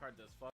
card does fuck.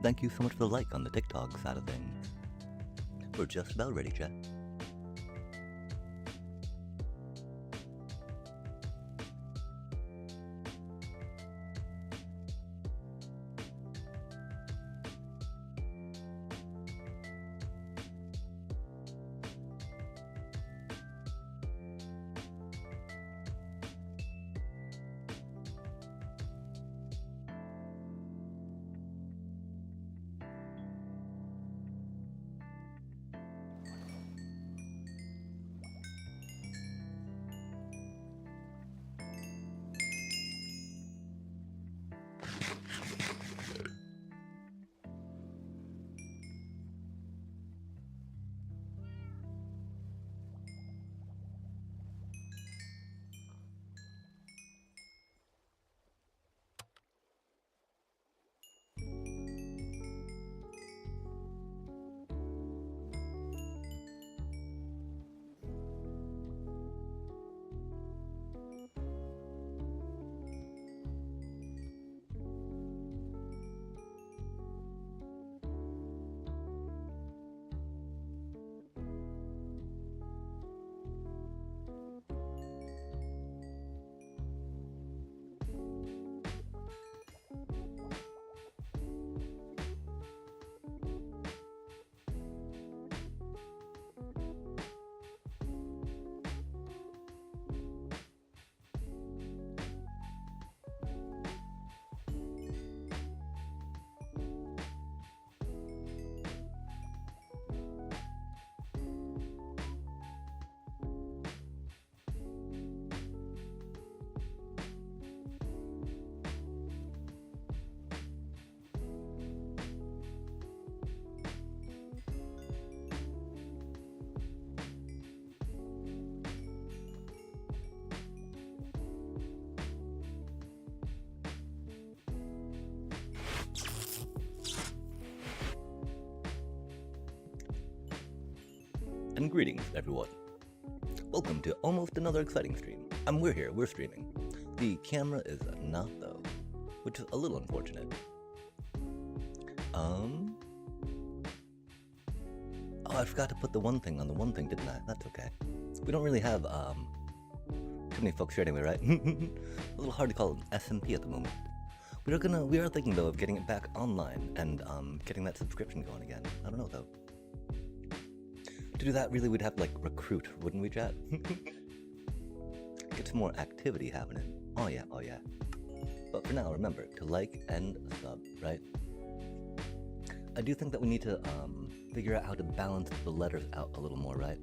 Thank you so much for the like on the TikTok side of things. We're just about ready, chat. And greetings, everyone. Welcome to almost another exciting stream. We're here, we're streaming. The camera is not, though, which is a little unfortunate. Oh, I forgot to put the one thing on the one thing, didn't I? That's okay. We don't really have, too many folks here anyway, right? A little hard to call it SMP at the moment. We are thinking, though, of getting it back online and, getting that subscription going again. I don't know, though. To do that, really, we'd have to, like, recruit, wouldn't we, chat? Get some more activity happening. Oh yeah, oh yeah. But for now, remember to like and sub, right? I do think that we need to, figure out how to balance the letters out a little more, right?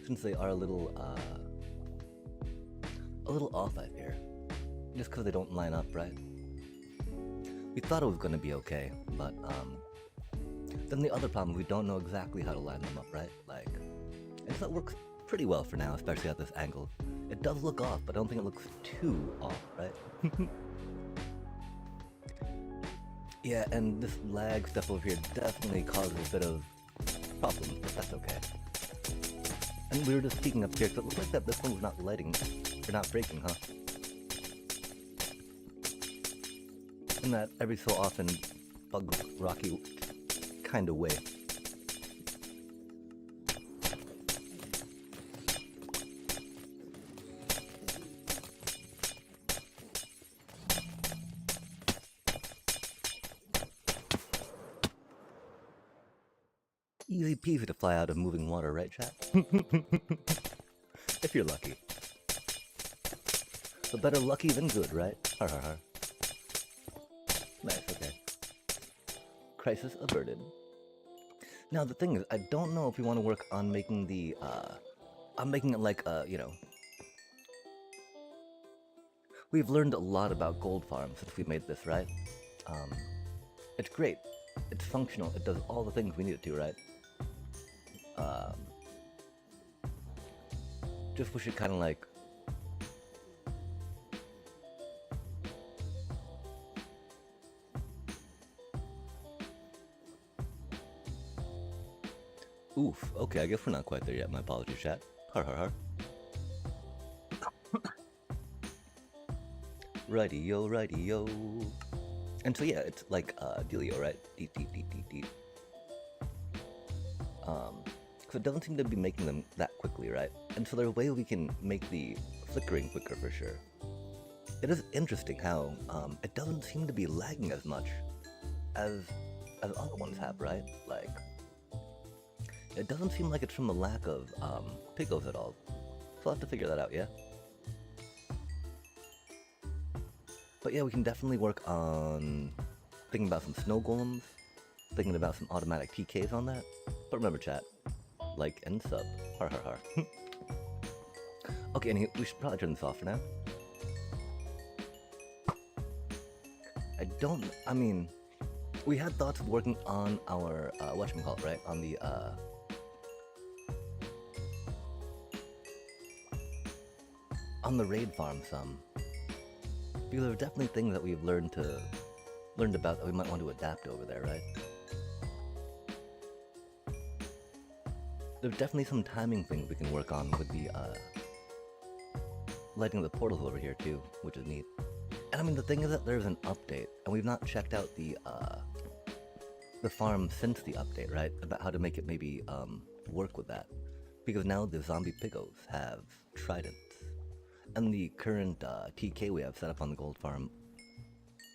Since they are a little off, I fear. Just because they don't line up, right? We thought it was going to be okay, but, then the other problem, we don't know exactly how to line them up, right? Like, and that works pretty well for now, especially at this angle. It does look off, but I don't think it looks too off, right? Yeah, and this lag stuff over here definitely causes a bit of problems, but that's okay. And we were just peeking up here, so it looks like that this one was not lighting, or not breaking, huh? In that every so often bug rocky kind of way. Easy peasy to fly out of moving water, right, chat? If you're lucky. But better lucky than good, right? Har har har. Nice, okay. Crisis averted. Now the thing is, I don't know if we want to work on making the, I'm making it like, you know, we've learned a lot about gold farms since we made this, right? It's great. It's functional. It does all the things we need it to, right? Just wish it kind of like... Oof. Okay, I guess we're not quite there yet. My apologies, chat. Har har har. Righty-yo, righty-yo. And so yeah, it's like dealio, right? Deet, deet, deet, deet, deet. So it doesn't seem to be making them that quickly, right? And so there's a way we can make the flickering quicker for sure. It is interesting how it doesn't seem to be lagging as much as other ones have, right? Like, it doesn't seem like it's from the lack of pigos at all. So I'll have to figure that out, yeah? But yeah, we can definitely work on thinking about some snow golems, thinking about some automatic TKs on that. But remember, chat, like and sub. Har har har. Okay, anyway, we should probably turn this off for now. I mean, we had thoughts of working on our, whatchamacallit, right? On the, on the raid farm some. Because there are definitely things that we've learned about that we might want to adapt over there, right? There's definitely some timing things we can work on with the, lighting the portals over here too, which is neat. And I mean, the thing is that there's an update, and we've not checked out the farm since the update, right? About how to make it maybe, work with that. Because now the zombie pigos have tridents. And the current TK we have set up on the gold farm,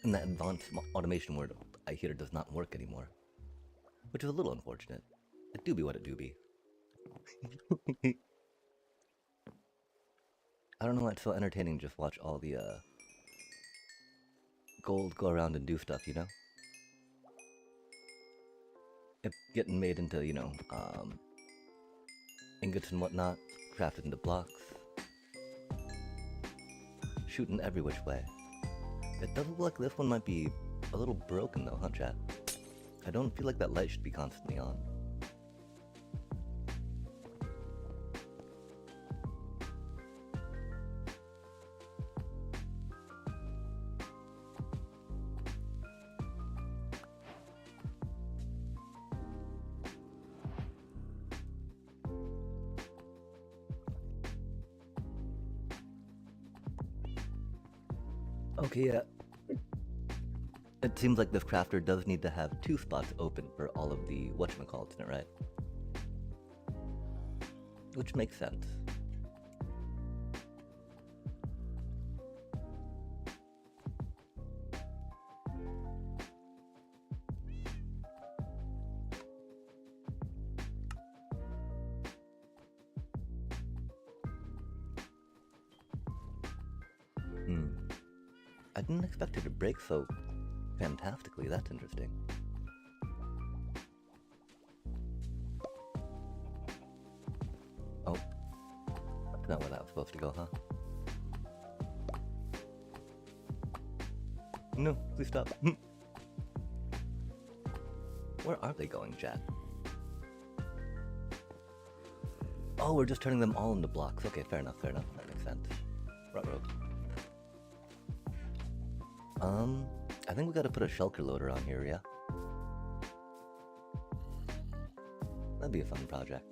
in that advanced automation word, I hear does not work anymore. Which is a little unfortunate. It do be what it do be. I don't know why it's so entertaining to just watch all the gold go around and do stuff, you know? It getting made into, you know, ingots and whatnot, crafted into blocks. Shooting every which way. It does look like this one might be a little broken though, huh, chat? I don't feel like that light should be constantly on. Okay, yeah. It seems like this crafter does need to have 2 spots open for all of the whatchamacallits in it, right? Which makes sense. I didn't expect it to break so fantastically. That's interesting. Oh. That's not where that was supposed to go, huh? No, please stop. Where are they going, chat? Oh, we're just turning them all into blocks. Okay, fair enough, fair enough. That makes sense. Ruh-roh. I think we gotta put a shulker loader on here, yeah? That'd be a fun project.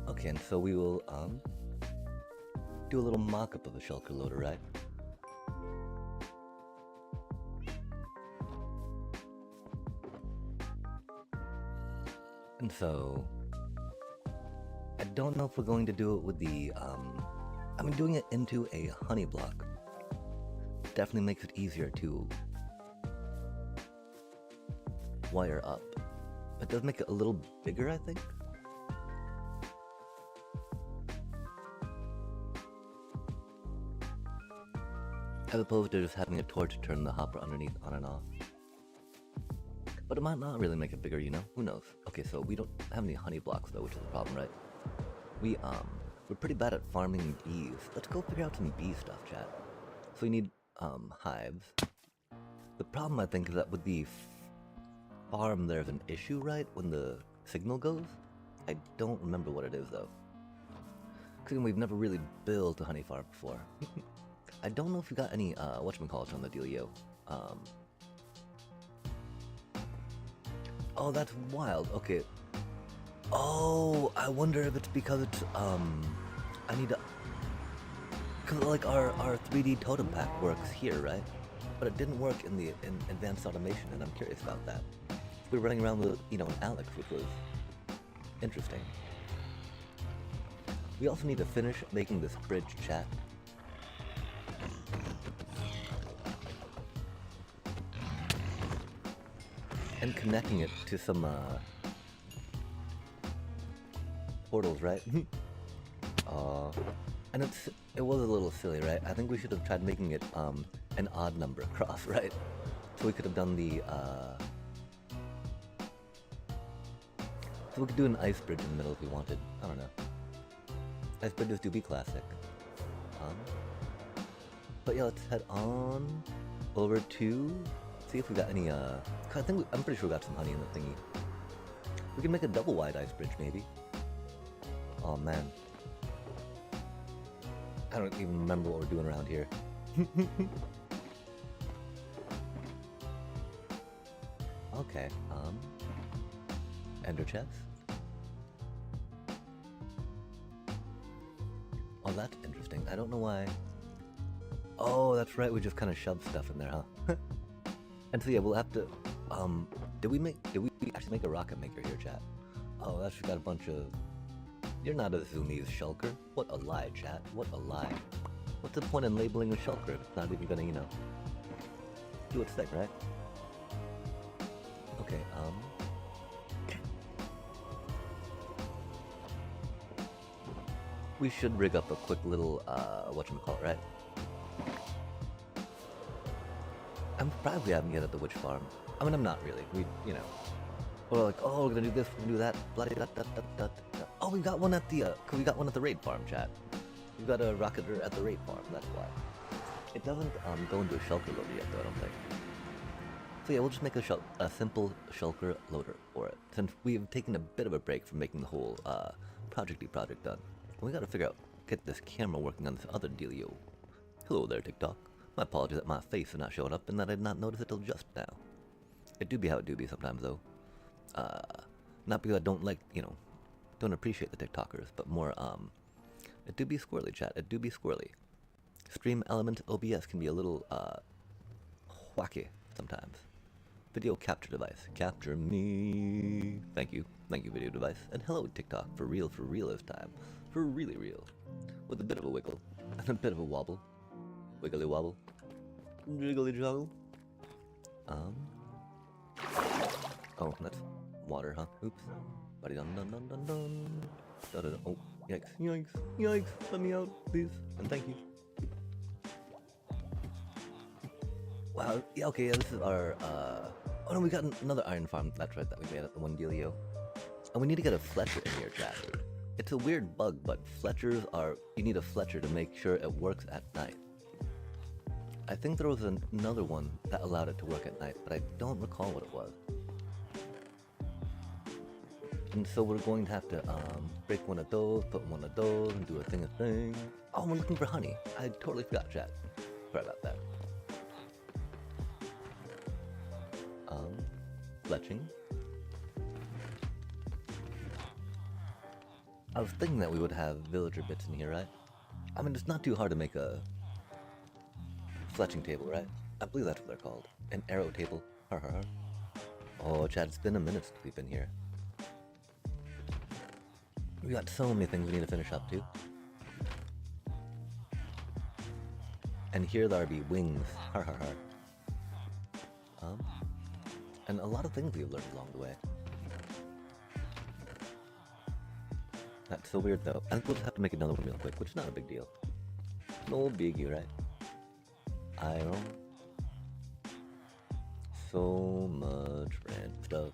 Okay, and so we will, do a little mock-up of a shulker loader, right? And so, I don't know if we're going to do it with the, I mean, doing it into a honey block definitely makes it easier to wire up. It does make it a little bigger, I think. as opposed to just having a torch turn the hopper underneath on and off. But it might not really make it bigger, you know? Who knows? Okay, so we don't have any honey blocks though, which is the problem, right? We're pretty bad at farming bees. Let's go figure out some bee stuff, chat. So we need, hives. The problem, I think, is that with the farm, there's an issue, right? When the signal goes? I don't remember what it is, though. Because we've never really built a honey farm before. I don't know if we got any, whatchamacallit on the dealio. Oh, that's wild. Okay. Oh, I wonder if it's because it's, I need to... Because, like, our 3D totem pack works here, right? But it didn't work in advanced automation, and I'm curious about that. We were running around with, you know, an Alex, which was interesting. We also need to finish making this bridge, chat. And connecting it to some, portals, right? And it was a little silly, right? I think we should have tried making it, an odd number across, right? So we could have done the, so we could do an ice bridge in the middle if we wanted. I don't know. Ice bridges do be classic. But yeah, let's head on over to see if we got any, I'm pretty sure we got some honey in the thingy. We can make a double wide ice bridge, maybe. Oh man. I don't even remember what we're doing around here. Okay, ender chest. Oh, that's interesting. I don't know why. Oh, that's right, we just kind of shoved stuff in there, huh? And so yeah, we'll have to, did we actually make a rocket maker here, chat? Oh, that's got a bunch of... You're not a Zoomies shulker. What a lie, chat. What a lie. What's the point in labeling a shulker if it's not even gonna, you know, do its thing, right? Okay, we should rig up a quick little, whatchamacallit, right? I'm surprised we haven't yet at the witch farm. I mean, I'm not really. We, you know, we're like, oh, we're gonna do this, we're gonna do that, blah, da, da, da, da, da. Oh, we got one at the, we got one at the raid farm, chat. We got a rocketer at the raid farm, that's why. It doesn't, go into a shulker loader yet, though, I don't think. So yeah, we'll just make a simple shulker loader for it, since we've taken a bit of a break from making the whole, project done. We gotta figure out, get this camera working on this other dealio. Hello there, TikTok. My apologies that my face is not showing up and that I did not notice it till just now. It do be how it do be sometimes, though. Not because I don't like, you know, don't appreciate the TikTokers, but more, it do be squirrely, chat. It do be squirrely. Stream Element OBS can be a little, wacky sometimes. Video capture device. Capture me. Thank you. Thank you, video device. And hello, TikTok. For real this time. For really real. With a bit of a wiggle. And a bit of a wobble. Wiggly wobble. Jiggly joggle. Oh, that's water, huh? Oops. Buddy dun dun dun dun dun. Dun dun dun. Oh, yikes, yikes, yikes. Let me out, please. And thank you. Wow, yeah, okay, yeah, this is our, oh no, we got another iron farm, that's right, that we made at the one dealio. And we need to get a Fletcher in here, chat. It's a weird bug, but Fletchers are, you need a Fletcher to make sure it works at night. I think there was another one that allowed it to work at night, but I don't recall what it was. And so we're going to have to, break one of those, put one of those, and do a thing. Oh, we're looking for honey. I totally forgot, chat. Sorry about that. Fletching. I was thinking that we would have villager bits in here, right? I mean, it's not too hard to make a fletching table, right? I believe that's what they're called. An arrow table. Har har har. Oh, Chad, it's been a minute since we've been here. We got so many things we need to finish up, too. And here there be wings. Har har har. And a lot of things we've learned along the way. That's so weird, though. I think we'll just have to make another one real quick, which is not a big deal. No biggie, right? iron. So much random stuff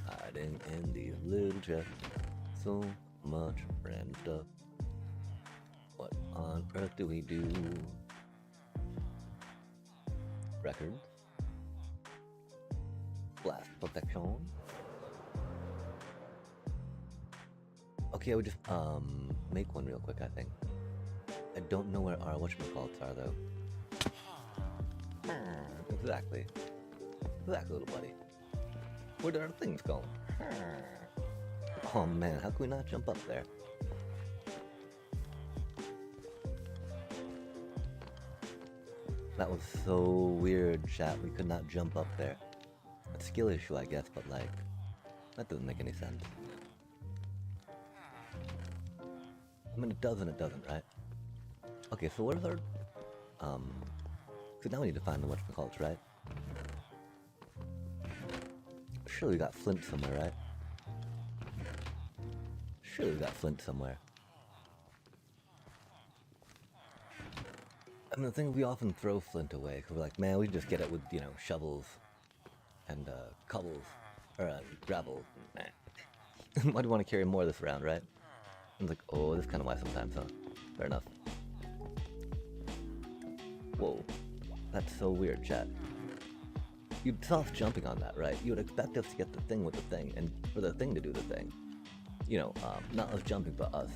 hiding in these little chests. So much random stuff. What on earth do we do? Records. Blast protection. Okay, I would just make one real quick, I think. I don't know where our whatchamacallits are though. Exactly. Exactly, little buddy. Where did our things go? Oh man, how can we not jump up there? That was so weird, chat. We could not jump up there. A skill issue, I guess, but like, that doesn't make any sense. I mean, it does and it doesn't, right? Okay, so where's our, so now we need to find the whatchamacallits, right? Surely we got flint somewhere, right? Surely we got flint somewhere. I mean, the thing, we often throw flint away, because we're like, man, we just get it with, you know, shovels and cobbles, or gravel. Why do you want to carry more of this around, right? I'm like, oh, this is kind of why sometimes, huh? Fair enough. Whoa, that's so weird, chat. You'd saw us jumping on that, right? You would expect us to get the thing with the thing, and for the thing to do the thing. You know, not us jumping, but us,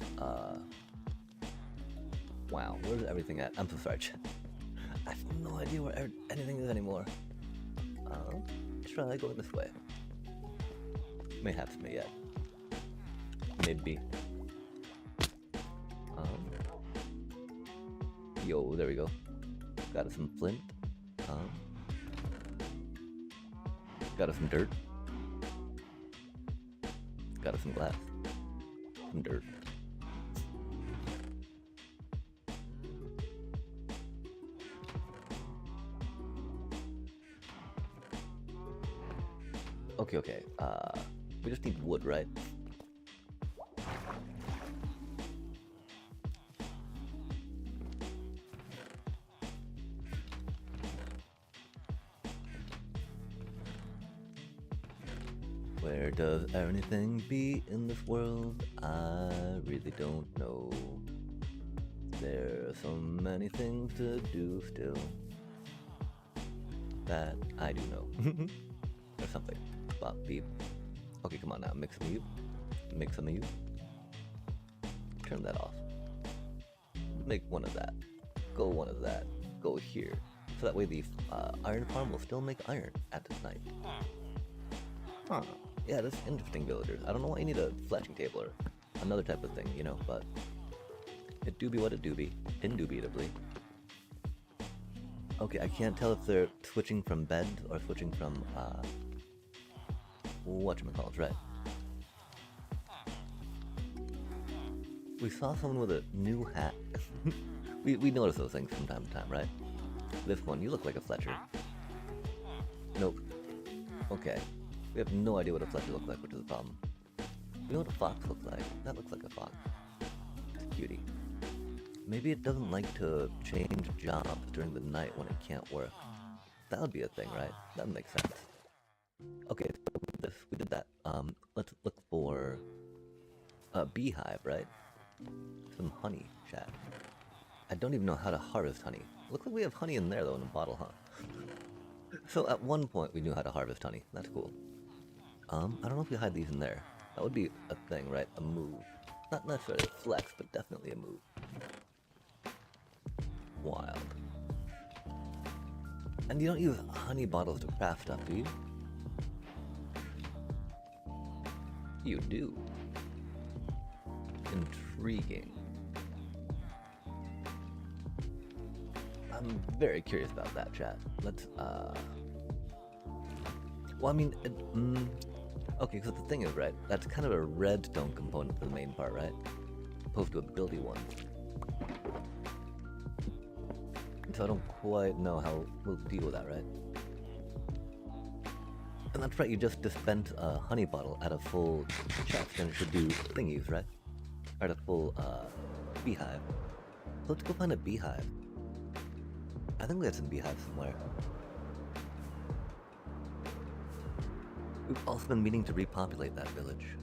wow, where's everything at? I'm so sorry, chat. I have no idea where anything is anymore. Try going this way. Mayhaps me yet. Maybe. Yo, there we go. Got us some flint. Got us some dirt. Got us some glass. Some dirt. Okay. We just need wood, right? Where does anything be in this world? I really don't know. There are so many things to do still that I do know. Or something. Bop beep. Okay, come on now. Mix some of you. Make some of you. Turn that off. Make one of that. Go one of that. Go here. So that way the iron farm will still make iron at this night. Huh. Yeah, that's interesting, villagers. I don't know why you need a fletching table or another type of thing, you know, but it do be what it do be, indubitably. Okay, I can't tell if they're switching from beds or switching from, whatchamacallit, right? We saw someone with a new hat. we notice those things from time to time, right? This one, you look like a Fletcher. Nope. Okay. We have no idea what a Fletcher looks like, which is a problem. You know what a fox looks like? That looks like a fox. It's a cutie. Maybe it doesn't like to change jobs during the night when it can't work. That would be a thing, right? That would make sense. Okay, so we did that. Let's look for a beehive, right? Some honey, chat. I don't even know how to harvest honey. Looks like we have honey in there, though, in a bottle, huh? So at one point, we knew how to harvest honey. That's cool. I don't know if we hide these in there. That would be a thing, right? A move. Not necessarily a flex, but definitely a move. Wild. And you don't use honey bottles to craft stuff, do you? You do. Intriguing. I'm very curious about that, chat. Let's, well, I mean, okay, so the thing is, right, that's kind of a redstone component to the main part, right? Opposed to a buildy one. So I don't quite know how we'll deal with that, right? And that's right, you just dispense a honey bottle at a full chest and it should do thingies, right? Or at a full, beehive. So let's go find a beehive. I think we had some beehives somewhere. We've also been meaning to repopulate that village.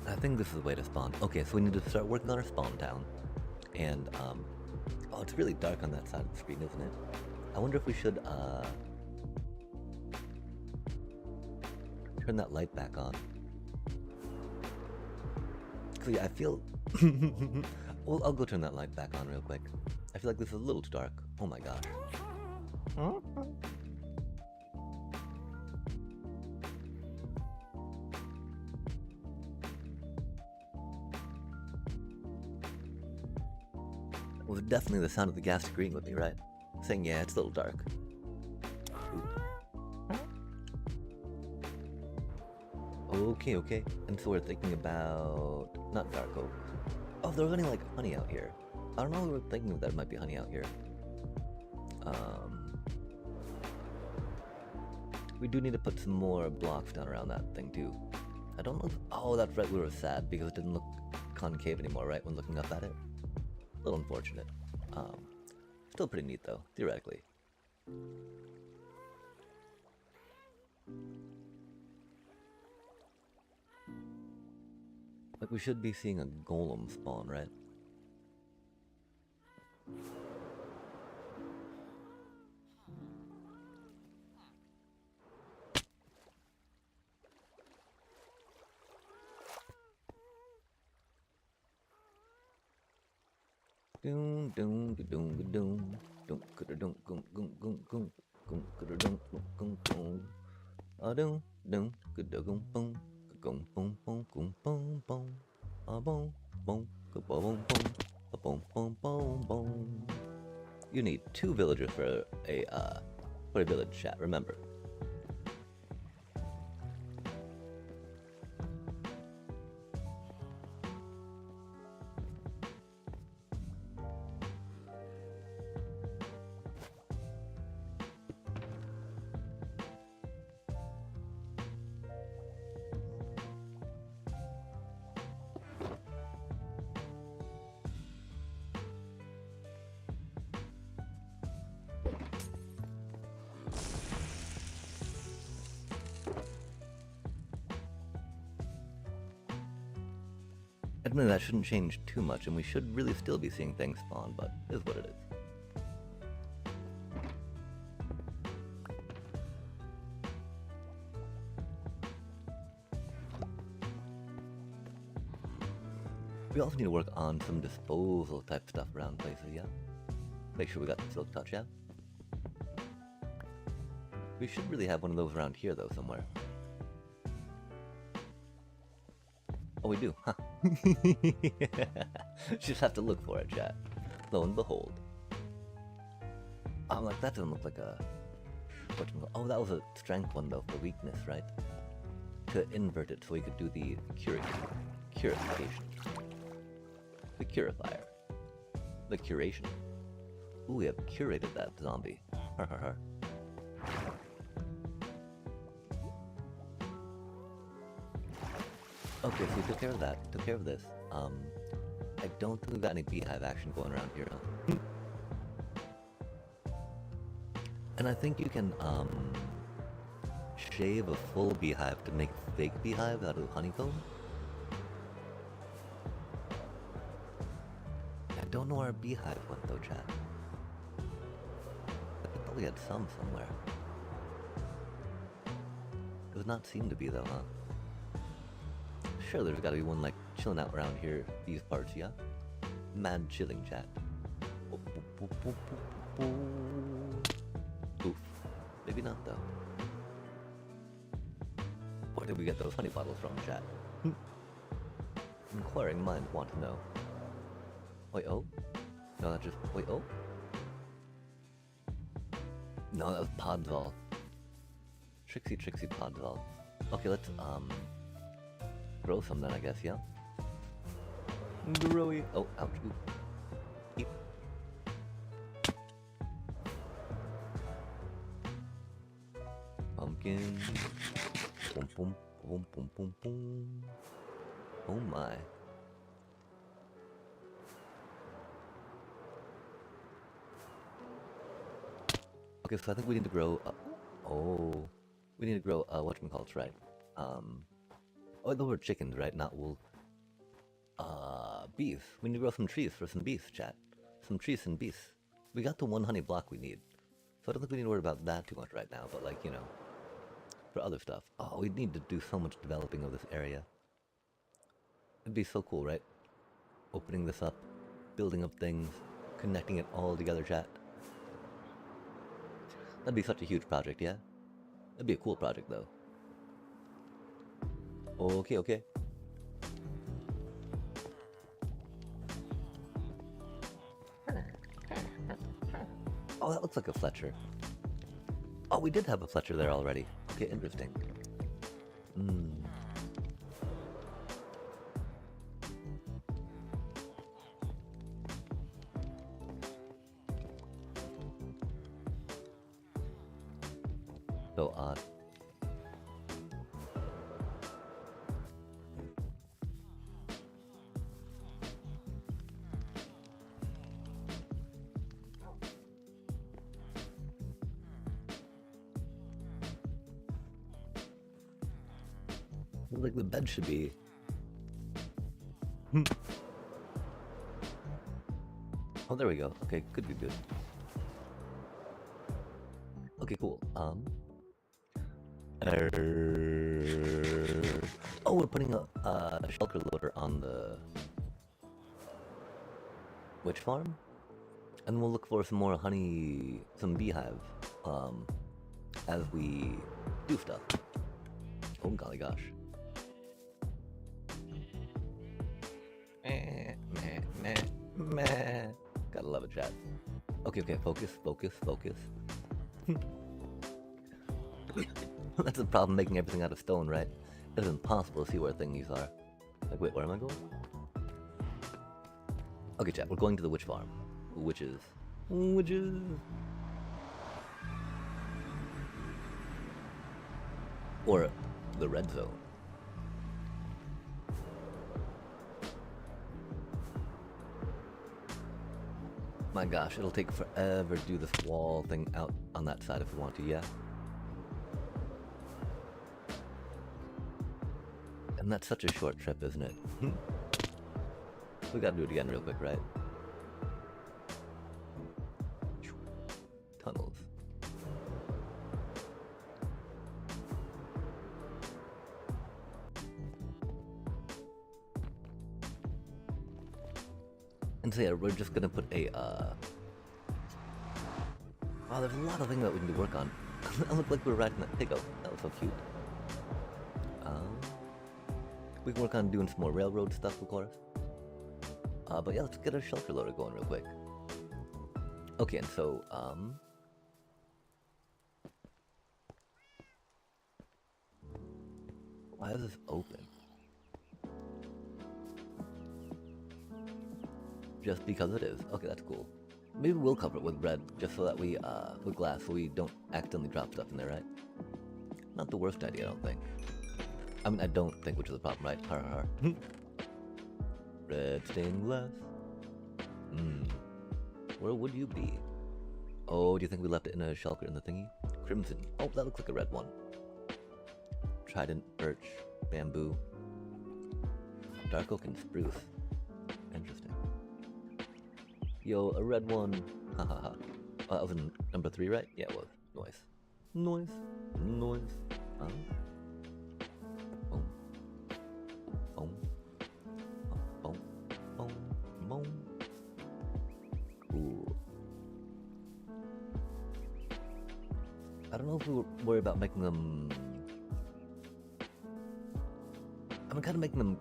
I think this is the way to spawn. Okay, so we need to start working on our spawn town. And, oh, it's really dark on that side of the screen, isn't it? I wonder if we should, turn that light back on. Cause yeah, I feel... well, I'll go turn that light back on real quick. I feel like this is a little too dark. Oh my gosh. It was definitely the sound of the gas agreeing with me, right? Saying, yeah, it's a little dark. Okay. And so we're thinking about... not dark oak. Oh, there was any, like, honey out here. I don't know, we were thinking that there might be honey out here. We do need to put some more blocks down around that thing, too. I don't know if... oh, that's right, we were sad because it didn't look concave anymore, right, when looking up at it? A little unfortunate. Still pretty neat, though, theoretically. Like, we should be seeing a golem spawn, right? Doom doom doom doom doom doom doom doom doom doom doom doom doom doom doom doom doom boom boom boom boom boom boom boom boom boom boom boom boom boom boom. You need 2 villagers for a village chat, remember. Admittedly, that shouldn't change too much, and we should really still be seeing things spawn, but it is what it is. We also need to work on some disposal type stuff around places, yeah? Make sure we got the silk touch, yeah? We should really have one of those around here, though, somewhere. Oh, we do, huh? Just have to look for it, chat. Lo and behold. I'm like, that doesn't look like a... oh, that was a strength one, though, for weakness, right? To invert it so we could do the purification. The curifier. The curation. Ooh, we have curated that zombie. Har har har. Okay, so we took care of that. Took care of this. I don't think we've got any beehive action going around here, huh? And I think you can, shave a full beehive to make fake beehives out of honeycomb. I don't know where our beehive went though, chat. I thought we had some somewhere. Does not seem to be though, huh? Sure, there's gotta be one like chilling out around here, these parts, yeah? Mad chilling, chat. Oof. Maybe not though. Where did we get those honey bottles from, chat? Inquiring minds want to know. Wait, oh? No, that just... wait, oh? No, that was Podzol. Trixie Podzol. Okay, let's, grow some then, I guess, yeah? Growy. Oh, ouch. Ooh. Eep. Pumpkin. Boom, boom, boom, boom, boom, boom. Oh my. Okay, so I think we need to grow. Oh, we need to grow. Whatchamacallits, right? Oh, those were chickens, right? Not wool. Beef. We need to grow some trees for some beef, chat. Some trees and beef. We got the one honey block we need. So I don't think we need to worry about that too much right now, but like, you know, for other stuff. Oh, we need to do so much developing of this area. It'd be so cool, right? Opening this up, building up things, connecting it all together, chat. That'd be such a huge project, yeah? That'd be a cool project, though. Okay, okay. Oh, that looks like a Fletcher. Oh, we did have a Fletcher there already. Okay, interesting. So odd. Like the bed should be. Oh, there we go. Okay, could be good. Okay, cool. Oh, we're putting a shulker loader on the witch farm, and we'll look for some more honey, some beehive, as we do stuff. Oh golly gosh. Meh. Gotta love it, chat. Okay, okay, focus, focus, focus. That's the problem, making everything out of stone, right? It's impossible to see where things are. Like, wait, where am I going? Okay, chat, we're going to the witch farm. Witches. Witches! Or the red zone. My gosh, it'll take forever to do this wall thing out on that side if we want to, yeah? And that's such a short trip, isn't it? We gotta do it again real quick, right? Tunnels. And so yeah, we're just gonna put a, wow, there's a lot of things that we need to work on. I look like we're riding that pig out. That was so cute. We can work on doing some more railroad stuff, of course. But yeah, let's get our shulker loader going real quick. Okay, and so, why is this open? Just because it is. Okay, that's cool. Maybe we'll cover it with red, just so that we, with glass, so we don't accidentally drop stuff in there, right? Not the worst idea, I don't think. I mean, I don't think, which is the problem, right? Har har har. Red stained glass. Where would you be? Oh, do you think we left it in a shulker in the thingy? Crimson. Oh, that looks like a red one. Trident, birch, bamboo. Dark oak and spruce. Interesting. Yo, a red one. Ha ha ha. Oh, that was in number 3, right? Yeah, it was. Noise. Noise. Noise. Boom. Boom. Boom. Boom. Boom. Cool. I don't know if we worry about making them. I'm kind of making them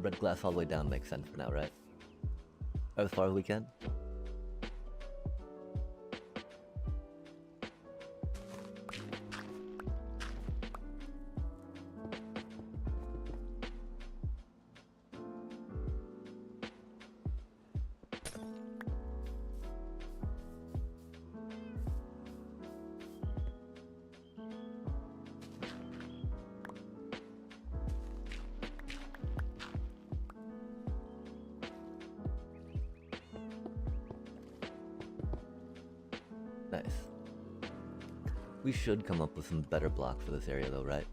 red glass all the way down makes sense for now, right? Or as far as we can. Nice. We should come up with some better blocks for this area though, right?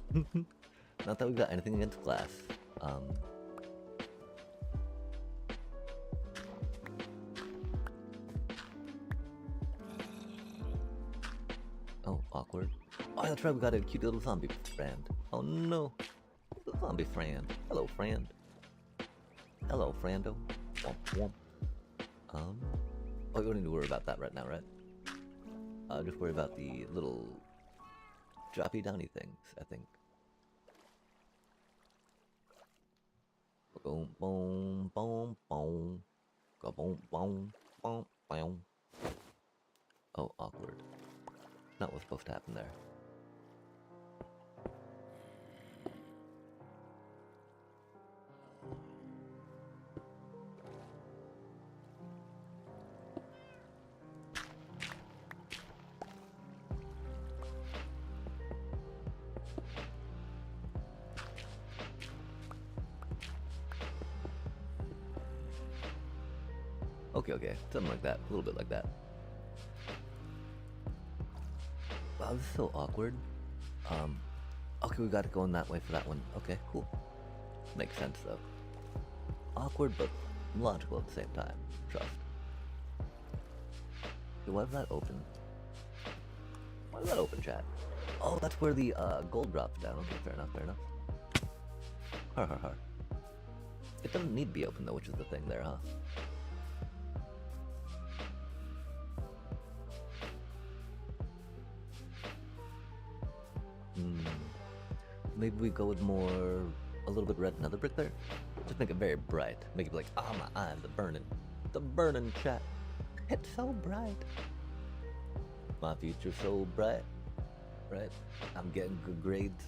Not that we've got anything against glass. Oh, awkward. Oh, that's right, we got a cute little zombie friend. Oh no. Little zombie friend. Hello, friend. Hello, friendo. Womp womp. Oh, you don't need to worry about that right now, right? Just worry about the little droppy downy things, I think. Boom, boom, boom, boom. Go boom, boom, boom, boom. Oh, awkward. Not what's supposed to happen there. Okay, something like that, a little bit like that. Wow, this is so awkward. Okay, we gotta go in that way for that one. Okay, cool. Makes sense though. Awkward, but logical at the same time. Trust. Okay, why is that open? Why is that open, chat? Oh, that's where the gold drops down. Okay, fair enough, fair enough. Har. It doesn't need to be open though, which is the thing there, huh? Maybe we go with a little bit red another brick there? Just make it very bright. Make it be like, ah, oh, my eyes are burning. The burning, chat. It's so bright. My future's so bright. Right? I'm getting good grades.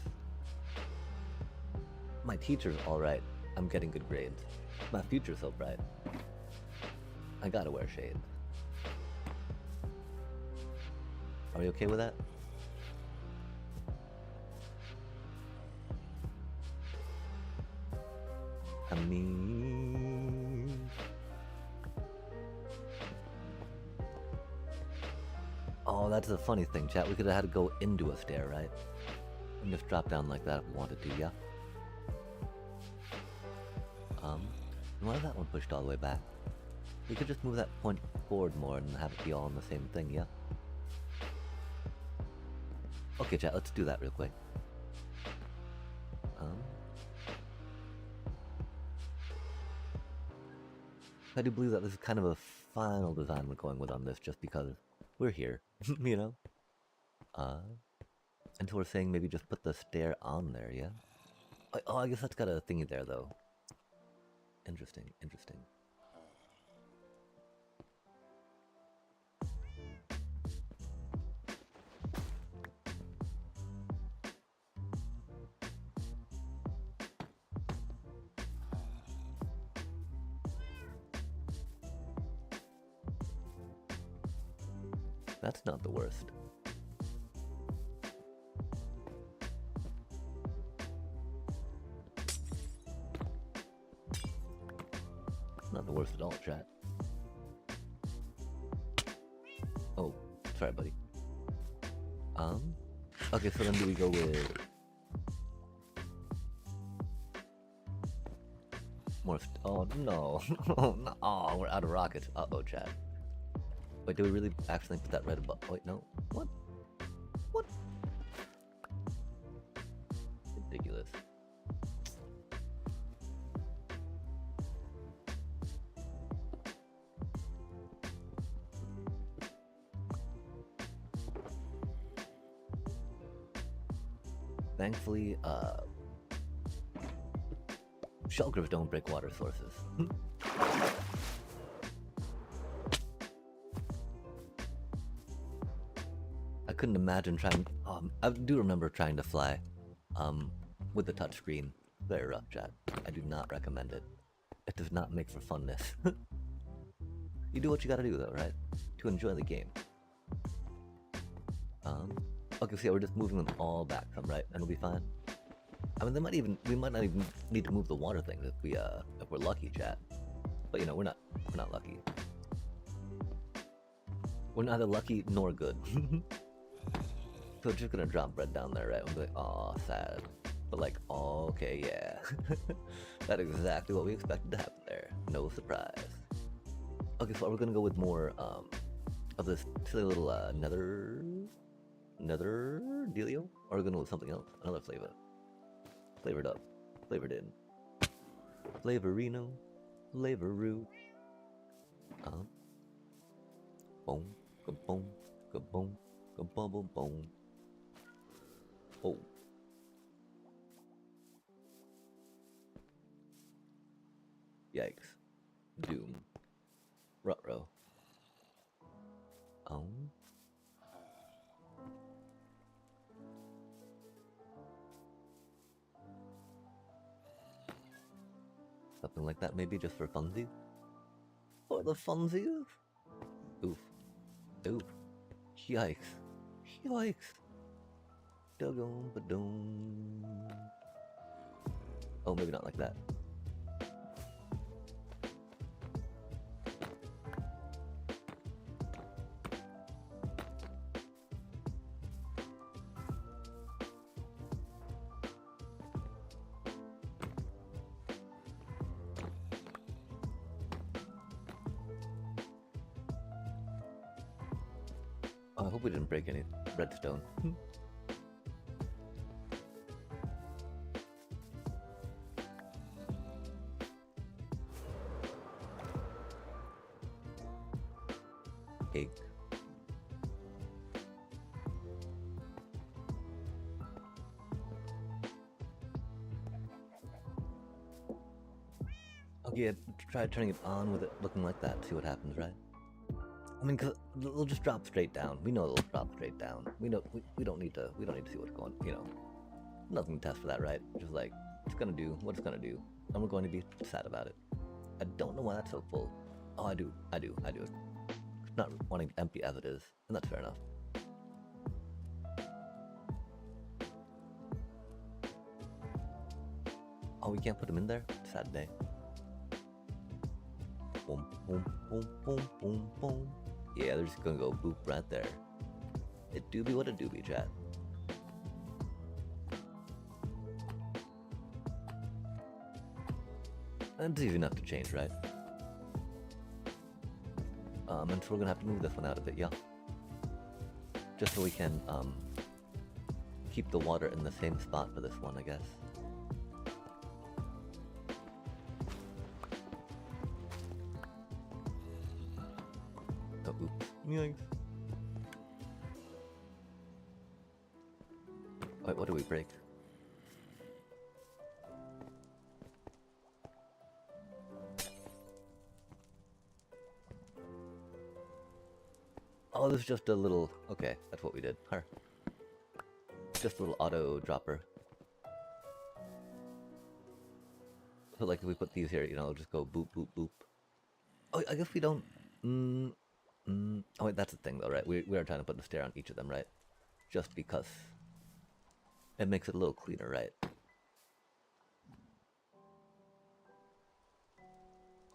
My teacher's alright. I'm getting good grades. My future's so bright. I gotta wear shades. Are we okay with that? I mean... Oh, that's a funny thing, chat. We could have had to go into a stair, right? And just drop down like that if we wanted to, yeah? Why is that one pushed all the way back? We could just move that point forward more and have it be all in the same thing, yeah? Okay, chat, let's do that real quick. I do believe that this is kind of a final design we're going with on this, just because we're here, you know? And so we're saying maybe just put the stair on there, yeah? Oh, I guess that's got a thingy there, though. Interesting. That's not the worst. Not the worst at all, chat. Oh, sorry, buddy. Okay, so then do we go with... more oh, no. Oh, we're out of rockets. Uh-oh, chat. Wait, did we really accidentally put that red above? Wait, no. What? Ridiculous. Thankfully, shulkers don't break water sources. I couldn't imagine trying. I do remember trying to fly, with the touchscreen. Very rough, chat. I do not recommend it. It does not make for funness. You do what you gotta do, though, right? To enjoy the game. Okay, so yeah, we're just moving them all back some, right? And it'll be fine. I mean, we might not even need to move the water things if we're lucky, chat. But you know, we're not lucky. We're neither lucky nor good. So it's just gonna drop bread down there, right? We'll be like, aw, sad. But like, oh, okay, yeah. That's exactly what we expected to happen there. No surprise. Okay, so we're gonna go with more of this silly little nether dealio? Or we're gonna go with something else, another flavor. Flavored up, flavored in. Flavorino, flavoroo. Boom, kaboom, kaboom, kaboom, boom. Oh. Yikes. Doom. Ruh-roh. Oh. Something like that, maybe just for funsies? For the funsies? Oof. Oof. Yikes. Yikes. Doggone ba-doom. Oh, maybe not like that. Oh, I hope we didn't break any redstone. Egg. Okay, yeah, try turning it on with it looking like that, see what happens, right? I mean, cause it'll just drop straight down. We know it'll drop straight down. We know we don't need to see what's going. You know, nothing to test for that, right? Just like it's gonna do what it's gonna do, and we're going to be sad about it. I don't know why that's so full. Oh, I do. Not wanting empty as it is, and that's fair enough. Oh, we can't put them in there? Sad day. Boom, boom, boom, boom, boom, boom. Yeah, they're just gonna go boop right there. It doobie what a doobie, chat. And it's easy enough to change, right? And so we're gonna have to move this one out a bit, yeah. Just so we can keep the water in the same spot for this one, I guess. Oh, oops. Yikes. Wait, what do we break? Oh, this is just a little... Okay, that's what we did. Her. Just a little auto dropper. So like if we put these here, you know, it'll just go boop, boop, boop. Oh, I guess we don't... Oh wait, that's the thing though, right? We are trying to put the stair on each of them, right? Just because it makes it a little cleaner, right?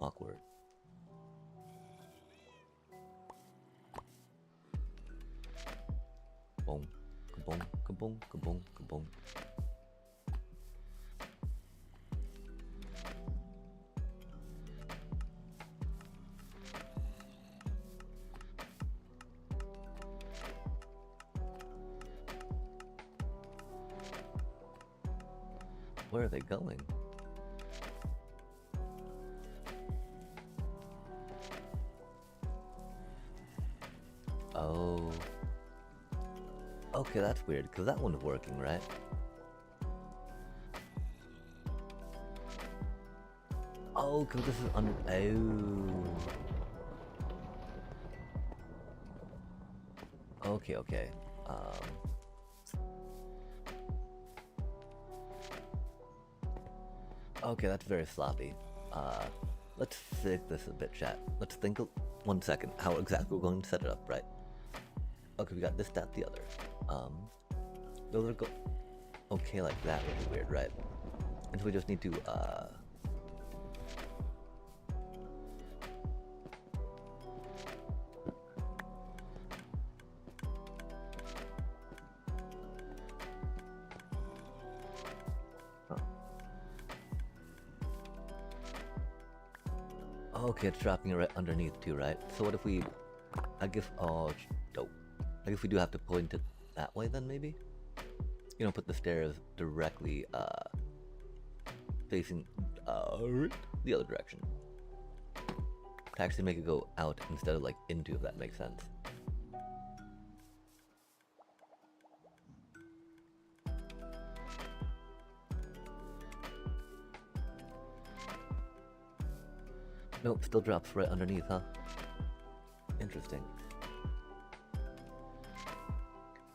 Awkward. Boom, kaboom, kaboom, kaboom, kaboom. Where are they going? Oh. Okay, that's weird, because that one's working, right? Oh, because this is under... Oh. Okay, okay. Okay, that's very sloppy. Let's fix this a bit, chat. Let's think 1 second how exactly we're going to set it up, right? Okay, we got this, that, the other. Those are okay like that would be weird, right? And so we just need to, Okay, it's dropping it right underneath too, right? So what if we... I guess... Oh, dope. I guess we do have to point it that way then, maybe? You know, put the stairs directly, facing, the other direction. To actually make it go out instead of, like, into, if that makes sense. Nope, still drops right underneath, huh? Interesting.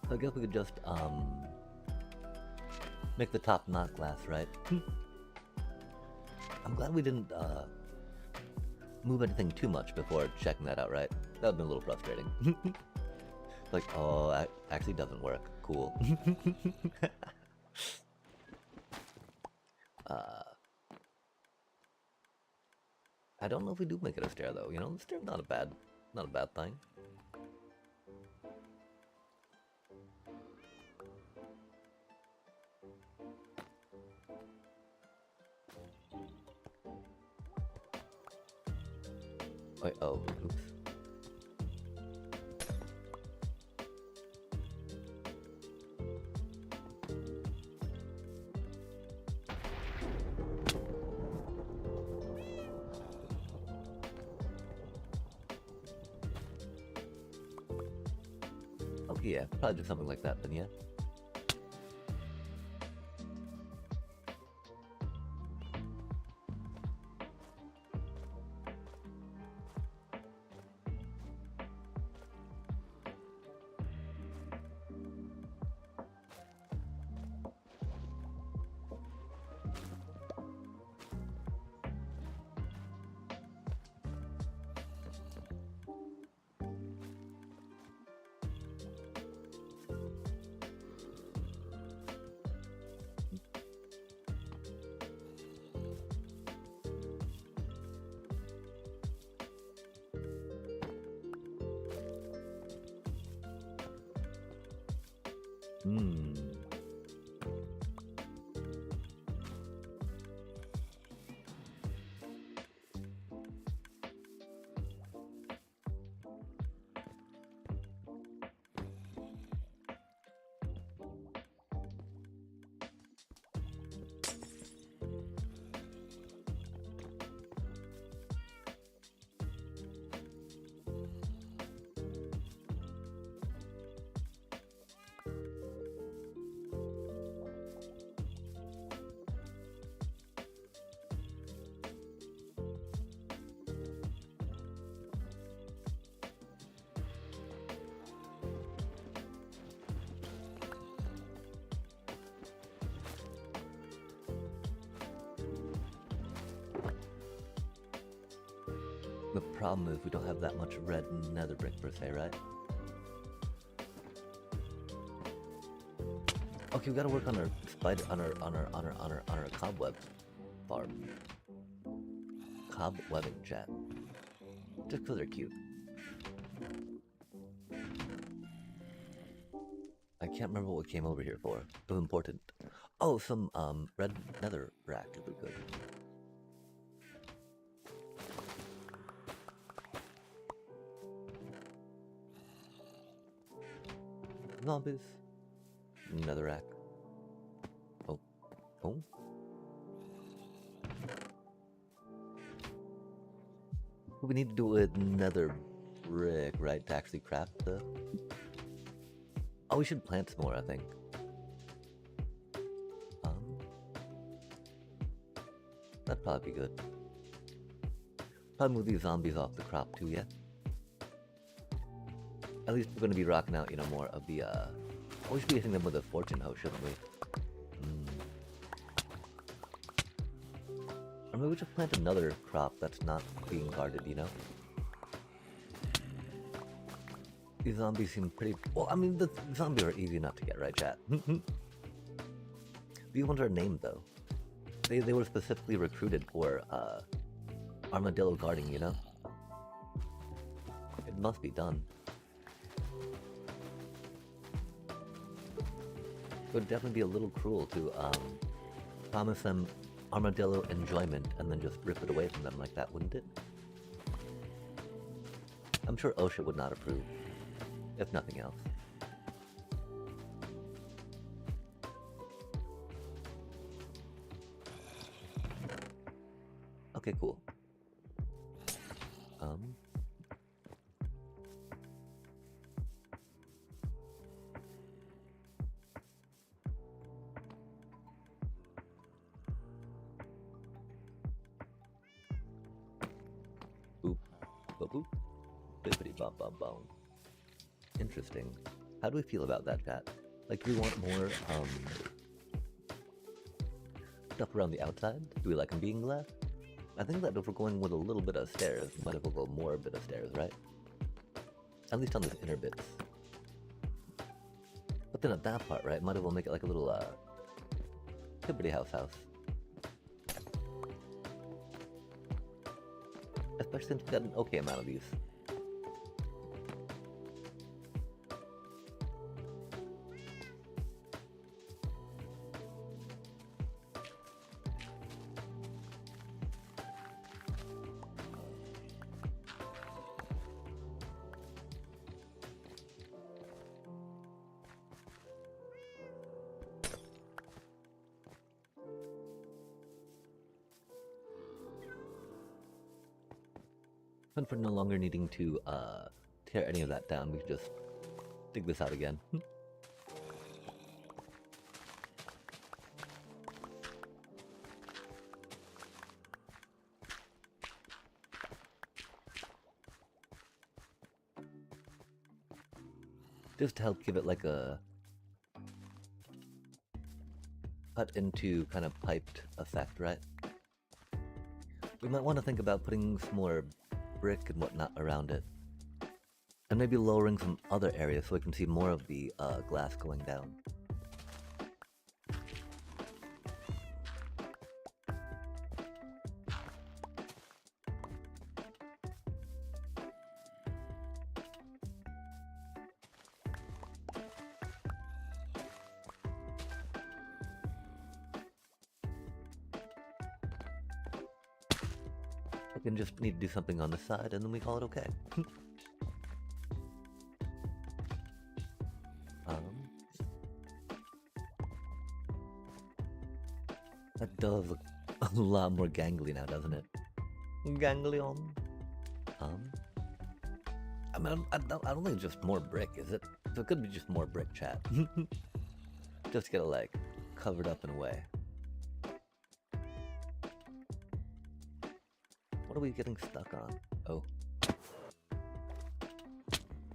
So I guess we could just, make the top not glass, right? I'm glad we didn't, move anything too much before checking that out, right? That would've been a little frustrating. Like, oh, that actually doesn't work. Cool. I don't know if we do make it a stair though, you know? The stair's not a bad thing. Wait, oh, oops. Okay, yeah, probably do something like that then, yeah. The problem is we don't have that much red nether brick per se, right? Okay, we gotta work on our spider, on our cobweb farm. Cobwebbing chat. Just because they're cute. I can't remember what we came over here for. It was important. Oh, some red nether rack if we could. Zombies. Netherrack. Oh. Oh. We need to do with nether brick, right? To actually craft the... Oh, we should plant some more, I think. That'd probably be good. Probably move these zombies off the crop too, yeah? At least we're going to be rocking out, you know, more of the, we should be hitting them with a fortune hoe, shouldn't we? Or maybe we just plant another crop that's not being guarded, you know? These zombies seem pretty... Well, I mean, the zombies are easy enough to get, right, chat? These ones are named, though. They were specifically recruited for, armadillo guarding, you know? It must be done. It would definitely be a little cruel to promise them armadillo enjoyment and then just rip it away from them like that, wouldn't it? I'm sure OSHA would not approve, if nothing else. Okay, cool. Boop, boop, boop, bippity bop bop bone. Interesting. How do we feel about that, chat? Like, do we want more stuff around the outside? Do we like them being glass? I think that if we're going with a little bit of stairs, we might as well go more bit of stairs, right? At least on this inner bits. But then at that part, right, might as well make it like a little hibbity house. Especially since we got an okay amount of these. And for no longer needing to tear any of that down, we can just dig this out again. Just to help give it like a cut into kind of piped effect, right? We might want to think about putting some more brick and whatnot around it. And maybe lowering some other areas so we can see more of the glass going down. I can just need to do something on the side and then we call it okay. That does look a lot more gangly now, doesn't it? Ganglion. I mean, I don't think it's just more brick, is it? So it could be just more brick, chat. Just get it, like, covered up in a way. What are we getting stuck on? Oh.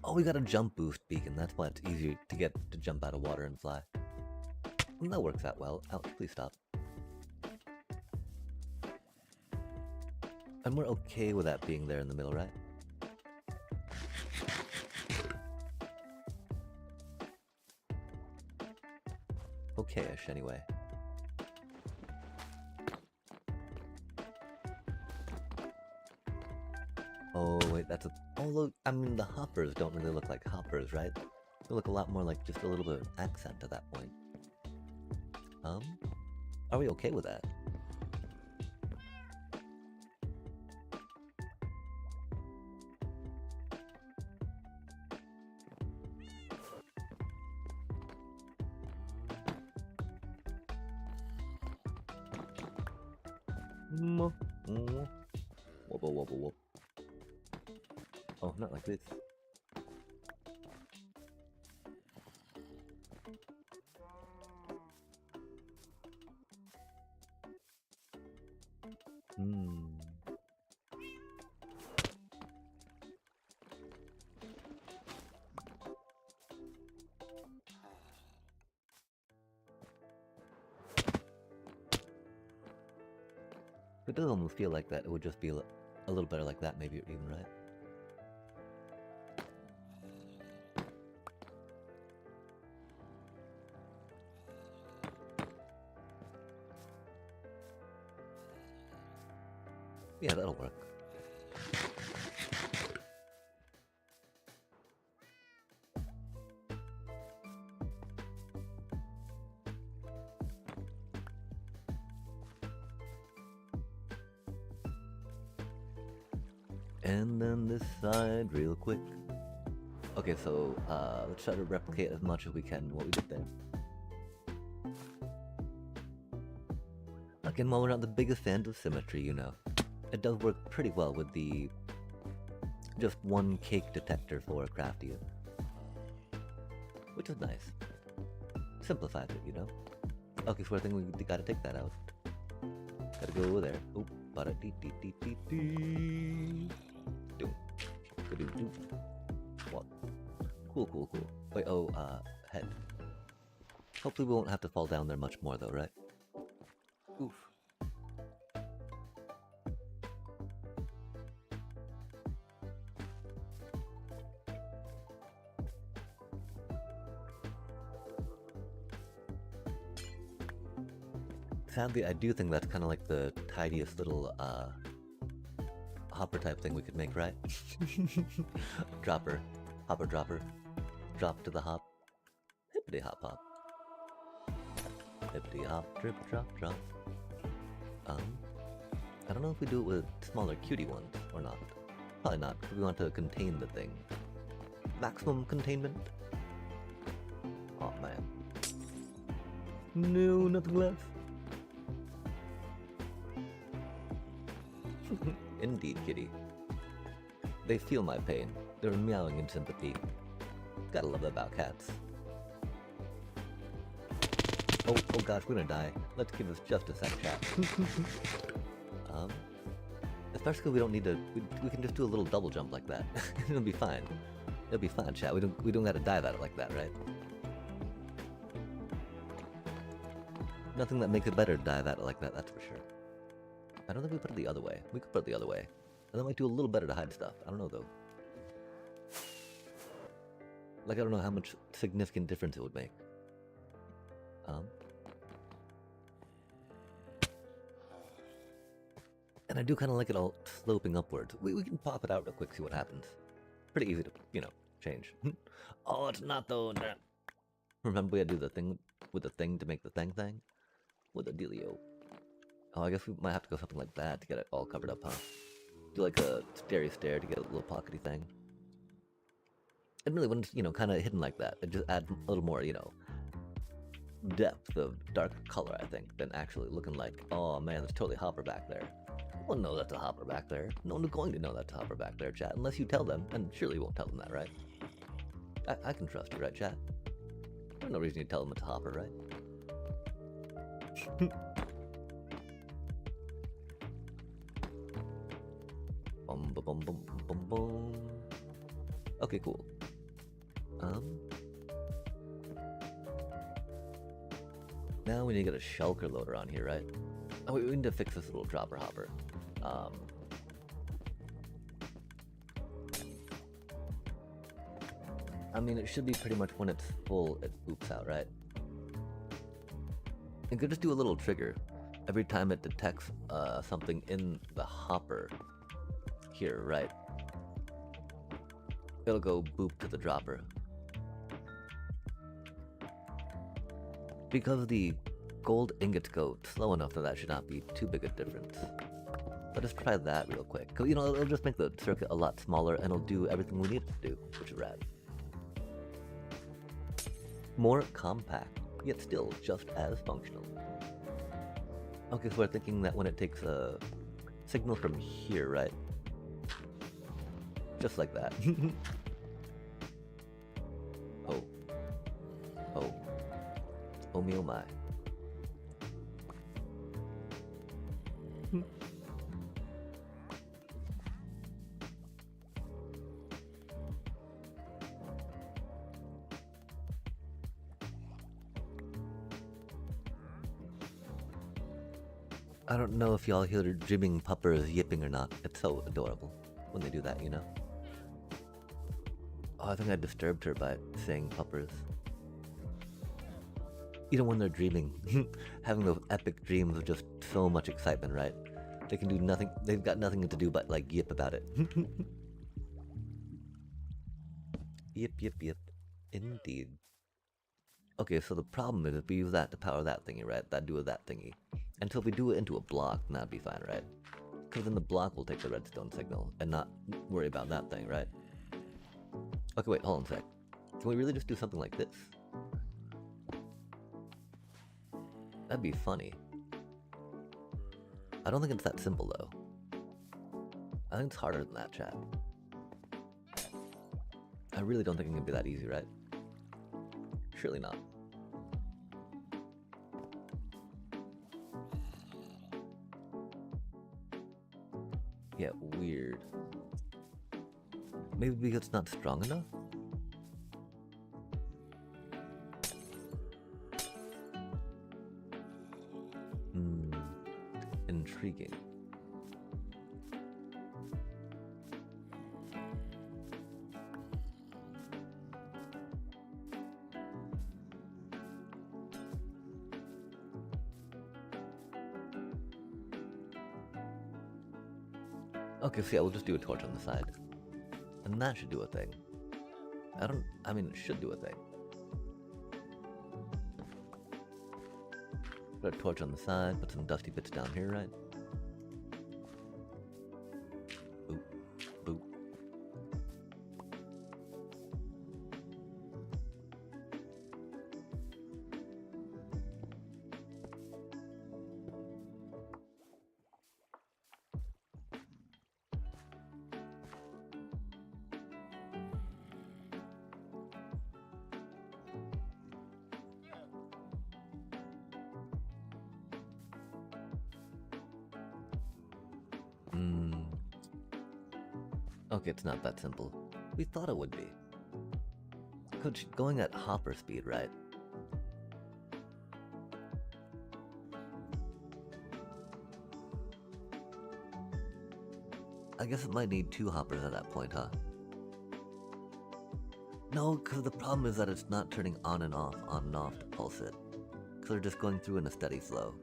Oh, we got a jump boost beacon. That's why it's easier to get to jump out of water and fly. And that works out well. Ouch, please stop. And we're okay with that being there in the middle, right? Okay-ish, anyway. Oh, wait, that's a... Oh, look, I mean, the hoppers don't really look like hoppers, right? They look a lot more like just a little bit of accent at that point. Are we okay with that? Wobble, wobble, wobble. Oh, not like this. It does almost feel like that. It would just be a little better like that, maybe even, right? Yeah, that'll work. And then this side real quick. Okay, so let's try to replicate as much as we can what we did there. Again, while we're not the biggest fans of symmetry, you know, it does work pretty well with the just one cake detector for crafty, which is nice. Simplifies it, you know. Okay, so I think we gotta take that out. Gotta go over there. Oop, bada dee dee dee dee dee. Do, do do. What? Cool, cool, cool. Wait, oh, head. Hopefully we won't have to fall down there much more though, right? Oof. Sadly, I do think that's kind of like the tiniest little, hopper type thing we could make, right? Dropper. Hopper dropper. Drop to the hop. Hippity hop hop. Hippity hop, drip, drop, drop. I don't know if we do it with smaller cutie ones or not. Probably not, because we want to contain the thing. Maximum containment. Oh man. No, nothing left. Indeed, kitty. They feel my pain. They're meowing in sympathy. Gotta love that about cats. Oh gosh, we're gonna die. Let's give us just a sec, chat. Especially because we don't need to. We can just do a little double jump like that. It'll be fine. It'll be fine, chat. We don't gotta dive at it like that, right? Nothing that makes it better to dive at it like that. That's for sure. I don't think we put it the other way. We could put it the other way. And that might do a little better to hide stuff. I don't know though. Like, I don't know how much significant difference it would make. And I do kind of like it all sloping upwards. We can pop it out real quick, see what happens. Pretty easy to, you know, change. Oh, it's not though. Nah. Remember we had to do the thing with the thing to make the thing? With the dealio. Oh, I guess we might have to go something like that to get it all covered up, huh? Do like a starry stare to get a little pockety thing. And really, when it's, you know, kind of hidden like that, it just adds a little more, you know, depth of dark color, I think, than actually looking like, oh man, there's totally Hopper back there. No one knows that's a Hopper back there. No one's going to know that's a Hopper back there, chat, unless you tell them, and surely you won't tell them that, right? I can trust you, right, chat? There's no reason you tell them it's a Hopper, right? Bum bum bum bum bum bum. Okay, cool. Now we need to get a shulker loader on here, right? Oh, we need to fix this little dropper hopper. I mean, it should be pretty much when it's full, it boops out, right? It could just do a little trigger every time it detects something in the hopper here, right? It'll go boop to the dropper. Because the gold ingots go slow enough that should not be too big a difference. Let us try that real quick. Cause you know, it'll just make the circuit a lot smaller and it'll do everything we need it to do, which is rad. More compact, yet still just as functional. Okay, so we're thinking that when it takes a signal from here, right? Just like that. Oh. Oh. Oh me oh my. I don't know if y'all hear dreaming puppers yipping or not. It's so adorable when they do that, you know? Oh, I think I disturbed her by saying puppers. You know, when they're dreaming, having those epic dreams of just so much excitement, right? They can do nothing, they've got nothing to do but like yip about it. Yip, yip, yip. Indeed. Okay, so the problem is if we use that to power that thingy, right? That do with that thingy. Until we do it into a block, then that'd be fine, right? Because then the block will take the redstone signal and not worry about that thing, right? Okay, wait, hold on a sec. Can we really just do something like this? That'd be funny. I don't think it's that simple, though. I think it's harder than that, chat. I really don't think it can be that easy, right? Surely not. Yeah, weird. Maybe because it's not strong enough? Intriguing. Okay, so yeah, we'll just do a torch on the side. And that should do a thing. I mean, it should do a thing. Put a torch on the side, put some dusty bits down here, right? Boop, boop. Okay, it's not that simple. We thought it would be. Coach, going at hopper speed, right? I guess it might need 2 hoppers at that point, huh? No, because the problem is that it's not turning on and off to pulse it. Because they're just going through in a steady flow.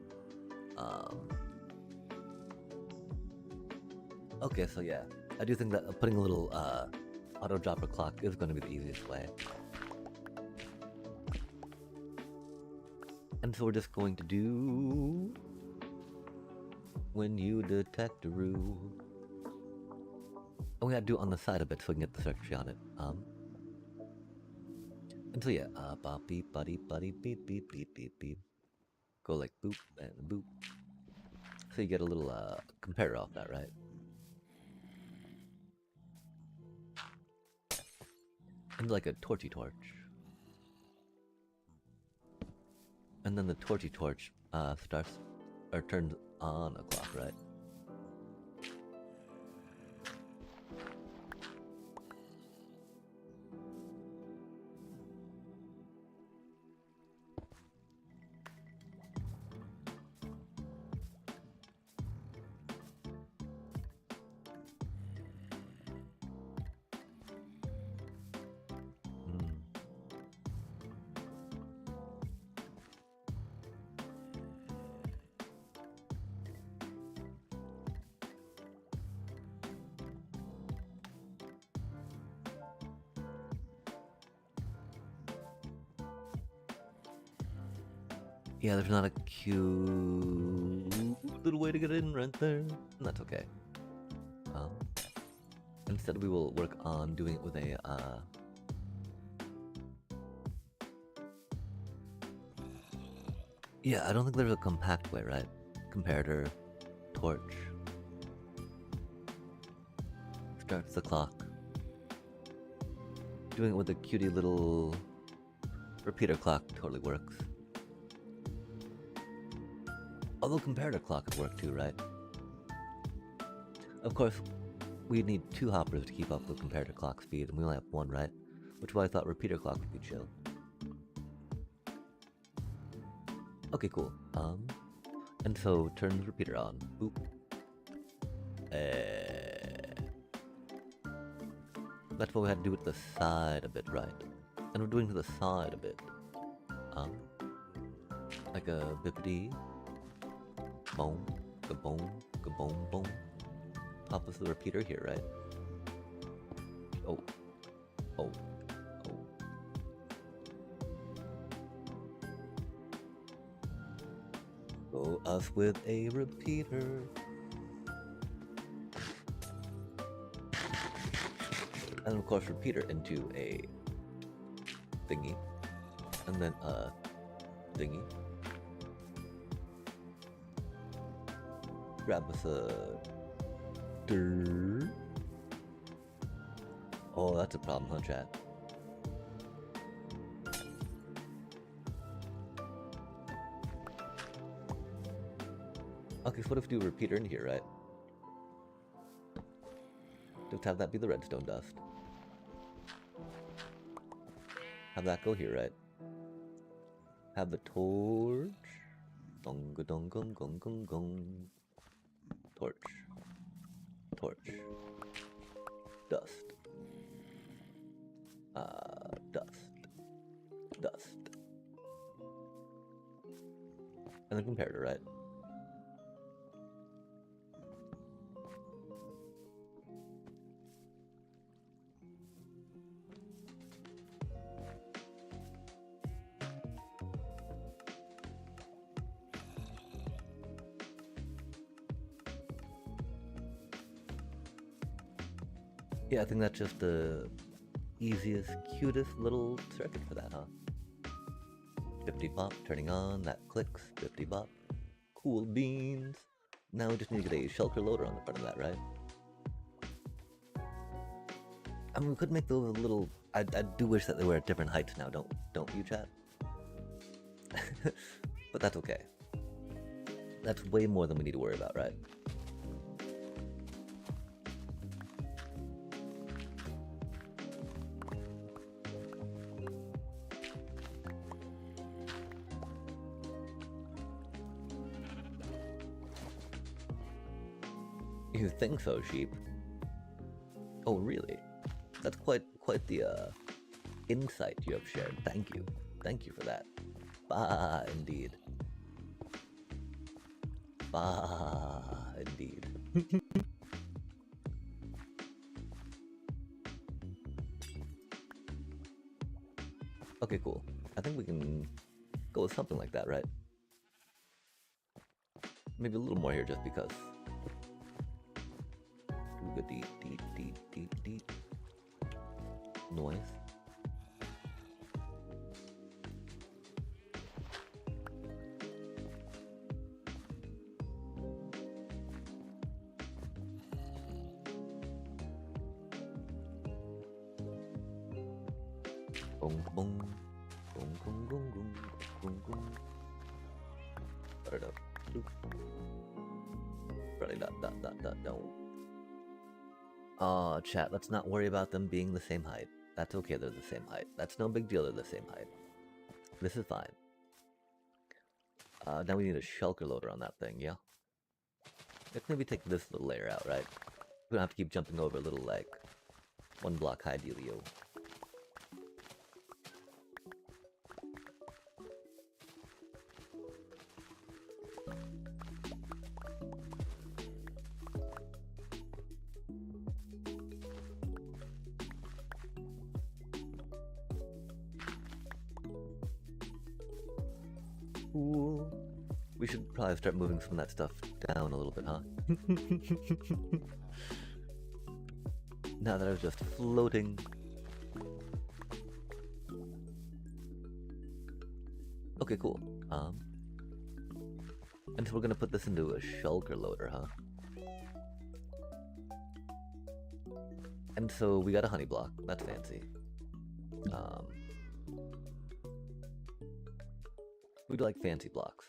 Okay, so yeah. I do think that putting a little auto dropper clock is going to be the easiest way. And so we're just going to do... When you detect a rue. And we gotta do it on the side a bit so we can get the circuitry on it. And so yeah, bop beep buddy buddy beep beep beep beep beep. Go like boop and boop. So you get a little comparator off that, right? And like a torchy torch. And then the torchy torch starts or turns on a clock, right? Yeah, there's not a cute little way to get in right there. And that's okay. Instead we will work on doing it with a yeah, I don't think there's a compact way, right? Comparator, torch. Starts the clock. Doing it with a cutie little repeater clock totally works. Although comparator clock would work too, right? Of course, we need 2 hoppers to keep up with comparator clock speed, and we only have 1, right? Which is why I thought repeater clock would be chill. Okay, cool. And so turns repeater on. Boop. That's what we had to do with the side a bit, right? And we're doing to the side a bit. Like a bippity. Boom, kaboom, kaboom, boom. Pop us the repeater here, right? Oh. Oh. Oh. Go us with a repeater. And of course repeater into a thingy, and then a thingy. Grab us a dirt. Oh, that's a problem, huh, chat? Okay, so what if we do a repeater in here, right? Just have that be the redstone dust. Have that go here, right? Have the torch. Dong dong gong gong gong gong. Torch. Torch. Dust. Dust. Dust. And then comparator, right? Yeah, I think that's just the easiest, cutest little circuit for that, huh? Bippity bop, turning on, that clicks, bippity bop. Cool beans. Now we just need to get a shulker loader on the front of that, right? I mean, we could make those a little... I do wish that they were at different heights now, don't you, chat? But that's okay. That's way more than we need to worry about, right? You think so, sheep? Oh, really? That's quite the insight you have shared. Thank you for that. Bah, indeed. Bah, indeed. Okay, cool. I think we can go with something like that, right? Maybe a little more here just because. Deep, deep, deep, deep, deep. Noise. Boom, boom, boom, boom, boom, boom, boom, boom. Chat, let's not worry about them being the same height. That's okay, they're the same height. That's no big deal, they're the same height. This is fine. Now we need a shulker loader on that thing, yeah? Let's maybe take this little layer out, right? We don't have to keep jumping over a little, like, one block high dealio. Cool. We should probably start moving some of that stuff down a little bit, huh? Now that I was just floating. Okay, cool. And so we're gonna put this into a shulker loader, huh? And so we got a honey block. That's fancy. We'd like fancy blocks.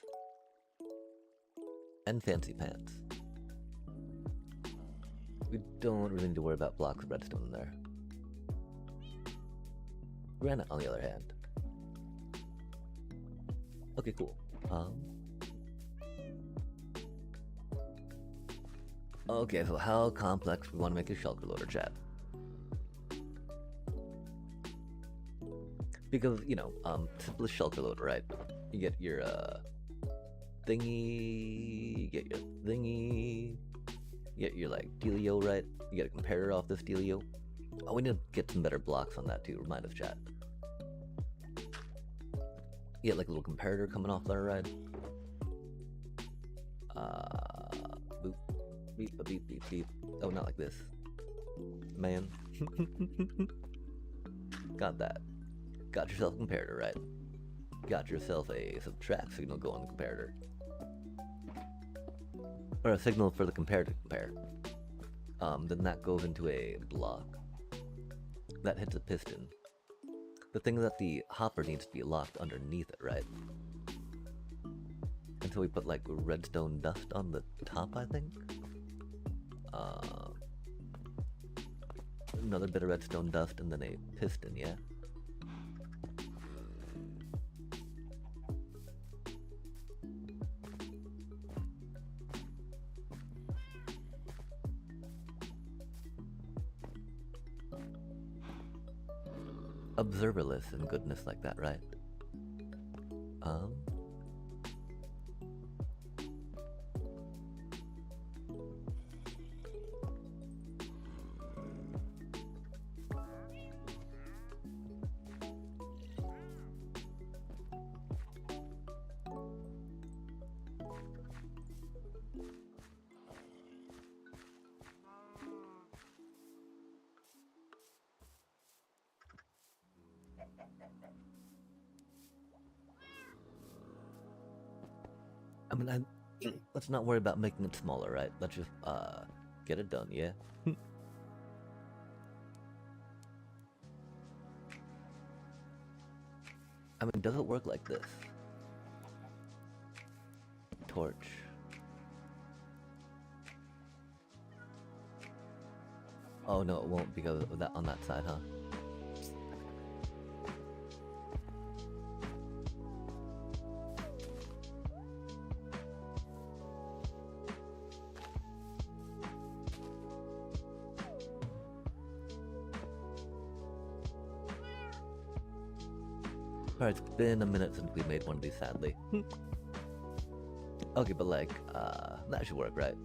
And fancy pants. We don't really need to worry about blocks of redstone in there. Granite, on the other hand. Okay, cool. Okay, so how complex we want to make a shulker loader, chat? Because, you know, simplest shulker loader, right? You get your thingy, you get your thingy, you get your like dealio, right? You get a comparator off this dealio. Oh, we need to get some better blocks on that too, remind us, chat. You get like a little comparator coming off there, right? Boop, beep, beep, beep, beep. Oh, not like this. Man. Got that. Got yourself a comparator, right? Got yourself a subtract signal going in the comparator. Or a signal for the comparator to compare. Then that goes into a block. That hits a piston. The thing that the hopper needs to be locked underneath it, right? Until we put like redstone dust on the top, I think. Another bit of redstone dust and then a piston, yeah? Observerless and goodness like that, right? I mean, let's not worry about making it smaller, right? Let's just, get it done, yeah? I mean, does it work like this? Torch. Oh no, it won't because of that on that side, huh? Alright, it's been a minute since we made one of these, sadly. Okay, but like, that should work, right?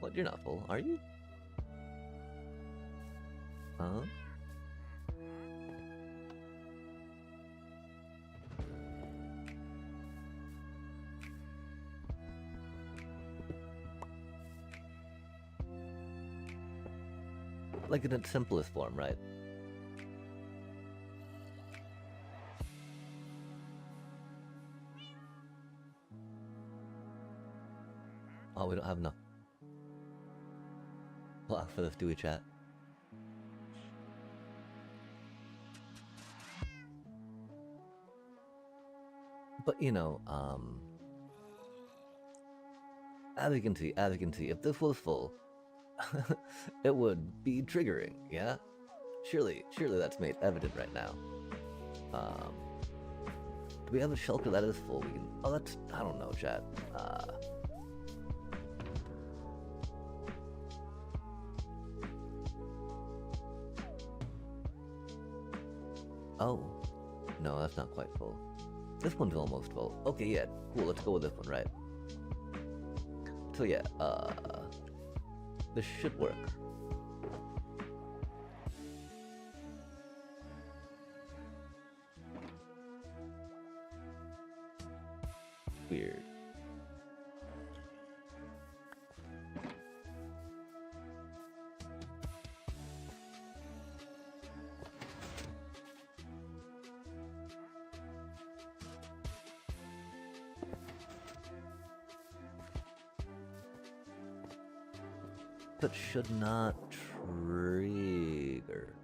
What, you're not full, are you? Huh? Like in its simplest form, right? Oh, we don't have enough block for this, do we, chat? But you know, as you can see, if this was full, it would be triggering, yeah? Surely that's made evident right now. Do we have a shelter that is full? We can, oh, that's, I don't know, chat. Oh, no, that's not quite full. This one's almost full. Okay, yeah, cool, let's go with this one, right? So yeah, this should work. Weird. But should not trigger.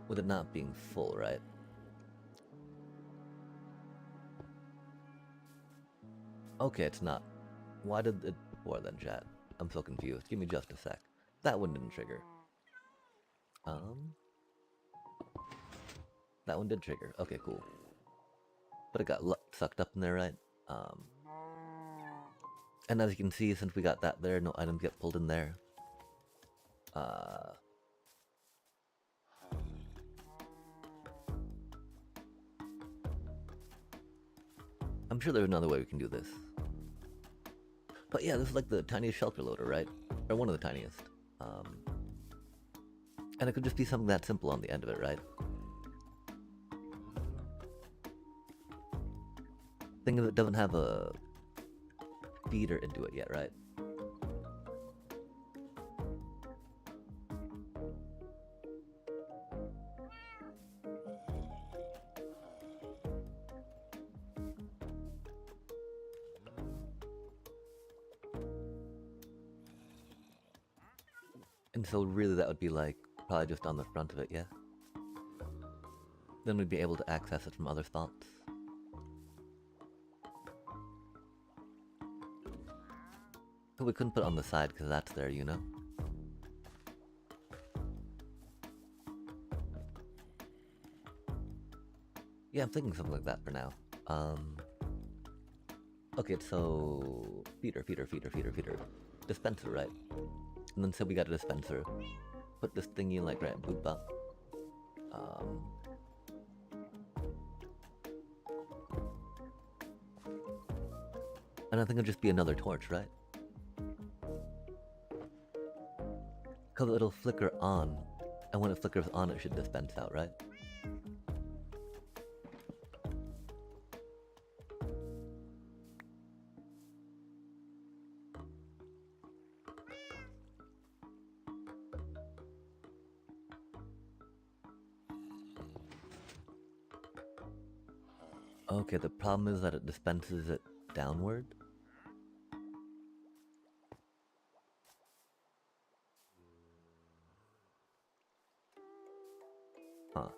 With it not being full, right? Okay, it's not. Why did it before then, chat? I'm so confused. Give me just a sec. That one didn't trigger. That one did trigger. Okay, cool. But it got sucked up in there, right? And as you can see, since we got that there, no items get pulled in there. I'm sure there's another way we can do this. But yeah, this is like the tiniest shelter loader, right? Or one of the tiniest. And it could just be something that simple on the end of it, right? Thing is, it doesn't have a feeder into it yet, right? And so really that would be like, probably just on the front of it, yeah? Then we'd be able to access it from other spots. But we couldn't put it on the side because that's there, you know? Yeah, I'm thinking something like that for now. Okay, so feeder. Dispenser, right? And then say we got a dispenser. Put this thingy like right boop up. And I think it'll just be another torch, right? Because it'll flicker on. And when it flickers on, it should dispense out, right? Okay, the problem is that it dispenses it downward. Huh.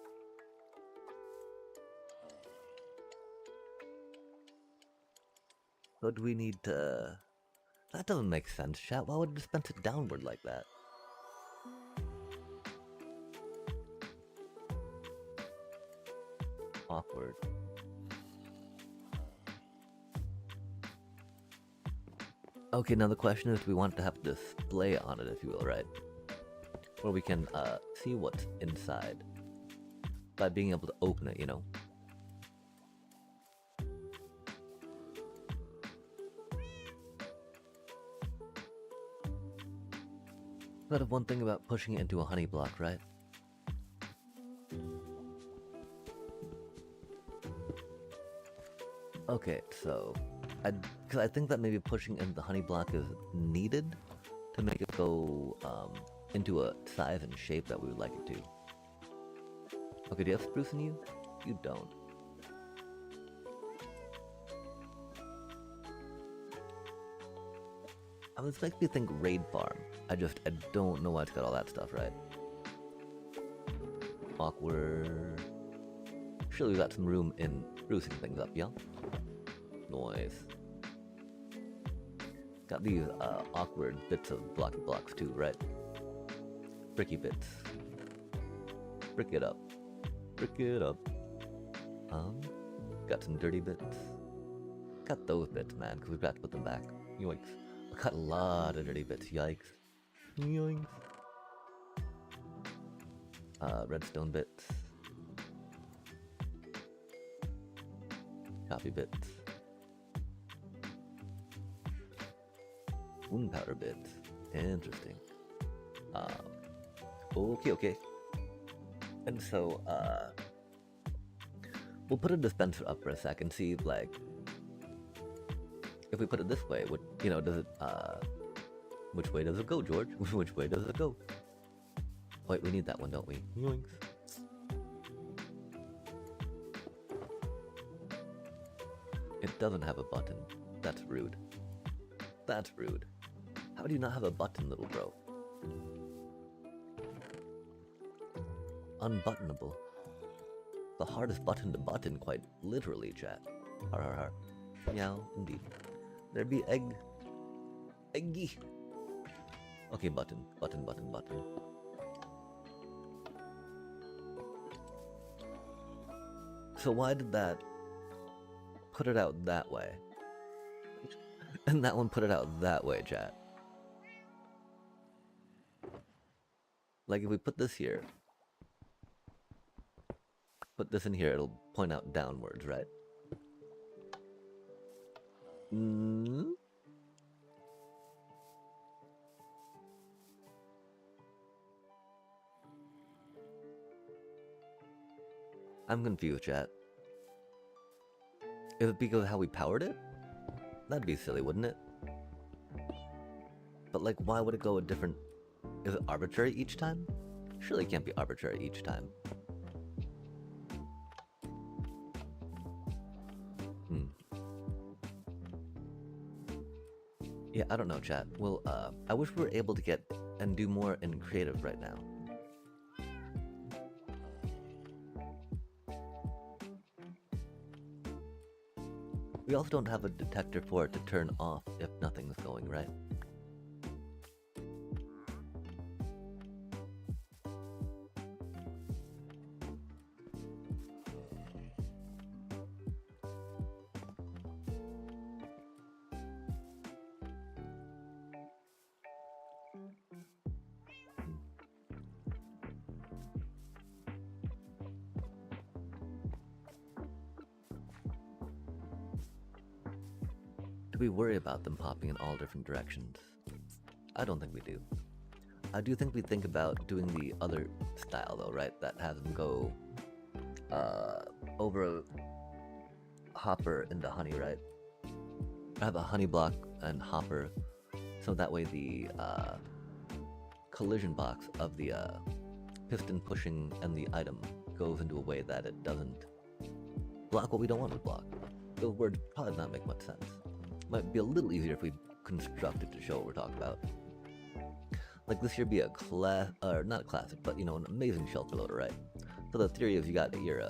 So do we need to... That doesn't make sense, chat. Why would it dispense it downward like that? Awkward. Okay, now the question is, we want to have a display on it, if you will, right? Where we can see what's inside by being able to open it, you know? But one thing about pushing it into a honey block, right? Okay, so because I think that maybe pushing in the honey block is needed to make it go into a size and shape that we would like it to. Okay, do you have spruce in you? You don't. This makes me think raid farm. I don't know why it's got all that stuff, right? Awkward. Surely we got some room in sprucing things up, yeah? Noise. Got these awkward bits of blocky blocks too, right? Bricky bits. Brick it up. Brick it up. Got some dirty bits. Cut those bits, man, because we've got to put them back. Yoinks. I cut a lot of dirty bits, yikes. Yoinks. Redstone bits. Copy bits. Gunpowder bits. Interesting. Okay. And so, we'll put a dispenser up for a sec and see, like, if we put it this way, does it, which way does it go, George? Which way does it go? Wait, we need that one, don't we? Yoinks. It doesn't have a button. That's rude. That's rude. How do you not have a button, little bro? Unbuttonable. The hardest button to button, quite literally, chat. Har har har. Meow, indeed. There be eggy. Okay, button. So why did that put it out that way? And that one put it out that way, chat. Like if we put this here, put this in here, it'll point out downwards, right? I'm confused, chat. Is it because of how we powered it? That'd be silly, wouldn't it? But like, why would it go a different... Is it arbitrary each time? Surely it can't be arbitrary each time. Yeah, I don't know, chat. Well, I wish we were able to get and do more in creative right now. We also don't have a detector for it to turn off if nothing's going right. Do we worry about them popping in all different directions? I don't think we do. I do think we think about doing the other style though, right? That has them go over a hopper into honey, right? I have a honey block and hopper, so that way the collision box of the piston pushing and the item goes into a way that it doesn't block what we don't want to block. Those words probably not make much sense. Might be a little easier if we construct it to show what we're talking about. Like this here be a class, or not a classic, but you know, an amazing shelter loader, right? So the theory is you got your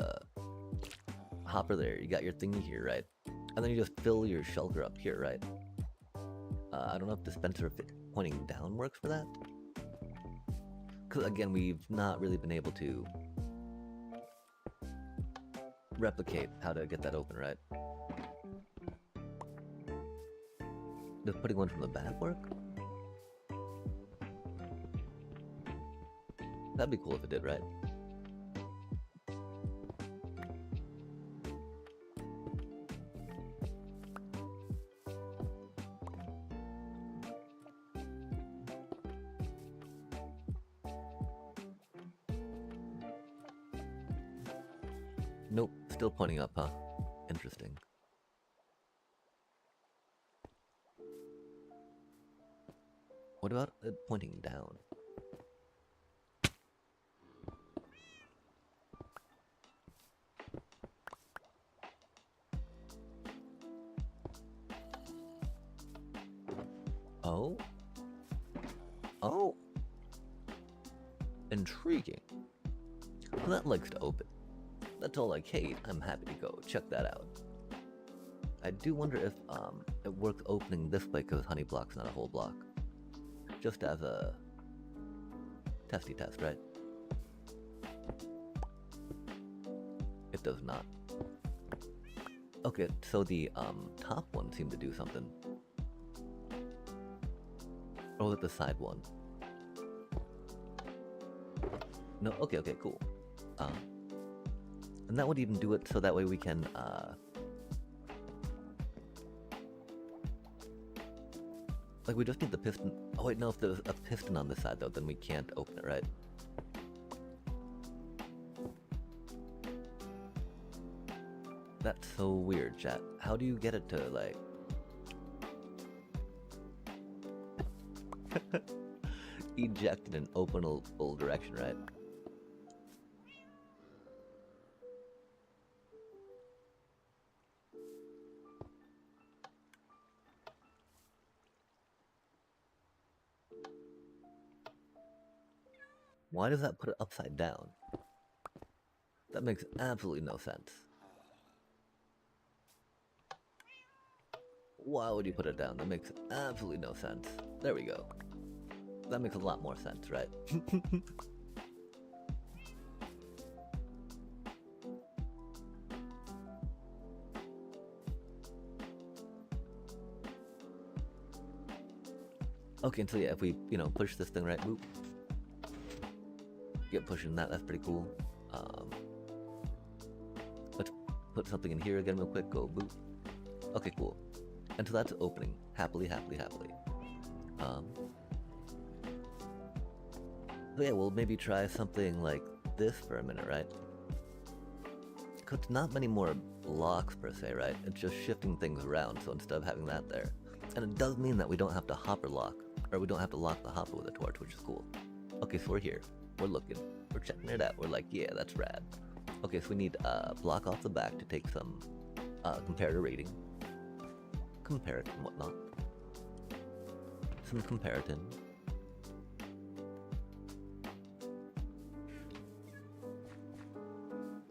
hopper there, you got your thingy here, right? And then you just fill your shulker up here, right? I don't know if dispenser pointing down works for that. Because again, we've not really been able to replicate how to get that open, right? Does putting one from the back work? That'd be cool if it did, right? Nope, still pointing up, huh? Interesting. What about it pointing down? Oh? Oh! Intriguing. Well, that likes to open. That's all like, hey, I'm happy to go. Check that out. I do wonder if it works opening this way because honey block's not a whole block. Just as a testy test, right? It does not. Okay, so the top one seemed to do something. Or was it the side one? No, okay, cool. And that would even do it so that way we can like we just need the piston. Oh wait, no, if there's a piston on this side though, then we can't open it, right? That's so weird, chat. How do you get it to like eject in an openable direction, right? Why does that put it upside down? That makes absolutely no sense. Why would you put it down? That makes absolutely no sense. There we go. That makes a lot more sense, right? Okay, and so yeah, if we, you know, push this thing right, boop. Get pushing that, that's pretty cool. Let's put something in here again real quick, go boop. Okay, cool. And so that's opening. Happily. So yeah, we'll maybe try something like this for a minute, right? Cause not many more blocks per se, right? It's just shifting things around, so instead of having that there. And it does mean that we don't have to hopper lock, or we don't have to lock the hopper with a torch, which is cool. Okay, so we're here. We're looking. We're checking it out. We're like, yeah, that's rad. Okay, so we need a block off the back to take some comparator rating. Comparator and whatnot. Some comparatin.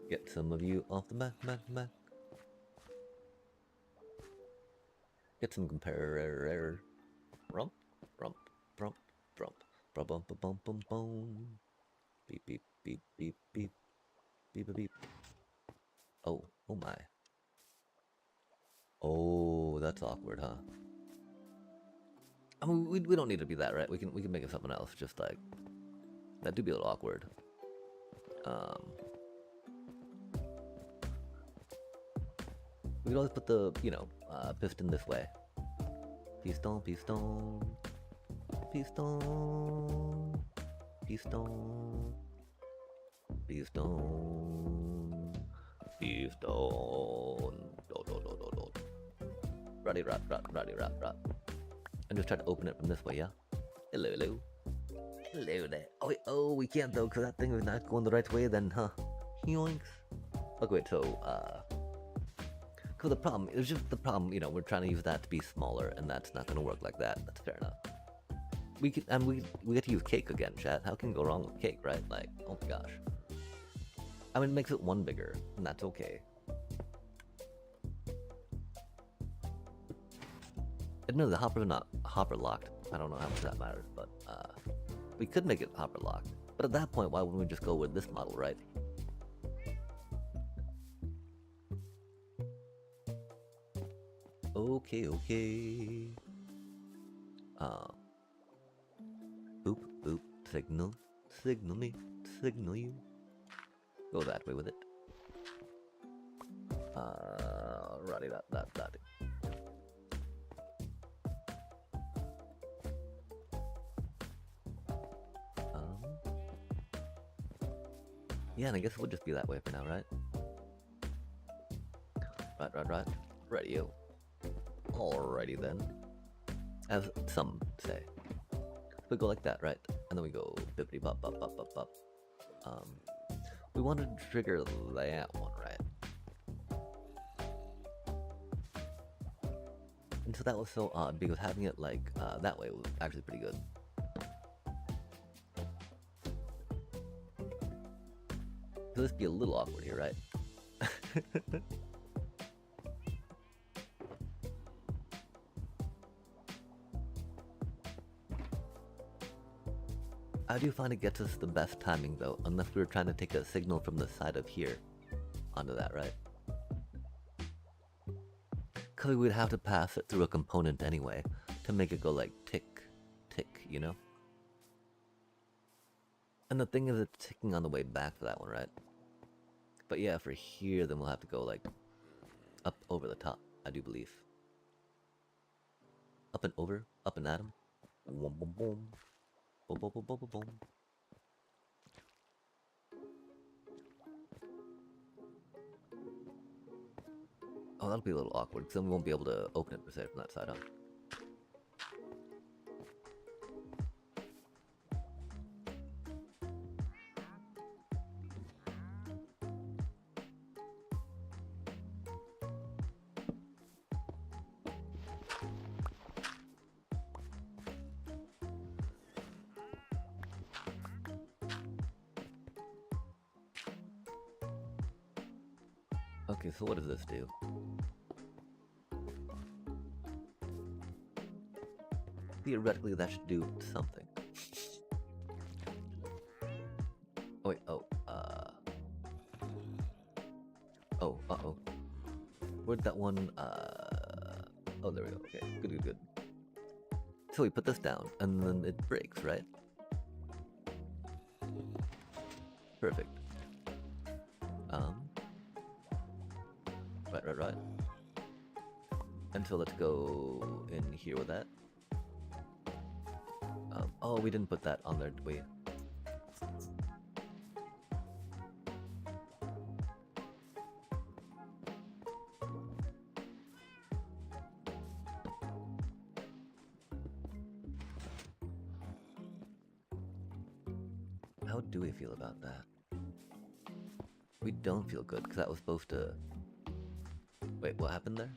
Get some of you off the back. Get some comparator. Rump. Bum. Beep. Beep. Oh my. Oh, that's awkward, huh? I mean, we don't need to be that, right? We can make it something else. Just like that do be a little awkward. We could always put the piston this way. Piston. Roddy rap. And just try to open it from this way, yeah? Hello there. Oh, we can't though, because that thing is not going the right way then, huh? Yoinks. Okay, wait, so, because the problem, it's just the problem, we're trying to use that to be smaller, and that's not going to work like that. That's fair enough. We get to use cake again, chat. How can you go wrong with cake, right? Like, oh my gosh. I mean, it makes it one bigger, and that's okay. Admittedly, the hopper's not hopper locked. I don't know how much that matters, but we could make it hopper locked. But at that point, why wouldn't we just go with this model, right? Okay. Boop. Signal you. Go that way with it. Roddy that. Yeah, and I guess it would just be that way for now, right? Right. Radio. Alrighty then. As some say. We go like that, right? And then we go bippity bop. We wanted to trigger that one, right? And so that was so odd because having it like that way was actually pretty good. So this be a little awkward here, right? I do find it gets us the best timing though, unless we were trying to take a signal from the side of here onto that, right? Because we would have to pass it through a component anyway to make it go like tick, you know? And the thing is it's ticking on the way back for that one, right? But yeah, for here, then we'll have to go like up over the top, I do believe. Up and over, up and at 'em. Boom. Boom. Oh, that'll be a little awkward, because then we won't be able to open it per se from that side up. Okay, so what does this do? Theoretically, that should do something. Oh wait, uh-oh. Where'd that one, oh, there we go, okay, good. So we put this down, and then it breaks, right? Perfect. Right. And so let's go in here with that. Oh, we didn't put that on there, did we? How do we feel about that? We don't feel good, because that was supposed to... Wait, what happened there?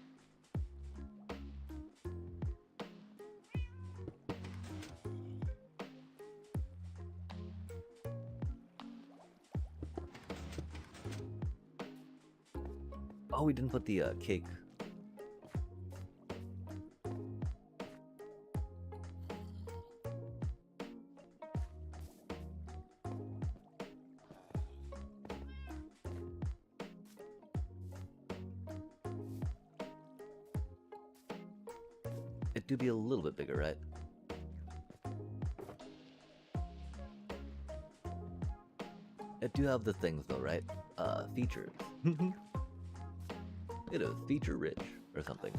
Oh, we didn't put the cake. It do be a little bit bigger, right? It do have the things though, right? Features. It is feature rich or something.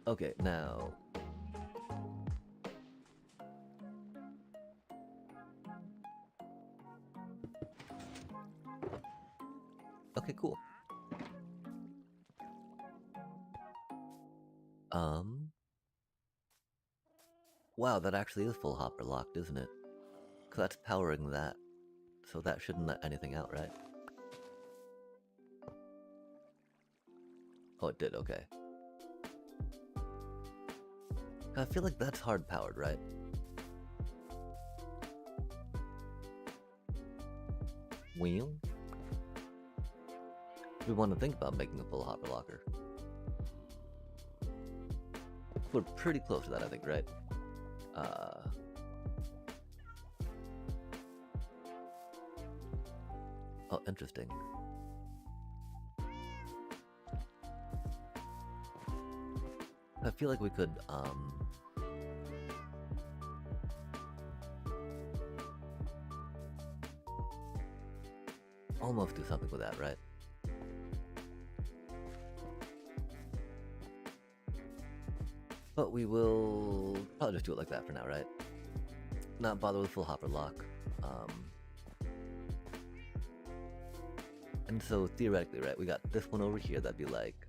Okay, now... Okay, cool. Wow, that actually is full hopper locked, isn't it? Because that's powering that. So that shouldn't let anything out, right? Oh, it did, okay. I feel like that's hard powered, right? Well, we want to think about making a full hopper locker. We're pretty close to that, I think, right? Oh, interesting. I feel like we could, almost do something with that, right? But we will probably just do it like that for now, right? Not bother with full hopper lock. And so theoretically, right, we got this one over here that'd be like,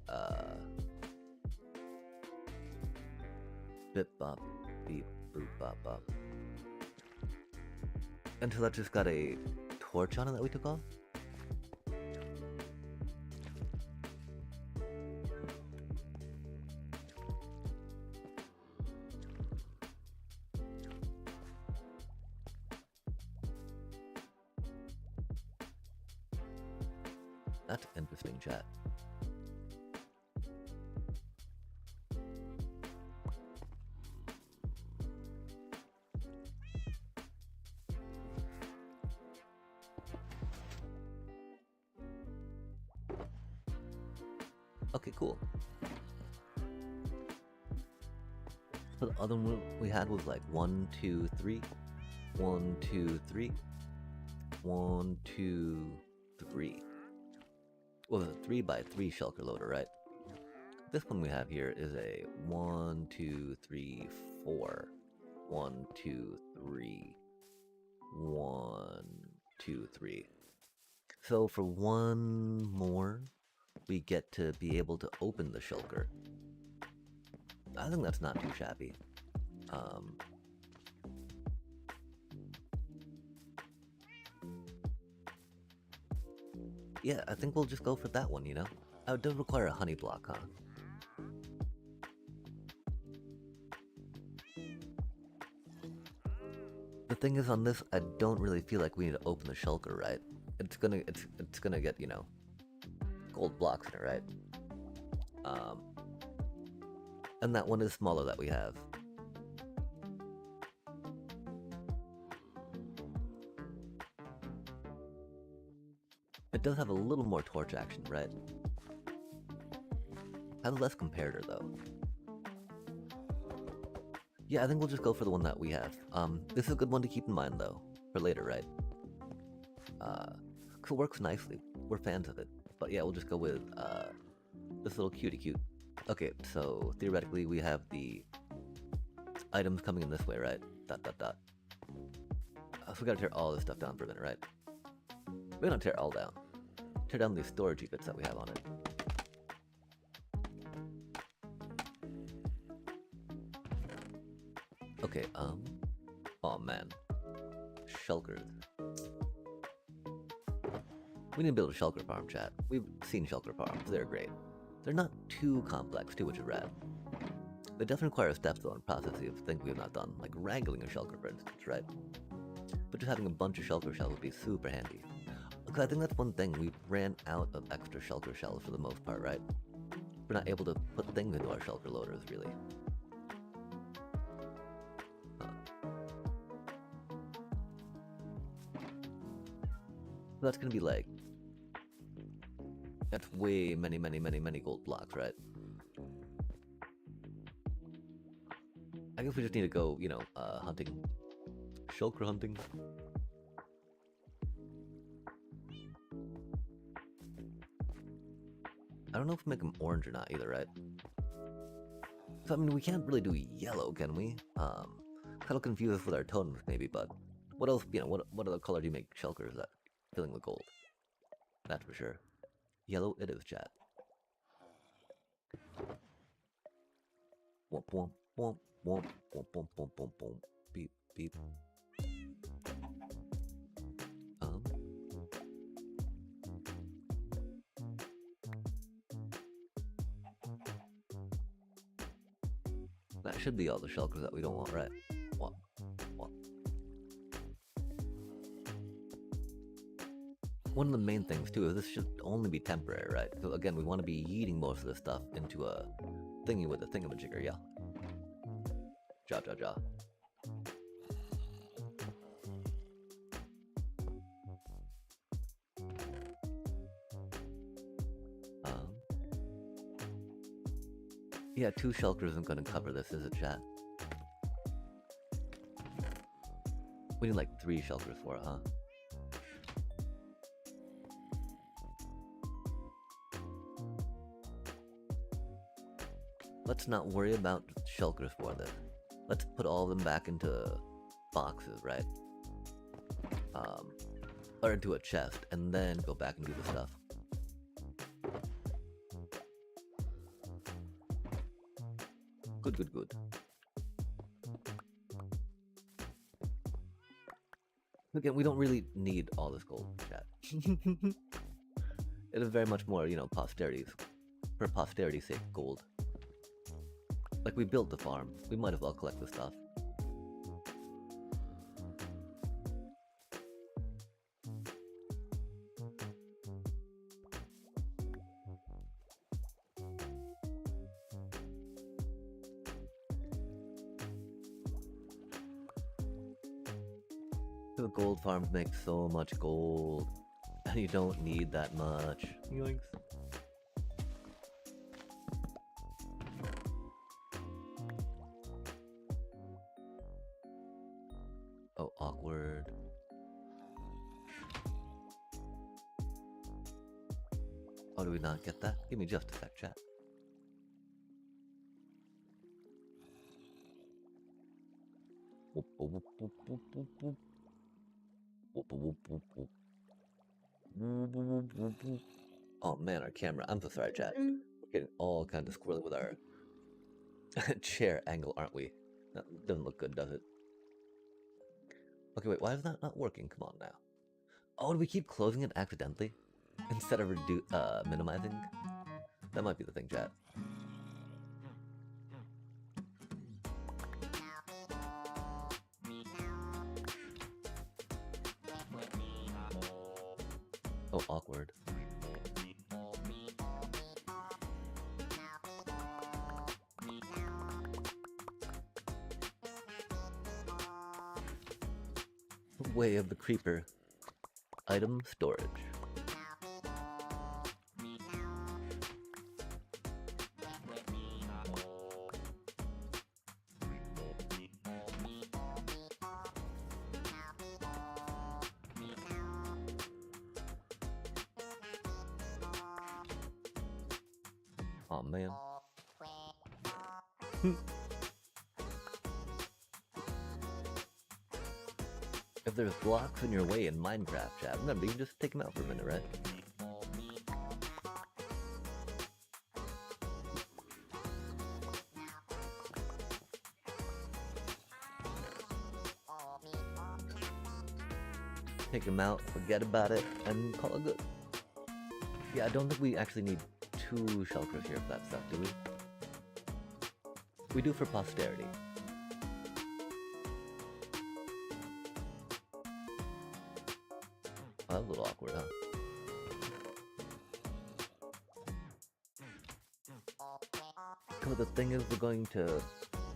bip bop, beep, boop, bop, bop. Until that just got a torch on it that we took off. That's interesting, chat. Okay, cool. So the other one we had was like 1, 2, 3, 1, 2, 3, 1, 2, 3. Well, it's a 3x3 shulker loader, right? This one we have here is a 1, 2, 3, 4. 1, 2, 3. 1, 2, 3. So for one more, we get to be able to open the shulker. I think that's not too shabby. Yeah, I think we'll just go for that one, you know? It does require a honey block, huh? The thing is, on this, I don't really feel like we need to open the shulker, right? It's gonna get, you know, gold blocks in it, right? And that one is smaller that we have. It does have a little more torch action, right? Has less comparator though. Yeah, I think we'll just go for the one that we have. This is a good one to keep in mind though, for later, right? Cause it works nicely. We're fans of it. But yeah, we'll just go with this little cutie cute. Okay, so theoretically we have the items coming in this way, right? Dot dot dot. So we gotta tear all this stuff down for a minute, right? We're gonna tear it all down. tear down these storage bits that we have on it. Okay, oh man. Shulkers. We need to build a shulker farm, chat. We've seen shulker farms, they're great. They're not too complex too, which is rad. They definitely require steps though and processes of things we have not done, like wrangling a shulker for instance, right? But just having a bunch of shulker shells would be super handy. Because I think that's one thing, we ran out of extra shulker shells for the most part, right? We're not able to put things into our shulker loaders, really. That's gonna be like... That's way many gold blocks, right? I guess we just need to go, you know, hunting. Shulker hunting. I don't know if we make them orange or not either, right? So, I mean, we can't really do yellow, can we? Kind of confuse us with our totems, maybe, but... What else, you know, what other color do you make shulkers that filling with gold? That's for sure. Yellow it is, chat. Womp womp womp womp womp womp womp womp womp. Beep beep. That should be all the shulkers that we don't want, right? What? One of the main things too is this should only be temporary, right? So again, we want to be yeeting most of this stuff into a thingy with a thingamajigger, yeah. Ja. Yeah, 2 shulkers isn't gonna cover this, is it, chat? We need like 3 shulkers for it, huh? Let's not worry about shulkers for this. Let's put all of them back into boxes, right? Or into a chest, and then go back and do the stuff. Good. Again, we don't really need all this gold, chat. It is very much more, you know, for posterity's sake, gold. Like, we built the farm. We might as well collect the stuff. The gold farms make so much gold. And you don't need that much. Yoinks. Oh, awkward. Oh, do we not get that? Give me just a sec, chat. Oh man, our camera. I'm so sorry, chat. We're getting all kind of squirrely with our chair angle, aren't we? That doesn't look good, does it? Okay, wait, why is that not working? Come on now. Oh, do we keep closing it accidentally? Instead of minimizing? That might be the thing, chat. Oh, awkward. Way of the creeper. Item storage. Oh man. If there's blocks in your way in Minecraft, chat, remember you can just take them out for a minute, right? take him out, forget about it, and call it good. Yeah, I don't think we actually need 2 shulkers here for that stuff, do we? We do for posterity. Oh, that was a little awkward, huh? But the thing is, we're going to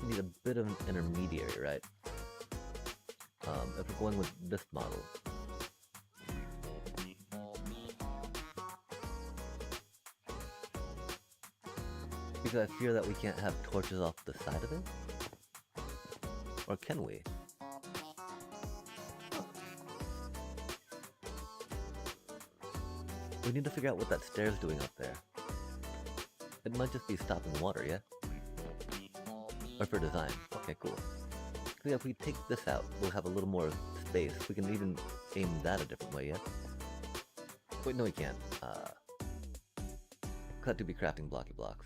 need a bit of an intermediary, right? If we're going with this model. Because I fear that we can't have torches off the side of it? Or can we? We need to figure out what that stair's doing up there. It might just be stopping water, yeah? Or for design. Okay, cool. So yeah, if we take this out, we'll have a little more space. We can even aim that a different way, yeah? Wait, no we can't. Cut to be crafting blocky blocks.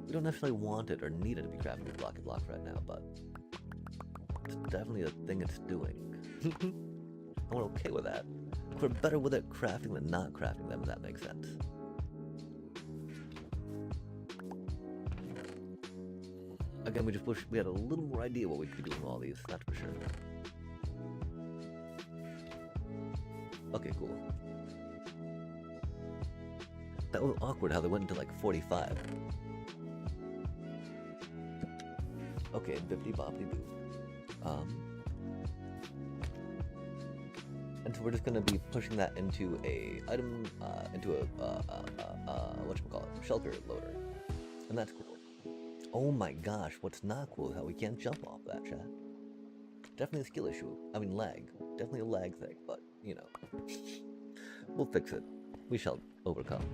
We don't necessarily want it or need it to be crafting a blocky block right now, but it's definitely a thing it's doing. I'm okay with that. We're better with it crafting than not crafting them, if that makes sense. Again, we just wish we had a little more idea what we could do with all these, that's for sure. Okay, cool. That was awkward how they went into like 45. Okay, bippity boppity boo. And so we're just gonna be pushing that into a item, into a whatchamacallit, shulker loader. And that's cool. Oh my gosh, what's not cool is how we can't jump off that, chat. Definitely a skill issue. I mean lag. Definitely a lag thing, but, you know. We'll fix it. We shall overcome.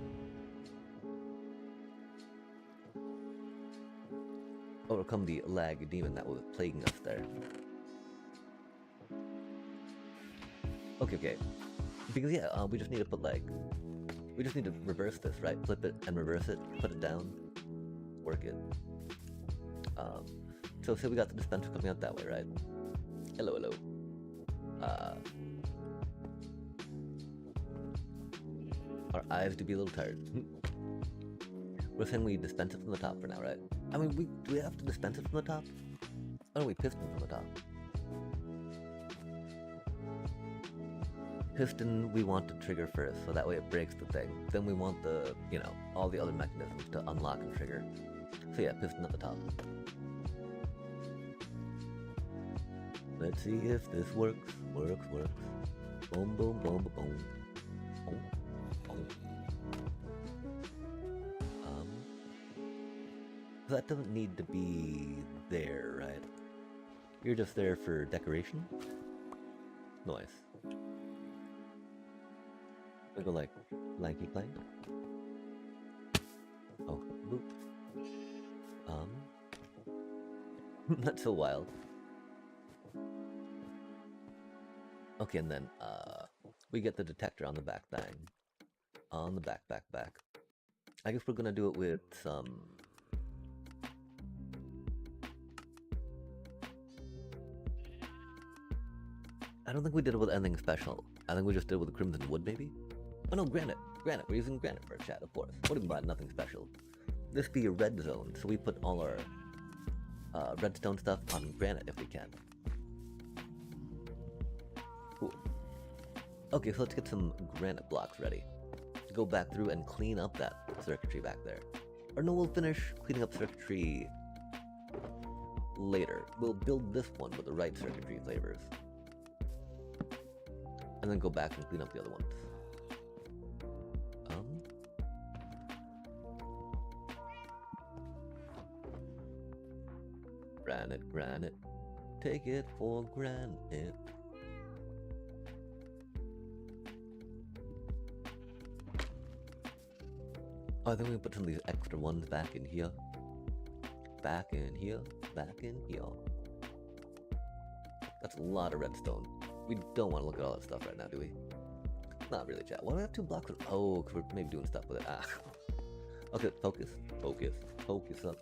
Overcome the lag demon that was plaguing us there. Okay. Because yeah, we just need to put like... We just need to reverse this, right? Flip it and reverse it, put it down, work it. So say we got the dispenser coming out that way, right? Hello. Our eyes do be a little tired. We're saying we dispense it from the top for now, right? I mean, do we have to dispense it from the top? Or do we piston from the top? Piston we want to trigger first, so that way it breaks the thing. Then we want the, you know, all the other mechanisms to unlock and trigger. So yeah, piston at the top. Let's see if this works. Works. Boom, boom, boom, boom, boom. Boom, boom. That doesn't need to be there, right? You're just there for decoration? Nice. We go like lanky plank. Oh, boop. Not so wild. Okay, and then we get the detector on the back thing. On the back. I guess we're gonna do it with some... I don't think we did it with anything special. I think we just did it with crimson wood, maybe? Oh no, granite. We're using granite for a chat, of course. What do you mean by nothing special? This be a red zone, so we put all our redstone stuff on granite if we can. Cool. Okay, so let's get some granite blocks ready. Go back through and clean up that circuitry back there. Or no, we'll finish cleaning up circuitry later. We'll build this one with the right circuitry flavors. And then go back and clean up the other ones. Granite. Take it for granted. Oh, I think we can put some of these extra ones back in here. Back in here. That's a lot of redstone. We don't want to look at all that stuff right now, do we? Not really, chat. Why do we have 2 blocks? Oh, because we're maybe doing stuff with it. Ah. Okay, focus up.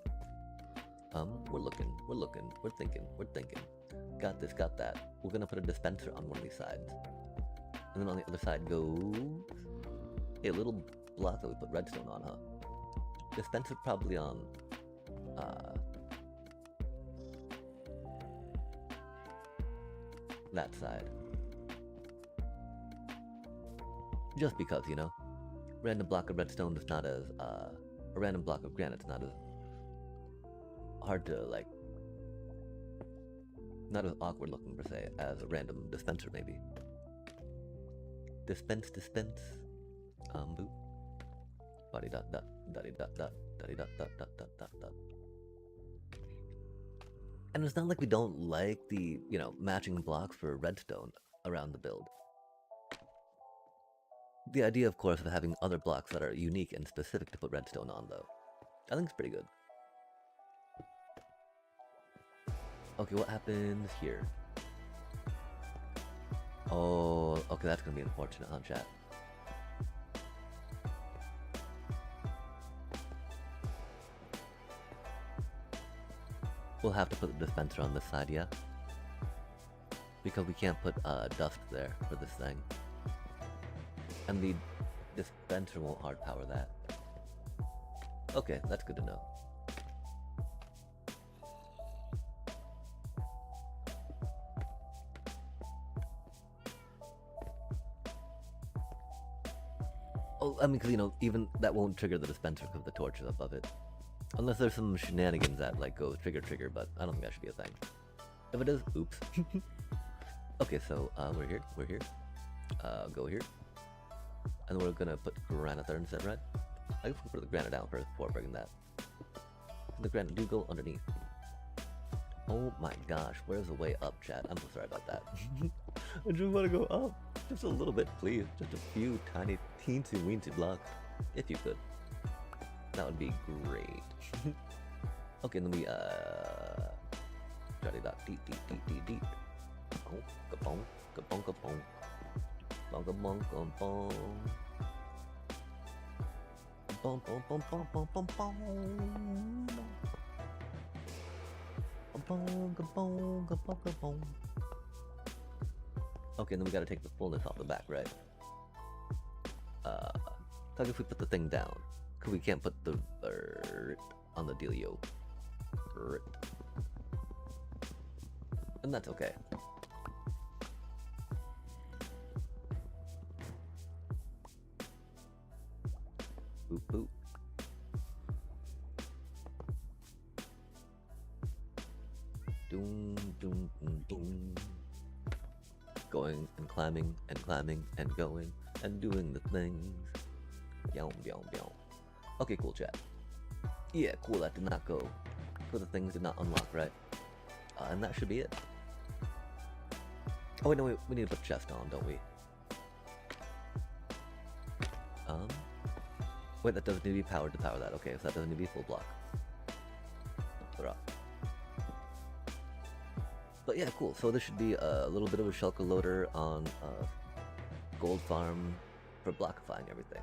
We're looking, we're thinking. Got this, got that. We're gonna put a dispenser on one of these sides. And then on the other side goes a little block that we put redstone on, huh? Dispenser probably on that side. Just because, you know, random block of redstone is not as a random block of granite's not as hard to, like, not as awkward looking per se as a random dispenser maybe. Dispense. Boop. Buddy dot dot dotty dot dot dotty dot dot dot dot dot dot. And it's not like we don't like the, you know, matching blocks for redstone around the build. The idea, of course, of having other blocks that are unique and specific to put redstone on, though, I think it's pretty good. Okay, what happens here? Oh, okay, that's gonna be unfortunate, huh, chat? We'll have to put the dispenser on this side, yeah? Because we can't put dust there for this thing. And the dispenser won't hard power that. Okay, that's good to know. Oh, I mean, because, you know, even that won't trigger the dispenser because the torch is above it. Unless there's some shenanigans that, like, go trigger, but I don't think that should be a thing. If it is, oops. Okay, so, we're here. Go here. And we're gonna put granite there instead, right? I guess we'll put the granite down first before breaking that. The granite do go underneath. Oh my gosh, where's the way up, chat? I'm so sorry about that. I just want to go up. Just a little bit, please. Just a few tiny, teensy-weensy blocks. If you could. That would be great. Okay, then we, jotty dot deep. Oh, kabong. Bong, kabong, kabong. Bong, bong, bong, bong, bong, bong, bong. Okay, then we gotta take the fullness off the back, right? Like if we put the thing down, cause we can't put the on the dealio. And that's okay. Boop boop. Doom, doom, doom, doom. Going and climbing and going and doing the things. Yow, yow, yow. Okay, cool, chat. Yeah, cool, that did not go. So the things did not unlock, right? And that should be it. Oh, wait, no, wait, we need to put chest on, don't we? Wait, that doesn't need to be powered to power that. Okay, so that doesn't need to be full block. Put it up. But yeah, cool. So this should be a little bit of a shulker loader on gold farm for blockifying everything.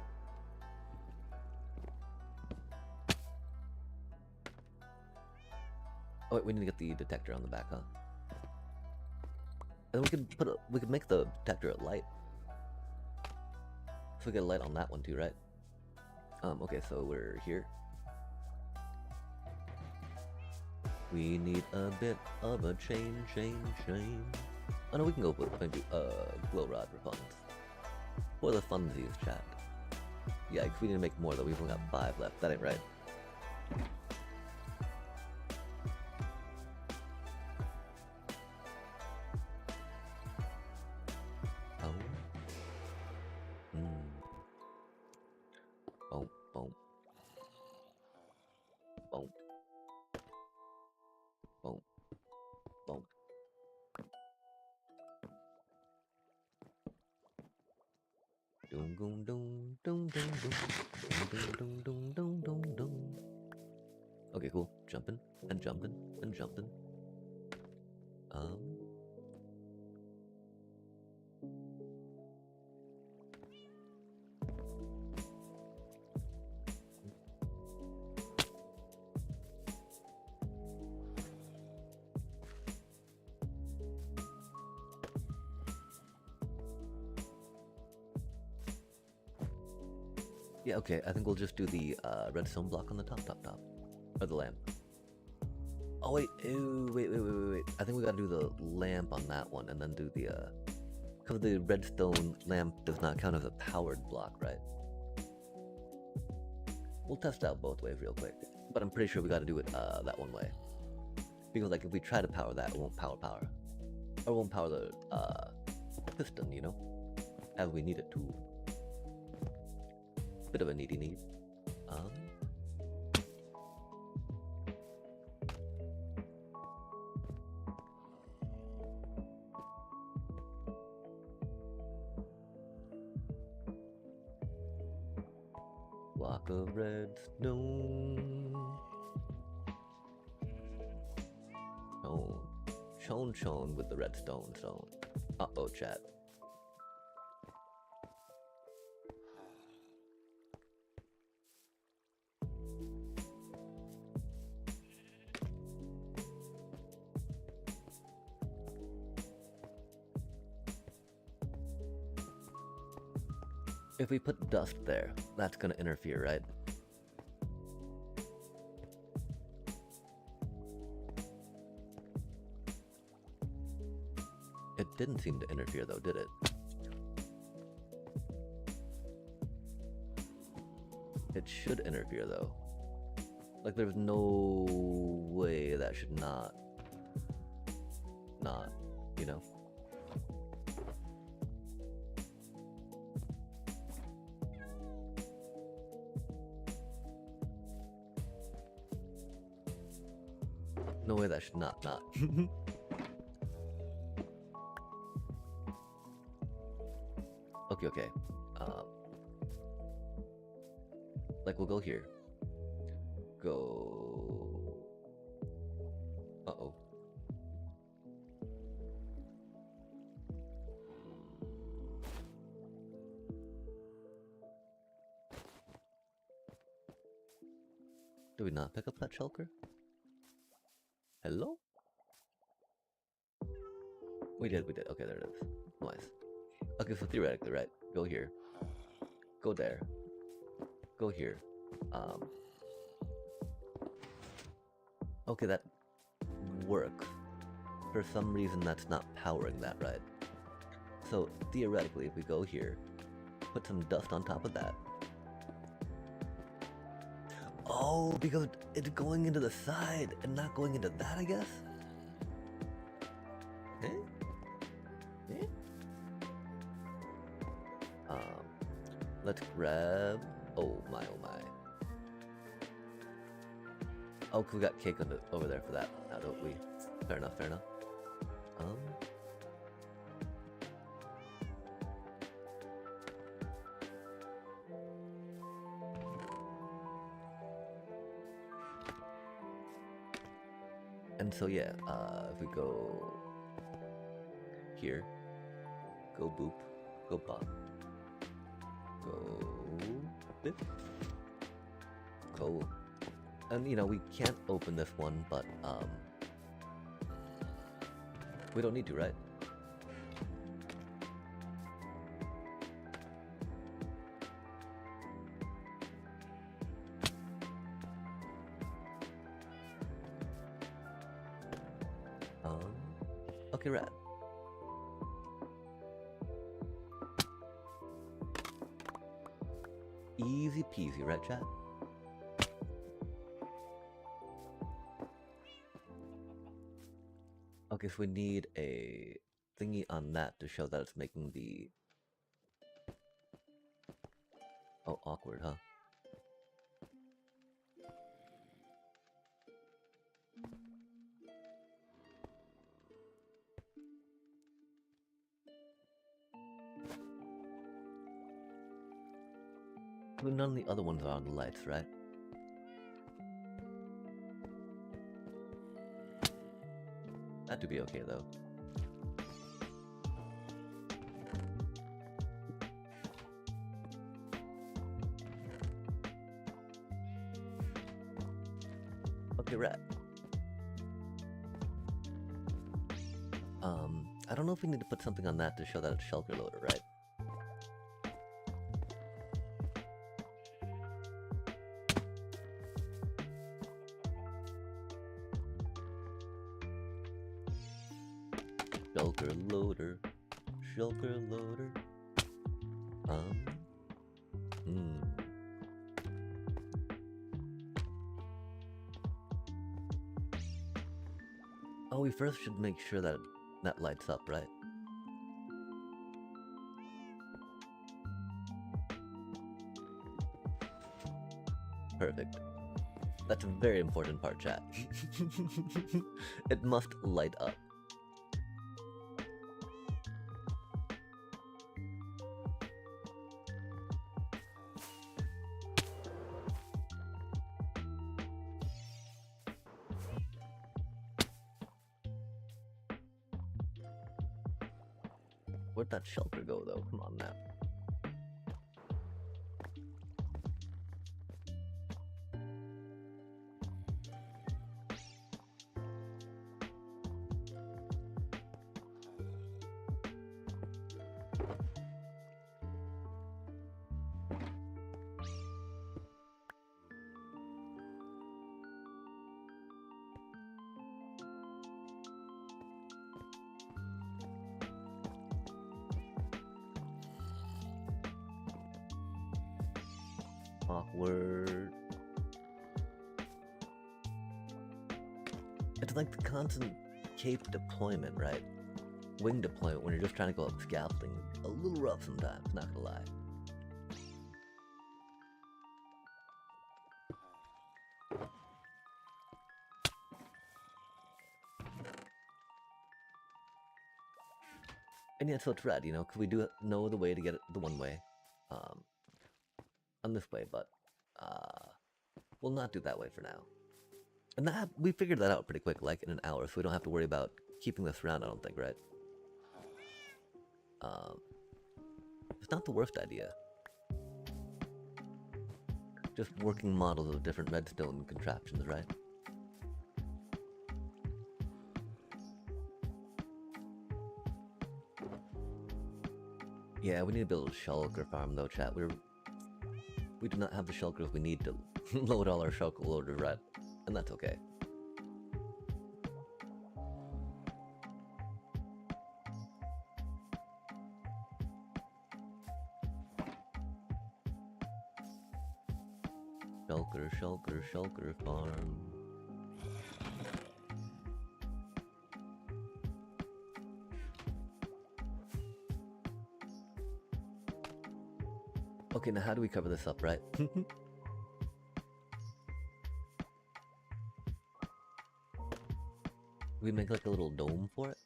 Oh wait, we need to get the detector on the back, huh? And we could make the detector a light. So we get a light on that one too, right? Okay, so we're here. We need a bit of a change. Oh no, we can go with maybe glow rod for funds. For the funsies, chat. Yeah, we need to make more though. We've only got 5 left. That ain't right. Okay, cool. Jumping. Yeah, okay, I think we'll just do the redstone block on the top. Or the lamp. Oh, wait, ew, wait. I think we gotta do the lamp on that one and then do the, because the redstone lamp does not count as a powered block, right? We'll test out both ways real quick. But I'm pretty sure we gotta do it that one way. Because, like, if we try to power that, it won't power. Or it won't power the piston, you know? As we need it to. Bit of a needy need. Block of redstone. Shown with the redstone stone. Uh-oh, chat. If we put dust there, that's gonna interfere, right? It didn't seem to interfere though, did it? It should interfere though. Like there's no way that should not, you know? No way that should not. Okay. Like we'll go here. Go. Uh-oh. Did we not pick up that shulker? Hello? We did. Okay, there it is. Nice. Okay, so theoretically, right? Go here. Go there. Go here. Okay, that works. For some reason, that's not powering that, right? So, theoretically, if we go here, put some dust on top of that. Oh, because it's going into the side and not going into that, I guess? Eh? Let's grab... Oh my. Oh, 'cause we got cake over there for that now, don't we? Fair enough. And so yeah, if we go here, go boop, go pop, go bip. Cool. And you know, we can't open this one, but we don't need to, right? Okay, rad. Easy peasy, right, chat? Okay, so we need a thingy on that to show that it's making the... Oh, awkward, huh? None of the other ones are on the lights, right? That would be okay, though. Okay, rat. I don't know if we need to put something on that to show that it's shulker loader, right? Shulker loader. Shulker loader. Oh, we first should make sure that that lights up, right? Perfect. That's a very important part, chat. It must light up. Where'd that shelter go, though? Come on now. Awkward. It's like the constant cape deployment, right? Wing deployment when you're just trying to go up scaffolding. A little rough sometimes, not gonna lie. And yeah, so it's red, you know, because we do know the way to get it the one way. On this way, but we'll not do that way for now. And that we figured that out pretty quick, like in an hour, so we don't have to worry about keeping this around, I don't think, right? It's not the worst idea. Just working models of different redstone contraptions, right? Yeah, we need to build a shulker farm though, chat. We do not have the shulkers we need to load all our shulker loaders, right? And that's okay. Shulker farm. Okay, now how do we cover this up, right? We make like a little dome for it?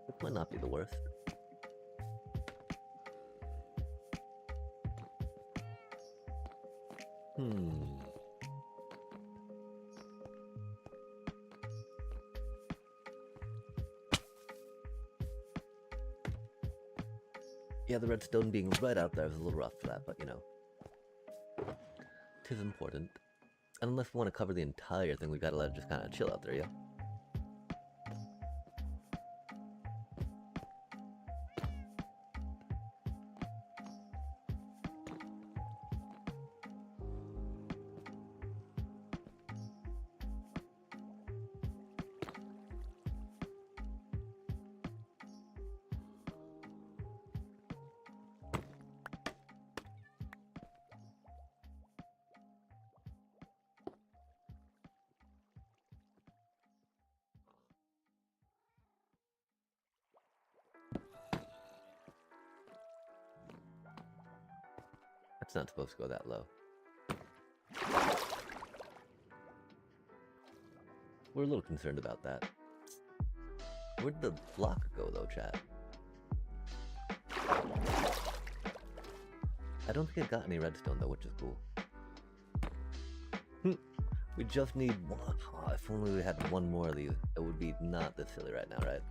It might not be the worst. Yeah, the redstone being right out there is a little rough for that, but you know. 'Tis important. And unless we want to cover the entire thing, we gotta let it just kind of chill out there, yeah? It's not supposed to go that low. We're a little concerned about that. Where'd the block go though, chat? I don't think it got any redstone though, which is cool. We just need one. Oh, if only we had one more of these, it would be not this silly right now, right?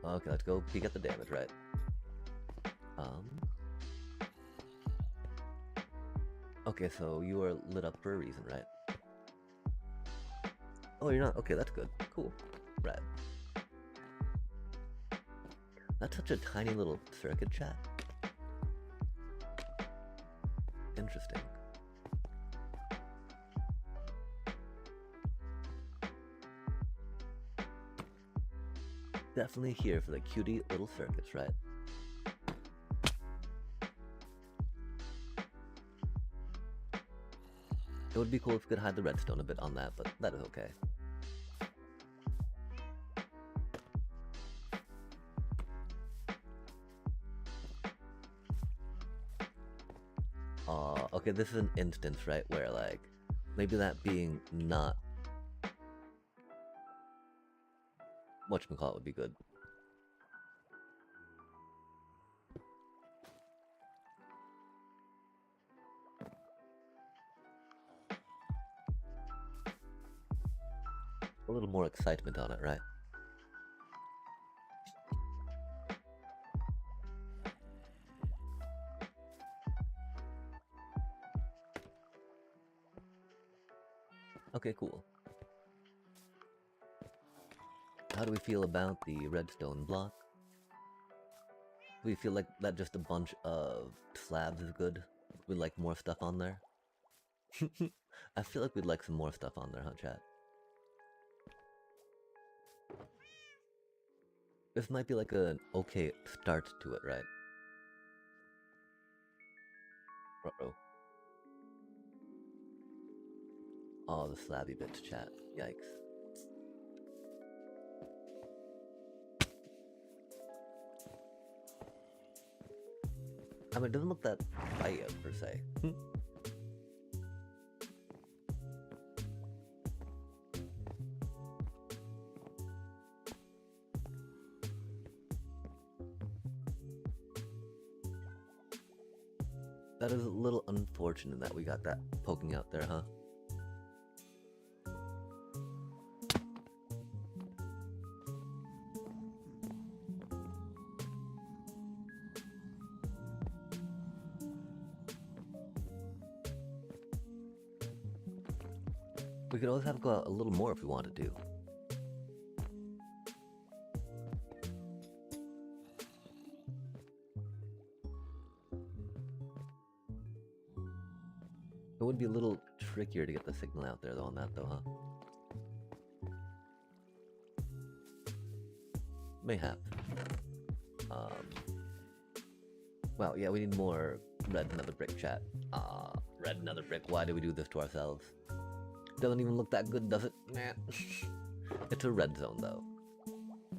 Okay, let's go peek at the damage, right? Okay, so you are lit up for a reason, right? Oh, you're not? Okay, that's good. Cool. Red. That's such a tiny little circuit, chat. Interesting. Definitely here for the cutie little circuits, right? It would be cool if we could hide the redstone a bit on that, but that is okay. Okay, this is an instance, right, where, like, maybe that being not whatchamacallit would be good. A little more excitement on it, right? Okay, cool. How do we feel about the redstone block? Do we feel like that just a bunch of slabs is good? We'd like more stuff on there? I feel like we'd like some more stuff on there, huh, chat? This might be like an okay start to it, right? Uh-oh. Oh, the slabby bits, chat. Yikes. I mean, it doesn't look that bad, per se. That is a little unfortunate that we got that poking out there, huh? We could always have go out a little more if we wanted to. It would be a little trickier to get the signal out there though on that though, huh? Mayhap. Well, yeah, we need more red nether brick, chat. Red nether brick, why do we do this to ourselves? Doesn't even look that good, does it? Nah. It's a red zone though.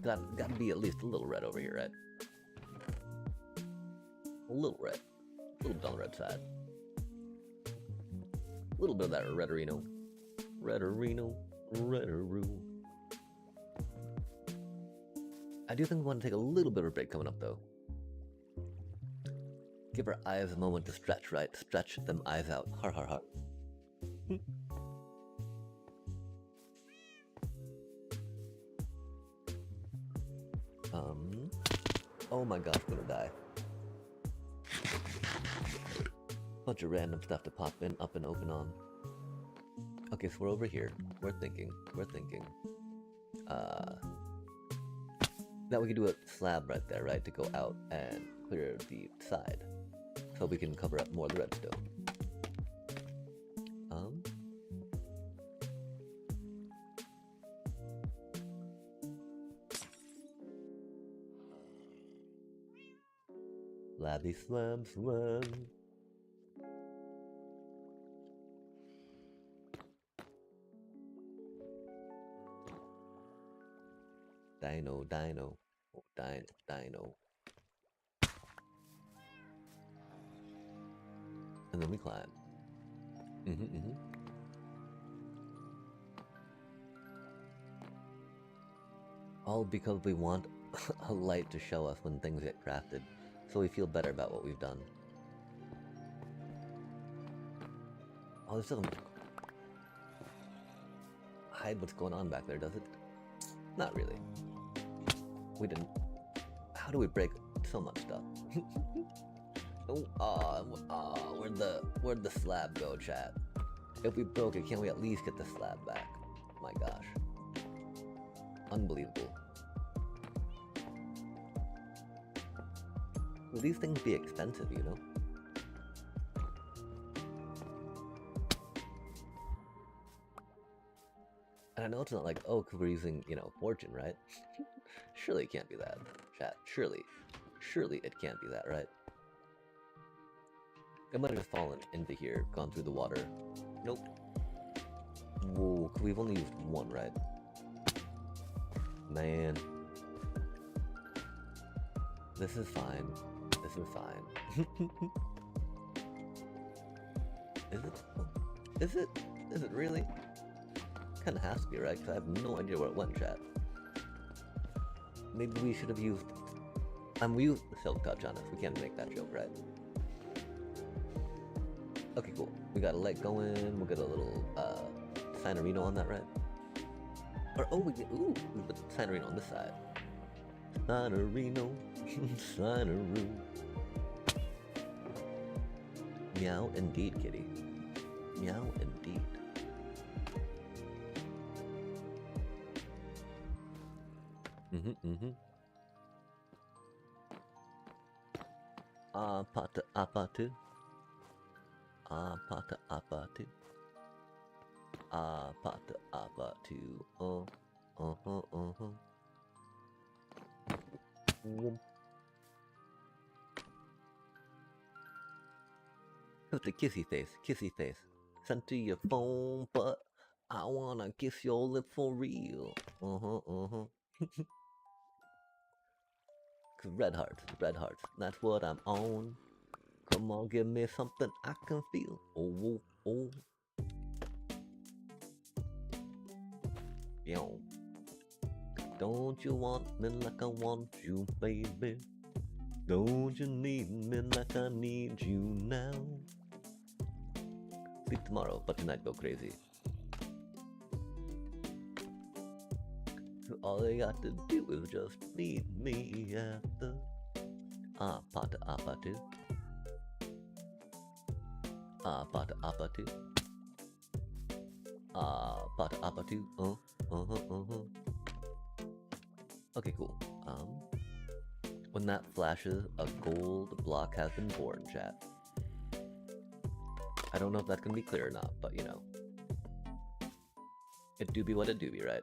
Gotta be at least a little red over here, right? A little red. A little bit on the red side. A little bit of that redarino. Redarino. Redaroo. I do think we want to take a little bit of a break coming up though. Give our eyes a moment to stretch, right? Stretch them eyes out. Har har har. Oh my gosh, I'm gonna die. Bunch of random stuff to pop in, up and open on. Okay, so we're over here. We're thinking. Now we can do a slab right there, right? To go out and clear the side. So we can cover up more of the redstone. Labby slam slam. Dino, dino. Oh, dino, dino. And then we climb. All because we want a light to show us when things get crafted, so we feel better about what we've done. Oh, this doesn't hide what's going on back there, does it? Not really. We didn't. How do we break so much stuff? Where'd the slab go, chat? If we broke it, can't we at least get the slab back? My gosh. Unbelievable. Will these things be expensive, you know? And I know it's not like, oh, because we're using, you know, fortune, right? Surely it can't be that, chat. Surely. Surely it can't be that, right? It might have just fallen into here, gone through the water. Nope. Whoa, we've only used one, right? Man. This is fine. This is fine. Is it? Is it? Is it really? Kinda has to be, right? Because I have no idea where it went, chat. Maybe we should have used... we used the Silk Touch on us. We can't make that joke, right? Okay, cool. We got a leg going. We'll get a little, Sinorino on that, right? Or, oh, we put Sinorino on this side. Sinorino, Sinoroo. Meow indeed, kitty. Meow indeed. Apata apatu. Apata apatu. Apata apatu. With the kissy face. Sent to your phone, but I wanna kiss your lip for real. Red hearts, that's what I'm on. Come on, give me something I can feel. Oh, oh, oh. Yo. Don't you want me like I want you, baby? Don't you need me like I need you now? Sleep tomorrow, but tonight go crazy. All you got to do is just meet me at the Apata Apatu. Apata Apatu. Apata Apatu. Okay, cool. When that flashes, a gold block has been born, chat. I don't know if that's gonna be clear or not, but you know. It do be what it do be, right?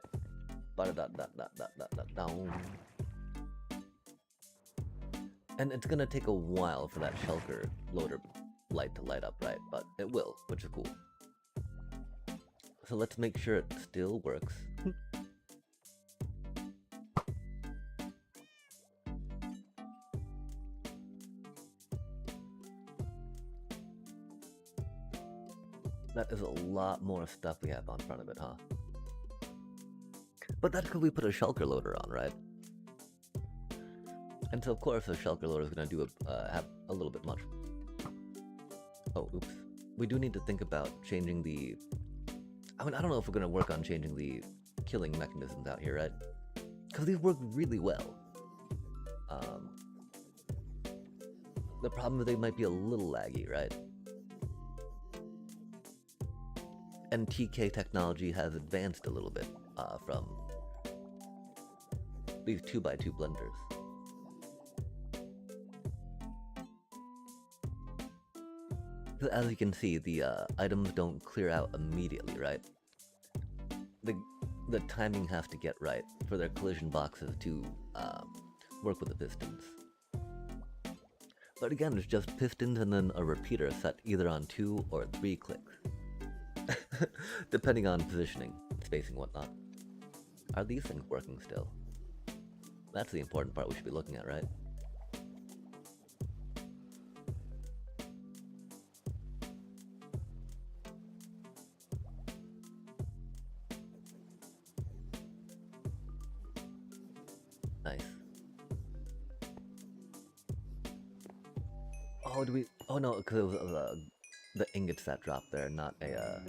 And it's gonna take a while for that shulker loader light to light up, right? But it will, which is cool. So let's make sure it still works. That is a lot more stuff we have on front of it, huh? But that's because we put a shulker loader on, right? And so of course the shulker loader is going to do have a little bit much. Oh, oops. We do need to think about changing the... I mean, I don't know if we're going to work on changing the killing mechanisms out here, right? Because these work really well. The problem is they might be a little laggy, right? And TK technology has advanced a little bit from these 2x2 blenders. So as you can see, the items don't clear out immediately, right? The timing has to get right for their collision boxes to work with the pistons. But again, it's just pistons and then a repeater set either on 2 or 3 clicks. Depending on positioning, spacing, whatnot. Are these things working still? That's the important part we should be looking at, right? Nice. Oh, do we... Oh no, because it was the ingots that dropped there, not a...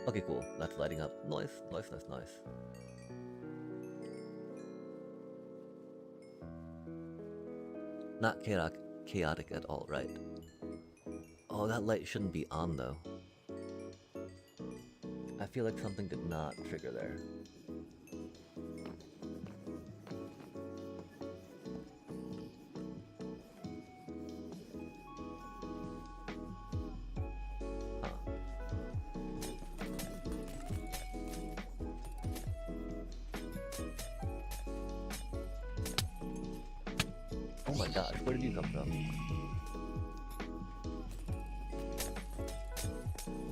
Okay, cool. That's lighting up. Nice. Not chaotic at all, right? Oh, that light shouldn't be on, though. I feel like something did not trigger there. gosh, where did you come from?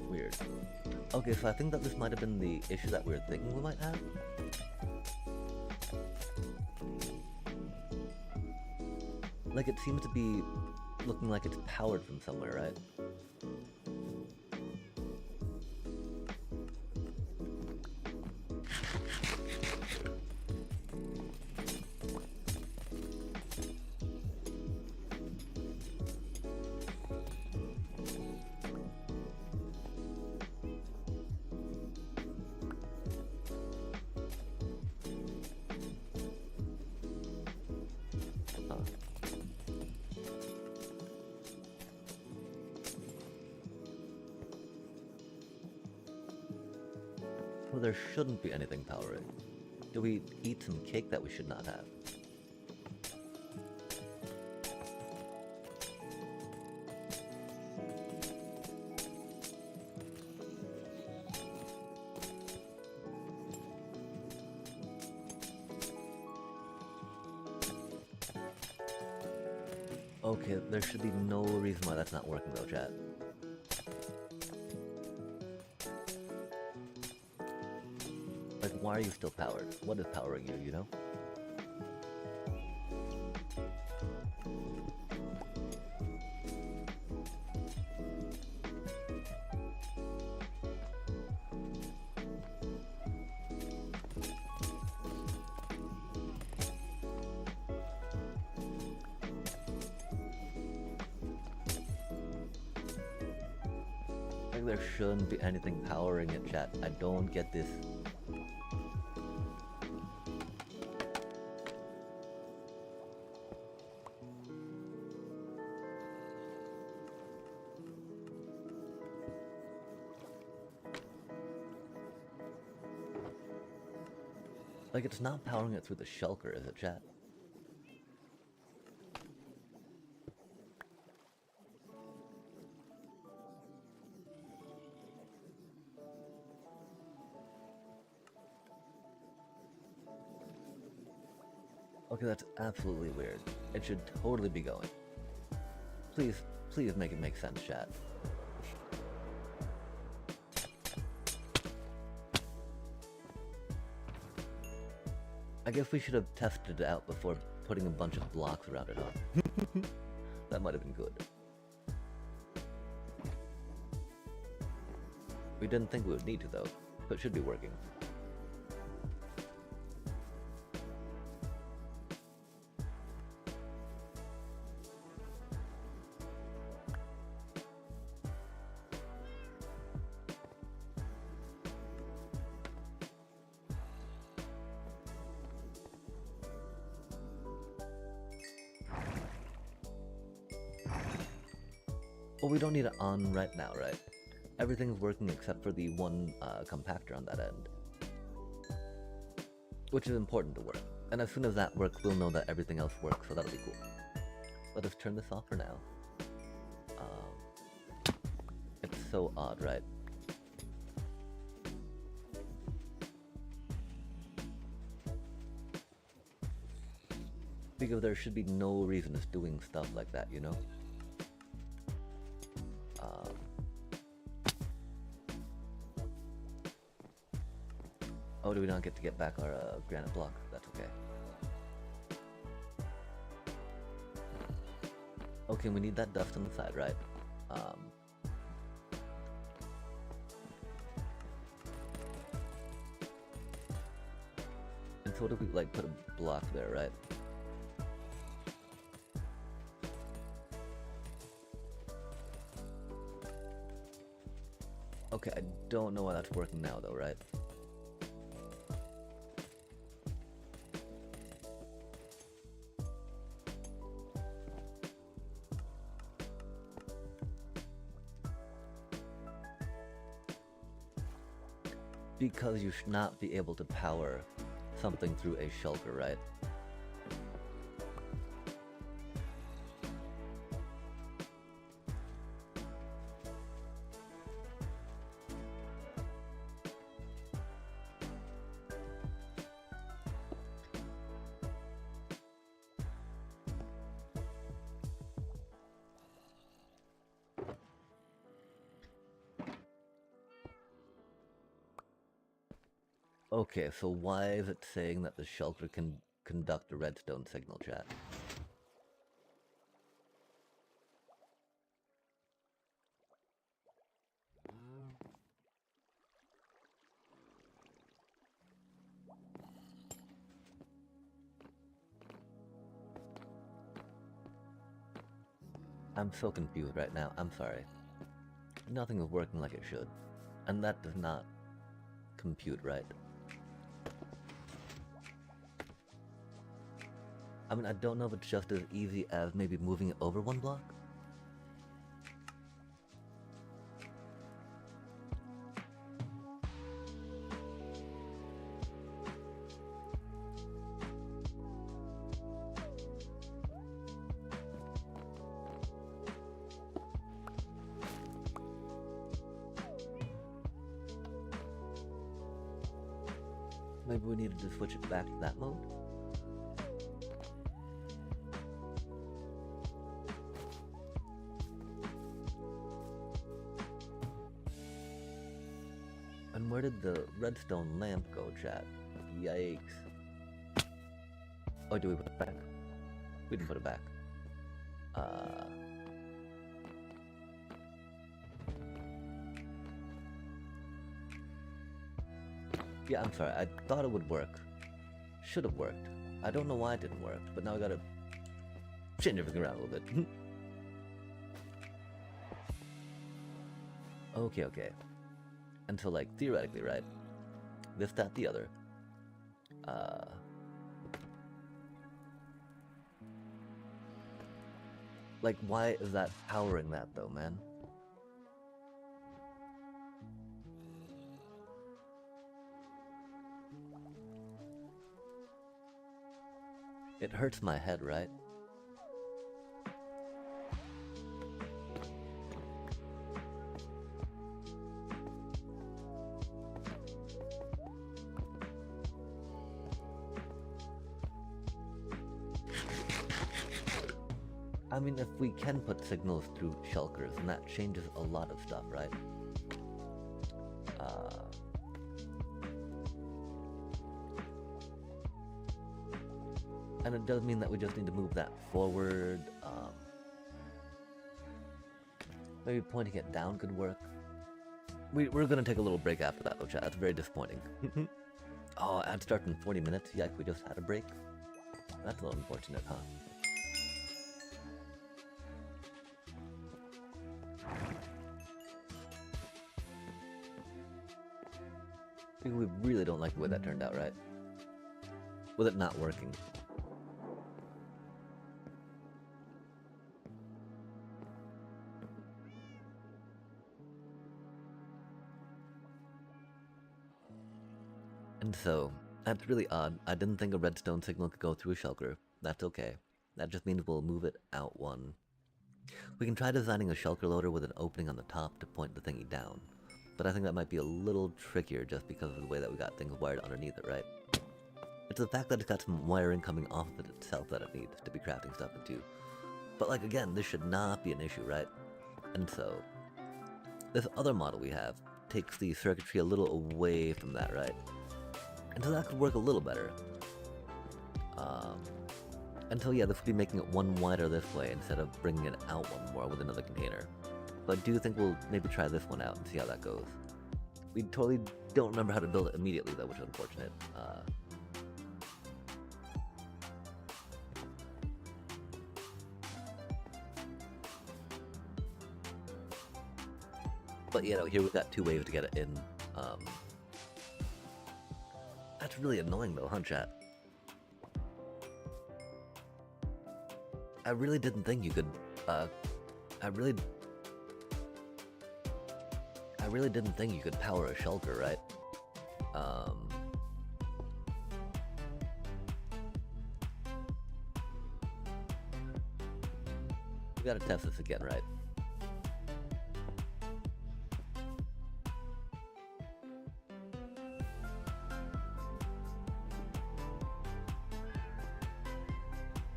Weird. Okay, so I think that this might have been the issue that we were thinking we might have. Like, it seems to be looking like it's powered from somewhere, right? Well, there shouldn't be anything powering. Do we eat some cake that we should not have? Okay, there should be no reason why that's not working though, chat. Like, why are you still powered? What is powering you, you know? Like, there shouldn't be anything powering it, chat. I don't get this. Like, it's not powering it through the shulker, is it, chat? Okay, that's absolutely weird. It should totally be going. Please, please make it make sense, chat. I guess we should have tested it out before putting a bunch of blocks around it, huh? That might have been good. We didn't think we would need to, though, but it should be working. Well, we don't need it on right now, right? Everything's working except for the one compactor on that end. Which is important to work. And as soon as that works, we'll know that everything else works, so that'll be cool. Let us turn this off for now. It's so odd, right? Because there should be no reason it's doing stuff like that, you know? Oh, do we not get to get back our granite block? That's okay. Okay, we need that dust on the side, right? And so what if we, like, put a block there, right? Okay, I don't know why that's working now, though, right? Because you should not be able to power something through a shulker, right? Okay, so why is it saying that the shulker can conduct a redstone signal, chat? I'm so confused right now, I'm sorry. Nothing is working like it should. And that does not compute right. I mean, I don't know if it's just as easy as maybe moving it over one block. Maybe we needed to switch it back to that mode? And where did the redstone lamp go, chat? Yikes. Oh, do we put it back? We didn't put it back. Yeah, I'm sorry. I thought it would work. Should have worked. I don't know why it didn't work, but now I gotta change everything around a little bit. Okay. And so, like, theoretically, right? This, that, the other. Like, why is that powering that, though, man? It hurts my head, right? I mean, if we can put signals through shulkers, then that changes a lot of stuff, right? And it does mean that we just need to move that forward. Maybe pointing it down could work. We're gonna take a little break after that, though, chat. That's very disappointing. Oh, ad starts in 40 minutes? Yikes, we just had a break? That's a little unfortunate, huh? We really don't like the way that turned out, right? With it not working. And so, that's really odd. I didn't think a redstone signal could go through a shulker. That's okay. That just means we'll move it out one. We can try designing a shulker loader with an opening on the top to point the thingy down. But I think that might be a little trickier just because of the way that we got things wired underneath it, right? It's the fact that it's got some wiring coming off of it itself that it needs to be crafting stuff into. But like, again, this should not be an issue, right? And so, this other model we have takes the circuitry a little away from that, right? And so that could work a little better. And so yeah, this would be making it one wider this way instead of bringing it out one more with another container. But I do think we'll maybe try this one out and see how that goes. We totally don't remember how to build it immediately though, which is unfortunate. But you know, here we've got two ways to get it in. That's really annoying though, huh, chat? I really didn't think you could, I really didn't think you could power a shulker, right? We gotta test this again, right?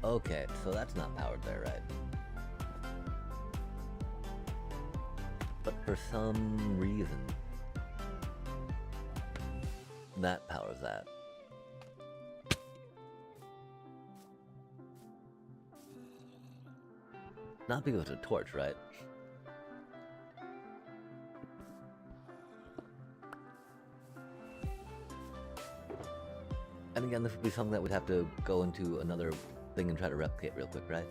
Okay, so that's not powered there, right? But for some reason, That powers that. Not because it's a torch, right? And again, this would be something that we'd have to go into another thing and try to replicate real quick, right?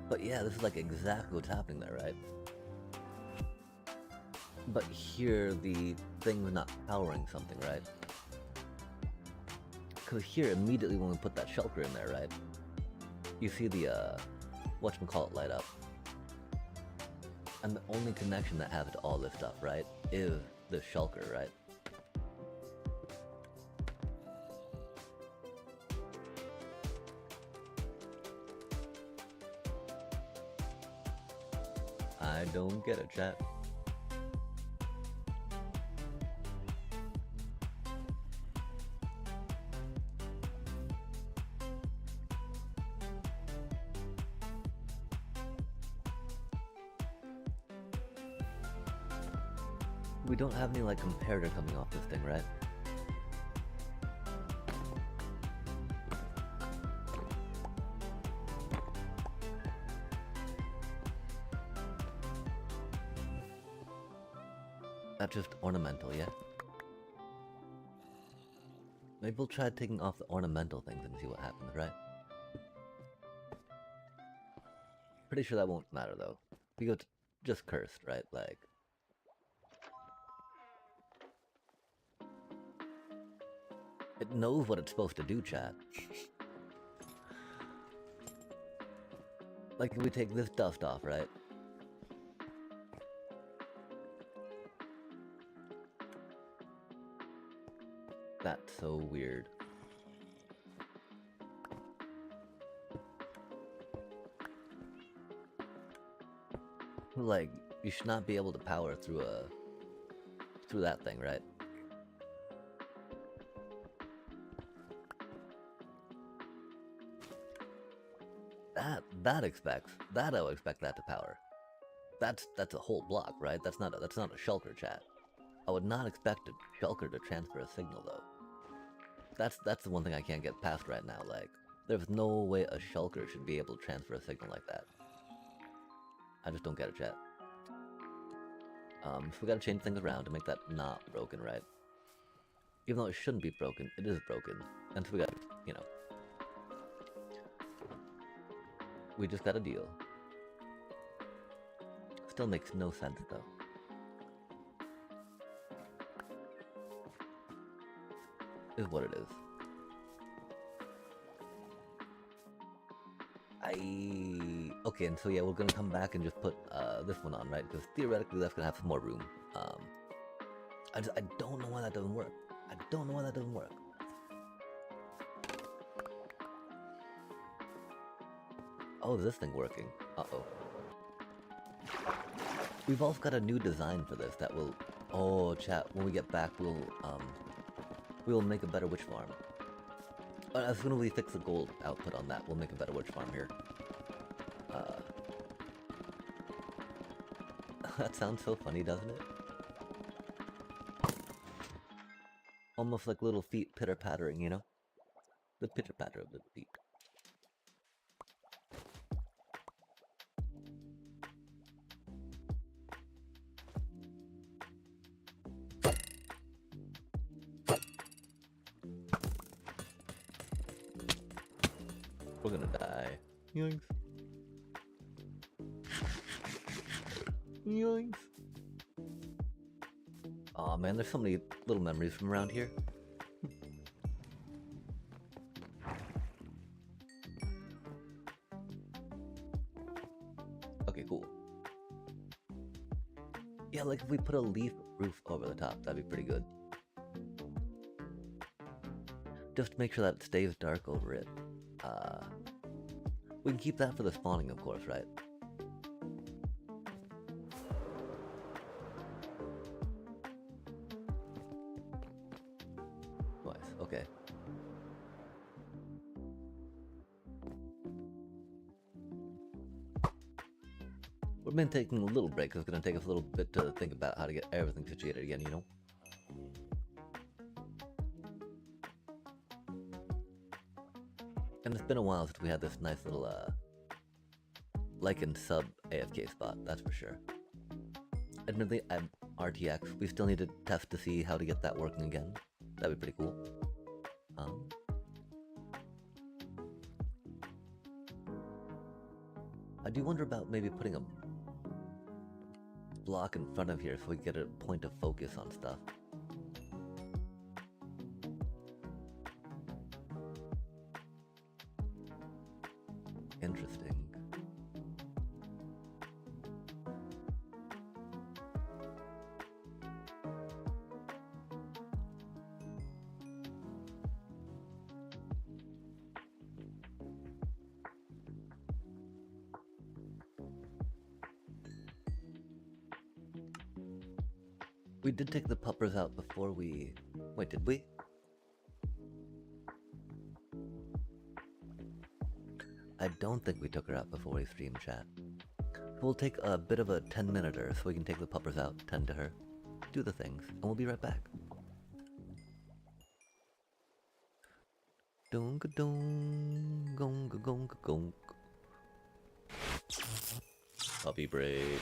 But yeah, this is like exactly what's happening there, right? But here, the thing was not powering something, right? Because here, immediately when we put that shulker in there, right? You see the, whatchamacallit light up. And the only connection that has to all this stuff, right, is the shulker, right? I don't get it, chat. We don't have any, like, comparator coming off this thing, right? That's just ornamental, yeah? Maybe we'll try taking off the ornamental things and see what happens, right? Pretty sure that won't matter, though. Because it's just cursed, right? Like... It knows what it's supposed to do, chat. Like, if we take this dust off, right? That's so weird. Like, you should not be able to power through that thing, right? I would expect that to power. That's a whole block, right? That's not a shulker, chat. I would not expect a shulker to transfer a signal, though. That's the one thing I can't get past right now. Like, there's no way a shulker should be able to transfer a signal like that. I just don't get it, chat. So we gotta change things around to make that not broken, right? Even though it shouldn't be broken, it is broken. And so we gotta, you know... We just gotta deal. Still makes no sense, though. Is what it is. Okay, and so yeah, we're gonna come back and just put this one on, right? Because theoretically that's gonna have some more room. I don't know why that doesn't work. I don't know why that doesn't work. Oh, is this thing working? Uh-oh. We've also got a new design for this that will... Oh, chat, when we get back, we'll make a better witch farm. As soon as we fix the gold output on that, we'll make a better witch farm here. That sounds so funny, doesn't it? Almost like little feet pitter-pattering, you know? The pitter-patter of the feet. We're gonna die. Yoinks. Yoinks. Aw, man, there's so many little memories from around here. Okay, cool. Yeah, like if we put a leaf roof over the top, that'd be pretty good. Just to make sure that it stays dark over it. We can keep that for the spawning, of course, right? Nice, okay. We've been taking a little break, because it's going to take us a little bit to think about how to get everything situated again, you know? And it's been a while since we had this nice little, like and sub AFK spot, that's for sure. Admittedly, I'm RTX. We still need to test to see how to get that working again. That'd be pretty cool. I do wonder about maybe putting a block in front of here so we get a point of focus on stuff. Interesting. We did take the puppers out before we... Wait, did we? I don't think we took her out before we stream chat. We'll take a bit of a 10-minuter so we can take the puppers out, tend to her, do the things, and we'll be right back. Donka dong, gonka gonka gonk. Puppy break.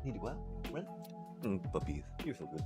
Need what? What? Puppies. You're so good.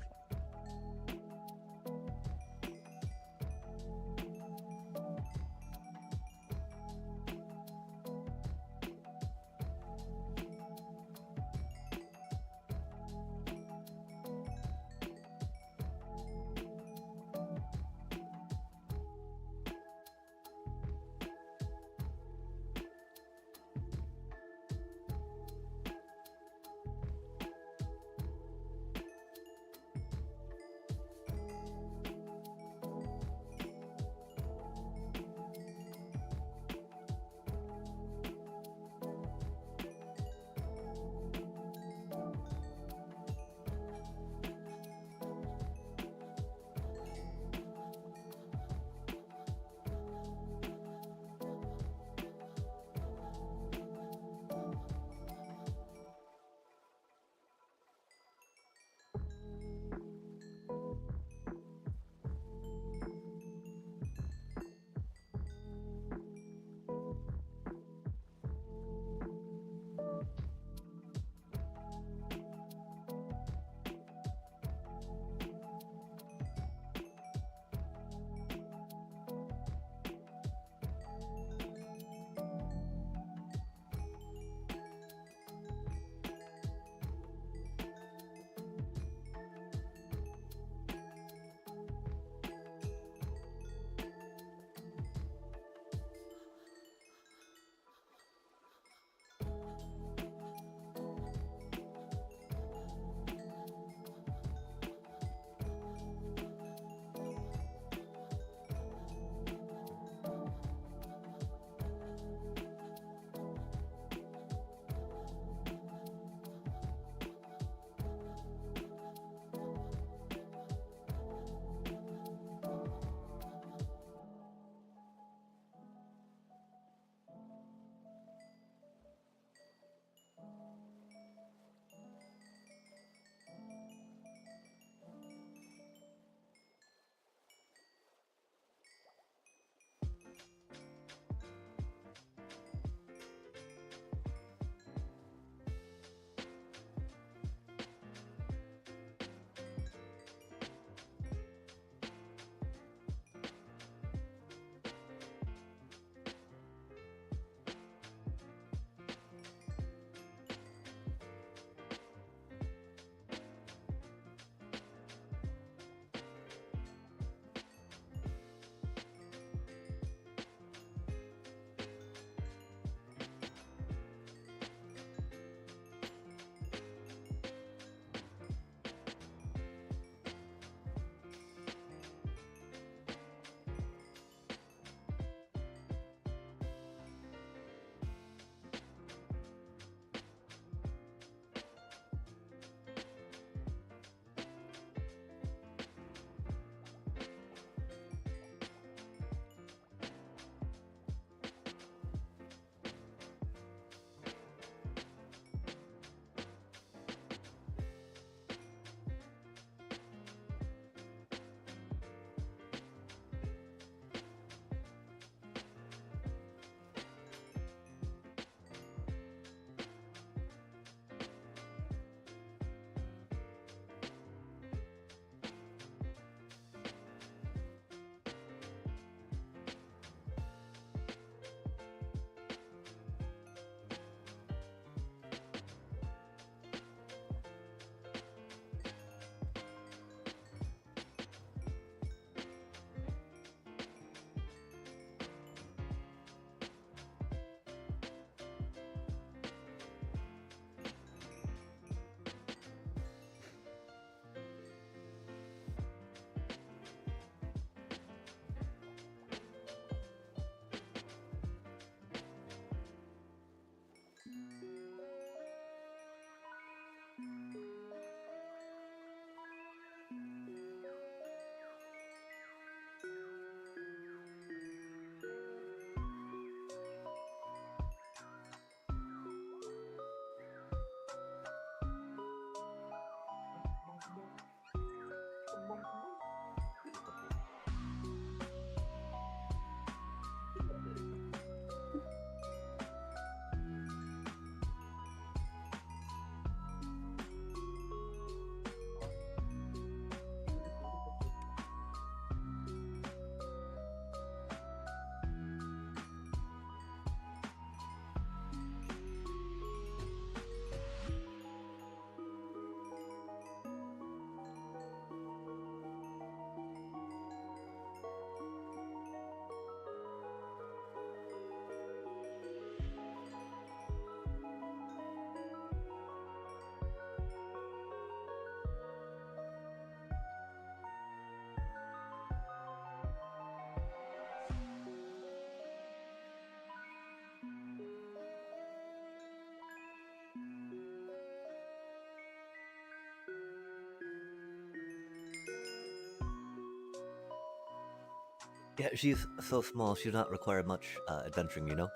Yeah, she's so small, she does not require much adventuring, you know?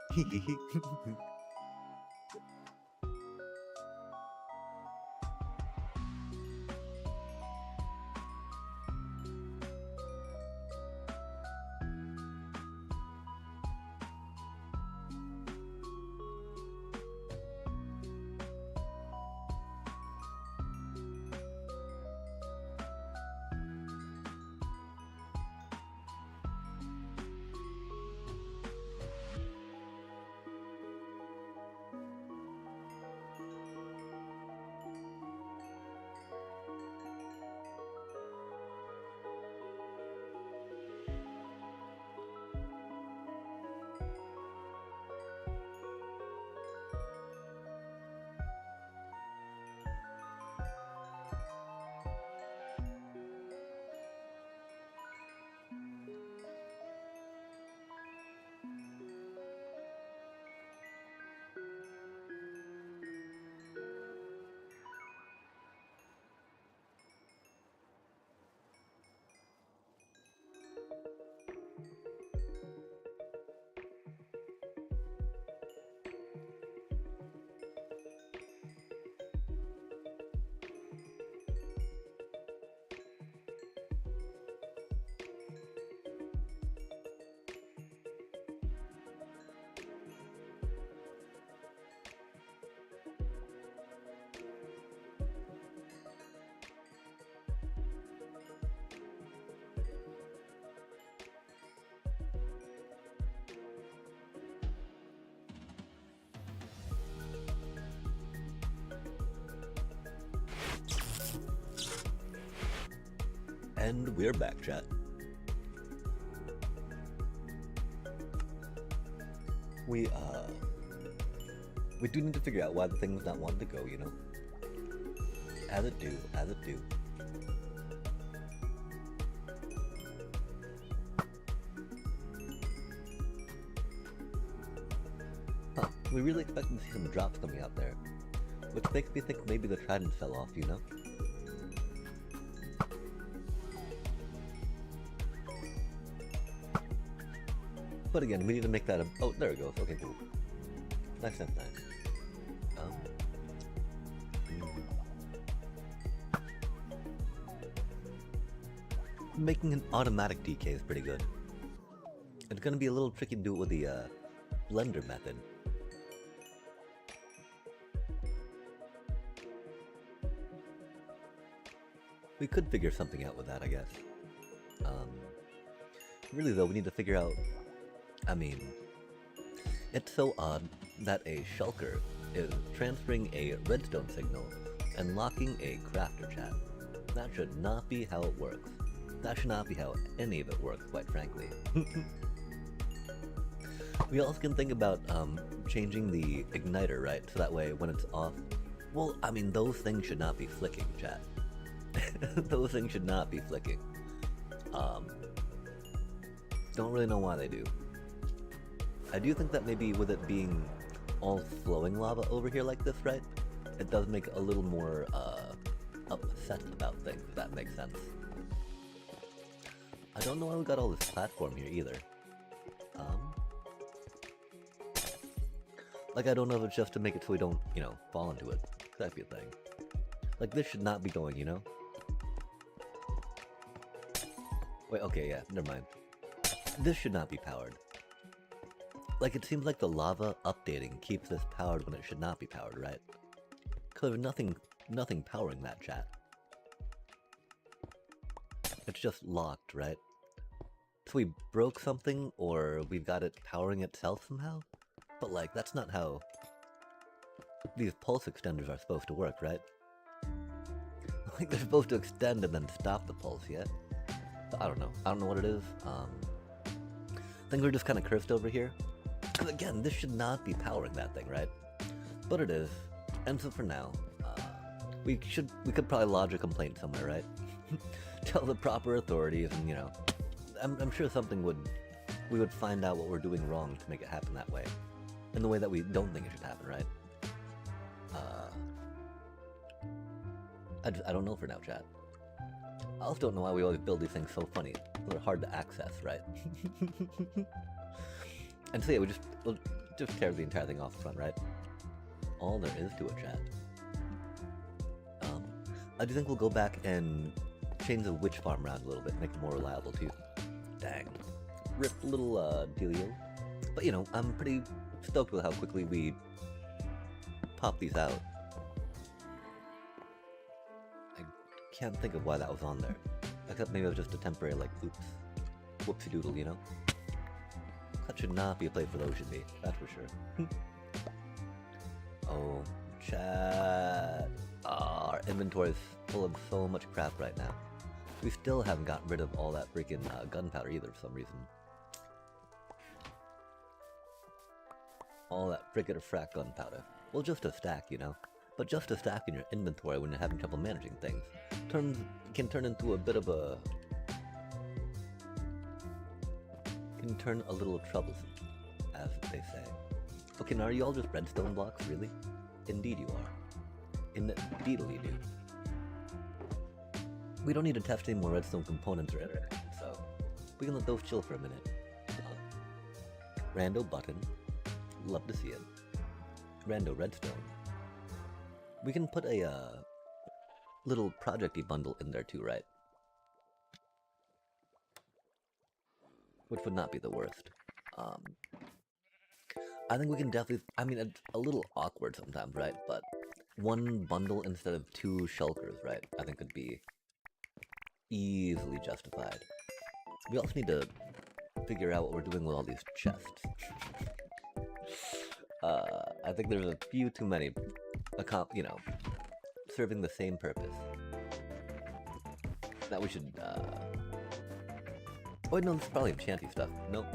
And we're back, chat. We do need to figure out why the thing's not wanting to go, you know? As it do, as it do. Huh, we really expected to see some drops coming out there. Which makes me think maybe the trident fell off, you know? But again, we need to make that a... Oh, there it goes. Okay, cool. Nice, nice, nice. Making an automatic DK is pretty good. It's gonna be a little tricky to do it with the blender method. We could figure something out with that, I guess. Really though, we need to figure out... I mean... It's so odd that a shulker is transferring a redstone signal and locking a crafter chat. That should not be how it works. That should not be how any of it works, quite frankly. We also can think about changing the igniter, right? So that way when it's off... Well, I mean, those things should not be flicking, chat. Those things should not be flicking. Don't really know why they do. I do think that maybe with it being all flowing lava over here like this, right? It does make a little more upset about things, if that makes sense. I don't know why we got all this platform here either. Like, I don't know if it's just to make it so we don't, you know, fall into it. That'd be a thing. Like, this should not be going, you know? Wait, okay, yeah, never mind. This should not be powered. Like, it seems like the lava updating keeps this powered when it should not be powered, right? Because there's nothing powering that, chat. It's just locked, right? So we broke something, or we've got it powering itself somehow? But like, that's not how these pulse extenders are supposed to work, right? Like, they're supposed to extend and then stop the pulse, yeah? So, I don't know. I don't know what it is. I think we're just kind of cursed over here. Because again, this should not be powering that thing, right? But it is. And so for now, we could probably lodge a complaint somewhere, right? Tell the proper authorities, and you know, I'm sure we would find out what we're doing wrong to make it happen that way. In the way that we don't think it should happen, right? I don't know for now, chat. I also don't know why we always build these things so funny. They're hard to access, right? And so yeah, we'll just tear the entire thing off the front, right? All there is to it, chat. I do think we'll go back and change the witch farm around a little bit, make it more reliable too. Dang. Rip little dealio. But you know, I'm pretty stoked with how quickly we pop these out. I can't think of why that was on there. Except maybe it was just a temporary, like, oops. Whoopsie doodle, you know? That should not be a place where those should be, that's for sure. Oh, chat. Our inventory is full of so much crap right now. We still haven't gotten rid of all that freaking gunpowder either for some reason. All that frickin' frack gunpowder. Well, just a stack, you know? But just a stack in your inventory when you're having trouble managing things can turn into a bit of a... can turn a little troublesome, as they say. Okay, now are you all just redstone blocks, really? Indeed you are. Indeedly you do. We don't need to test any more redstone components or anything, so we can let those chill for a minute. Rando button. Love to see it. Rando redstone. We can put a little projecty bundle in there too, right? Which would not be the worst. I think we can definitely... I mean, it's a little awkward sometimes, right? But one bundle instead of two shulkers, right? I think could be easily justified. We also need to figure out what we're doing with all these chests. I think there's a few too many, you know, serving the same purpose. That we should, oh, no, this is probably enchanty stuff. Nope.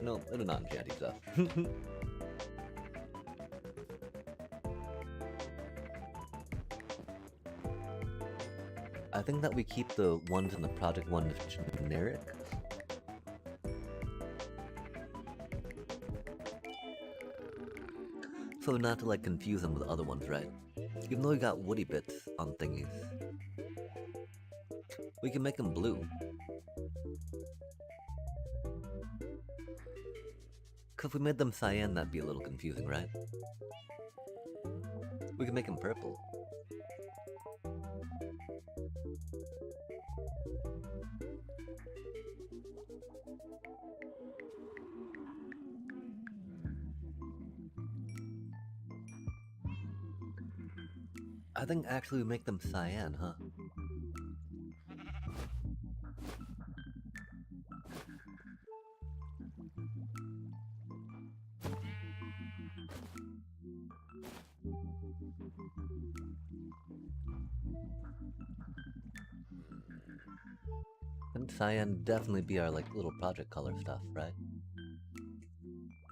No, it is not enchanty stuff. I think that we keep the ones in the project ones generic. So not to like confuse them with other ones, right? Even though we got woody bits on thingies. We can make them blue. Cause if we made them cyan, that'd be a little confusing, right? We can make them purple. I think actually we make them cyan, huh? And cyan definitely be our like little project color stuff, right?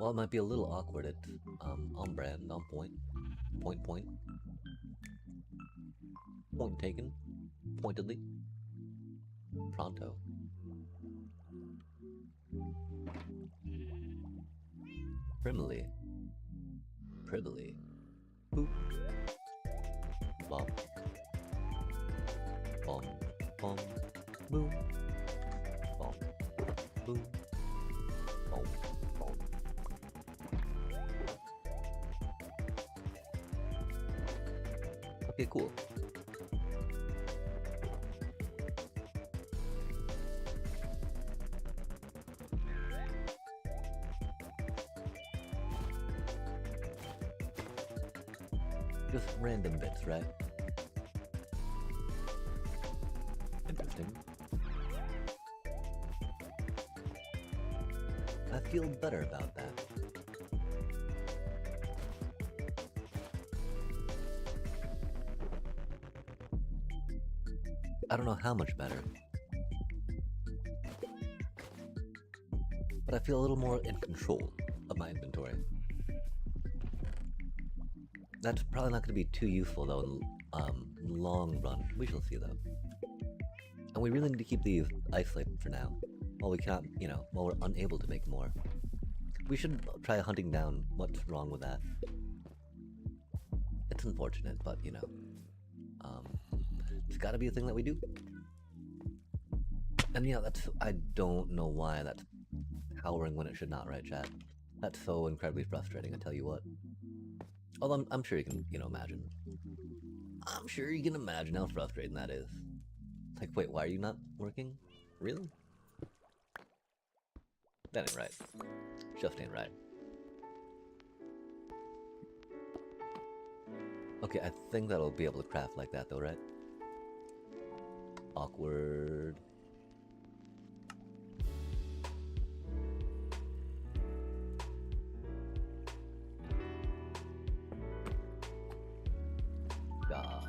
Well, it might be a little awkward. It's on brand, on point. Point. Point taken. Pointedly. Pronto. Primly. Privily. Boop. Bop. Bom. Bom. Boom. Bom. Boom. Bom. Bom. Okay, cool. Just random bits, right? Interesting. I feel better about that. I don't know how much better. But I feel a little more in control of my inventory. That's probably not going to be too useful though in long run. We shall see though. And we really need to keep these isolated for now. While we can't, you know, while we're unable to make more. We should try hunting down what's wrong with that. It's unfortunate, but you know. It's gotta be a thing that we do. And yeah, that's, I don't know why that's powering when it should not, right, chat? That's so incredibly frustrating, I tell you what. Although I'm sure you can, imagine. I'm sure you can imagine how frustrating that is. It's like, wait, why are you not working? Really? That ain't right. Just ain't right. Okay, I think that'll be able to craft like that though, right? Awkward. Ah.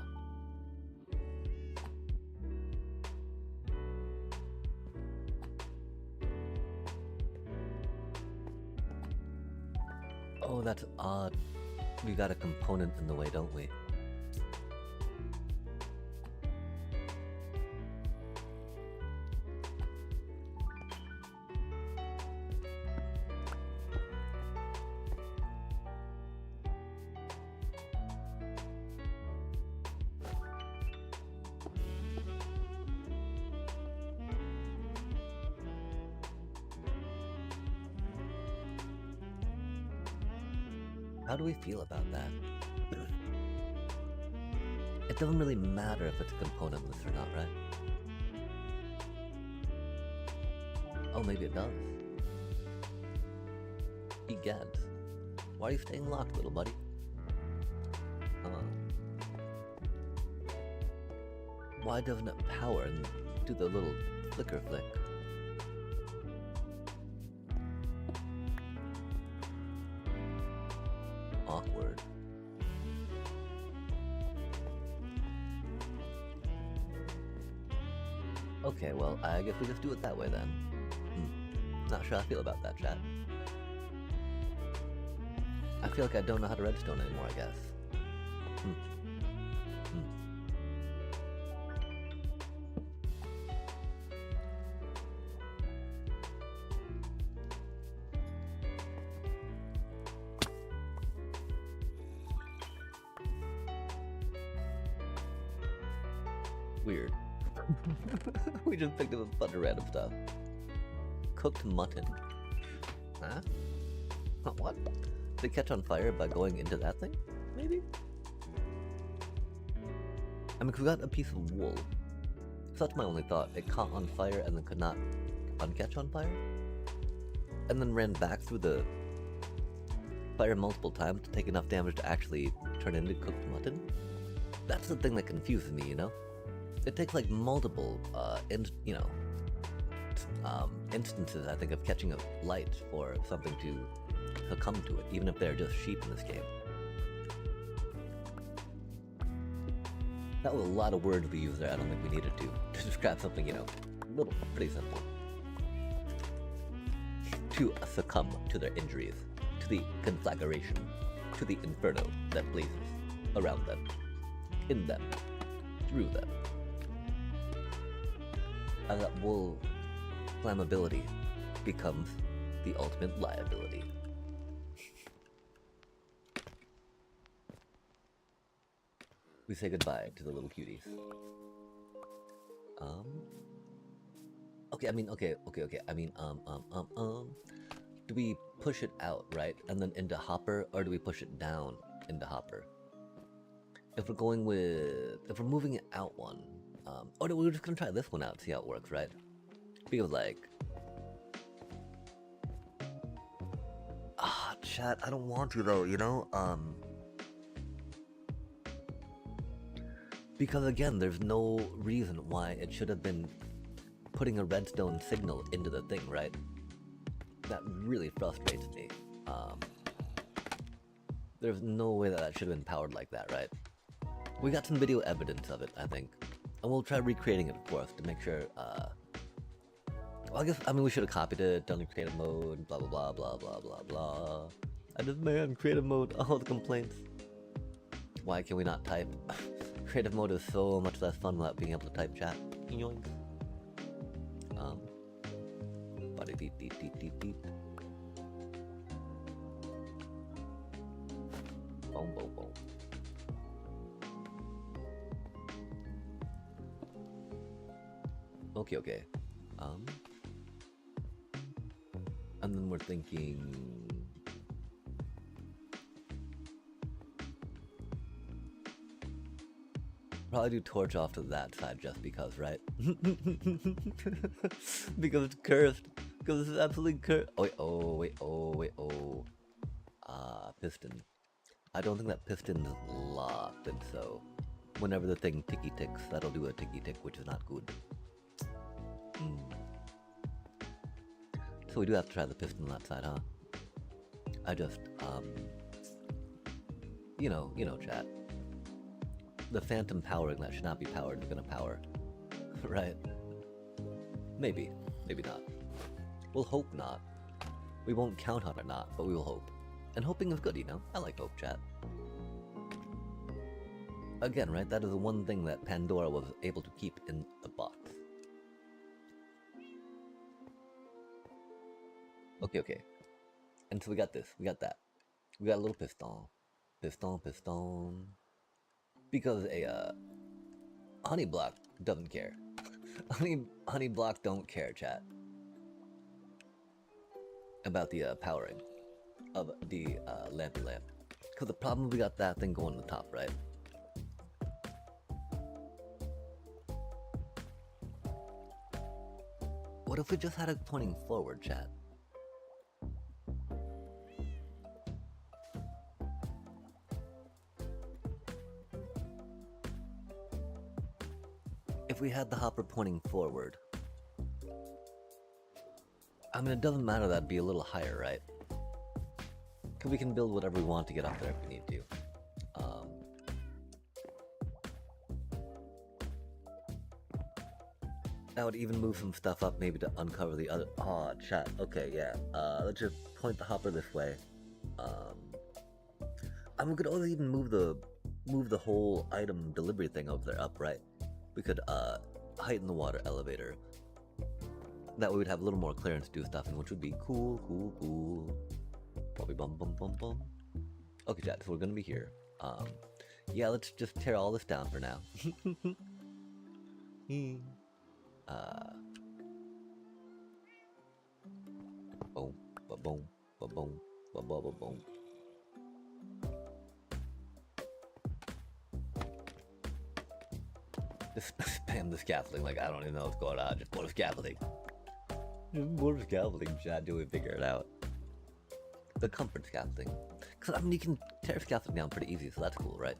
Oh, that's odd. We got a component in the way, don't we? How do we feel about that? It doesn't really matter if it's componentless or not, right? Oh, maybe it does. Egads. Why are you staying locked, little buddy? Why doesn't it power and do the little flicker flick? Awkward. Okay, well, I guess we just do it that way then. Not sure how I feel about that, chat. I feel like I don't know how to redstone anymore, I guess. Weird. We just picked up a bunch of random stuff. Cooked mutton. Huh? What? Did it catch on fire by going into that thing? Maybe? I mean, 'cause we got a piece of wool. So that's my only thought. It caught on fire and then could not uncatch on fire? And then ran back through the fire multiple times to take enough damage to actually turn into cooked mutton? That's the thing that confuses me, you know? It takes like multiple, instances, I think, of catching a light for something to succumb to it, even if they're just sheep in this game. That was a lot of words we used there. I don't think we needed to describe something, little, pretty simple. To succumb to their injuries, to the conflagration, to the inferno that blazes around them, in them, through them. And that wool flammability becomes the ultimate liability. We say goodbye to the little cuties. Okay, I mean, okay. I mean, do we push it out, right? And then into hopper, or do we push it down into hopper? If we're moving it out one, or we're just gonna try this one out, see how it works, right? Because like, chat, I don't want to though, because again, there's no reason why it should have been putting a redstone signal into the thing, right? That really frustrates me. There's no way that should have been powered like that, right? We got some video evidence of it, I think. And we'll try recreating it, of course, to make sure, well, we should have copied it, done in creative mode, blah, blah, blah, blah, blah, blah, blah. I just man, creative mode, all the complaints. Why can we not type? Creative mode is so much less fun without being able to type chat. Yoinks. Beep, beep, beep, beep, beep. Boom, boom, boom. Okay. And then we're thinking... Probably do torch off to that side just because, right? Because it's cursed. Because it's absolutely cursed. Piston. I don't think that piston's locked, and so whenever the thing ticky ticks, that'll do a ticky tick, which is not good. So we do have to try the piston on that side, huh? I just, you know, chat. The phantom powering that should not be powered is gonna power, right? Maybe, maybe not. We'll hope not. We won't count on it not, but we will hope. And hoping is good, you know? I like hope, chat. Again, right? That is the one thing that Pandora was able to keep in the box. Okay. And so we got this. We got that. We got a little piston. Piston. Because a honey block doesn't care. honey block don't care, chat. About the powering of the lampy lamp. Because the problem, we got that thing going on the top, right? What if we just had it pointing forward, chat? If we had the hopper pointing forward, I mean, it doesn't matter, that'd be a little higher, right? Because we can build whatever we want to get up there if we need to. I would even move some stuff up maybe to uncover the other... Aw, chat. Okay, yeah. Let's just point the hopper this way. We could always even move the whole item delivery thing over there up, right? We could heighten the water elevator. That way we'd have a little more clearance to do stuff in, which would be cool. Probably bum. Okay, chat, so we're gonna be here. Yeah, let's just tear all this down for now. Boom. Just spam the scaffolding like I don't even know what's going on. Just more scaffolding. More scaffolding, chat, till we figure it out. The comfort scaffolding. Because, I mean, you can tear scaffolding down pretty easy, so that's cool, right?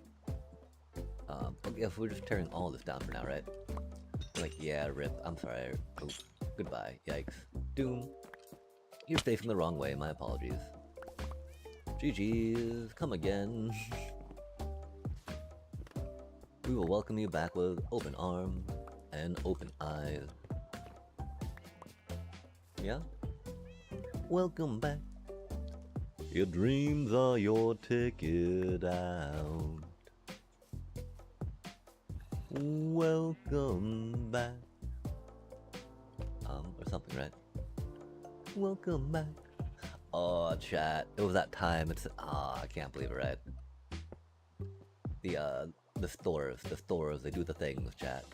Okay, if we're just tearing all this down for now, right? Like, yeah, rip, I'm sorry. Oh, goodbye, yikes. Doom. You're facing the wrong way, my apologies. GG's, come again. We will welcome you back with open arms and open eyes. Yeah? Welcome back. Your dreams are your ticket out. Welcome back. Or something, right? Welcome back. Oh, chat. It was that time. I can't believe it, right? The stores, they do the things, chat.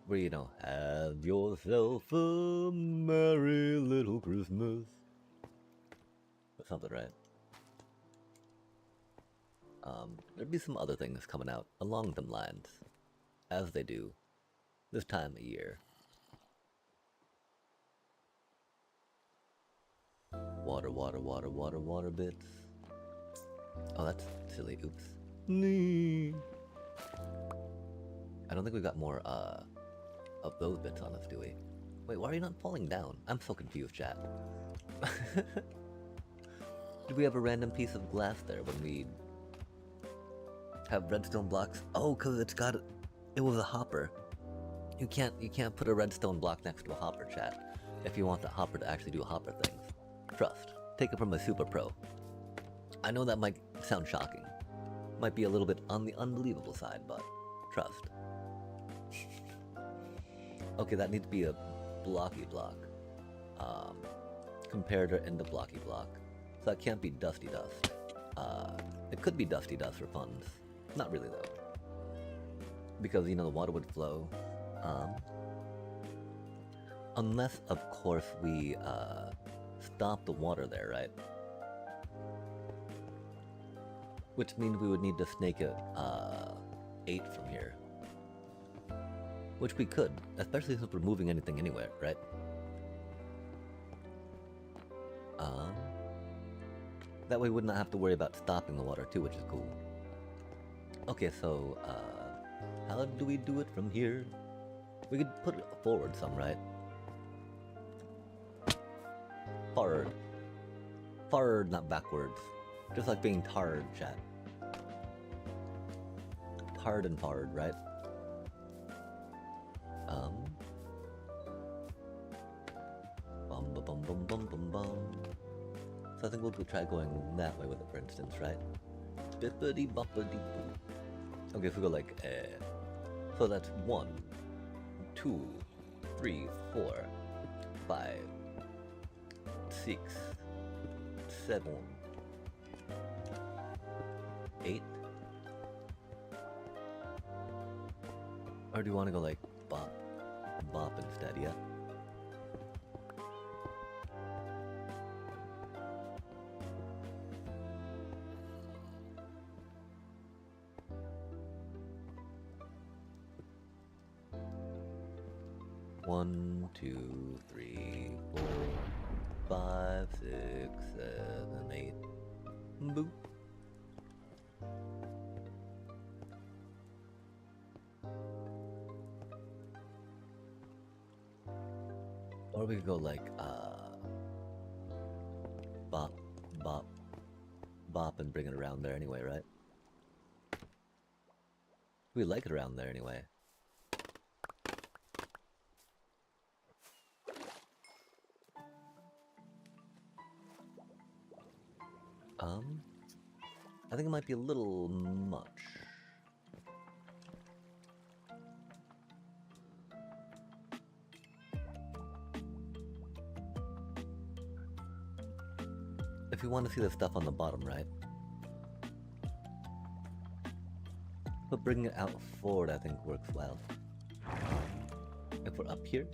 Where, you know, have yourself a merry little Christmas. Or something, right? There'd be some other things coming out along them lines. As they do. This time of year. Water bits. Oh, that's silly. Oops. I don't think we got more, of those bits on us, do we? Wait, why are you not falling down? I'm so confused, chat. Did we have a random piece of glass there when we have redstone blocks? Oh, cause it was a hopper. You can't put a redstone block next to a hopper, chat. If you want the hopper to actually do hopper things. Trust. Take it from a super pro. I know that might sound shocking. Might be a little bit on the unbelievable side, but trust. Okay, that needs to be a blocky block. Comparator into blocky block. So that can't be dusty dust. It could be dusty dust for funds. Not really though. Because, you know, the water would flow. Unless, of course, we stop the water there, right? Which means we would need to snake it 8 from here. Which we could, especially since we're moving anything anywhere, right? That way we would not have to worry about stopping the water too, which is cool. Okay, so how do we do it from here? We could put it forward some, right? Forward. Forward, not backwards. Just like being tarred, chat. Tarred and forward, right? Bum bum bum bum bum bum. So I think we'll try going that way with it, for instance, right? Bippity boppity boop. Okay, so we go like so that's 1, 2, 3, 4, 5, 6, 7, 8. Or do you want to go like bop, bop instead? Yeah. One, 2, 3, 4, 5, 6, 7, 8. Boop. Or we could go like bop, bop, bop and bring it around there anyway, right? We like it around there anyway. I think it might be a little much. If you want to see the stuff on the bottom, right? But bringing it out forward, I think, works well. If we're up here,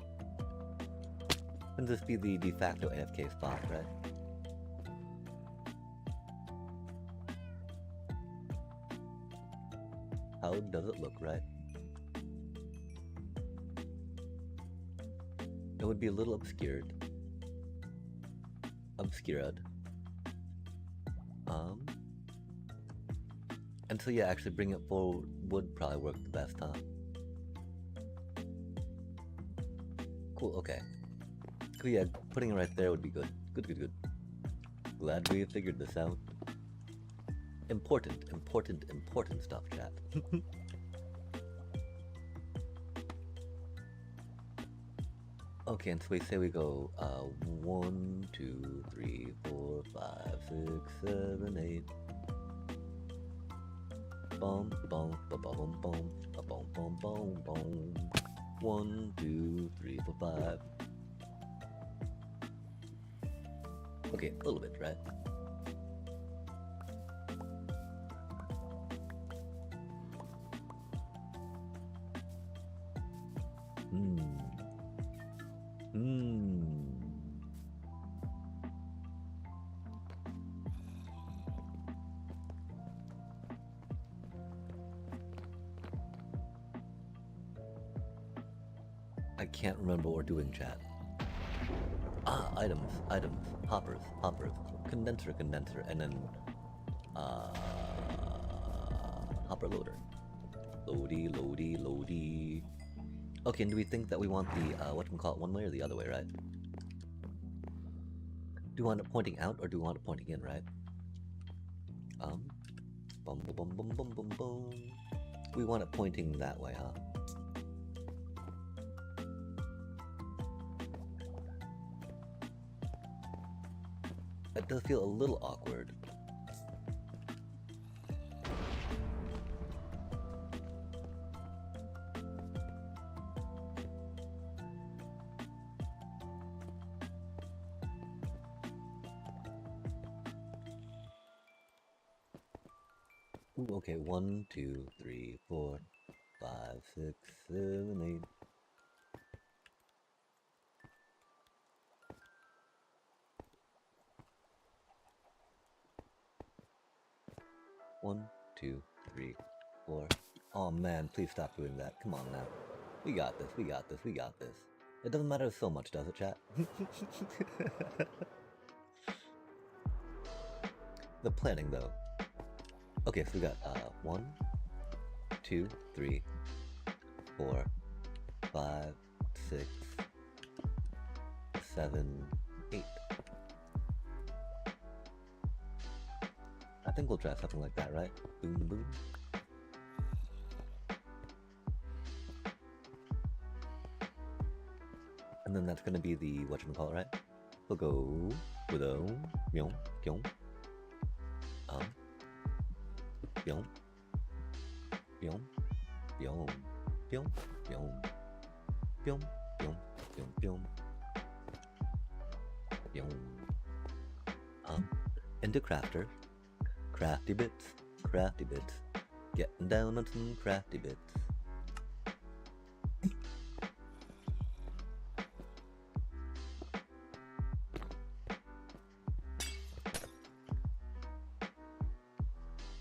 wouldn't this be the de facto AFK spot, right? How does it look, right? It would be a little obscured. And so yeah, actually bringing it forward would probably work the best, huh? Cool, okay. Cool, yeah, putting it right there would be good. Good. Glad we figured this out. Important stuff, chat. Okay, and so we say we go 1, 2, 3, 4, 5, 6, 7, 8. Bum bum ba bum bum ba bum bum bum bum. 1, 2, 3, 4, 5. Okay, a little bit, right? I can't remember what we're doing, chat. Items, hoppers, condenser, and then hopper loader. Loady. Okay, and do we think that we want the whatchamacallit one way or the other way, right? Do we want it pointing out or do we want it pointing in, right? Bum. We want it pointing that way, huh? That does feel a little awkward. Ooh, okay, 1, 2, 3, 4, 5, 6, 7, 8. 1, 2, 3, 4. Oh man, please stop doing that. Come on now. We got this, we got this, we got this. It doesn't matter so much, does it, chat? The planning, though. Okay, so we got 1, 2, 3, 4, 5, 6, 7, 8. I think we'll try something like that, right? Boom, boom. And then that's gonna be the whatchamacallit, right? We'll go with a myong, pyong, pyong, pyong, pyong, pyong, pyong, pyong, pyong, pyong, pyong, pyong. Into crafter, crafty bits, getting down on some crafty bits.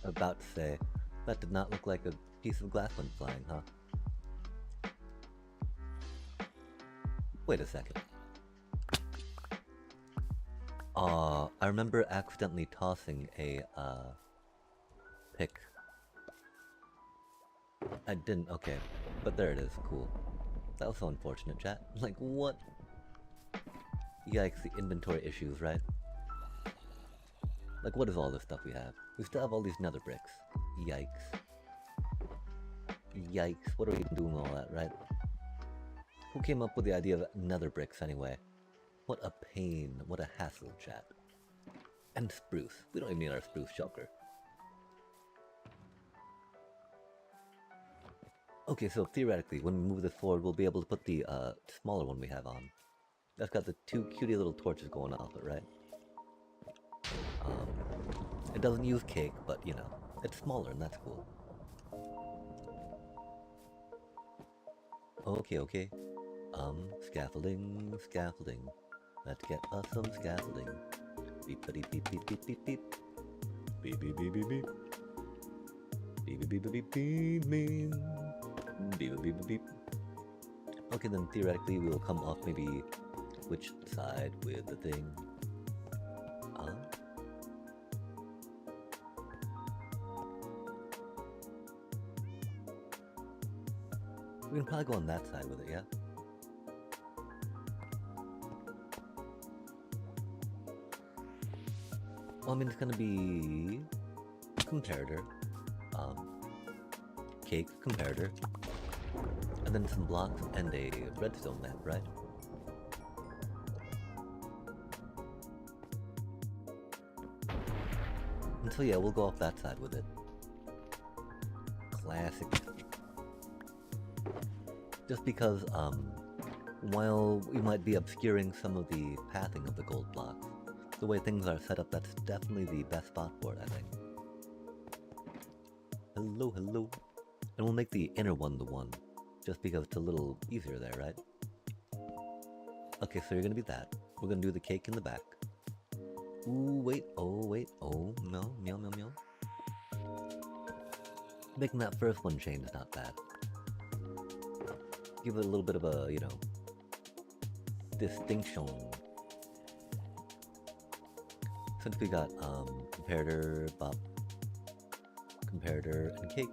About to say, that did not look like a piece of glass went flying, huh? Wait a second. I remember accidentally tossing a, pick. I didn't, okay. But there it is, cool. That was so unfortunate, chat. Like, what? Yikes, the inventory issues, right? Like, what is all this stuff we have? We still have all these nether bricks. Yikes. Yikes, what are we doing all that, right? Who came up with the idea of nether bricks anyway? What a pain, what a hassle, chat. And spruce. We don't even need our spruce shulker. Okay, so theoretically, when we move this forward, we'll be able to put the smaller one we have on. That's got the two cutie little torches going off it, right? It doesn't use cake, but you know, it's smaller and that's cool. Okay. Scaffolding. Let's get us some scaffolding. Beep beep beep beep beep beep beep. Beep beep beep beep beep. Beep beep beep beep beep beep. Beep beep beep beep. Okay, then theoretically we will come off maybe which side with the thing. We can probably go on that side with it, yeah? Well, I mean, it's gonna be comparator, cake, comparator, and then some blocks and a redstone map, right? And so yeah, we'll go off that side with it. Classic. Just because, while we might be obscuring some of the pathing of the gold blocks, the way things are set up, that's definitely the best spot for it, I think. Hello. And we'll make the inner one the one, just because it's a little easier there, right? Okay, so you're gonna be that. We're gonna do the cake in the back. Ooh, wait, oh, no, meow. Making that first one change is not bad. Give it a little bit of a, you know, distinction. Since we got comparator, bop, comparator, and cake.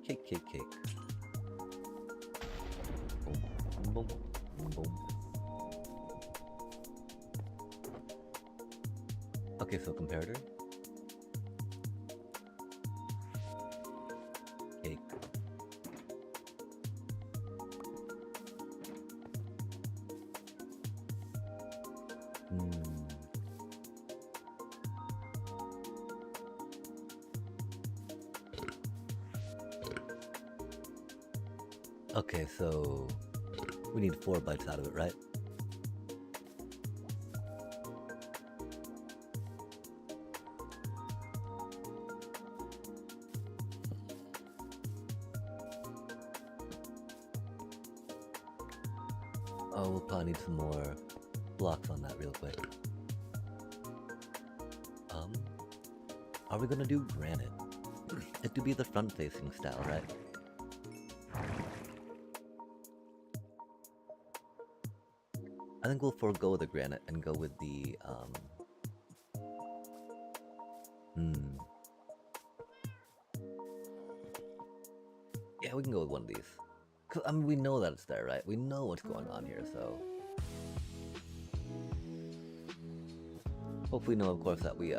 Cake. Boom. Okay, so comparator. Cake. Okay, so we need 4 bites out of it, right? Oh, we'll probably need some more blocks on that real quick. Are we gonna do granite? It could be the front-facing style, right? I think we'll forego the granite and go with the, Yeah, we can go with one of these. 'Cause, I mean, we know that it's there, right? We know what's going on here, so... Hopefully know, of course, that we,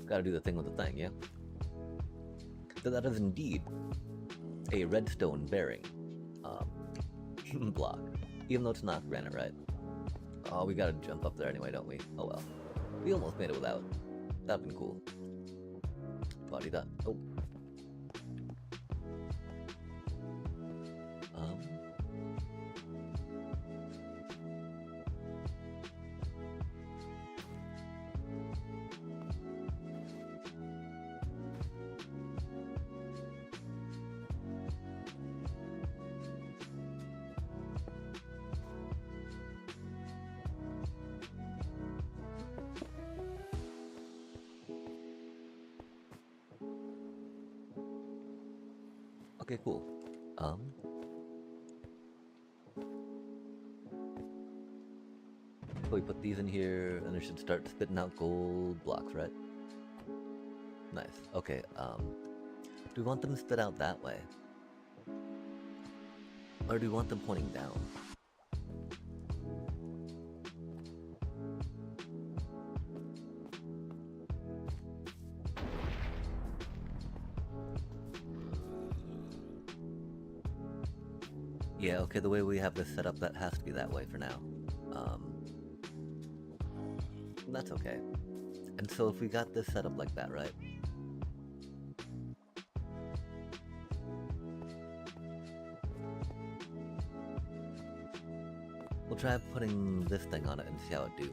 gotta do the thing with the thing, yeah? That is indeed a redstone bearing, block. Even though it's not granite, right? Oh, we gotta jump up there anyway, don't we? Oh well. We almost made it without. That'd been cool. Body that. Oh. Okay, cool. So we put these in here, and it should start spitting out gold blocks, right? Nice. Okay, do we want them to spit out that way? Or do we want them pointing down? Yeah, okay, the way we have this set up, that has to be that way for now. That's okay. And so if we got this set up like that, right? We'll try putting this thing on it and see how it do.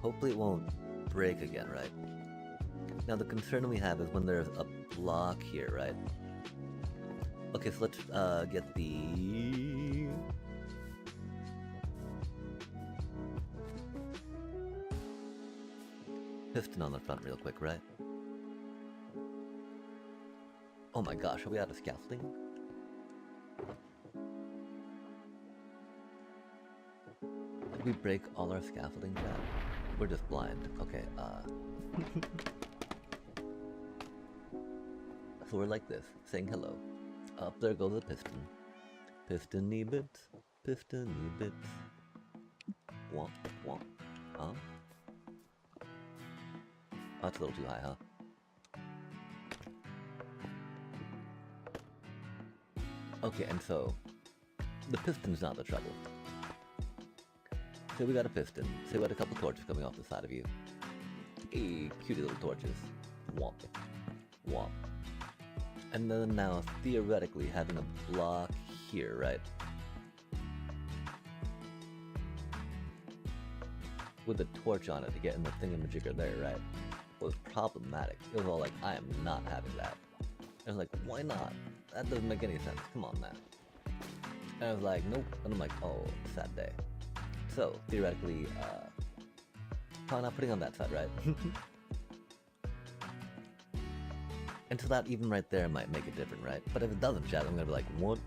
Hopefully it won't break again, right? Now the concern we have is when there's a block here, right? Okay, so let's get the... piston on the front real quick, right? Oh my gosh, are we out of scaffolding? Did we break all our scaffolding, Chad? We're just blind. Okay, So we're like this, saying hello. Up there goes the piston. Piston-y bits, piston-y bits. Womp, womp. Huh? Oh, that's a little too high, huh? Okay, and so, the piston's not the trouble. Say we got a piston. Say we got a couple torches coming off the side of you. Hey, cutie little torches. Womp. Womp. And then now, theoretically, having a block here, right? With a torch on it to get in the thingamajigger there, right? Was problematic. It was all like, I am not having that. And I was like, why not? That doesn't make any sense. Come on, man. And I was like, nope. And I'm like, oh, sad day. So, theoretically, probably not putting on that side, right? And so that even right there might make it different, right? But if it doesn't, chat, I'm gonna be like, what?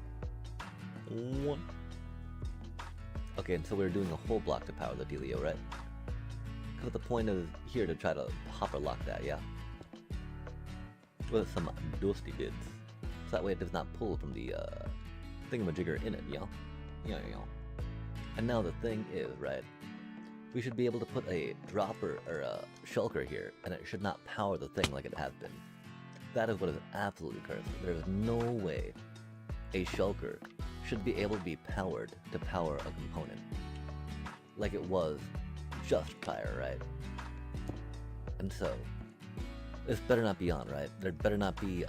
What? Okay, and so we're doing a whole block to power the dealio, right? Because the point is here to try to hopper lock that, yeah? With some dusty bits. So that way it does not pull from the thingamajigger in it, yeah? Yeah. And now the thing is, right? We should be able to put a dropper or a shulker here, and it should not power the thing like it has been. That is what is absolutely cursed. There is no way a shulker should be able to be powered to power a component like it was just prior, right? And so, this better not be on, right? There better not be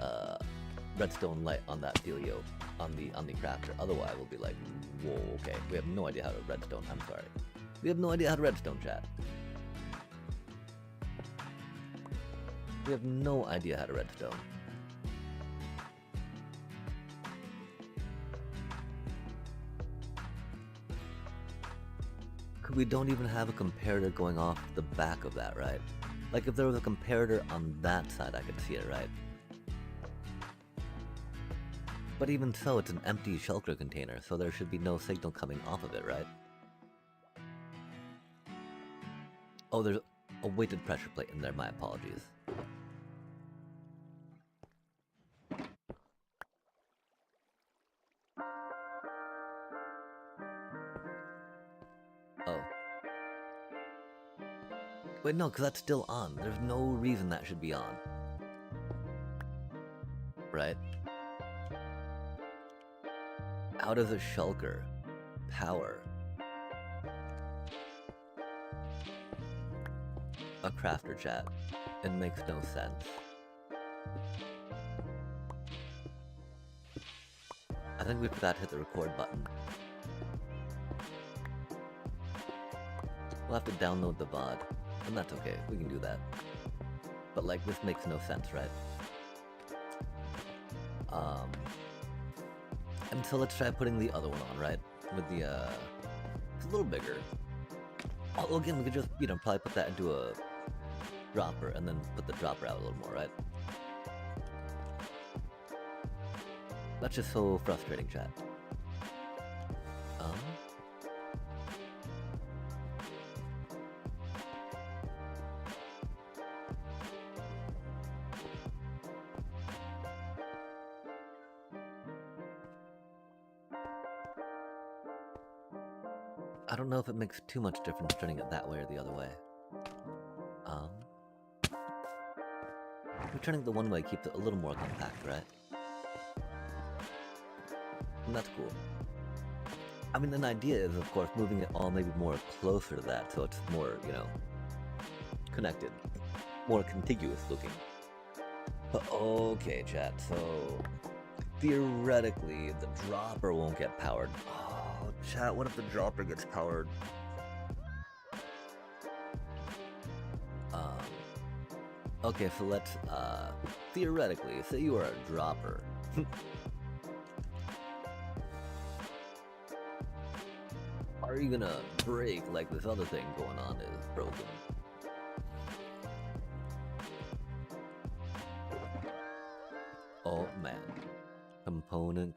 redstone light on that dealio, on the crafter. Otherwise, we'll be like, whoa, okay, we have no idea how to redstone. I'm sorry. We have no idea how to redstone, chat. We have no idea how to redstone. We don't even have a comparator going off the back of that, right? Like if there was a comparator on that side, I could see it, right? But even so, it's an empty shulker container, so there should be no signal coming off of it, right? Oh, there's a weighted pressure plate in there, my apologies. Oh. Wait, no, because that's still on. There's no reason that should be on. Right? How does a shulker power a crafter, chat? It makes no sense. I think we forgot to hit the record button. We'll have to download the VOD, and that's okay, we can do that. But like, this makes no sense, right? And so let's try putting the other one on, right? With the, it's a little bigger. Oh, again, we could just, you know, probably put that into a dropper, and then put the dropper out a little more, right? That's just so frustrating, chat. I don't know if it makes too much difference turning it that way or the other way. Turning it the one way keeps it a little more compact, right? And that's cool. I mean, an idea is, of course, moving it all maybe more closer to that, so it's more, you know, connected, more contiguous looking. But okay, chat, so theoretically, the dropper won't get powered. Oh, chat, what if the dropper gets powered? Okay, so let's, theoretically, say you are a dropper. Are you gonna break like this other thing going on is broken? Oh man. Component.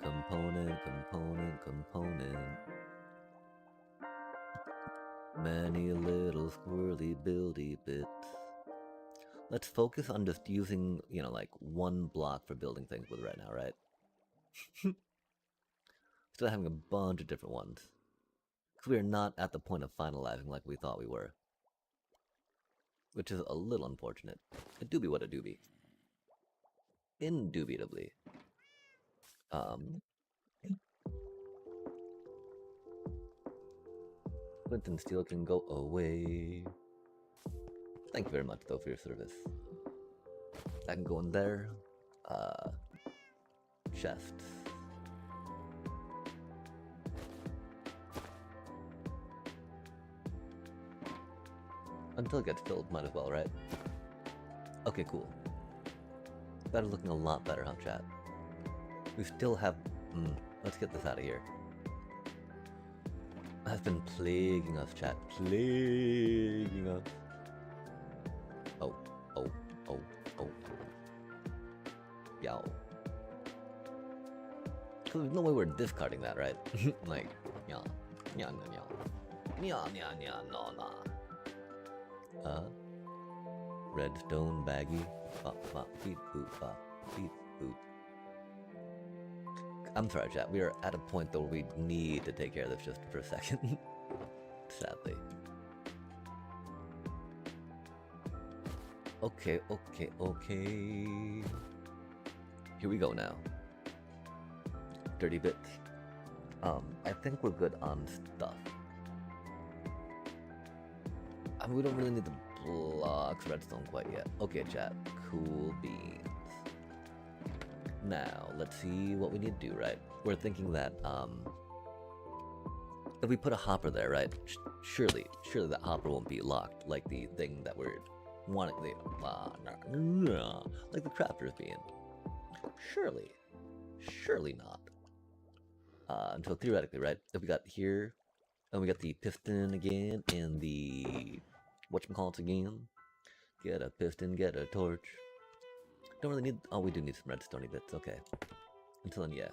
Many little squirrely buildy bits. Let's focus on just using, you know, like one block for building things with right now, right? Instead of having a bunch of different ones. Because we are not at the point of finalizing like we thought we were. Which is a little unfortunate. A doobie what a doobie. Indubitably. Flint and steel can go away. Thank you very much, though, for your service. I can go in there. Chests. Until it gets filled, might as well, right? Okay, cool. That is looking a lot better, huh, chat? We still have... let's get this out of here. Has been plaguing us, chat. Plaguing us. Oh. Yow. Because there's no way we're discarding that, right? Like, yeah. Redstone baggy. Beep boop. I'm sorry, chat. We are at a point though where we need to take care of this just for a second. Sadly. Okay. Here we go now. Dirty bits. I think we're good on stuff. I mean, we don't really need the blocks redstone quite yet. Okay, chat. Cool beans. Now, let's see what we need to do, right? We're thinking that, if we put a hopper there, right? Surely that hopper won't be locked like the thing that we're wanting, like the crafter's being. Surely not. Until theoretically, right? If we got here, and we got the piston again, and the whatchamacallits again, Get a piston, get a torch. Don't really need. Oh, we do need some redstone bits. Okay. Until then, yeah.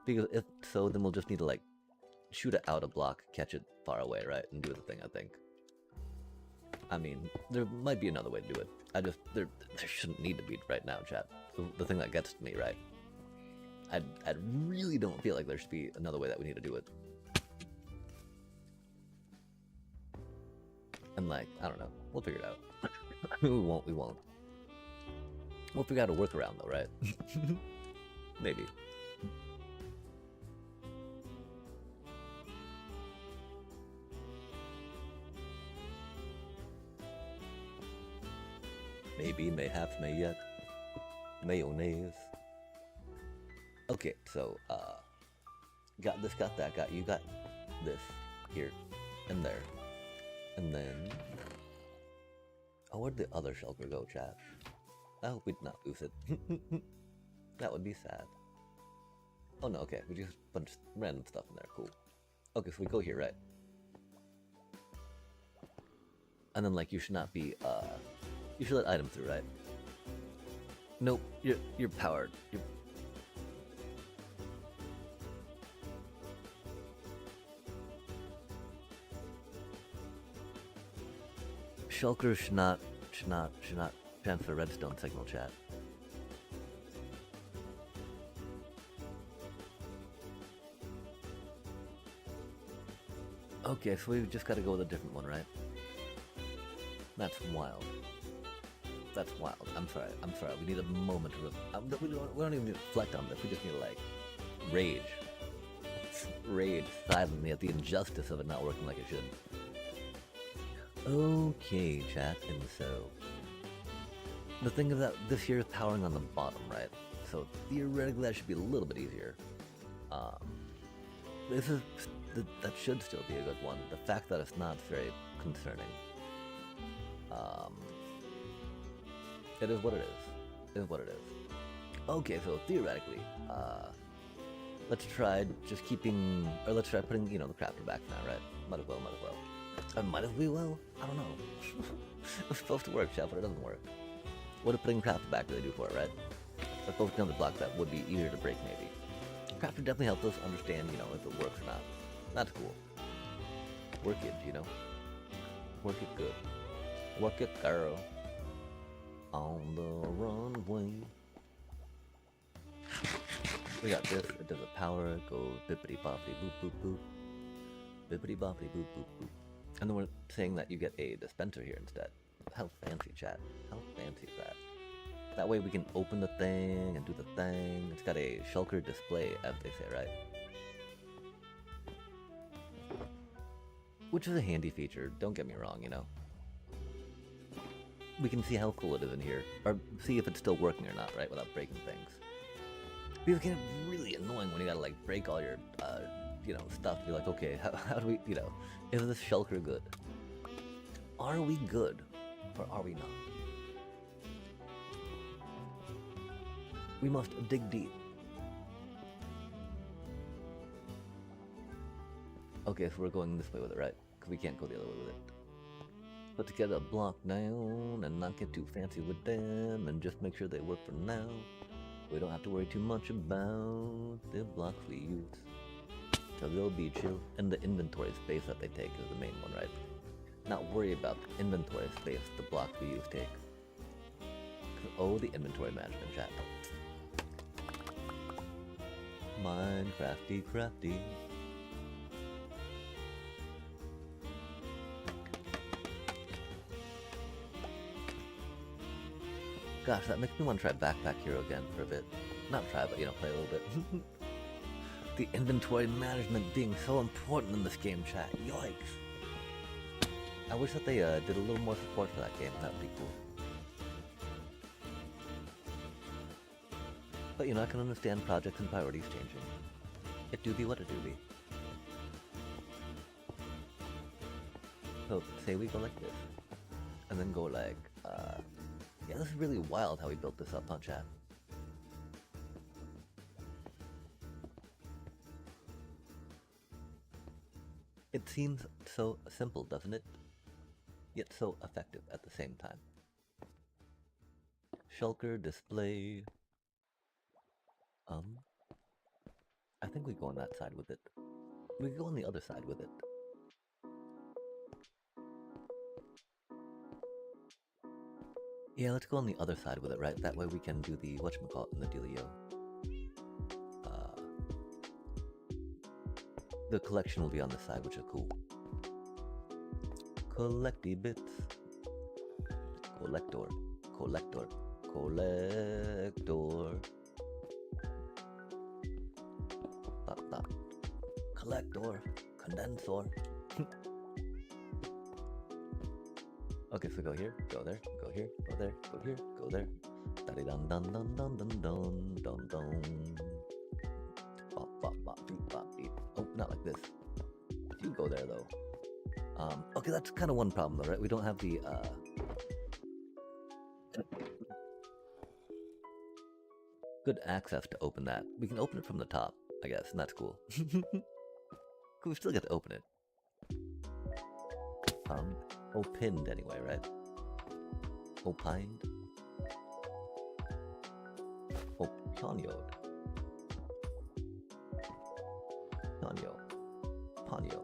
Because if so, then we'll just need to like shoot it out a block, catch it far away, right, and do the thing. I think. I mean, there might be another way to do it. There shouldn't need to be right now, chat. The thing that gets to me, right? I really don't feel like there should be another way that we need to do it. And like, I don't know. We'll figure it out. We won't. We'll figure out a workaround though, right? Maybe. Maybe, mayhaps, may yet. Mayonnaise. Okay, so, got this, got that, got you, got this, here, and there. And then... Oh, where'd the other shulker go, chat? I hope we'd not lose it. That would be sad. Oh no, okay, we just put a bunch of random stuff in there, cool. Okay, so we go here, right? And then, like, you should not be, you should let items through, right? Nope, you're powered. Shulkers should not transfer redstone signal, chat. Okay, so we've just got to go with a different one, right? That's wild. That's wild. I'm sorry. We need a moment to... we don't even need to reflect on this. We just need to, like, rage. Rage silently at the injustice of it not working like it should. Okay, chat, and so... The thing is that this here is powering on the bottom, right? So theoretically that should be a little bit easier. That should still be a good one. The fact that it's not very concerning. It is what it is. It is what it is. Okay, so theoretically, let's try just keeping, or let's try putting, the crafter back now, right? Might as well. Might as well? I don't know. It's supposed to work, chat, but it doesn't work. What did putting crafter back really do for it, right? Let's focus on the block that would be easier to break, maybe. Crafter definitely helps us understand, if it works or not. That's cool. Work it, Work it good. Work it, girl. On the runway. We got this. It does a power. It goes bippity boppity boop boop boop. Bippity boppity boop boop boop. And then we're saying that you get a dispenser here instead. How fancy, chat. How fancy is that? That way we can open the thing and do the thing. It's got a shulker display, as they say, right? Which is a handy feature, don't get me wrong, We can see how full it is in here, or see if it's still working or not, right, without breaking things. Because it can get really annoying when you gotta, like, break all your, stuff. You're like, okay, how do we, is this shulker good? Are we good, or are we not? We must dig deep. Okay, so we're going this way with it, right? Because we can't go the other way with it. Let's get a block down and not get too fancy with them and just make sure they work for now. We don't have to worry too much about the blocks we use. So they'll be chill. And the inventory space that they take is the main one, right? Not worry about the inventory space the blocks we use take. Oh, the inventory management, chat. Minecrafty crafty. Gosh, that makes me want to try Backpack Hero again for a bit. Not try, but, play a little bit. The inventory management being so important in this game, chat. Yikes. I wish that they did a little more support for that game. That would be cool. But, I can understand projects and priorities changing. It do be what it do be. So, say we go like this. And then go like, yeah, this is really wild how we built this up, huh, chat? It seems so simple, doesn't it? yet so effective at the same time. Shulker display. I think we go on that side with it. We go on the other side with it. Yeah, let's go on the other side with it, right? That way we can do the whatchamacallit in the dealio. The collection will be on this side, which is cool. Collecty bits. Collector. Collector. Collector. Stop. Collector. Condensor. Okay, so go here, go there, go here, go there, go here, go there. Da dun dun dun dun dun dun dun dun. Bop bop bop beep bop beep. Oh, not like this. You go there though. Okay, that's kind of one problem though, right? We don't have the good access to open that. We can open it from the top, I guess, and that's cool. We still get to open it. Opened anyway, right? Opined. Opionioed. Pionio. Ponyo.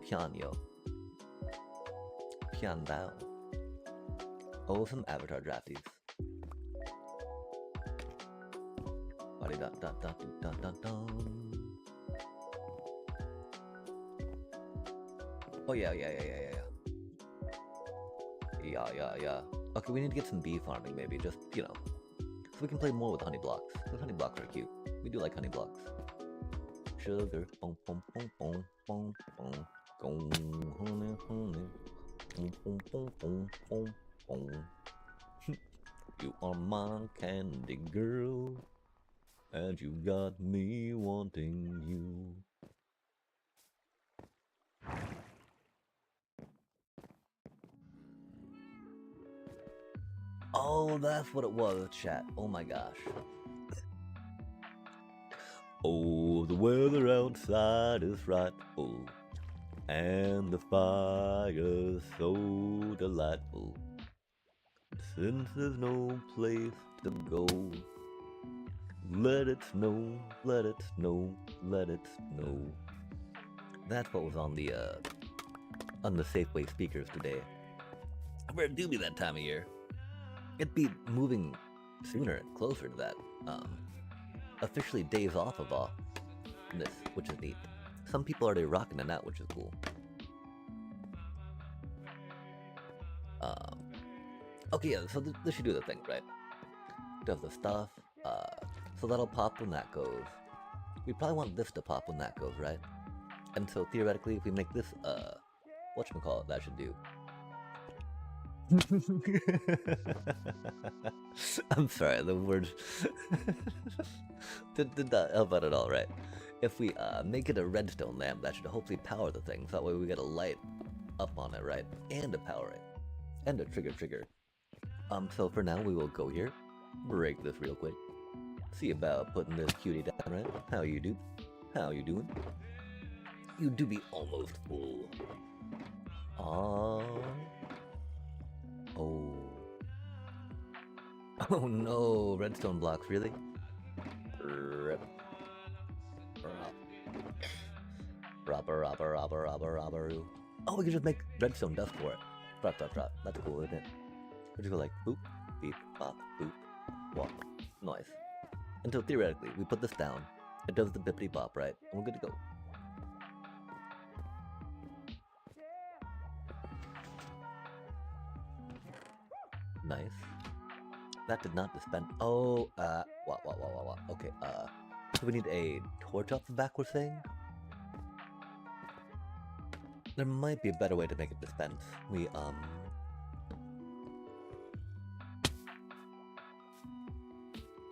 Piano. Piandao. Oh, some Avatar drafties. Oh yeah. Yeah. Okay, we need to get some bee farming maybe, just, you know, so we can play more with honey blocks. Because honey blocks are cute. We do like honey blocks. Sugar, boom, boom, boom, boom, boom, boom, honey, honey, boom, boom, boom, boom, boom, boom. You are my candy girl, and you got me wanting you. Oh, that's what it was, chat. Oh my gosh. Oh, the weather outside is frightful, and the fire's so delightful. Since there's no place to go, let it snow, let it snow, let it snow. That's what was on the Safeway speakers today. I better do be that time of year. It'd be moving sooner, closer to that. Officially days off of all this, which is neat. Some people are already rocking it out, which is cool. Okay, yeah, so this should do the thing, right? Does the stuff, so that'll pop when that goes. We probably want this to pop when that goes, right? And so theoretically, if we make this, whatchamacallit, that should do. I'm sorry, the words did not help out at all, right? If we make it a redstone lamp, that should hopefully power the thing, so that way we get a light up on it, right? And a powering. And a trigger. So for now, we will go here, break this real quick, see about putting this cutie down, right? How you do? How you doing? You do be almost full. Oh no, redstone blocks, really? Robber. Oh, we can just make redstone dust for it. Drop. That's cool, isn't it? We just go like boop, beep, bop, boop, wop. Nice. Until theoretically, we put this down, it does the bippity bop, right? And we're good to go. Nice. That did not dispense. Oh, what? Okay, so we need a torch off the back, we're saying? There might be a better way to make it dispense.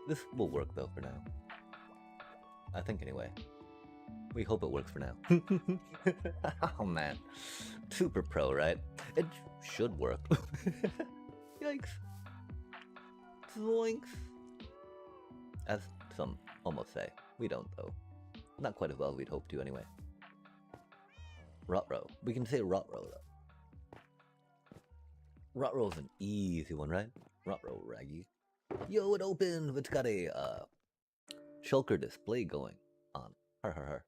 This will work though for now. I think anyway. We hope it works for now. Oh man. Super pro, right? It should work. Yikes. Zoinks. As some almost say. We don't though. Not quite as well as we'd hope to anyway. Rot-row. We can say rot-row though. Rot roll's an easy one, right? Rot roll, Raggy. Yo, it opens. It's got a shulker display going on. Har har har.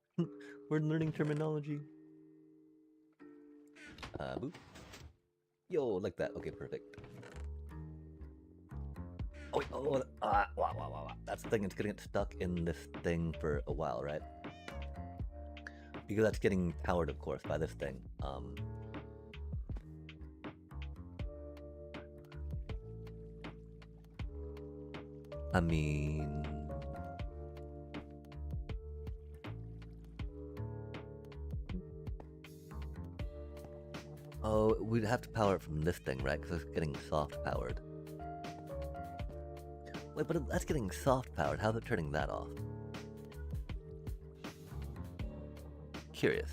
We're learning terminology. Boop. Yo, like that. Okay, perfect. Oh, wait, wow, wow, wow, wow. That's the thing. It's gonna get stuck in this thing for a while, right? Because that's getting powered, of course, by this thing. I mean, oh, we'd have to power it from this thing, right? Because it's getting soft powered. Wait, but that's getting soft powered. How's it turning that off? Curious.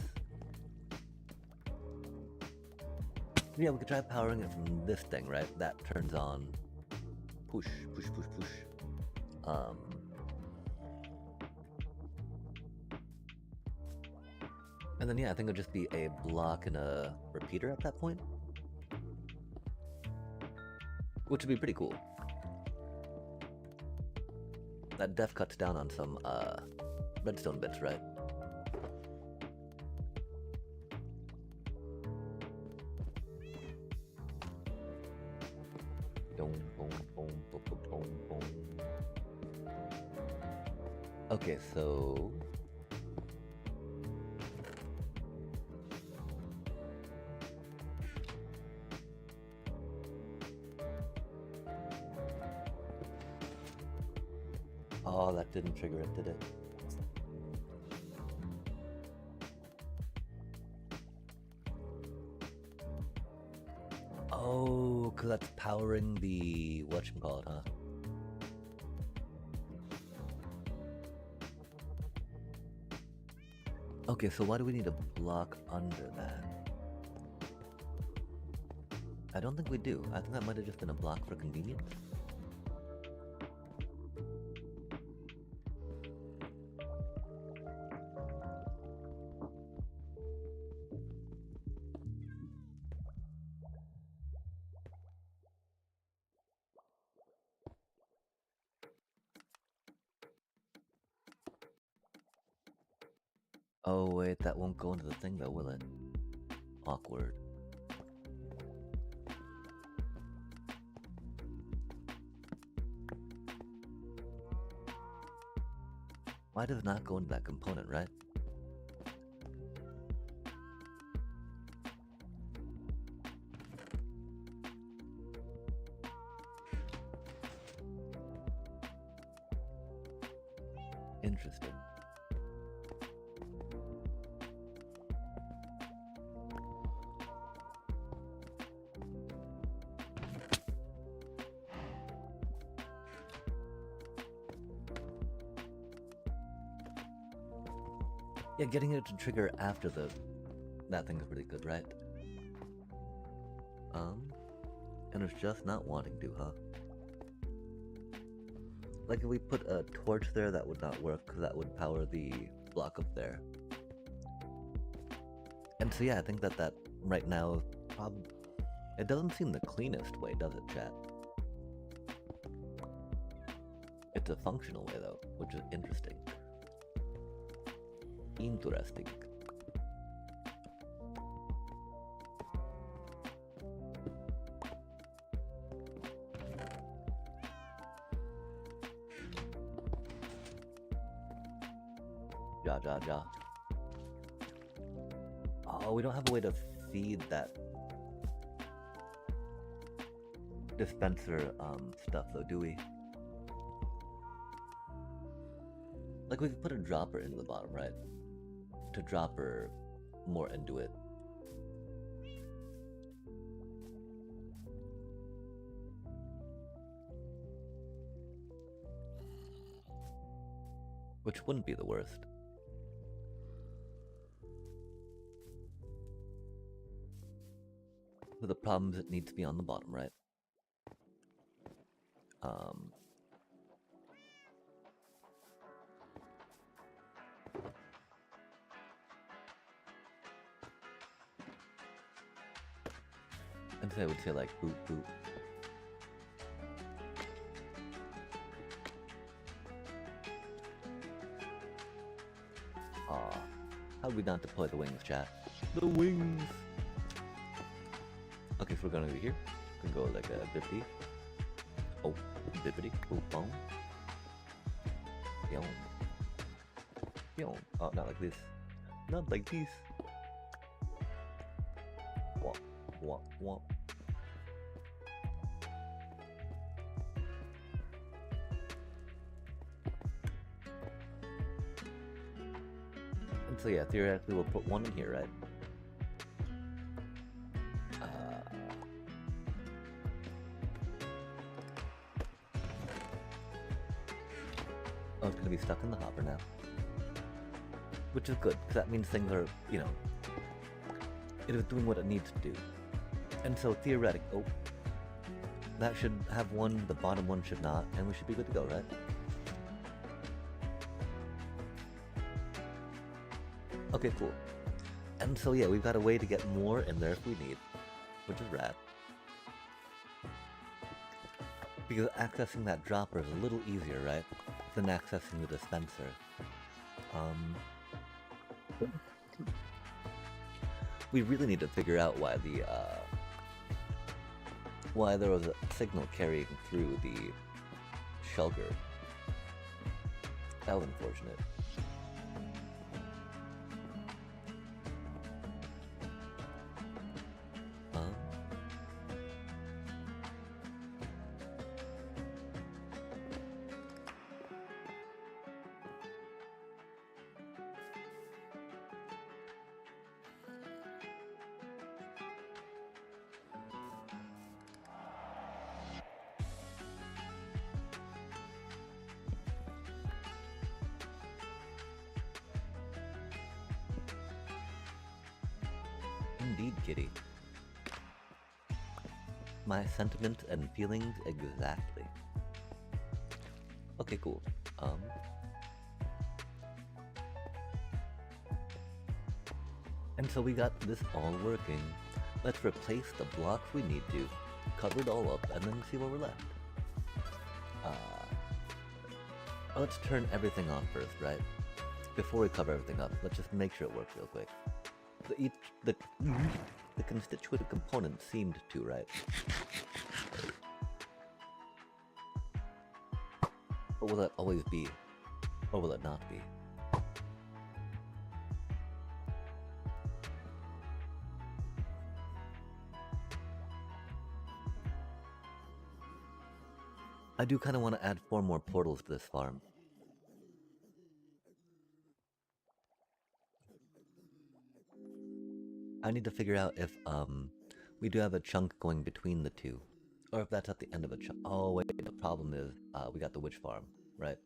Yeah, we could try powering it from this thing, right? That turns on. Push, push, push, push. And then yeah, I think it'll just be a block and a repeater at that point, which would be pretty cool. That def cuts down on some redstone bits, right? Okay, so oh, that didn't trigger it, did it? Oh, because that's powering the whatchamacallit, huh? Okay, so why do we need a block under that? I don't think we do. I think that might have just been a block for convenience. Oh wait, that won't go into the thing though, will it? Awkward. Why does it not go into that component, right? Interesting. Yeah, getting it to trigger after that thing is pretty good, right? And it's just not wanting to, huh? Like if we put a torch there, that would not work because that would power the block up there. And so yeah, I think that right now, it doesn't seem the cleanest way, does it, chat? It's a functional way though, which is interesting. Interesting. Ja. Oh, we don't have a way to feed that dispenser stuff though, do we? Like we could put a dropper into the bottom, right? To drop her more into it. Which wouldn't be the worst. But the problem is it needs to be on the bottom, right? And I would say like boop boop. Aw, how did we not deploy the wings, chat? The wings! Okay, so we're gonna be here. We can go like a bippity. Oh, bippity, boop, boom. Yo. Yo. Oh, not like this. Not like this. Wop, wop, wop. And so yeah, theoretically we'll put one in here, right? Oh, it's gonna be stuck in the hopper now. Which is good, because that means things are, you know, it is doing what it needs to do. And so theoretically, oh, that should have one, the bottom one should not, and we should be good to go, right? Okay, cool. And so yeah, we've got a way to get more in there if we need, which is rad. Because accessing that dropper is a little easier, right, than accessing the dispenser. We really need to figure out why the why there was a signal carrying through the shulker. That was unfortunate. Indeed, kitty. My sentiments and feelings exactly. Okay, cool. And so we got this all working. Let's replace the blocks we need to, cover it all up, and then see where we're left. Let's turn everything on first, right? Before we cover everything up, let's just make sure it works real quick. The constituent components seemed to, right? But will that always be? Or will it not be? I do kind of want to add 4 more portals to this farm. I need to figure out if we do have a chunk going between the two, or if that's at the end of a chunk. Oh wait, the problem is we got the witch farm, right?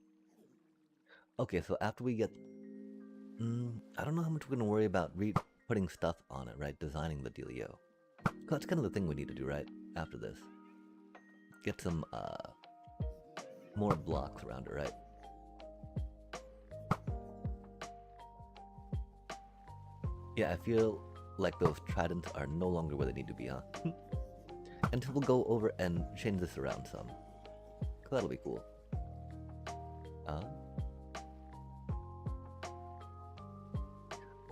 Okay, so after we get, I don't know how much we're gonna worry about putting stuff on it, right? Designing the dealio. That's kind of the thing we need to do, right? After this, get some more blocks around it, right? Yeah, I feel like those tridents are no longer where they need to be, huh? And so we'll go over and change this around some. That'll be cool.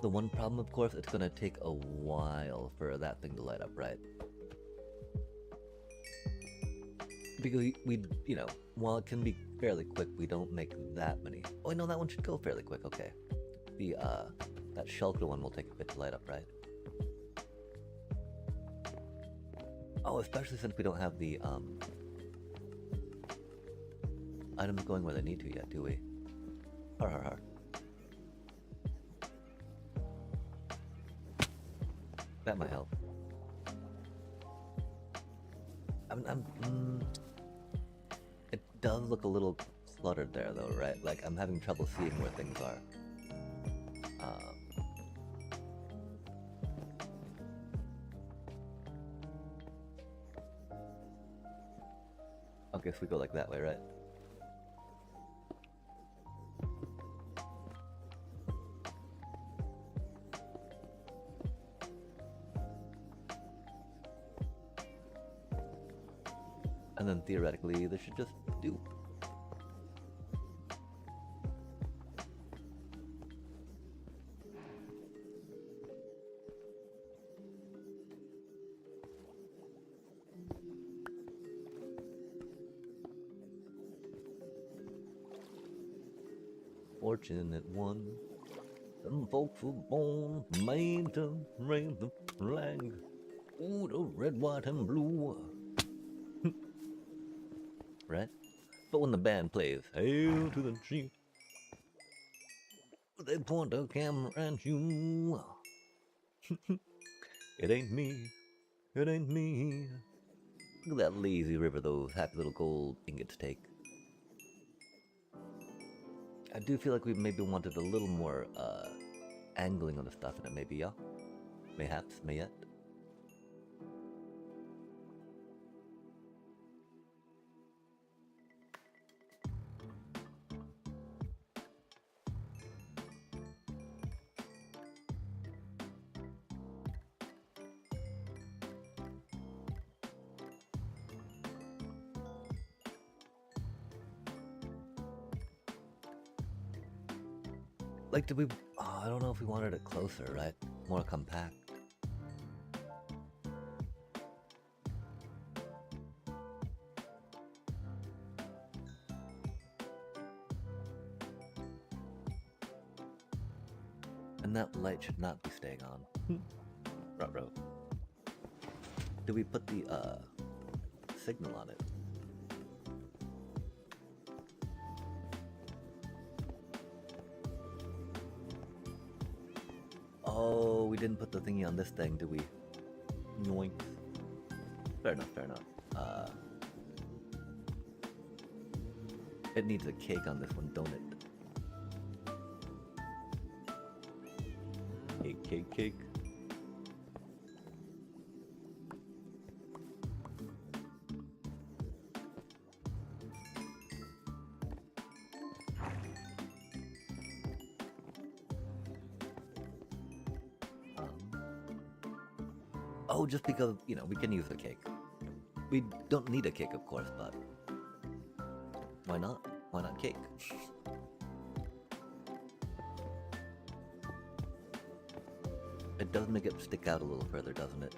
The one problem, of course, it's gonna take a while for that thing to light up, right? Because we you know, while it can be fairly quick, we don't make that many. Oh, no, that one should go fairly quick, okay. The, that shulker one will take a bit to light up, right? Oh, especially since we don't have the, items going where they need to yet, do we? Har har har. That might help. It does look a little cluttered there, though, right? Like, I'm having trouble seeing where things are. Okay, so we go like that way, right? And then theoretically, this should just do. Fortunate one. Some folks were born made to raise the flag. Ooh, the red, white, and blue. Right? But when the band plays Hail to the Chief, they point a camera at you. It ain't me. It ain't me. Look at that lazy river those happy little gold ingots take. I do feel like we maybe wanted a little more angling on the stuff in it, maybe, yeah? Mayhaps, mayet. Like, did we... Oh, I don't know if we wanted it closer, right? More compact. And that light should not be staying on. Ruh-roh. Do we put the, signal on it? Oh, we didn't put the thingy on this thing, did we? Yoinks. Fair enough, fair enough. It needs a cake on this one, don't it? Cake, cake, cake. Oh, just because, you know, we can use a cake. We don't need a cake, of course, but why not? Why not cake? It does make it stick out a little further, doesn't it?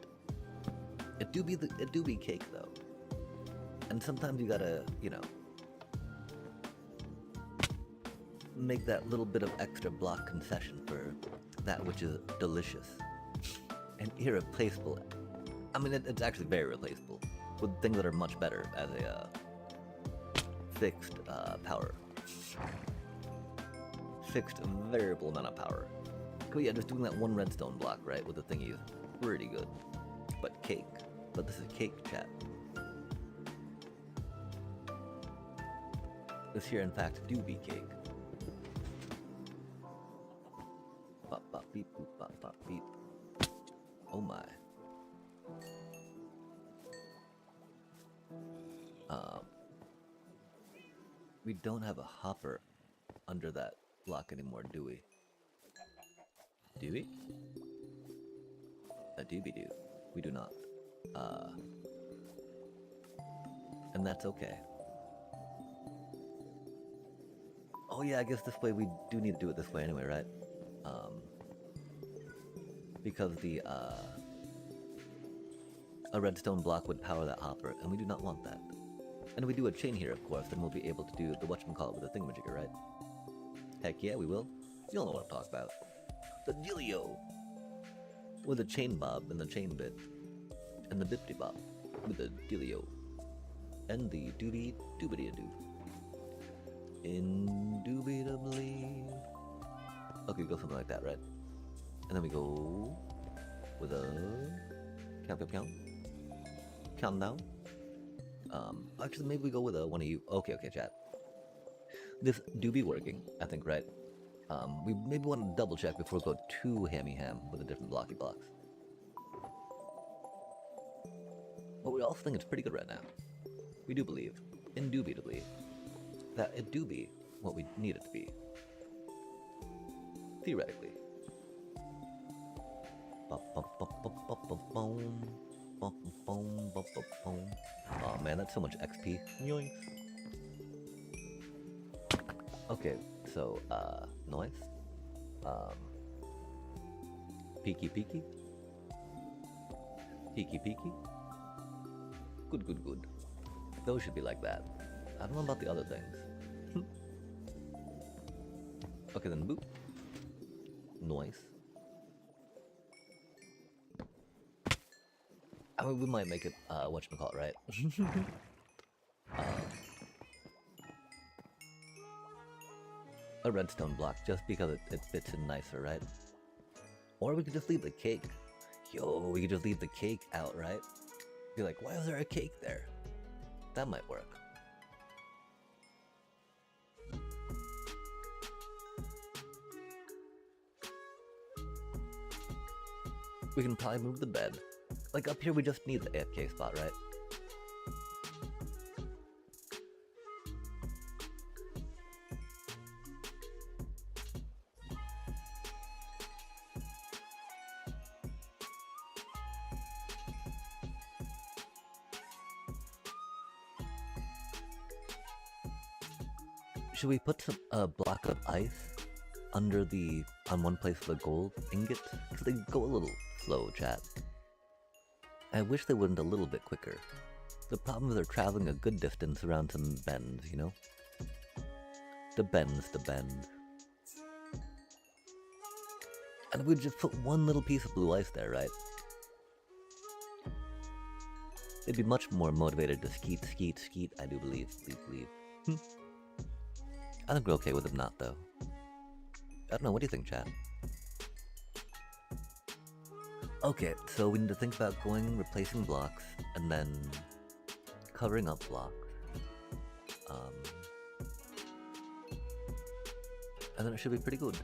It do be cake though. And sometimes you gotta, you know, make that little bit of extra block concession for that which is delicious and irreplaceable. I mean, it's actually very replaceable with things that are much better as a fixed power. Fixed variable amount of power. But yeah, just doing that one redstone block, right, with the thingy is pretty good. But cake. But this is cake, chat. This here, in fact, do be cake. Bop, bop, beep, boop, bop, bop, beep. Oh my. We don't have a hopper under that block anymore, do we? Do we? A doobie doo. We do not. And that's okay. Oh yeah, I guess this way we do need to do it this way anyway, right? Because the a redstone block would power that hopper, and we do not want that. And if we do a chain here, of course, then we'll be able to do the whatchamacallit with the thingamajigger, right? Heck yeah, we will. You'll know what I'm talking about. The dealio! With the chain bob and the chain bit. And the bippity bob. With the dealio. And the doobie doobity doo. Indubitably. Okay, we go something like that, right? And then we go with a count. Countdown. Actually, maybe we go with a one of you. Okay, chat. This do be working, I think, right? We maybe want to double check before we go too ham with the different blocky blocks. But we also think it's pretty good right now. We do believe, indubitably, that it do be what we need it to be. Theoretically. Oh man, that's so much XP. Yoinks. Okay, so, noise. Peeky peeky. Peeky peeky. Good, good, good. Those should be like that. I don't know about the other things. Okay, then boop. Noise. I mean, we might make it, whatchamacallit, right? A redstone block, just because it fits in nicer, right? Or we could just leave the cake. Yo, we could just leave the cake out, right? Be like, why is there a cake there? That might work. We can probably move the bed. Like up here we just need the AFK spot, right? Should we put a block of ice under on one place of the gold ingot? Because they go a little slow, chat. I wish they went a little bit quicker. The problem is they're traveling a good distance around some bends, you know? The bends. And we'd just put one little piece of blue ice there, right? They'd be much more motivated to skeet, I do believe. I think we're okay with them not, though. I don't know, what do you think, chat? Okay, so we need to think about replacing blocks, and then covering up blocks. And then it should be pretty good.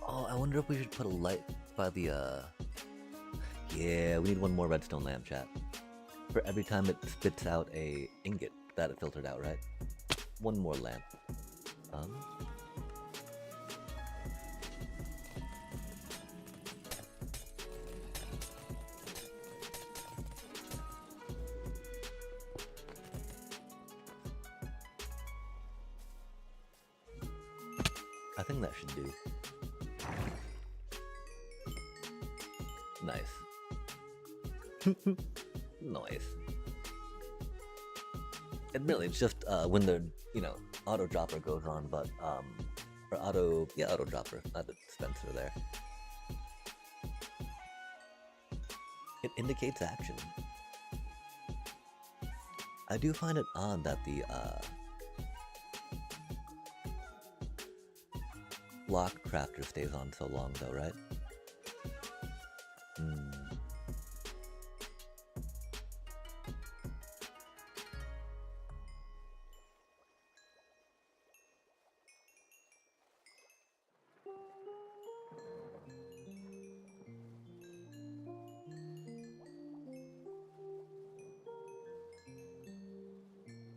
Oh, I wonder if we should put a light by the, Yeah, we need one more redstone lamp, chat. For every time it spits out a ingot that it filtered out, right? One more lamp. I think that should do. Nice. Nice. Admittedly, it's just when the auto dropper goes on, but or auto dropper, not the dispenser there. It indicates action. I do find it odd that the block crafter stays on so long, though, right?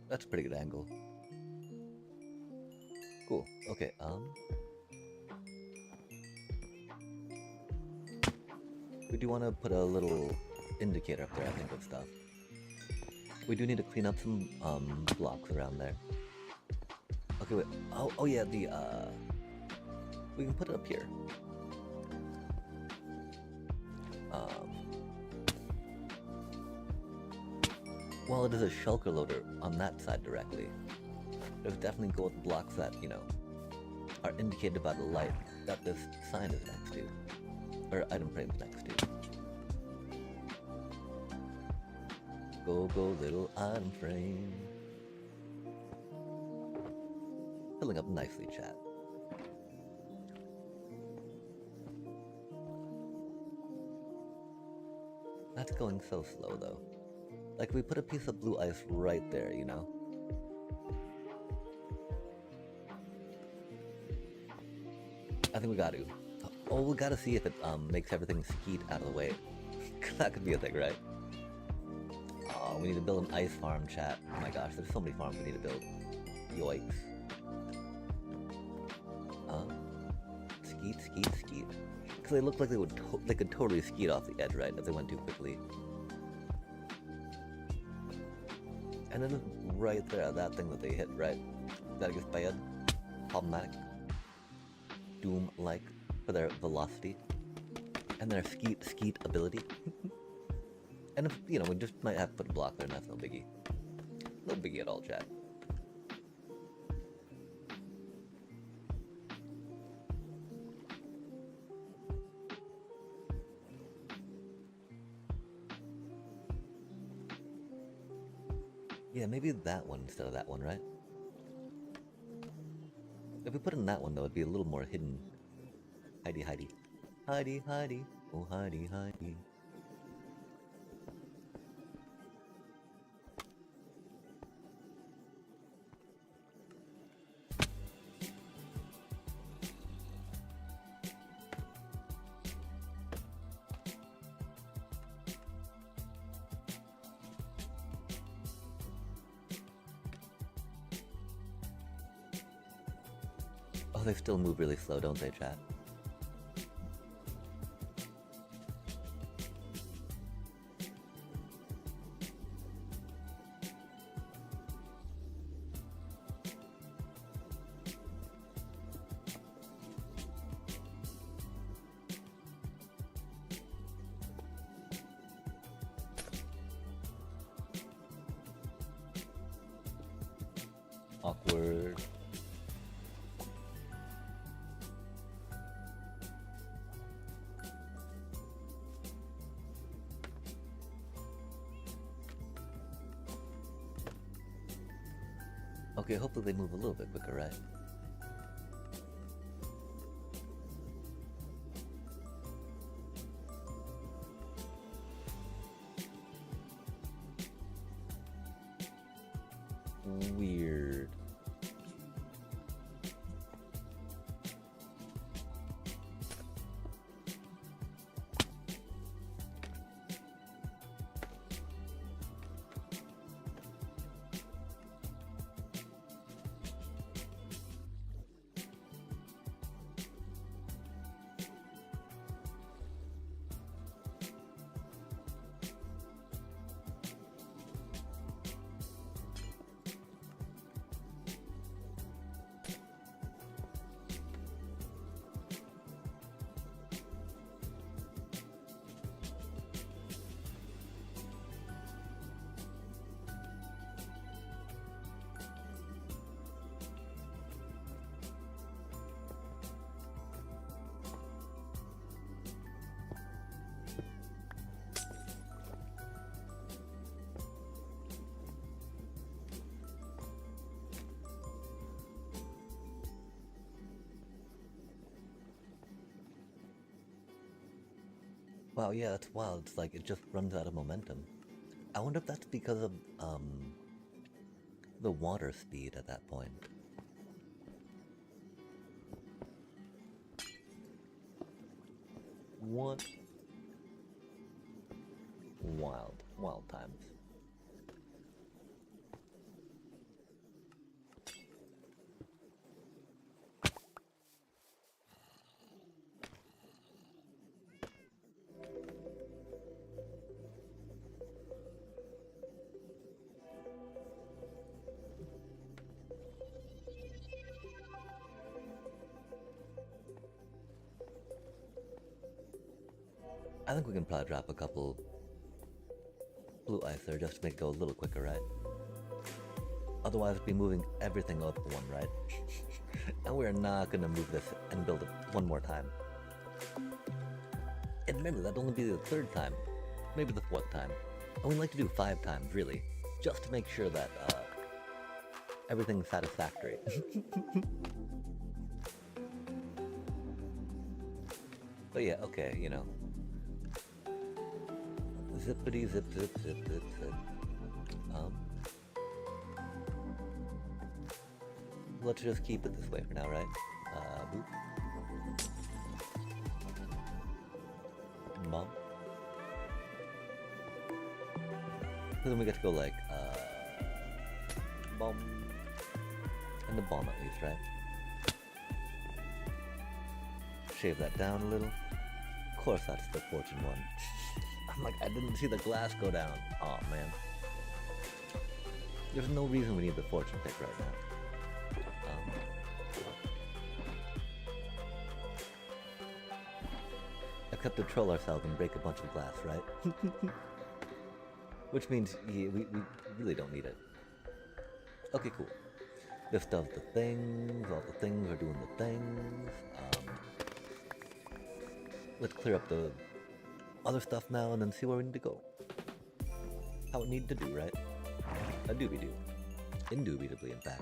That's a pretty good angle. Cool. Okay, we do want to put a little indicator up there, I think, of stuff. We do need to clean up some blocks around there. Okay, wait. Oh yeah, we can put it up here. Well, it is a shulker loader on that side directly. There's definitely gold blocks that, are indicated by the light that this sign is next to. Or item frame is next to. Go, little item frame. Filling up nicely, chat. That's going so slow, though. Like, we put a piece of blue ice right there, I think we got to. Oh, we gotta see if it makes everything skeet out of the way. That could be a thing, right? Oh, we need to build an ice farm, chat. Oh my gosh, there's so many farms we need to build. Yoicks. Skeet, skeet, skeet. Because they looked like they could totally skeet off the edge, right, if they went too quickly. And then right there, that thing that they hit, right? That gets bad. Problematic. Doom-like for their velocity. And their skeet ability. And if, you know, we just might have to put a block there, and that's no biggie. No biggie at all, chat. Yeah, maybe that one instead of that one, right? If we put in that one, though, it'd be a little more hidden. Hidey, hidey. Hidey, hidey. Oh, hidey, hidey. Oh, they still move really slow, don't they, chat? Awkward. Okay, hopefully they move a little bit quicker, right? Weird. Wow, yeah, that's wild. It's like it just runs out of momentum. I wonder if that's because of the water speed at that point. What? Wild times. I think we can probably drop a couple blue ice there just to make it go a little quicker, right? Otherwise, we'd be moving everything up one, right? And we're not gonna move this and build it one more time. And remember, that'd only be the third time, maybe the fourth time. And we'd like to do 5 times, really, just to make sure that everything's satisfactory. But yeah, okay, you know. Zippity zip zip zip zip zip. Let's just keep it this way for now, right? Boop. Mom. then we get to go like, bomb. And the bomb at least, right? Shave that down a little. Of course that's the fortune one. I'm like, I didn't see the glass go down. Aw, man. There's no reason we need the fortune pick right now. Except to troll ourselves and break a bunch of glass, right? Which means we really don't need it. Okay, cool. This does the things, all the things are doing the things. Let's clear up the other stuff now and then see where we need to go. How it need to do, right? A doobie-doo. Indubitably, in fact.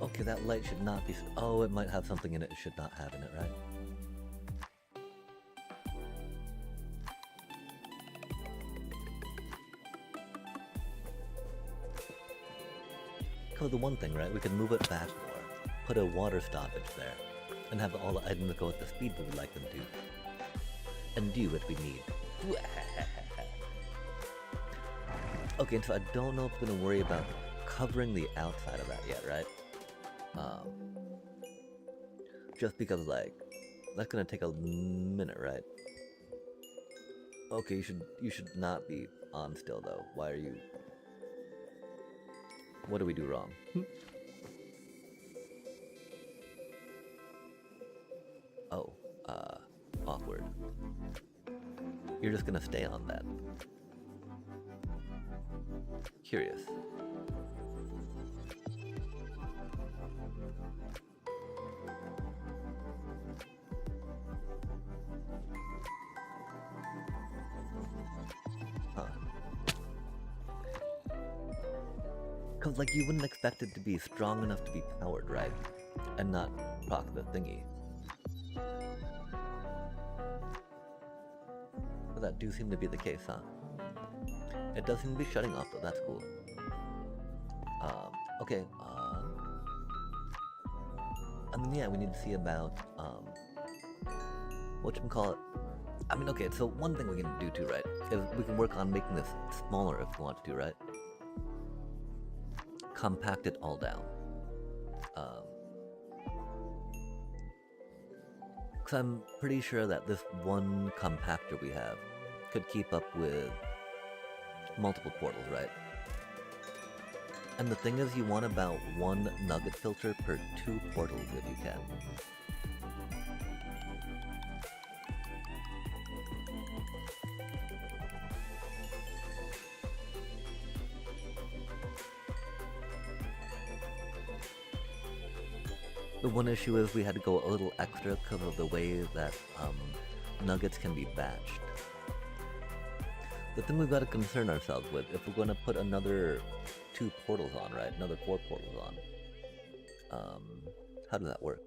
Okay, that light should not be... Oh, it might have something in it should not have in it, right? Because the one thing, right? We can move it back more. Put a water stoppage there. And have all the items go at the speed we would like them to. And do what we need. Okay, so I don't know if we're going to worry about covering the outside of that yet, right? Just because, like, that's going to take a minute, right? Okay, you should not be on still, though. Why are you... What do we do wrong? Oh, awkward. You're just gonna stay on that. Curious. Huh. Cause like you wouldn't expect it to be strong enough to be powered, right? And not proc the thingy. But that do seem to be the case, huh? It does seem to be shutting off though, that's cool. Okay, I mean, yeah, we need to see about, whatchamacallit. I mean, okay, so one thing we can do too, right, is we can work on making this smaller if we want to, right? Compact it all down. Because I'm pretty sure that this one compactor we have could keep up with multiple portals, right? And the thing is, you want about 1 nugget filter per 2 portals if you can. The one issue is we had to go a little extra because of the way that nuggets can be batched. The thing we've got to concern ourselves with, if we're going to put another 2 portals on, right? Another 4 portals on. How does that work?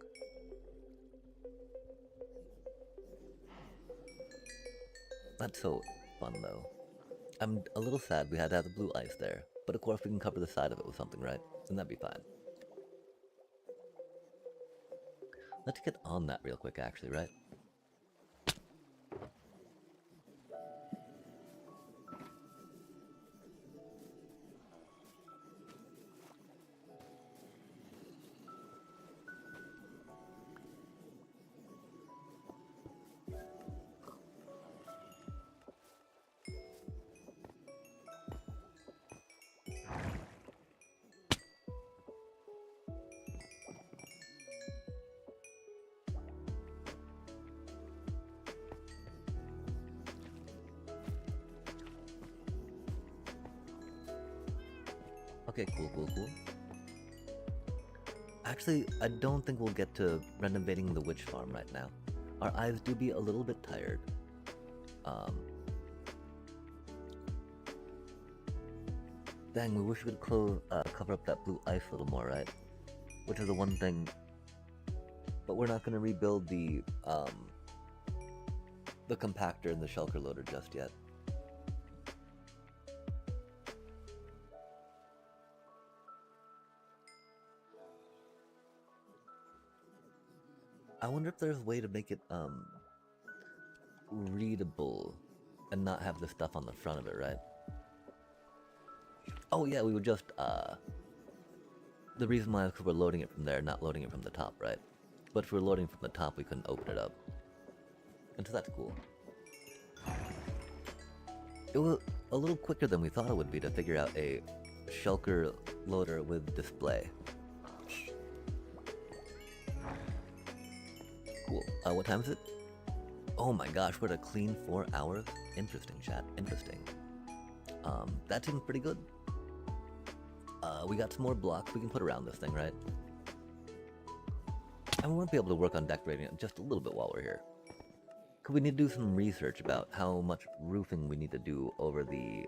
That's so fun though. I'm a little sad we had to have the blue ice there, but of course we can cover the side of it with something, right? And that'd be fine. Let's get on that real quick actually, right? Okay, cool. Actually, I don't think we'll get to renovating the witch farm right now. Our eyes do be a little bit tired. Dang, we wish we could cover up that blue ice a little more, right? Which is the one thing. But we're not going to rebuild the compactor and the shulker loader just yet. I wonder if there's a way to make it readable and not have the stuff on the front of it, right? Oh yeah, we would just, the reason why is because we're loading it from there, not loading it from the top, right? But if we're loading from the top, we couldn't open it up. And so that's cool. It was a little quicker than we thought it would be to figure out a shulker loader with display. Cool. What time is it? Oh my gosh, we're at a clean 4 hours? Interesting, chat. Interesting. That seems pretty good. We got some more blocks we can put around this thing, right? And we won't be able to work on decorating it just a little bit while we're here. Because we need to do some research about how much roofing we need to do over the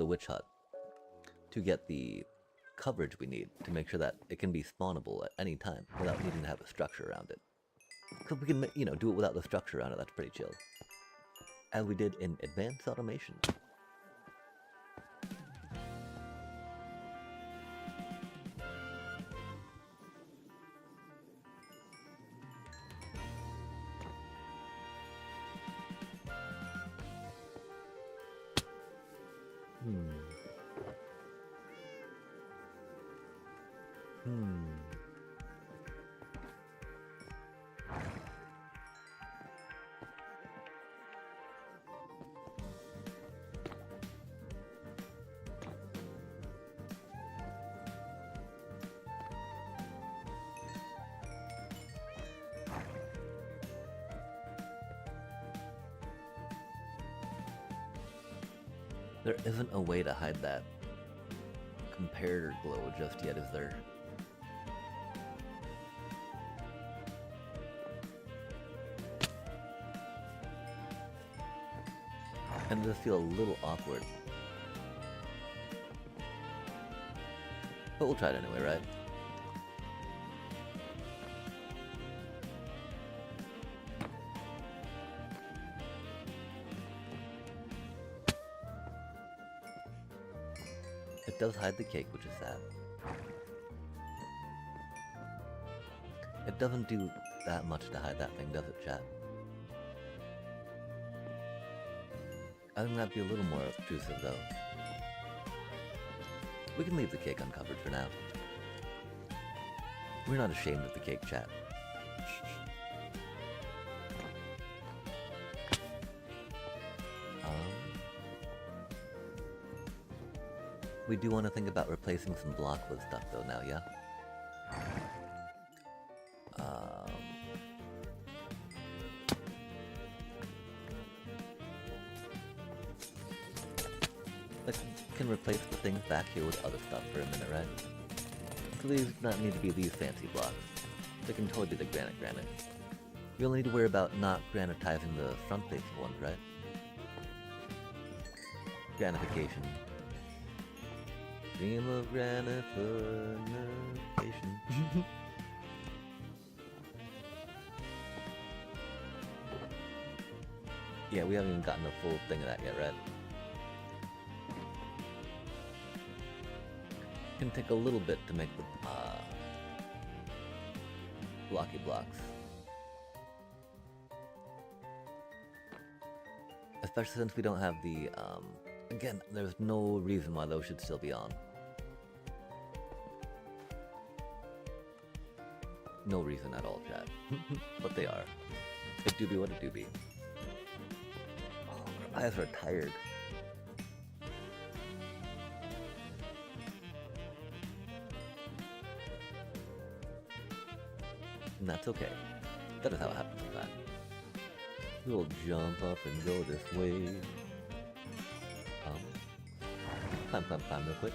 witch hut to get the coverage we need to make sure that it can be spawnable at any time without needing to have a structure around it. Because we can, you know, do it without the structure around it, that's pretty chill. As we did in Advanced Automation. There isn't a way to hide that comparator glow just yet, is there? And it does feel a little awkward. But we'll try it anyway, right? It does hide the cake, which is sad. It doesn't do that much to hide that thing, does it, chat? I think that'd be a little more obtrusive, though. We can leave the cake uncovered for now. We're not ashamed of the cake, chat. We do want to think about replacing some block with stuff, though, now, yeah? Like, we can replace the things back here with other stuff for a minute, right? So these do not need to be these fancy blocks. They can totally be the granite. We only need to worry about not granitizing the front-facing ones, right? Granification. Dream of gratification. Yeah, we haven't even gotten the full thing of that yet, right? It can take a little bit to make the blocky blocks. Especially since we don't have the, again, there's no reason why those should still be on. No reason at all, chat. But they are. It do be what it do be. Oh, our eyes are tired. And that's okay. That is how it happens sometimes. We'll jump up and go this way. Climb real quick.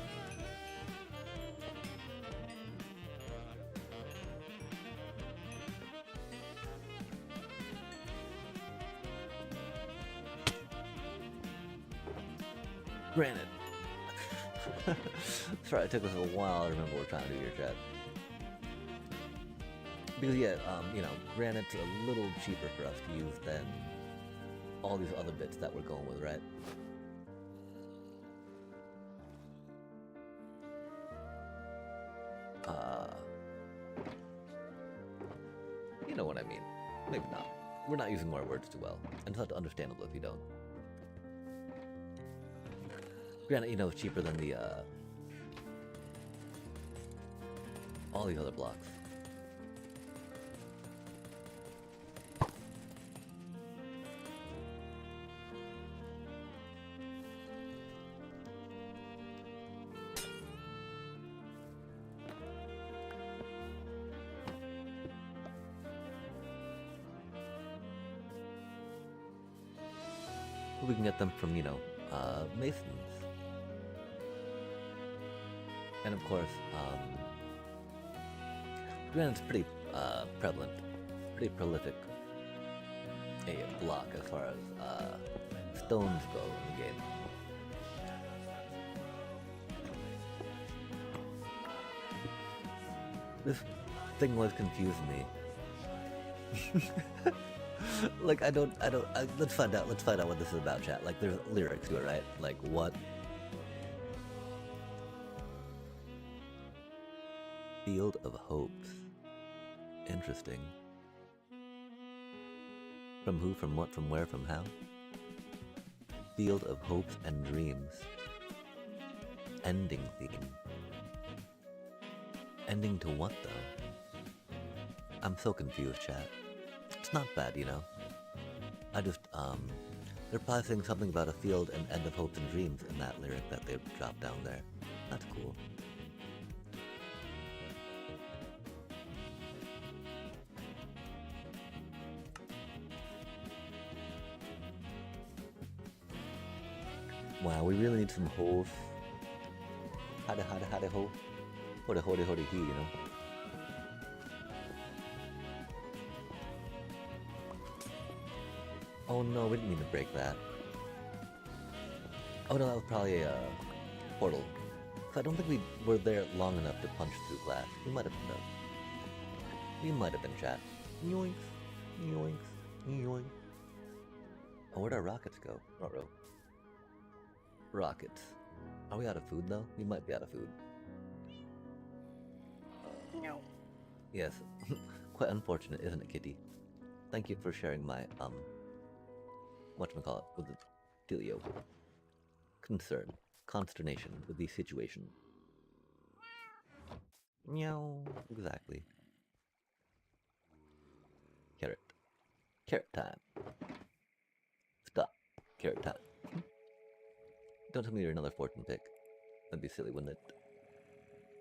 Granted. Sorry, it took us a while to remember what we're trying to do here, chat. Because yeah, you know, granite's a little cheaper for us to use than all these other bits that we're going with, right? You know what I mean. Maybe not. We're not using more words too well, and it's not understandable if you don't. Granted, you know, it's cheaper than the, all these other blocks. We can get them from, you know, masons. And of course, granted it's pretty prevalent, pretty prolific a block as far as stones go in the game. This thing was confusing me. Like, let's find out what this is about, chat. Like, there's lyrics to it, right? Like, what? Field of Hopes. Interesting. From who, from what, from where, from how? Field of Hopes and Dreams. Ending theme. Ending to what, though? I'm so confused, chat. It's not bad, you know. I just, they're probably saying something about a field and end of hopes and dreams in that lyric that they dropped down there. That's cool. Wow, we really need some hoes. Howdy ho. Howdy he, you know. Oh no, we didn't mean to break that. Oh no, that was probably a portal. So I don't think we were there long enough to punch through glass. We might have been though. We might have been, chat. Yoinks, yoinks, yoinks. Oh, where'd our rockets go? Uh-oh. Rockets. Are we out of food though? We might be out of food. No. Yes. Quite unfortunate, isn't it, Kitty? Thank you for sharing my, whatchamacallit, with the dealio. Concern. Consternation with the situation. Meow. Exactly. Carrot. Carrot time. Stop. Carrot time. Don't tell me you're another fortune pick. That'd be silly, wouldn't it?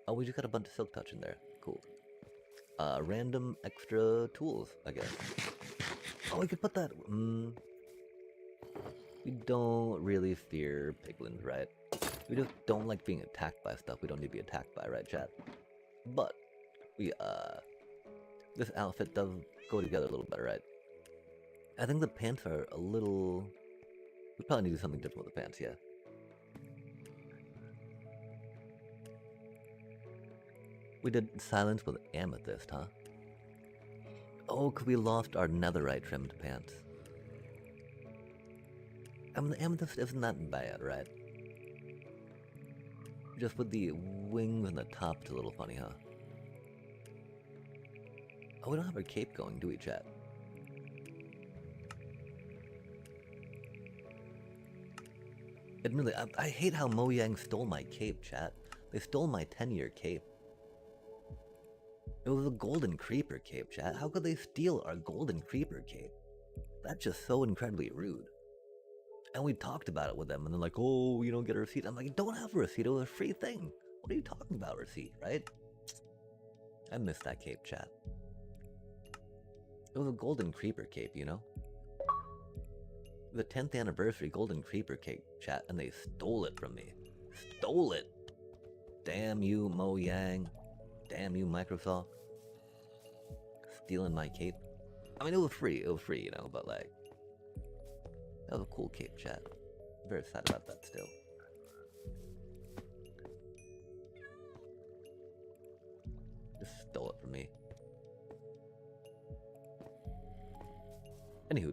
Oh, we just got a bunch of silk touch in there. Cool. Random extra tools, I guess. Oh, we could put that... We don't really fear piglins, right? We just don't like being attacked by stuff we don't need to be attacked by, right, chat? But, we, this outfit does go together a little better, right? I think the pants are a little... We probably need to do something different with the pants, yeah. We did silence with amethyst, huh? Oh, because we lost our netherite trimmed pants. I mean, the amethyst isn't that bad, right? Just with the wings and the top, it's a little funny, huh? Oh, we don't have our cape going, do we, chat? Admittedly, I hate how Mojang stole my cape, chat. They stole my 10-year cape. It was a golden creeper cape, chat. How could they steal our golden creeper cape? That's just so incredibly rude. And we talked about it with them, and they're like, oh, you don't get a receipt. I'm like, don't have a receipt, it was a free thing. What are you talking about, receipt, right? I missed that cape, chat. It was a golden creeper cape, you know? The 10th anniversary golden creeper cape, chat, and they stole it from me. Stole it! Damn you, Mojang. Damn you, Microsoft. Stealing my cape. I mean, it was free, you know, but like... That was a cool cape, chat. Very sad about that still. Just stole it from me. Anywho,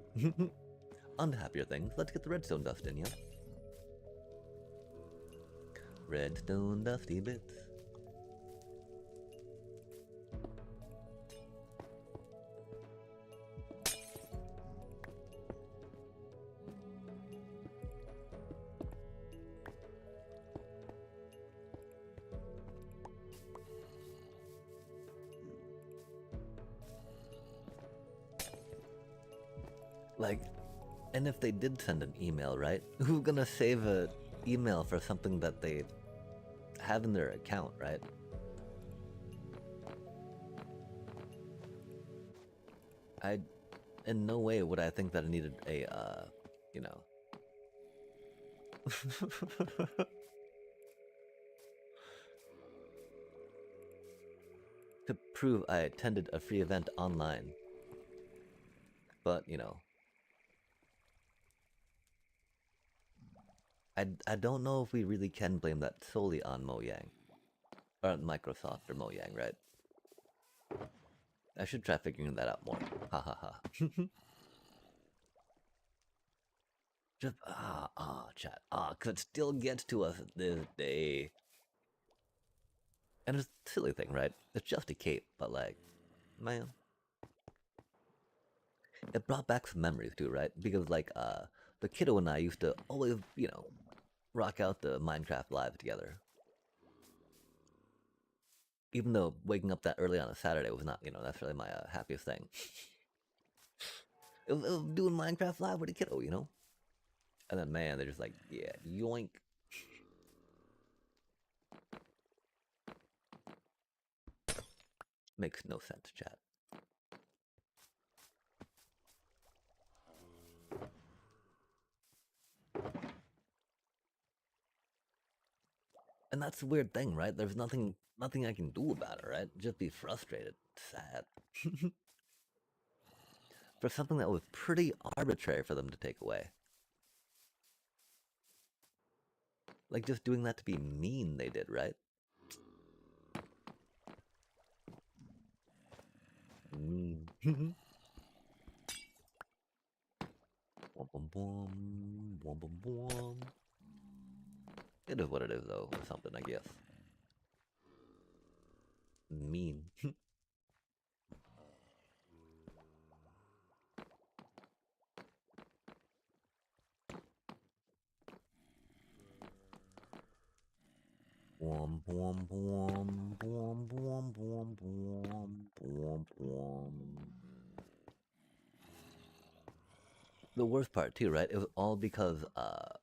on to happier things. Let's get the redstone dust in, yeah? Redstone dusty bits. Like, and if they did send an email, right? Who's gonna save a email for something that they have in their account, right? In no way would I think that I needed a, you know. To prove I attended a free event online. But, you know. I don't know if we really can blame that solely on Mojang. Or on Microsoft or Mojang, right? I should try figuring that out more. Ha ha ha. Just, chat. Cause it still gets to us this day. And it's a silly thing, right? It's just a cape, but like, man. It brought back some memories too, right? Because like, the kiddo and I used to always, you know, rock out the Minecraft live together. Even though waking up that early on a Saturday was not, you know, that's really my happiest thing. It was doing Minecraft live with a kiddo, you know? And then, man, they're just like, yeah, yoink. Makes no sense, chat. And that's the weird thing, right? There's nothing I can do about it, right? Just be frustrated. Sad. For something that was pretty arbitrary for them to take away. Like, just doing that to be mean, they did, right? Mean. It is what it is, though, or something, I guess. Mean. The worst part too, right? It was all because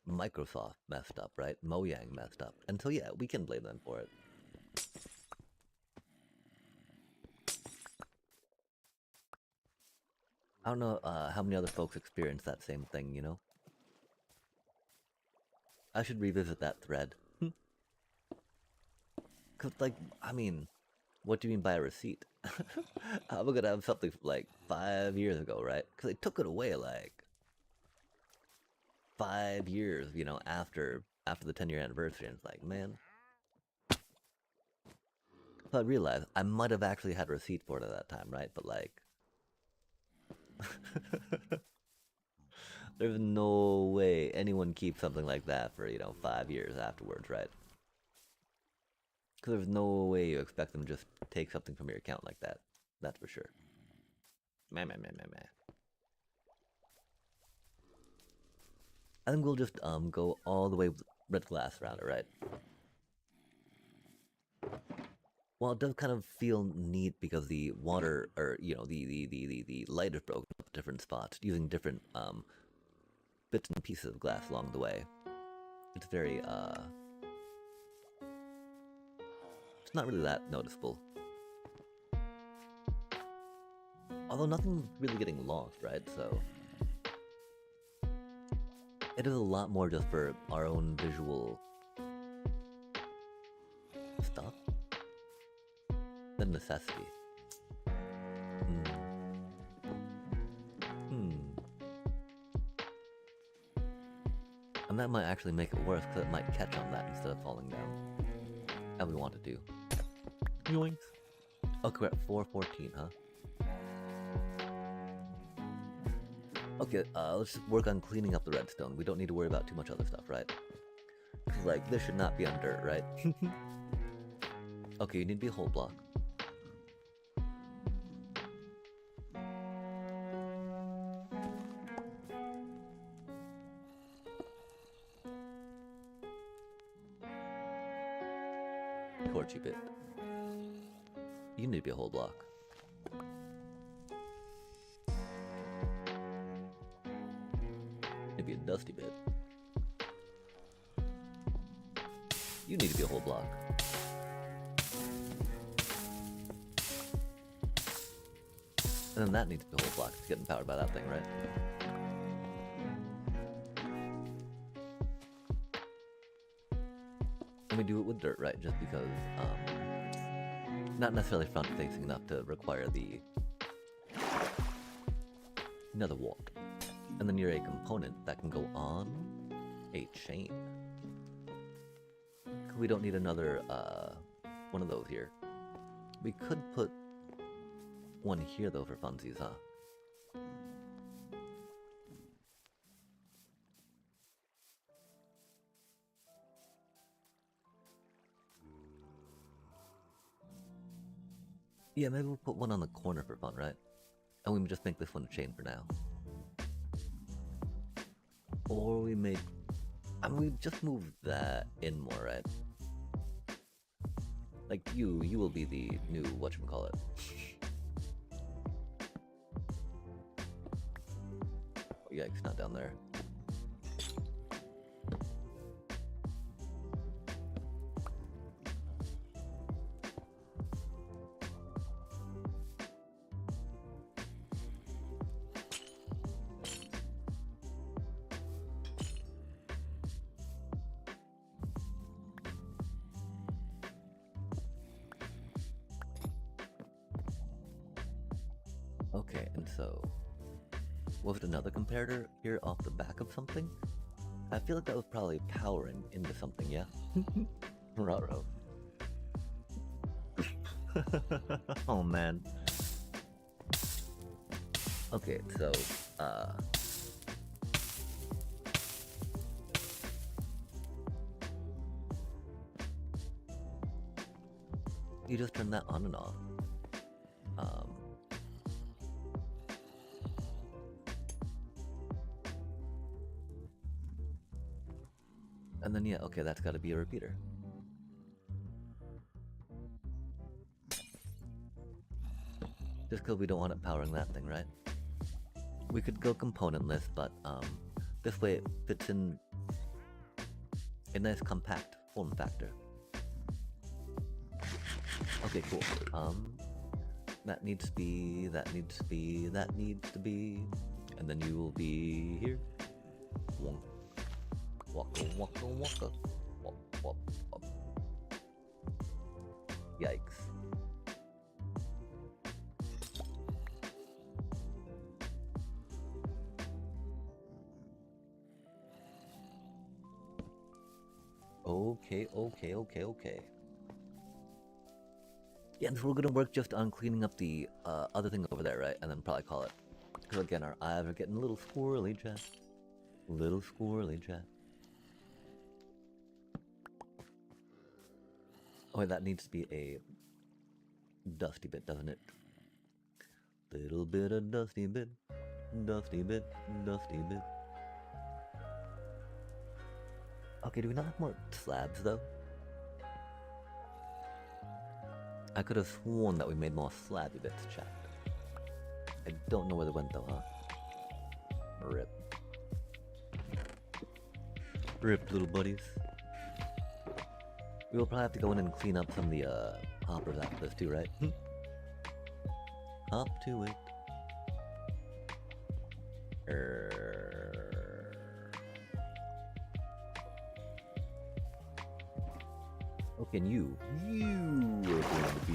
Microsoft messed up, right? Mojang messed up. And so yeah, we can blame them for it. I don't know how many other folks experience that same thing, you know? I should revisit that thread. Cause like, I mean, what do you mean by a receipt? How am I gonna have something from, like 5 years ago, right? Cause they took it away like 5 years, you know, after the 10-year anniversary, and it's like, man. So I realized I might have actually had a receipt for it at that time, right? But like, there's no way anyone keeps something like that for, you know, 5 years afterwards, right? Because there's no way you expect them to just take something from your account like that. That's for sure. Meh. I think we'll just go all the way with red glass around it, right? Well, it does kind of feel neat because the water, or you know, the light is broken up at different spots using different bits and pieces of glass along the way. It's very it's not really that noticeable. Although nothing's really getting lost, right? So it is a lot more just for our own visual stuff than necessity. And that might actually make it worse because it might catch on that instead of falling down. As we want to do. Yoinks. Okay, we're at 414, huh? Okay, let's work on cleaning up the redstone. We don't need to worry about too much other stuff, right? Like, this should not be on dirt, right? Okay, you need to be a whole block. Torchy bit. You need to be a whole block. Maybe a dusty bit. You need to be a whole block. And then that needs to be a whole block. It's getting powered by that thing, right? And we do it with dirt, right? Just because, not necessarily front-facing enough to require the another walk. And then you're a component that can go on a chain. We don't need another, one of those here. We could put one here, though, for funsies, huh? Yeah, maybe we'll put one on the corner for fun, right? And we just make this one a chain for now. Or we make... I mean, we just move that in more, right? Like, you will be the new whatchamacallit. Oh, yikes, not down there. Okay, and so, was it another comparator here off the back of something? I feel like that was probably powering into something, yeah? Ruh-roh. Oh man. Okay, so, you just turn that on and off. And then, yeah, okay, that's gotta be a repeater. Just because we don't want it powering that thing, right? We could go componentless, but, this way it fits in a nice compact form factor. Okay, cool. That needs to be, that needs to be, that needs to be, and then you will be here. Waka, waka, waka. Wop, wop, wop. Yikes. Okay. Yeah, and so we're gonna work just on cleaning up the other thing over there, right? And then probably call it. Because again, our eyes are getting a little squirrely, chat. Little squirrely, chat. Oh, wait, that needs to be a dusty bit, doesn't it? Little bit of dusty bit, dusty bit, dusty bit. Okay, do we not have more slabs, though? I could have sworn that we made more slabby bits, chat. I don't know where they went, though, huh? Rip. Rip, little buddies. We will probably have to go in and clean up some of the hoppers after this too, right? Hop to it. Okay, and you are going to be...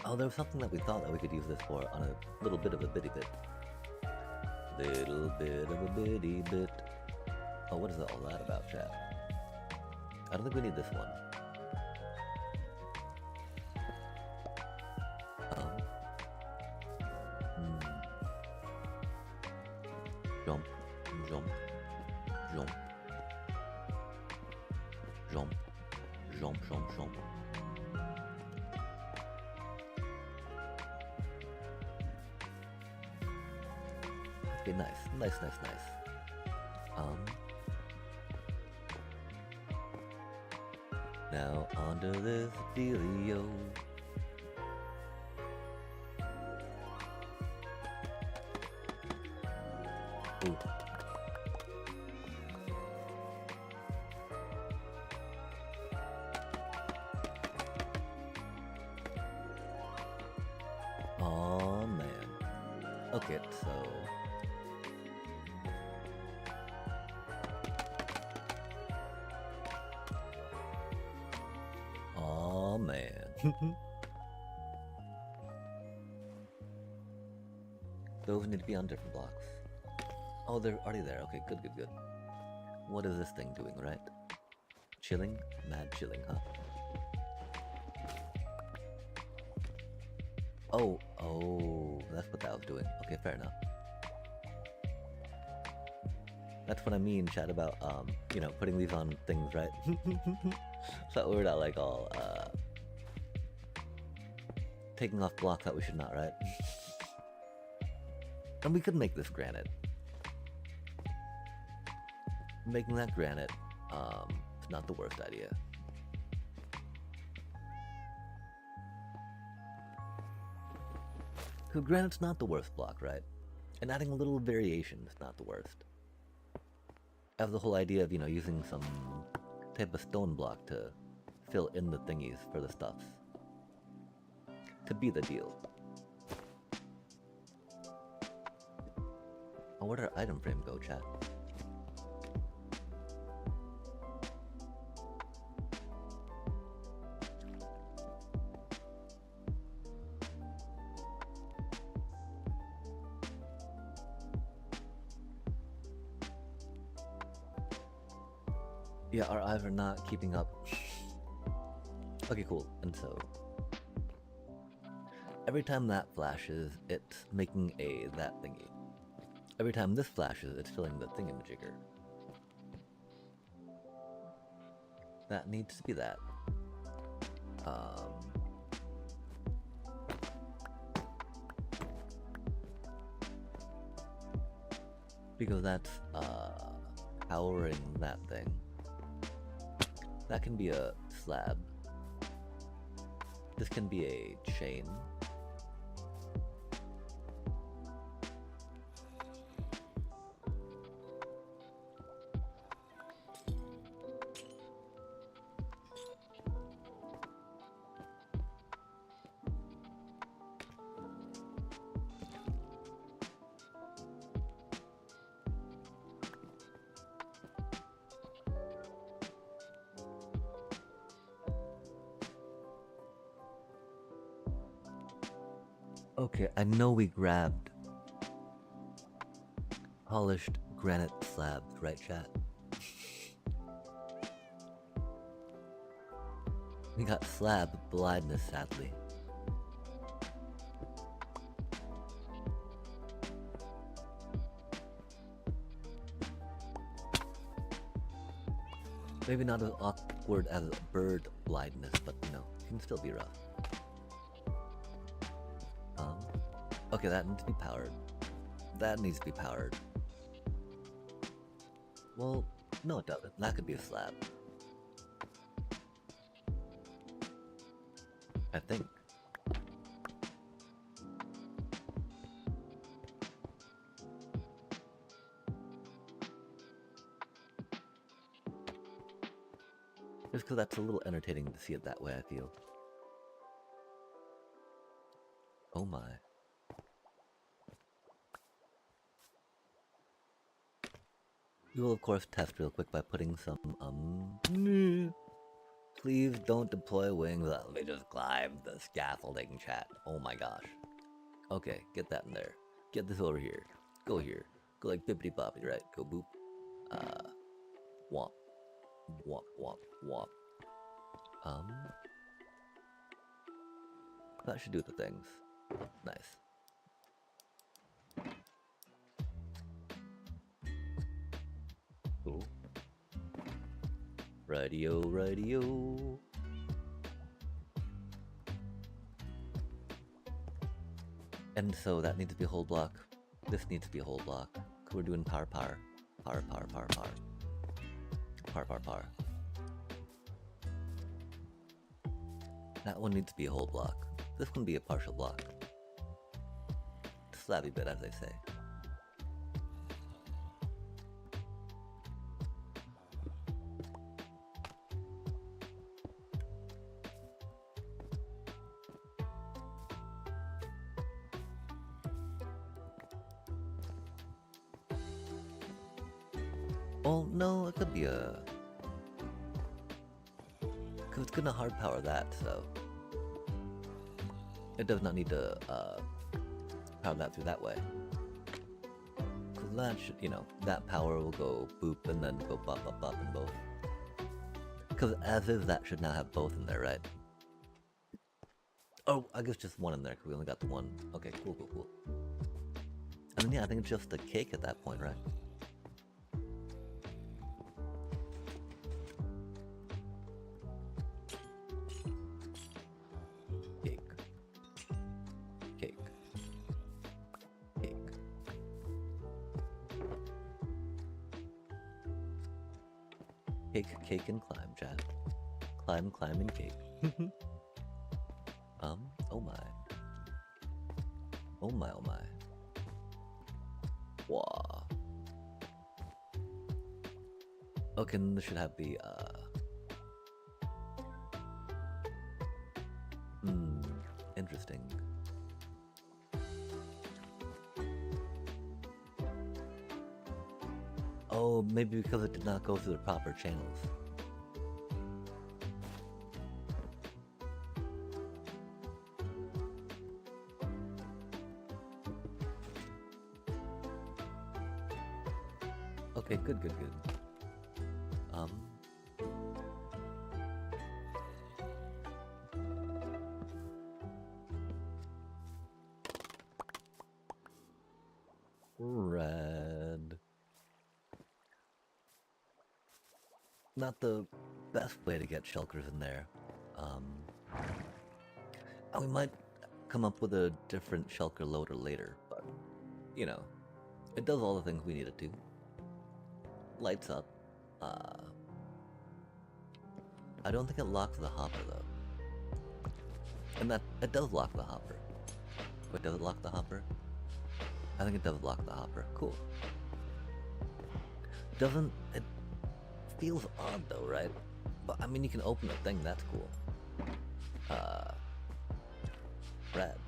Oh, there was something that we thought that we could use this for on a little bit of a bitty bit. Little bit of a bitty bit. Oh, what is all that about, chat? I don't think we need this one. Jump, jump, jump, jump, jump, jump, jump. Okay, nice. Now onto this dealio. Okay, so... Oh man. Those need to be on different blocks. Oh, they're already there. Okay, good, good, good. What is this thing doing, right? Chilling? Mad chilling, huh? Oh, that's what that was doing. Okay, fair enough. That's what I mean, chat, about, you know, putting these on things, right? So we're not, like, all, taking off blocks that we should not, right? And we could make this granite. Making that granite, is not the worst idea. Because granite's not the worst block, right? And adding a little variation is not the worst. I have the whole idea of, you know, using some type of stone block to fill in the thingies for the stuffs. To be the deal. Oh, where'd our item frame go, chat? Yeah, our eyes are not keeping up. Okay, cool. And so... every time that flashes, it's making that thingy. Every time this flashes, it's filling the thingamajigger. That needs to be that. Because that's, powering that thing. That can be a slab. This can be a chain. Okay, I know we grabbed polished granite slabs, right, chat? We got slab blindness, sadly. Maybe not as awkward as bird blindness, but you know, it can still be rough. Okay, that needs to be powered. That needs to be powered. Well, no it doesn't. That could be a slab. I think. Just because that's a little entertaining to see it that way, I feel. Oh my. We will of course test real quick by putting some, please don't deploy wings. Let me just climb the scaffolding, chat. Oh my gosh. Okay, get that in there. Get this over here. Go here. Go like bippity boppity, right? Go boop. Womp. Womp, womp, womp. That should do the things. Nice. Cool. Radio, radio. And so that needs to be a whole block. This needs to be a whole block. We're doing power, power. Power, power, power, power. Power, power, power. That one needs to be a whole block. This can be a partial block. Slabby bit, as they say. Well, no, it could be a... Because it's gonna hard power that, so... It does not need to power that through that way. Because that should, you know, that power will go boop and then go bop, bop, bop in both. Because as is, that should now have both in there, right? Oh, I guess just one in there, because we only got the one. Okay, cool, cool, cool. And then, yeah, I think it's just a cake at that point, right? Cake. Cake. Cake. Cake, cake, and climb, chat. Climb, climb, and cake. Oh my. Oh my, oh my. Wow. Okay, and this should have the, interesting. Oh, maybe because it did not go through the proper channels. Okay, good, good, good. Red. Not the best way to get shulkers in there. We might come up with a different shulker loader later, but, you know, it does all the things we need it to. Lights up. I don't think it locks the hopper though. And that it does lock the hopper. Wait, does it lock the hopper? I think it does lock the hopper. Cool. Doesn't it feels odd though, right? But I mean you can open the thing, that's cool. Rad.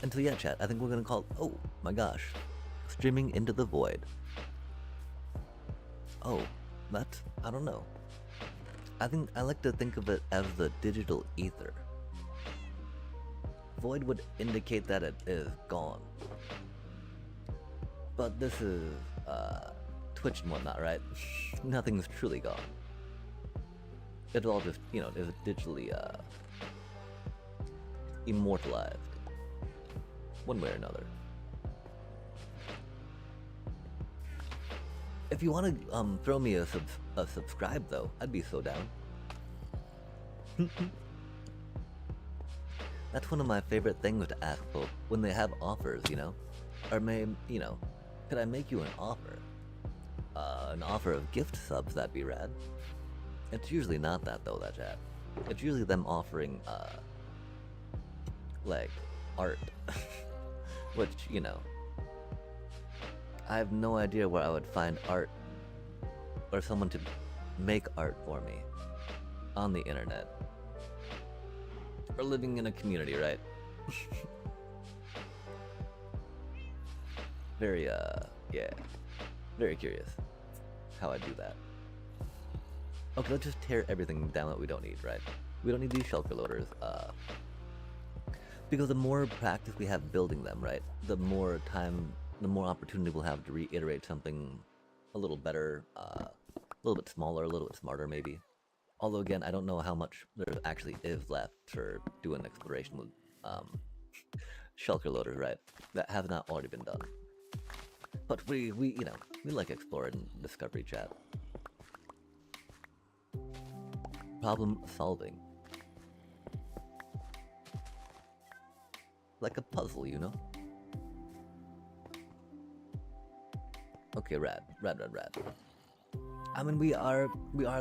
And so yeah, chat, I think we're gonna call oh my gosh. Streaming into the void. Oh, that's I don't know. I think I like to think of it as the digital ether. Void would indicate that it is gone. But this is Twitch and whatnot, right? Nothing's truly gone. It's all just, you know, is digitally immortalized. One way or another. If you want to throw me a subscribe though, I'd be so down. That's one of my favorite things to ask folk when they have offers, you know? Or you know, could I make you an offer? An offer of gift subs, that'd be rad. It's usually not that though, that chat. It's usually them offering, like, art. Which, you know, I have no idea where I would find art or someone to make art for me on the internet. Or living in a community, right? Very, yeah. Very curious how I do that. Okay, let's just tear everything down that we don't need, right? We don't need these shulker loaders, because the more practice we have building them, right? The more time, the more opportunity we'll have to reiterate something a little better, a little bit smaller, a little bit smarter maybe. Although again, I don't know how much there actually is left for doing exploration with shulker loaders, right? That have not already been done. But we you know, we like exploring and discovery, chat. Problem solving. Like a puzzle, you know? Okay, rad. I mean, we are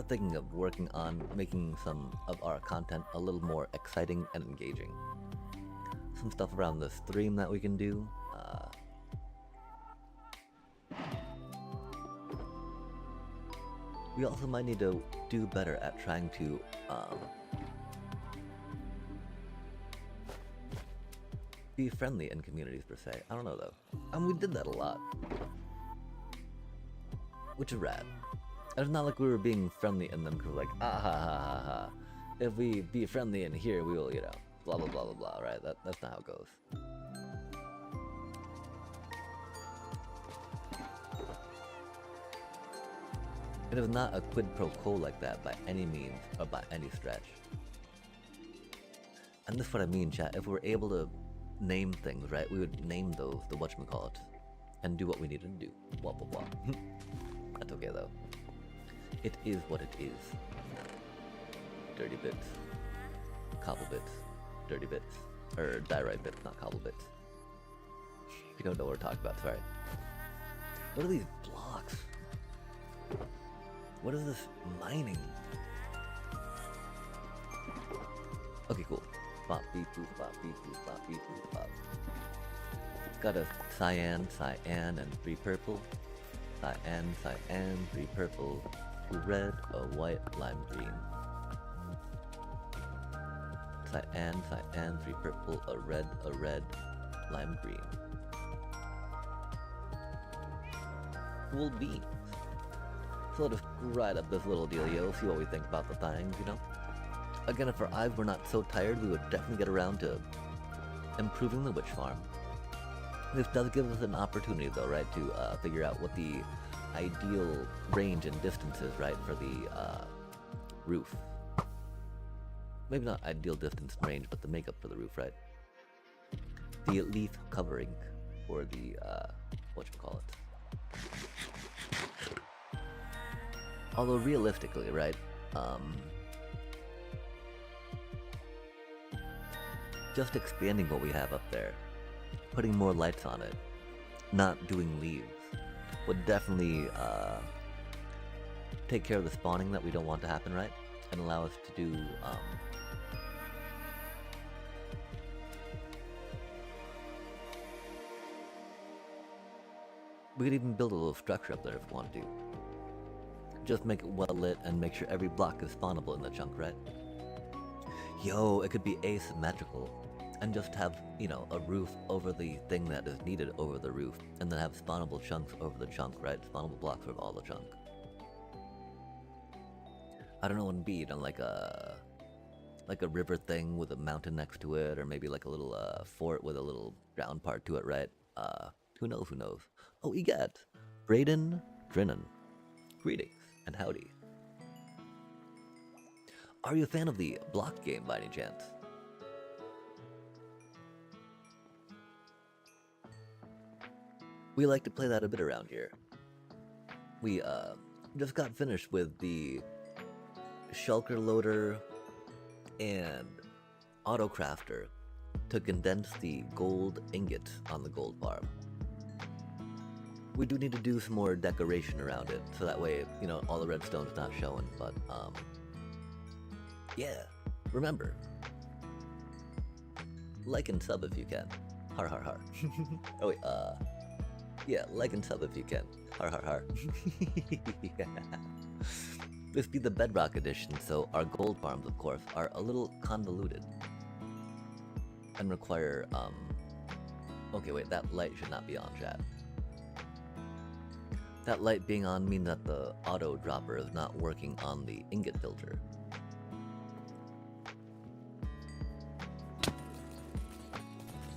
thinking of working on making some of our content a little more exciting and engaging. Some stuff around the stream that we can do. We also might need to do better at trying to be friendly in communities per se. I don't know though. We did that a lot. which is rad. And it's not like we were being friendly and then we were like, ah ha ha ha ha. If we be friendly in here, we will, you know, blah blah blah blah blah, right? That's not how it goes. It is not a quid pro quo like that by any means or by any stretch. And this is what I mean, chat. If we were able to name things, right, we would name those the whatchamacallit and do what we needed to do. Blah blah blah. That's okay though. It is what it is. Dirty bits. Cobble bits. Dirty bits. Or diorite bits, not cobble bits. You don't know what we're talking about, sorry. What are these blocks? What is this mining? Okay, cool. Bop, beep, boop, bop, beep, boop, bop, beep, boop, bop. Got a cyan, cyan, and 3 purple. Cyan, cyan, 3 purple. 2 red, a white, lime green. Cyan, cyan, 3 purple, a red, lime green. Cool beans. So let us ride up this little dealio, see what we think about the things, you know? Again, if our eyes were not so tired, we would definitely get around to improving the witch farm. This does give us an opportunity, though, right, to figure out what the ideal range and distance is, right, for the roof. Maybe not ideal distance and range, but the makeup for the roof, right? The leaf covering, or the, whatchamacallit. Although realistically, right, just expanding what we have up there, putting more lights on it, not doing leaves, would definitely take care of the spawning that we don't want to happen, right? And allow us to do, we could even build a little structure up there if we want to. Just make it well lit and make sure every block is spawnable in the chunk, right? Yo, it could be asymmetrical and just have, you know, a roof over the thing that is needed over the roof, and then have spawnable chunks over the chunk, right? Spawnable blocks over all the chunk. I don't know, what would be, you know, like a river thing with a mountain next to it, or maybe like a little fort with a little ground part to it, right? Who knows, who knows? Oh, egat! Brayden Drennan. Greetings and howdy. Are you a fan of the block game by any chance? We like to play that a bit around here. We just got finished with the shulker loader and auto crafter to condense the gold ingot on the gold farm. We do need to do some more decoration around it, so that way, you know, all the redstone's not showing, but, yeah, remember, like and sub if you can, har har har. Oh wait, yeah, like and sub if you can, har har har. Yeah. This be the Bedrock edition, so our gold farms, of course, are a little convoluted, and require, okay wait, that light should not be on, chat. That light being on means that the auto dropper is not working on the ingot filter.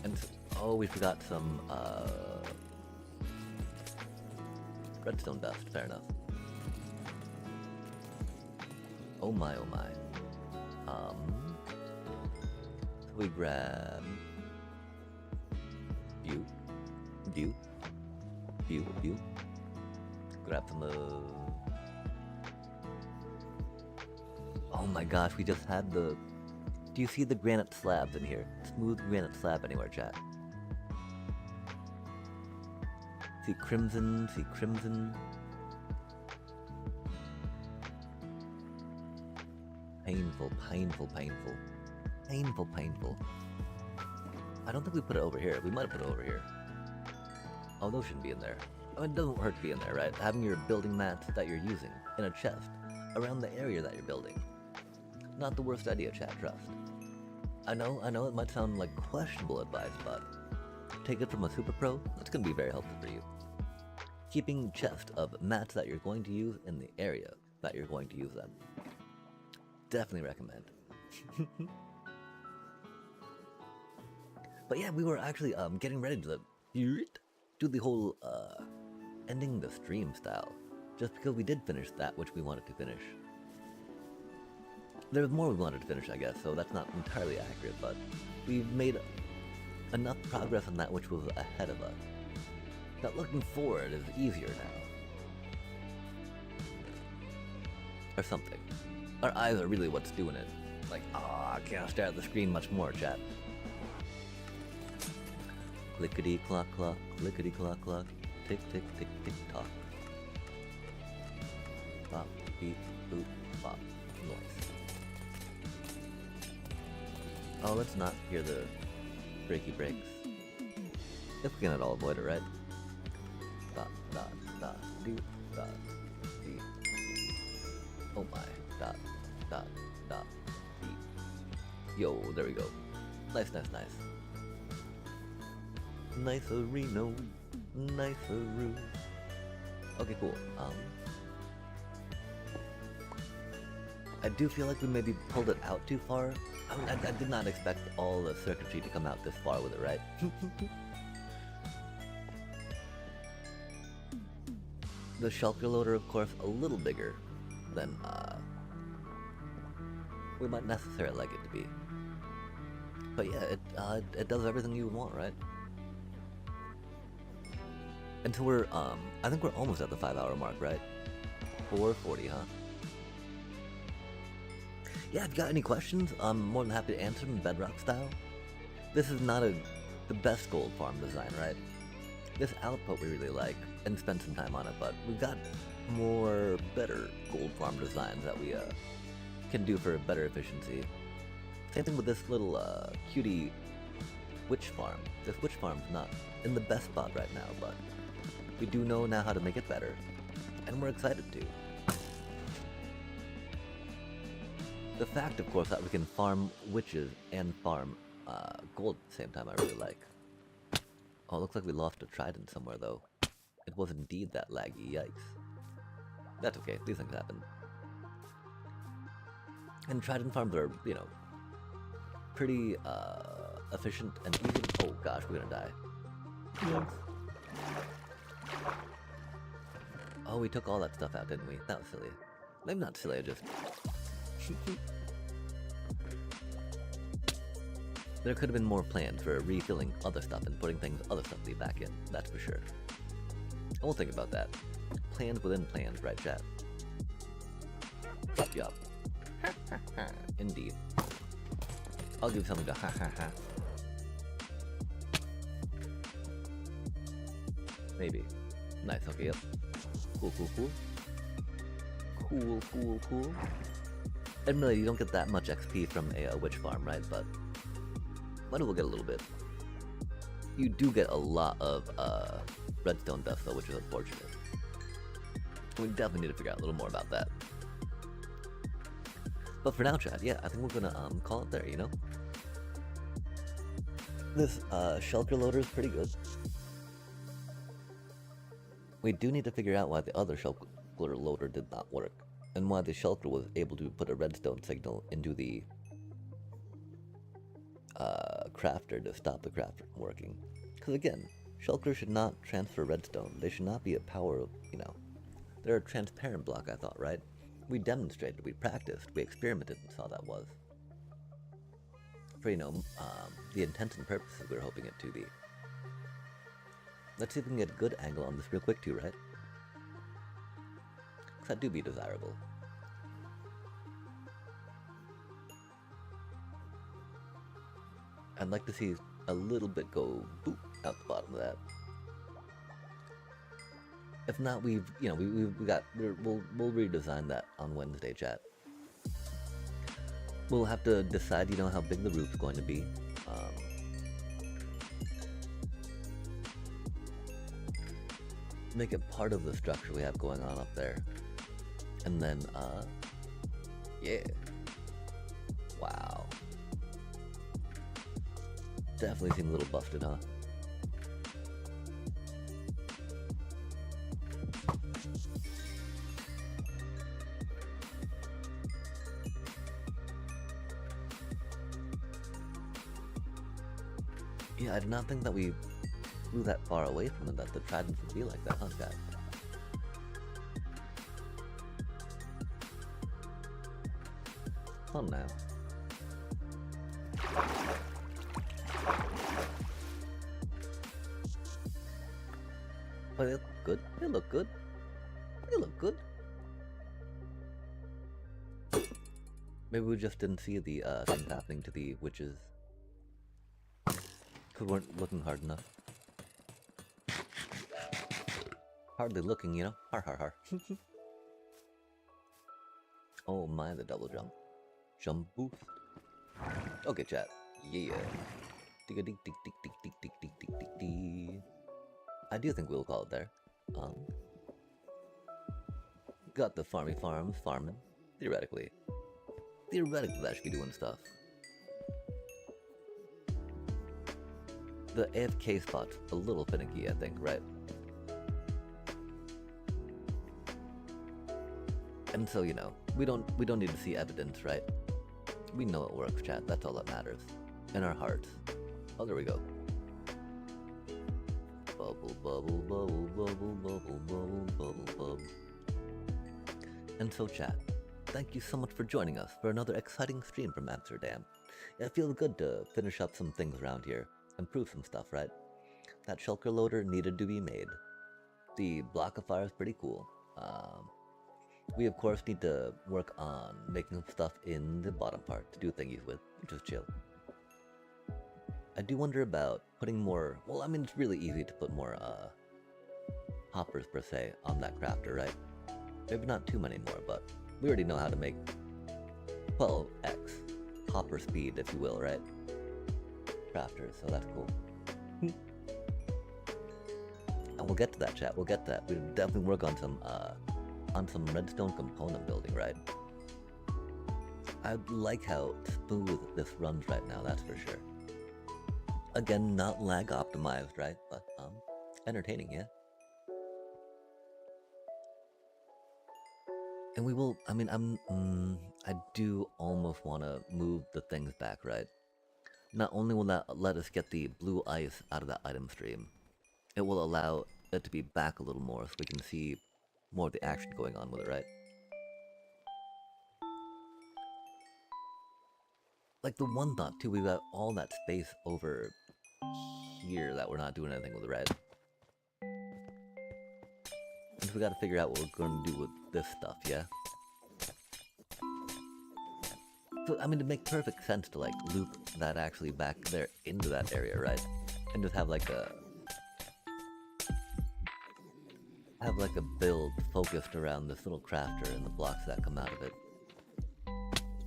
And oh, we forgot some redstone dust. Fair enough. Oh my, oh my. So we grab view. Grab some of... Oh my gosh, we just had the... Do you see the granite slabs in here? Smooth granite slab anywhere, chat. See crimson, see crimson. Painful, painful, painful. Painful, painful. I don't think we put it over here. We might have put it over here. Oh, those shouldn't be in there. I mean, it doesn't hurt to be in there, right? Having your building mats that you're using in a chest around the area that you're building. Not the worst idea, chat, trust. I know it might sound like questionable advice, but take it from a super pro, it's gonna be very helpful for you. keeping chest of mats that you're going to use in the area that you're going to use them. Definitely recommend. But yeah, we were actually getting ready to do the whole ending the stream style, just because we did finish that which we wanted to finish. There was more we wanted to finish, I guess, so that's not entirely accurate, but we've made enough progress on that which was ahead of us that looking forward is easier now. Or something. Our eyes are really what's doing it. Like, I can't stare at the screen much more, chat. Clickety clock clock, clickety clock clock, tick tick tick tick tock. Bop, beep, boop, bop, noise. Oh, let's not hear the breaky breaks. If we can at all avoid it, right? Dot, dot, dot, do, dot, dee. Oh my, dot, dot, dot, dee. Yo, there we go. Nice, nice, nice. Nice-a-reno, nice-a-roo. Okay, cool. I do feel like we maybe pulled it out too far. I did not expect all the circuitry to come out this far with it, right? The shulker loader, of course, a little bigger than we might necessarily like it to be. But yeah, it does everything you would want, right? Until we're, I think we're almost at the 5-hour mark, right? 4:40, huh? Yeah, if you got any questions, I'm more than happy to answer them Bedrock style. This is not the best gold farm design, right? This output we really like, and spend some time on it, but we've got better gold farm designs that we can do for better efficiency. Same thing with this little cutie witch farm. This witch farm's not in the best spot right now, but we do know now how to make it better, and we're excited to. The fact, of course, that we can farm witches and farm gold at the same time, I really like. Oh, it looks like we lost a trident somewhere, though. It was indeed that laggy, yikes. That's okay, these things happen. And trident farms are, you know, pretty efficient and easy. Oh gosh, we're gonna die. Yikes. Oh, we took all that stuff out, didn't we? That was silly. Maybe not silly, I just... There could have been more planned for refilling other stuff and putting other stuff back in, that's for sure. I won't think about that. Plans within plans, right, chat? Yup. Indeed. I'll give something to ha ha ha. Maybe. Nice, okay, yep. Cool, cool, cool. Cool, cool, cool. Admittedly, you don't get that much XP from a witch farm, right? But might as well get a little bit. You do get a lot of redstone dust, though, which is unfortunate. We definitely need to figure out a little more about that. But for now, Chad, yeah, I think we're gonna call it there, you know? This shulker loader is pretty good. We do need to figure out why the other shulker loader did not work, and why the shulker was able to put a redstone signal into the crafter to stop the crafter from working. Because again, shulkers should not transfer redstone. They should not be a power, you know. They're a transparent block, I thought, right? We demonstrated, we practiced, we experimented and saw that was. For, you know, the intents and purposes we were hoping it to be. Let's see if we can get a good angle on this real quick too, right? Because that do be desirable. I'd like to see a little bit go boop out the bottom of that. If not, we'll redesign that on Wednesday, chat. We'll have to decide, you know, how big the roof's going to be. Make it part of the structure we have going on up there. And then, yeah. Wow. Definitely seems a little busted, huh? Yeah, I did not think that we flew that far away from it, that the tridents would be like that, huh, chat? Oh, now. But they look good. They look good. They look good. Maybe we just didn't see the things happening to the witches. Because we weren't looking hard enough. Hardly looking, you know? Har har har. Oh my, the double jump. Jump boost. Okay, chat. Yeah. Digga dig dig dig dig dig dig dig dig dig dig. I do think we'll call it there. Got the farmy farms farming. Theoretically. Theoretically, that should be doing stuff. The AFK spot's a little finicky, I think, right? And so, you know, we don't need to see evidence, right? We know it works, chat. That's all that matters. In our hearts. Oh, there we go. Bubble, bubble, bubble, bubble, bubble, bubble, bubble, bubble. And so, chat, thank you so much for joining us for another exciting stream from Amsterdam. It feels good to finish up some things around here. Improve some stuff, right? That shulker loader needed to be made. The block of fire is pretty cool. We of course need to work on making stuff in the bottom part to do thingies with, which is chill. I do wonder about putting more, well, I mean, it's really easy to put more hoppers per se on that crafter, right? Maybe not too many more, but we already know how to make 12x hopper speed, if you will, right? Crafters, so that's cool. And we'll get to that, chat. We'll get to that. We'll definitely work on some redstone component building, right? I like how smooth this runs right now, that's for sure. Again, not lag optimized, right? But entertaining, yeah. And we will. I mean, I do almost want to move the things back, right? Not only will that let us get the blue ice out of that item stream, it will allow it to be back a little more so we can see more of the action going on with it, right? Like the one thought too, we've got all that space over here that we're not doing anything with, right? And we gotta figure out what we're going to do with this stuff, yeah? So, I mean, it makes perfect sense to, like, loop that actually back there into that area, right? And just have, like, a build focused around this little crafter and the blocks that come out of it.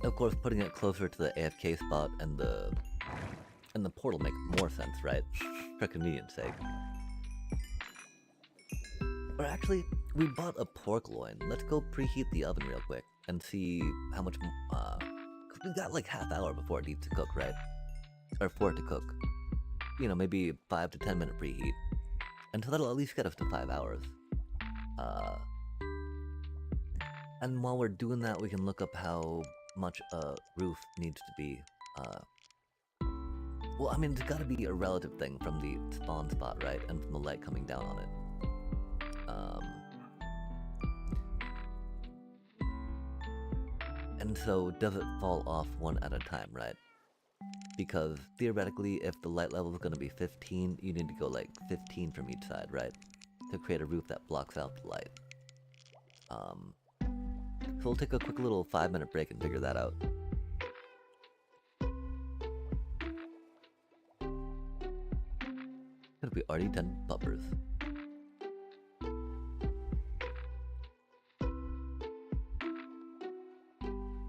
Of course, putting it closer to the AFK spot and the portal make more sense, right? For convenience sake. Or actually, we bought a pork loin. Let's go preheat the oven real quick and see how much, cause we got like half hour before it needs to cook, right? Or for it to cook. You know, maybe 5 to 10 minute preheat. And so that'll at least get us to 5 hours. And while we're doing that, we can look up how much a roof needs to be. Well, I mean, it's gotta be a relative thing from the spawn spot, right? And from the light coming down on it. And so, does it fall off one at a time, right? Because theoretically, if the light level is going to be 15, you need to go like 15 from each side, right? To create a roof that blocks out the light. So we'll take a quick little 5-minute break and figure that out. Could we already 10 puppers?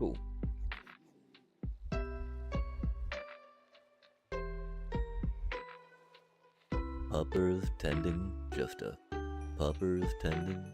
Cool. Puppers tending, just a puppers tending.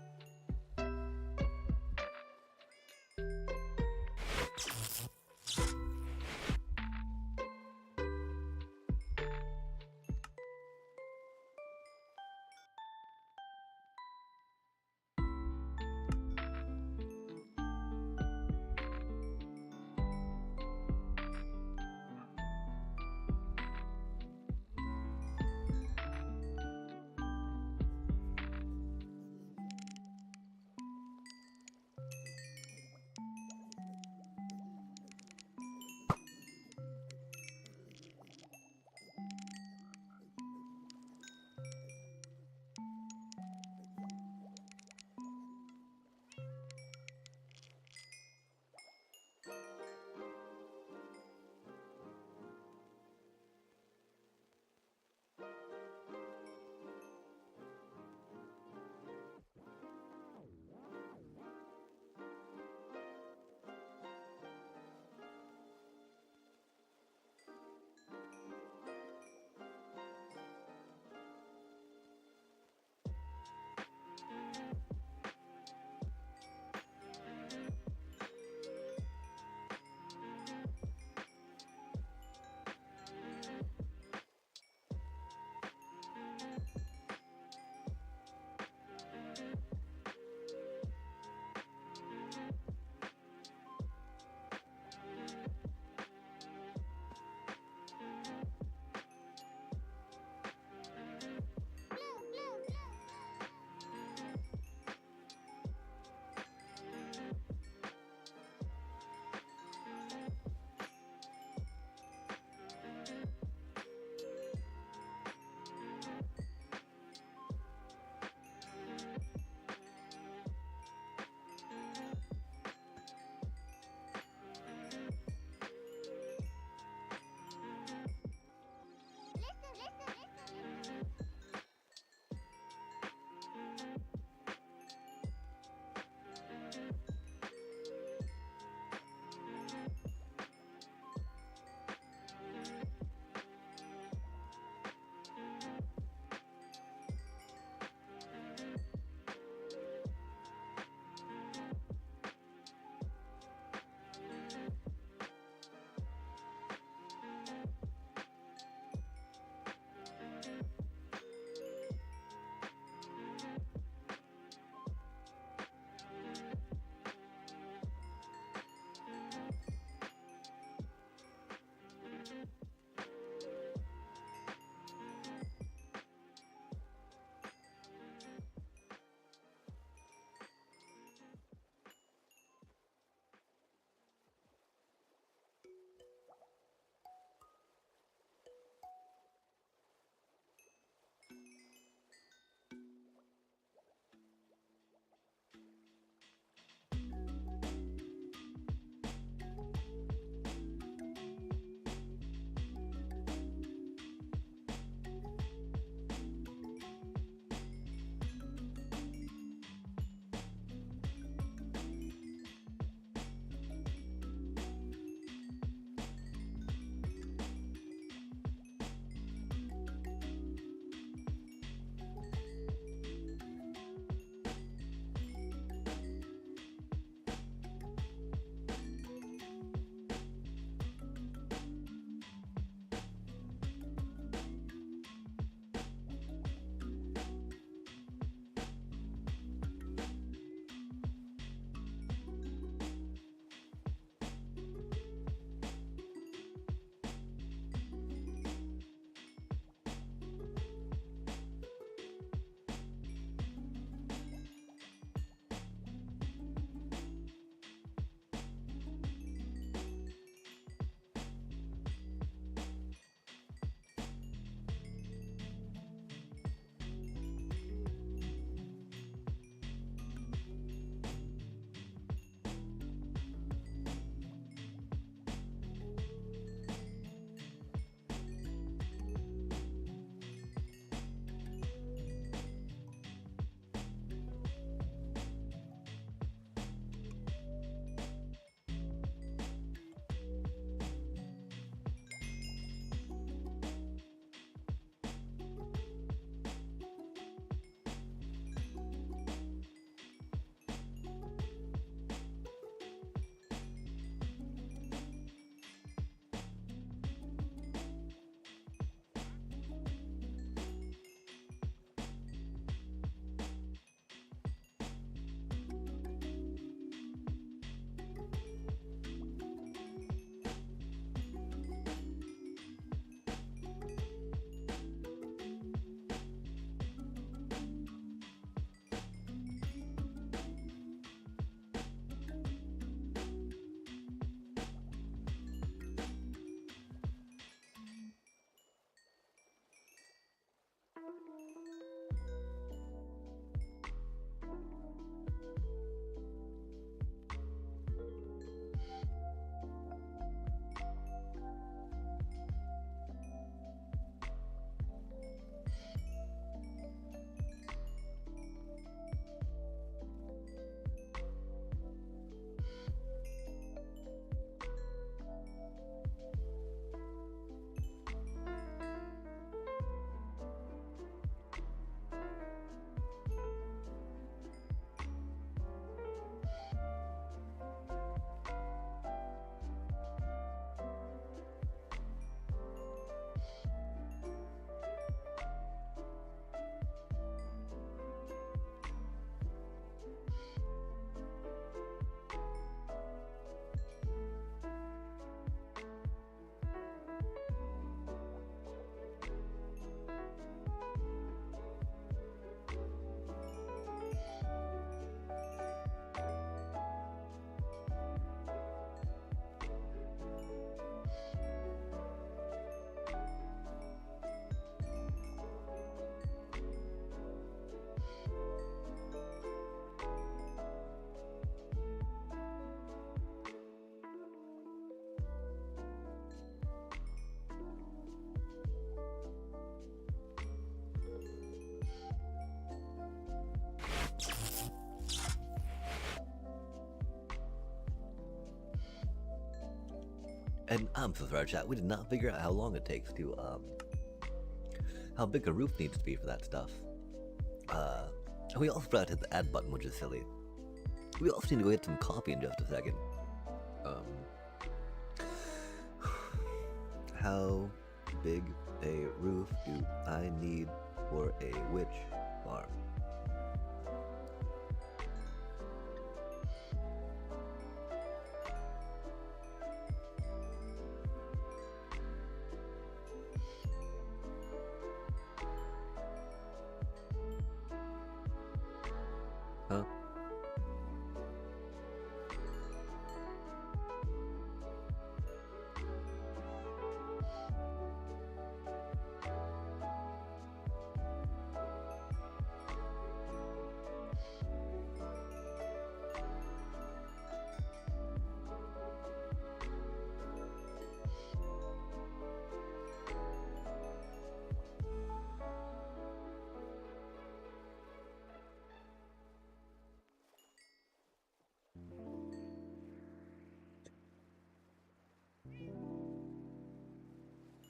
And I'm so sorry, chat. We did not figure out how long it takes to how big a roof needs to be for that stuff. We also forgot to hit the add button, which is silly. We also need to go get some coffee in just a second. How big a roof do I need for a witch farm? Huh?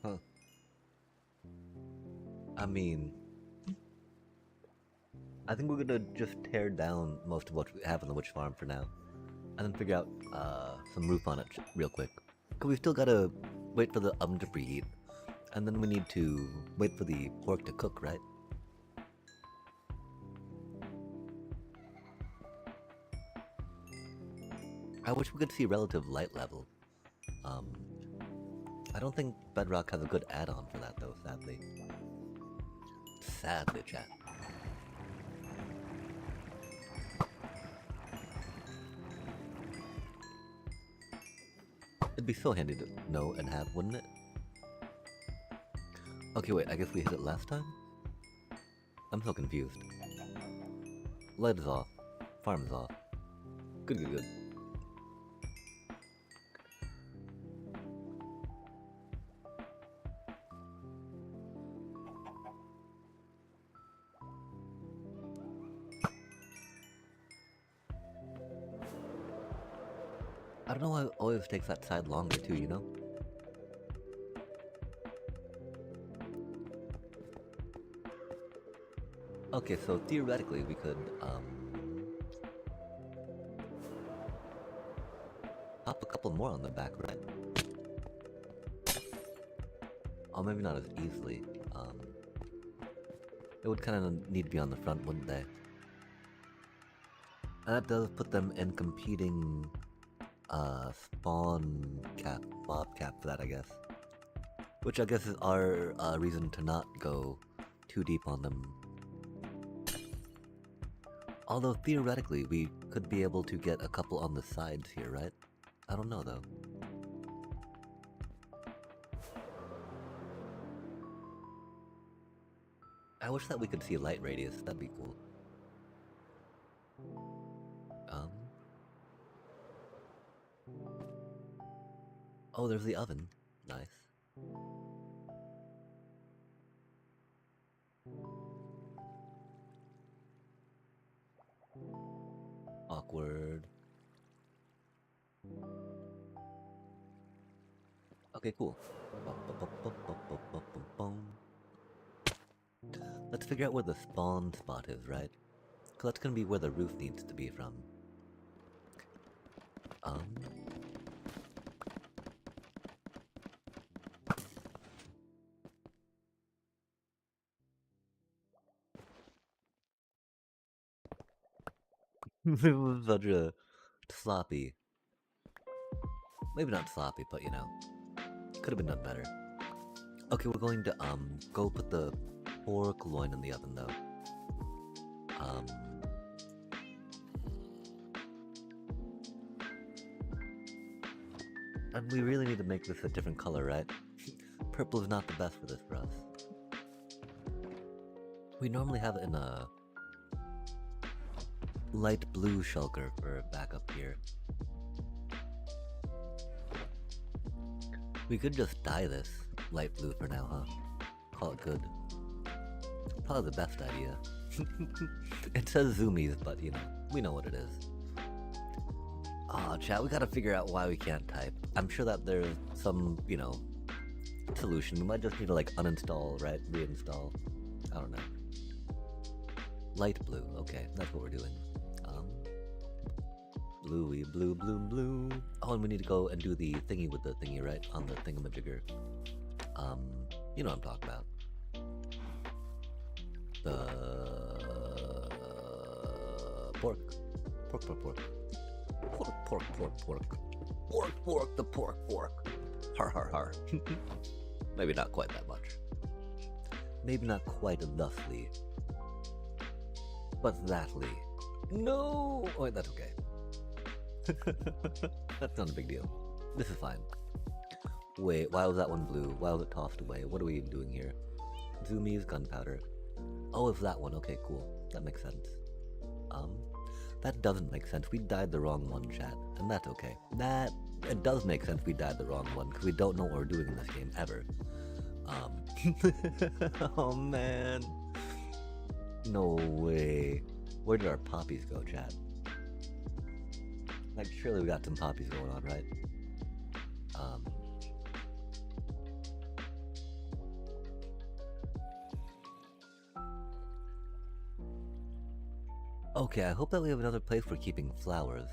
Huh. I mean, I think we're gonna just tear down most of what we have on the witch farm for now, and then figure out some roof on it real quick. Cause we still gotta wait for the oven to preheat, and then we need to wait for the pork to cook, right? I wish we could see relative light level. I don't think Bedrock has a good add-on for that though, sadly. Sadly, chat. It'd be so handy to know and have, wouldn't it? Okay, wait, I guess we hit it last time? I'm so confused. Light is off. Farm is off. Good. I don't know why it always takes that side longer too, you know? Okay, so theoretically we could, pop a couple more on the back, right? Oh, maybe not as easily. It would kind of need to be on the front, wouldn't they? And that does put them in competing spawn cap, mob cap for that, I guess. Which I guess is our reason to not go too deep on them. Although theoretically we could be able to get a couple on the sides here, right? I don't know though. I wish that we could see light radius, that'd be cool. Oh, there's the oven. Nice. Awkward. Okay, cool. Let's figure out where the spawn spot is, right? Cause that's gonna be where the roof needs to be from. It was such a sloppy. Maybe not sloppy, but you know. Could have been done better. Okay, we're going to go put the pork loin in the oven though. And we really need to make this a different color, right? Purple is not the best for this for us. We normally have it in a light blue shulker for backup here. We could just dye this light blue for now, huh? Call it good. Probably the best idea. It says zoomies, but you know, we know what it is. Aw, chat, we gotta figure out why we can't type. I'm sure that there's some, you know, solution. We might just need to like uninstall, right? Reinstall. I don't know. Light blue. Okay, that's what we're doing. Bluey, blue, blue, blue. Oh, and we need to go and do the thingy with the thingy, right? On the thingamajigger. You know what I'm talking about. The pork. Pork, pork, pork. Pork, pork, pork, pork. Pork, pork, the pork. Har, har, har. Maybe not quite that much. Maybe not quite thusly. But thatly. No! Oh, wait, that's okay. That's not a big deal. This is fine. Wait, why was that one blue? Why was it tossed away? What are we even doing here? Zoomies, gunpowder. Oh, it's that one. Okay, cool. That makes sense. That doesn't make sense. We died the wrong one, chat. And that's okay. It does make sense we died the wrong one, because we don't know what we're doing in this game, ever. Oh, man. No way. Where did our poppies go, chat? Like, surely we got some poppies going on, right? Okay, I hope that we have another place for keeping flowers.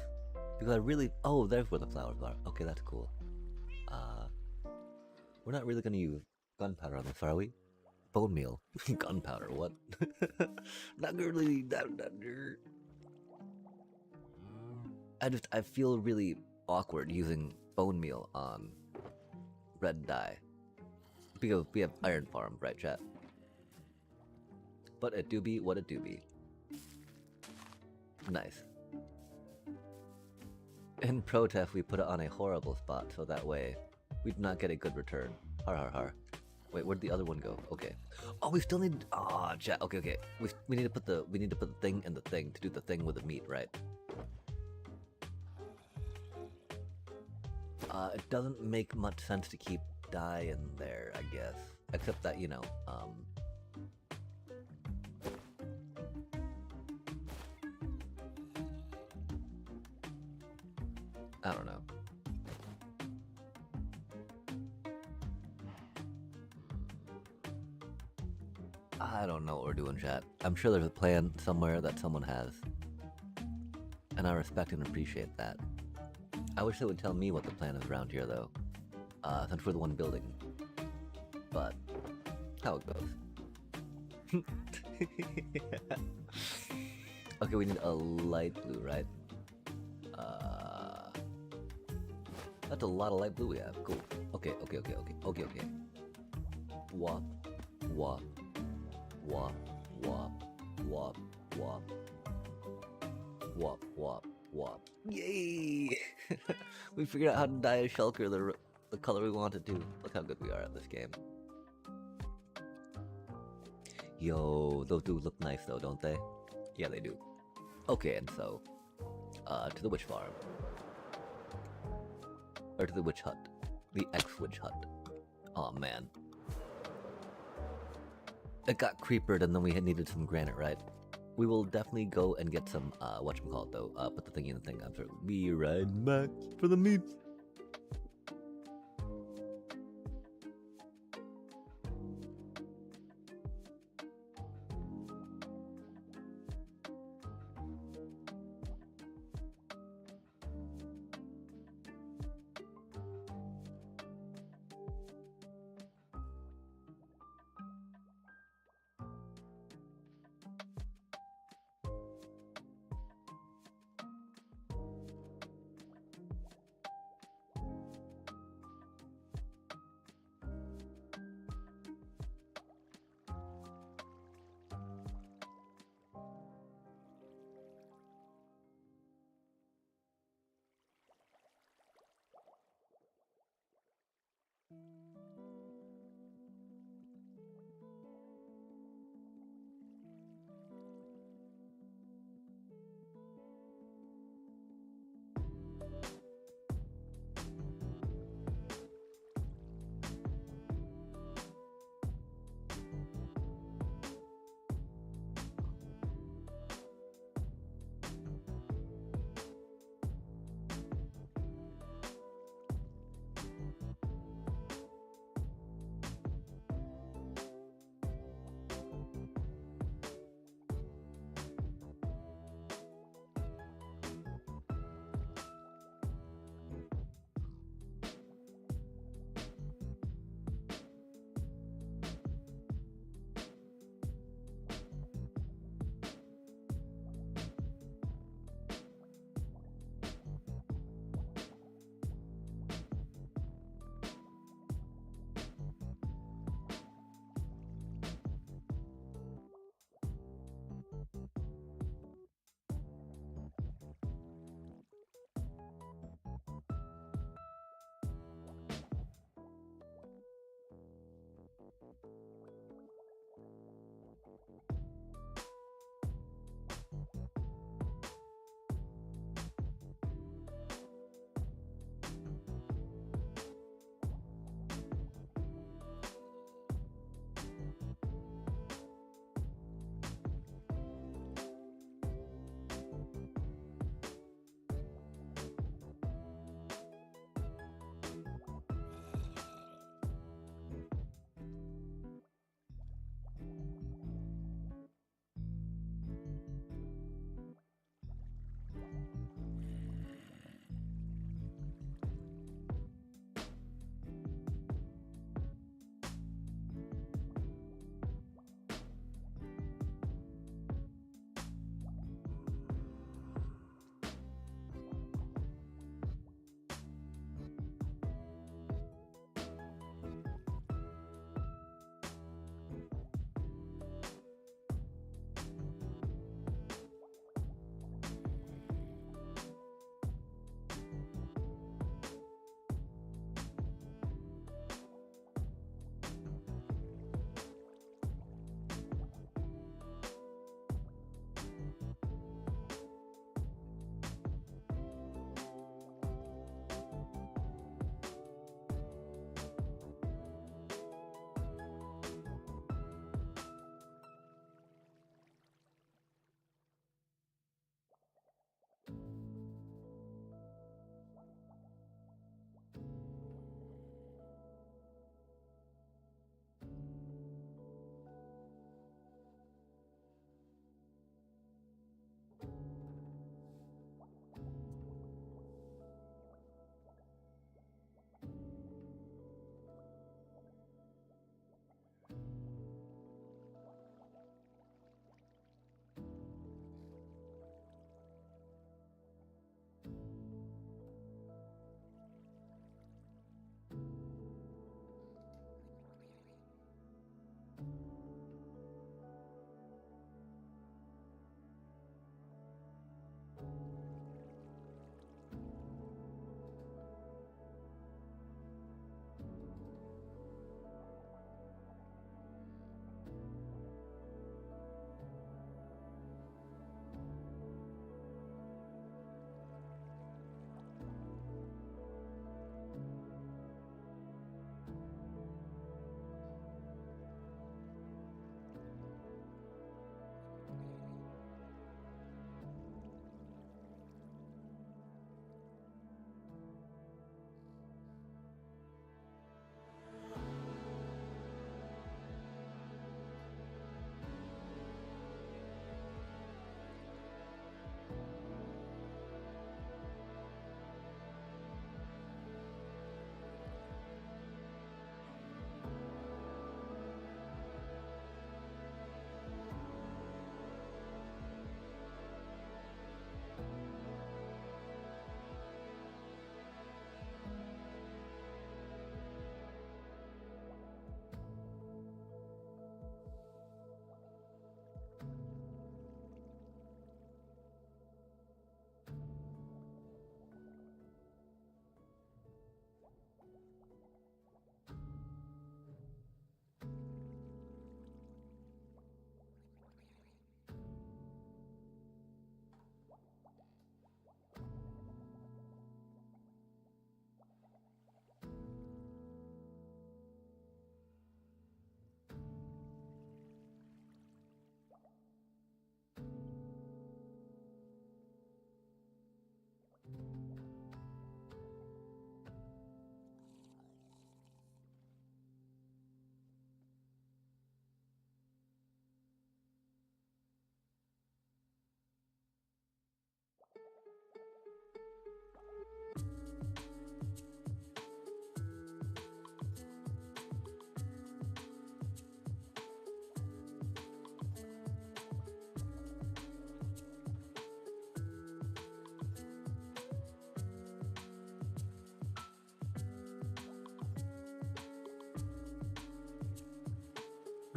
Because I really... Oh, there's where the flowers are. Okay, that's cool. We're not really gonna use gunpowder on this, are we? Bone meal. Gunpowder, what? Not really... I feel really awkward using bone meal on red dye. Because we have iron farm, right, chat? But it do be what it do be. Nice. In protest, we put it on a horrible spot, so that way we do not get a good return. Har har har. Wait, where'd the other one go? Okay. Oh, we still need. Oh, chat. Okay, okay. We need to put the thing in the thing to do the thing with the meat, right? It doesn't make much sense to keep dye in there, I guess. Except that, you know, I don't know. I don't know what we're doing, chat. I'm sure there's a plan somewhere that someone has. And I respect and appreciate that. I wish they would tell me what the plan is around here, though. Since we're the one building. But, how it goes. Okay, we need a light blue, right? That's a lot of light blue we have. Cool. Okay. Wop, wop, wop, wop, wop, wop, wop, wop, wop. Yay! We figured out how to dye a shulker the color we wanted to. Look how good we are at this game. Yo, those dudes look nice though, don't they? Yeah, they do. Okay, and so, to the witch farm. Or to the witch hut. The ex-witch hut. Aw, man. It got creepered and then we needed some granite, right? We will definitely go and get some, whatchamacallit though. Put the thingy in the thing. I'm sorry. Be right back for the meat.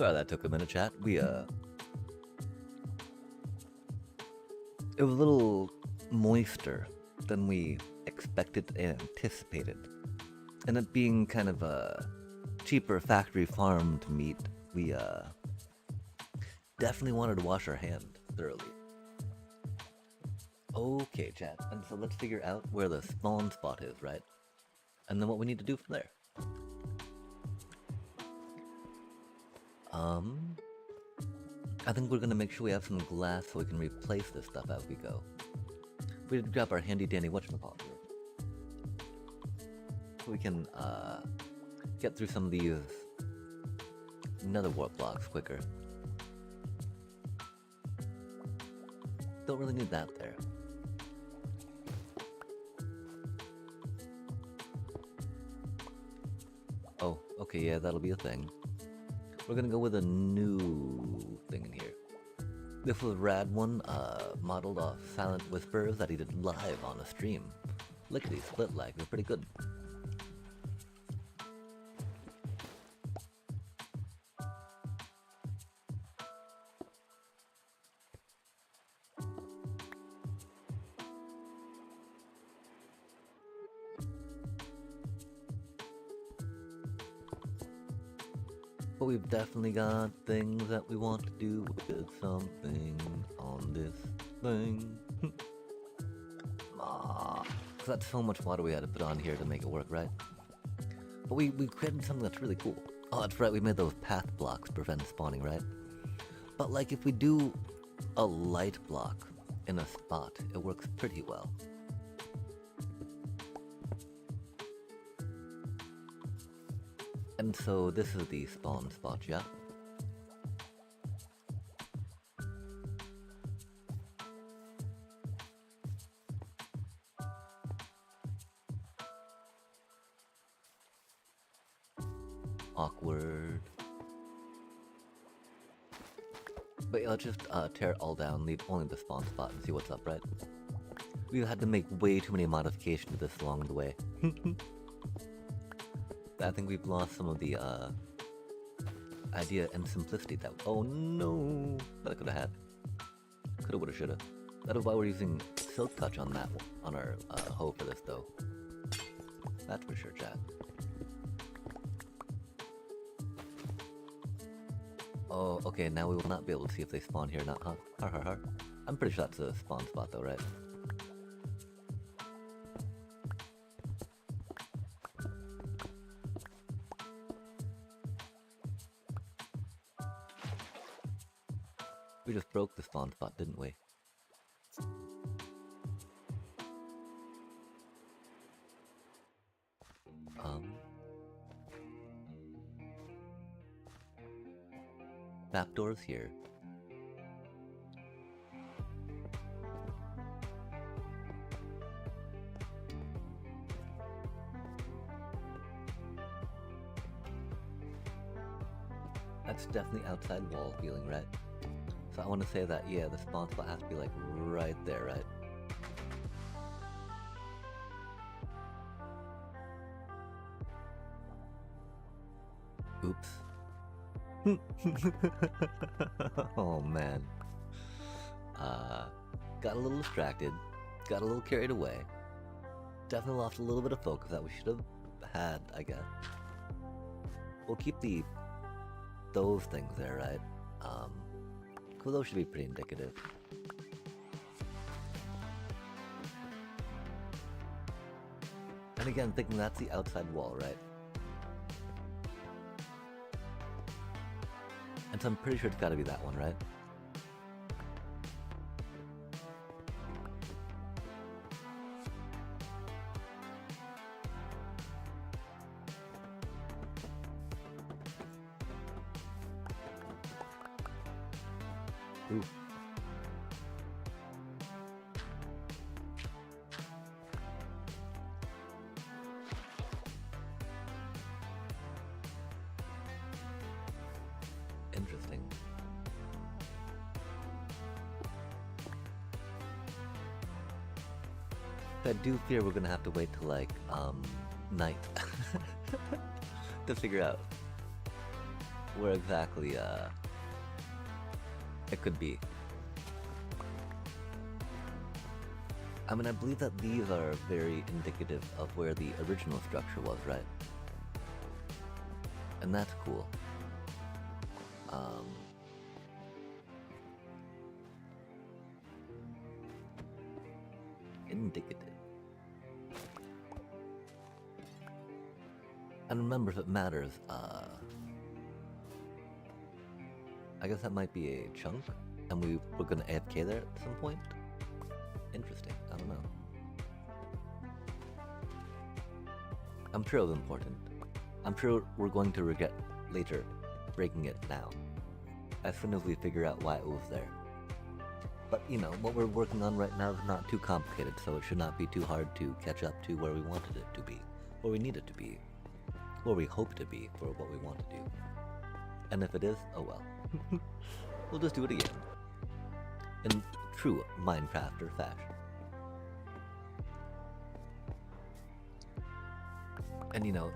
Sorry that took a minute, chat. It was a little moister than we expected and anticipated. And it being kind of a cheaper factory farmed meat, we definitely wanted to wash our hand thoroughly. Okay, chat. And so let's figure out where the spawn spot is, right? And then what we need to do from there. I think we're gonna make sure we have some glass so we can replace this stuff as we go. We need to grab our handy dandy whatchamacallit here. So we can get through some of these nether warp blocks quicker. Don't really need that there. Oh, okay, yeah, that'll be a thing. We're gonna go with a new thing in here. This was a rad one, modeled off Silent Whispers that he did live on a stream. Lickety split like, they're pretty good. But we've definitely got things that we want to do with something on this thing. Cause that's so much water we had to put on here to make it work, right? But we created something that's really cool. Oh, that's right, we made those path blocks prevent spawning, right? But like if we do a light block in a spot, it works pretty well. And so this is the spawn spot, yeah? Awkward. But yeah, let's just tear it all down, leave only the spawn spot and see what's up, right? We had to make way too many modifications to this along the way. I think we've lost some of the idea and simplicity that. Oh no, that I could have had. Coulda, woulda, shoulda. That is why we're using Silk Touch on that one, on our hoe for this though. That's for sure, chat. Oh, okay. Now we will not be able to see if they spawn here, not huh? Har har har. I'm pretty sure that's a spawn spot though, right? We just broke the spawn spot, didn't we? Back doors here. That's definitely outside wall feeling, right? So I want to say that, yeah, the spawn spot has to be like right there, right? Oops. Oh man. Got a little distracted, got a little carried away. Definitely lost a little bit of focus that we should have had, I guess. We'll keep those things there, right? Cool, those should be pretty indicative. And again, thinking that's the outside wall, right? And so I'm pretty sure it's gotta be that one, right? Ooh. Interesting. I do fear we're gonna have to wait till like night to figure out where exactly it could be. I mean, I believe that these are very indicative of where the original structure was, right? And that's cool. Indicative. And remember, if it matters, I guess that might be a chunk, and we're gonna AFK there at some point? Interesting, I don't know. I'm sure it was important. I'm sure we're going to regret later breaking it now, as soon as we figure out why it was there. But, you know, what we're working on right now is not too complicated, so it should not be too hard to catch up to where we wanted it to be, where we need it to be, where we hope to be for what we want to do. And if it is, oh well. We'll just do it again. In true Minecrafter fashion. And you know,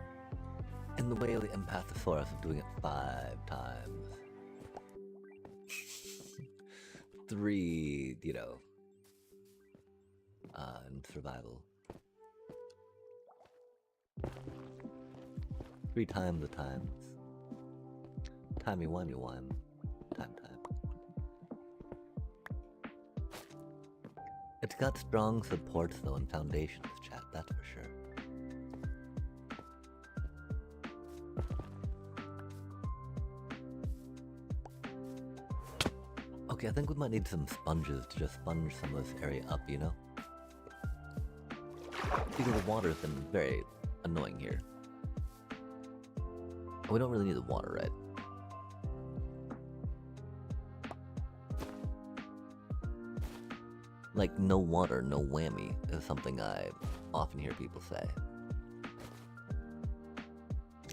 in the way of the Empathosaurus of doing it 5 times. 3, you know, in survival. 3 times the times. Timey-wimey wime. Time. It's got strong supports though and foundations, chat, that's for sure. Okay, I think we might need some sponges to just sponge some of this area up, you know? Because the water's been very annoying here. And we don't really need the water, right? Like, no water, no whammy is something I often hear people say.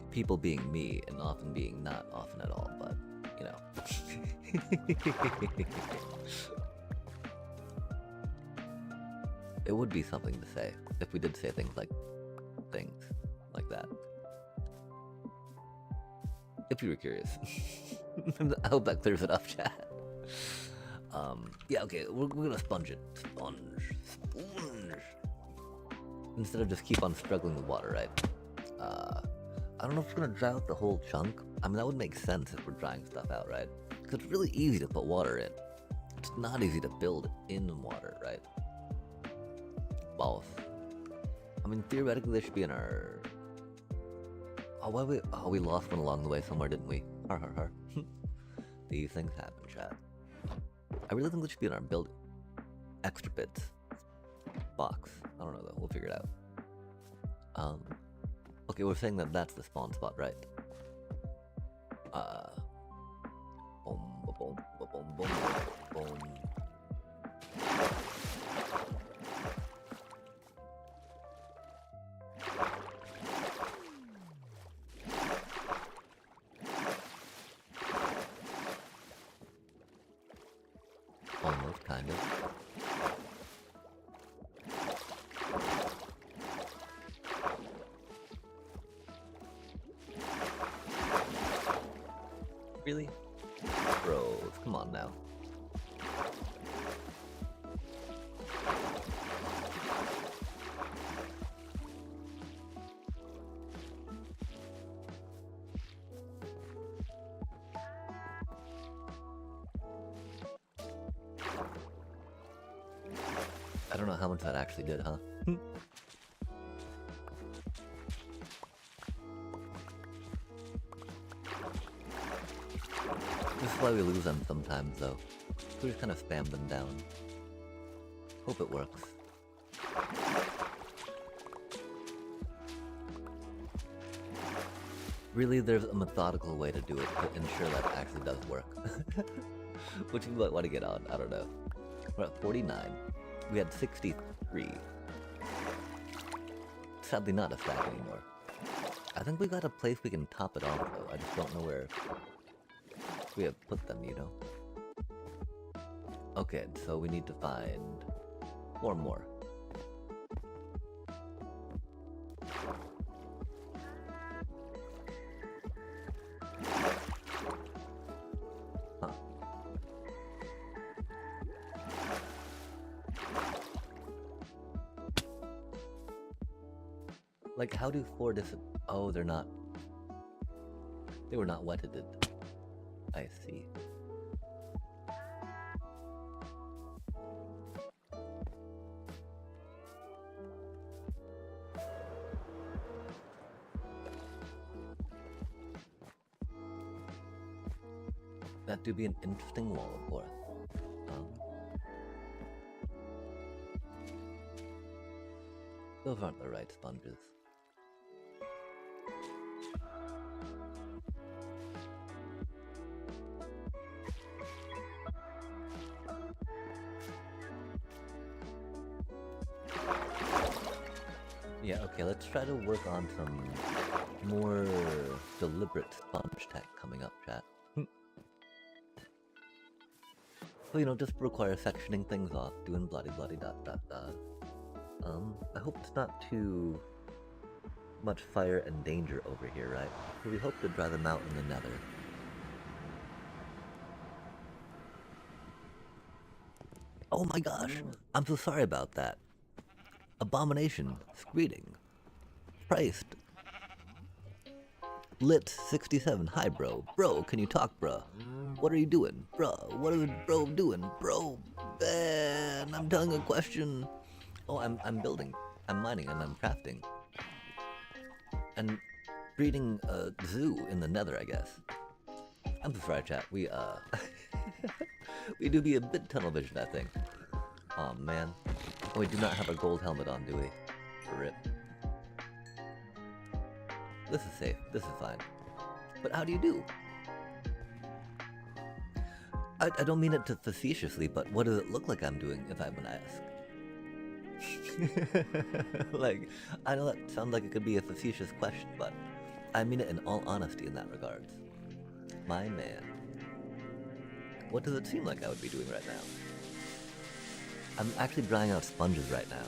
People being me, and often being not often at all, but, you know. It would be something to say, if we did say things like that. If you were curious. I hope that clears it up, chat. Yeah, okay, we're gonna sponge it. Sponge. Instead of just keep on struggling with water, right? I don't know if it's gonna dry out the whole chunk. I mean, that would make sense if we're drying stuff out, right? Because it's really easy to put water in. It's not easy to build in water, right? Both. I mean, theoretically, they should be in our... Oh, we lost one along the way somewhere, didn't we? Har. These things happen, chat. I really think this should be in our building. Extra bits. Box. I don't know though, we'll figure it out. Okay, we're saying that that's the spawn spot, right? Boom. Almost, kind of. Really? Bros, come on now. I don't know how much that actually did, huh? This is why we lose them sometimes, though. We just kind of spam them down. Hope it works. Really, there's a methodical way to do it to ensure that it actually does work. Which we might want to get on, I don't know. We're at 49. We had 63. Sadly not a stack anymore. I think we got a place we can top it off though. I just don't know where we have put them, you know? Okay, so we need to find 4 more. Like, how do 4 Oh, they're not. They were not wetted. I see. That do be an interesting wall, of course. Those aren't the right sponges. Yeah, okay, let's try to work on some more deliberate sponge tech coming up, chat. So, you know, just require sectioning things off, doing bloody dot dot dot. I hope it's not too much fire and danger over here, right? So we hope to dry them out in the nether. Oh my gosh! I'm so sorry about that. Abomination, screeding. Christ. Lit 67, hi bro. Bro, can you talk, bruh? What are you doing? Bruh, what is bro doing? Bro, man, I'm telling a question. Oh, I'm building. I'm mining and I'm crafting. And breeding a zoo in the nether, I guess. I'm so sorry, chat. We, we do be a bit tunnel vision, I think. Oh man. Oh, we do not have a gold helmet on, do we? Rip. This is safe. This is fine. But how do you do? I don't mean it to facetiously, but what does it look like I'm doing, if I'm gonna ask? Like, I know that sounds like it could be a facetious question, but I mean it in all honesty in that regards. My man. What does it seem like I would be doing right now? I'm actually drying out sponges right now.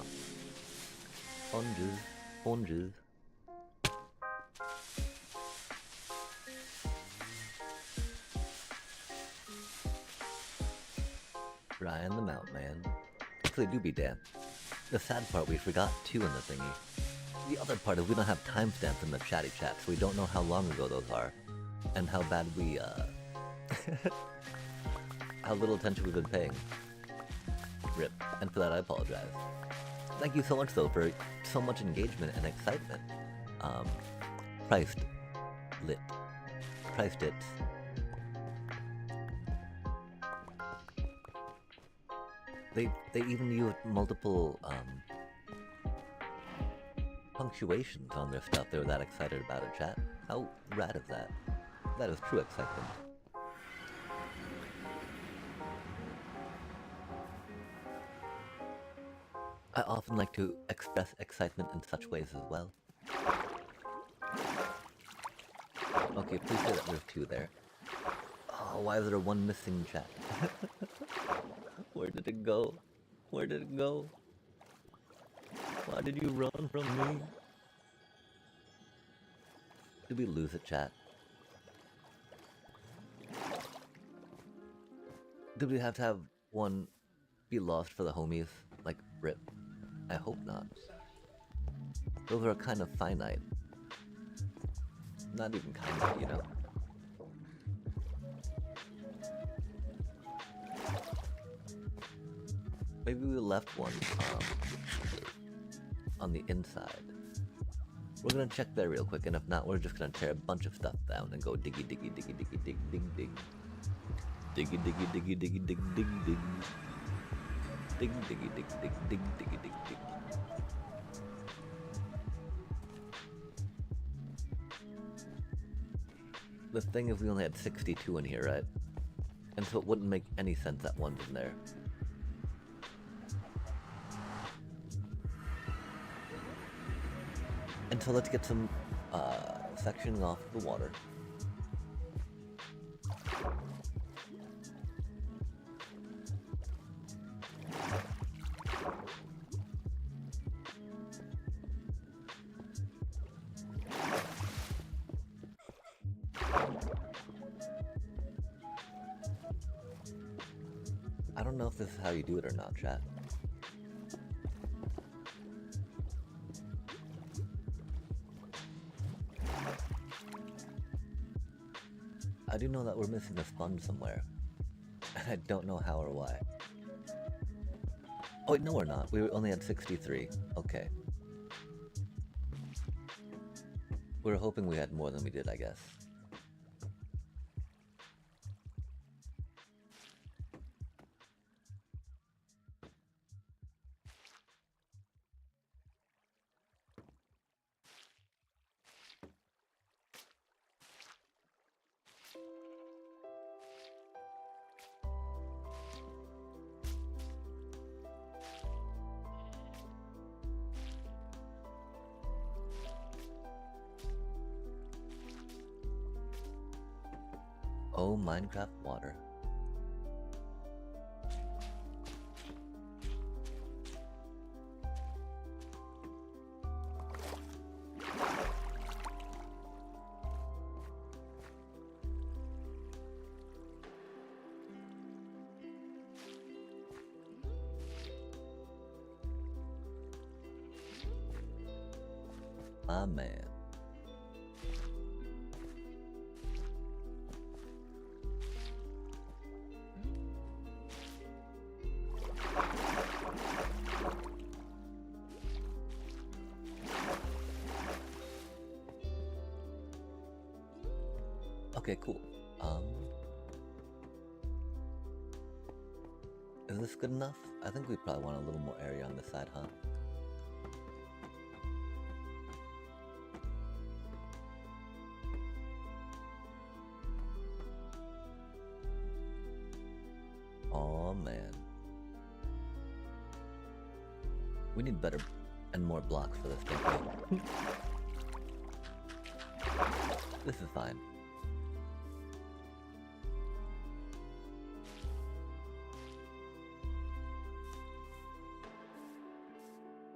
Sponges. Drying them out, man. Actually, do be damn. The sad part, we forgot 2 in the thingy. The other part is we don't have timestamps in the chatty chat, so we don't know how long ago those are. And how bad we, how little attention we've been paying. Rip. And for that, I apologize. Thank you so much, though, for so much engagement and excitement. Priced. Lit. Priced it. They even use multiple, punctuations on their stuff. They were that excited about it, chat. How rad is that? That is true excitement. I often like to express excitement in such ways as well. Okay, please say that there's 2 there. Oh, why is there 1 missing, chat? Where did it go? Where did it go? Why did you run from me? Did we lose it, chat? Did we have to have 1 be lost for the homies? Like, rip. I hope not. Those are kind of finite. Not even kind of, you know? Maybe we left 1 on the inside. We're gonna check there real quick, and if not, we're just gonna tear a bunch of stuff down and go diggy diggy diggy diggy dig dig dig. Diggy diggy diggy diggy dig dig dig. Dig diggy dig dig dig diggy dig dig. The thing is, we only had 62 in here, right? And so it wouldn't make any sense that 1's in there. And so let's get some sectioning off the water. I don't know if this is how you do it or not, chat. I do know that we're missing a sponge somewhere. And I don't know how or why. Oh wait, no we're not. We only had 63. Okay. We were hoping we had more than we did, I guess. Oh, Minecraft water. My man. Okay, cool. Is this good enough? I think we probably want a little more area on this side, huh? Oh man. We need better and more blocks for this thing. This is fine.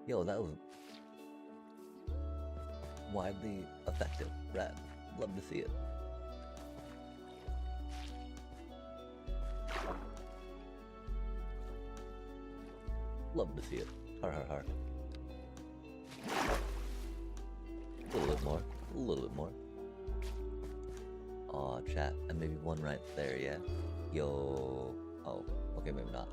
Yo, that was widely effective. Rad. Love to see it. Love to see it. Har har har. A little bit more. A little bit more. Aw, chat. And maybe one right there, yeah? Yo. Oh, okay, maybe not.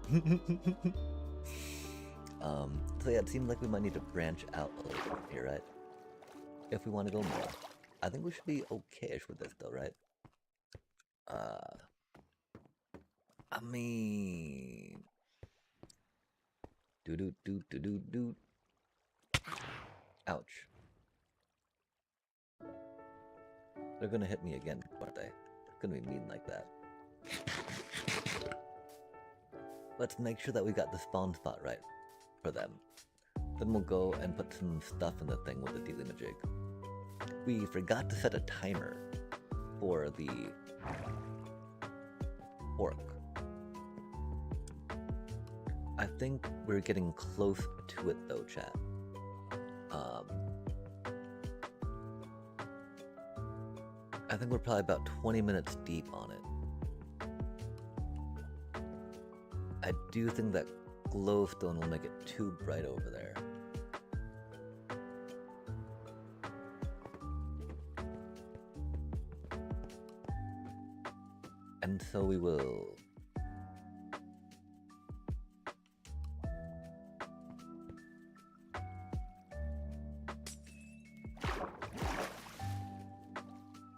So yeah, it seems like we might need to branch out a little bit here, right? If we want to go more. I think we should be okay-ish with this though, right? I mean... Do. Ouch. They're gonna hit me again, aren't they? They're gonna be mean like that. Let's make sure that we got the spawn spot right for them. Then we'll go and put some stuff in the thing with the delimajig. We forgot to set a timer for the orc. I think we're getting close to it though, chat. I think we're probably about 20 minutes deep on it. I do think that glowstone will make it too bright over there. And so we will...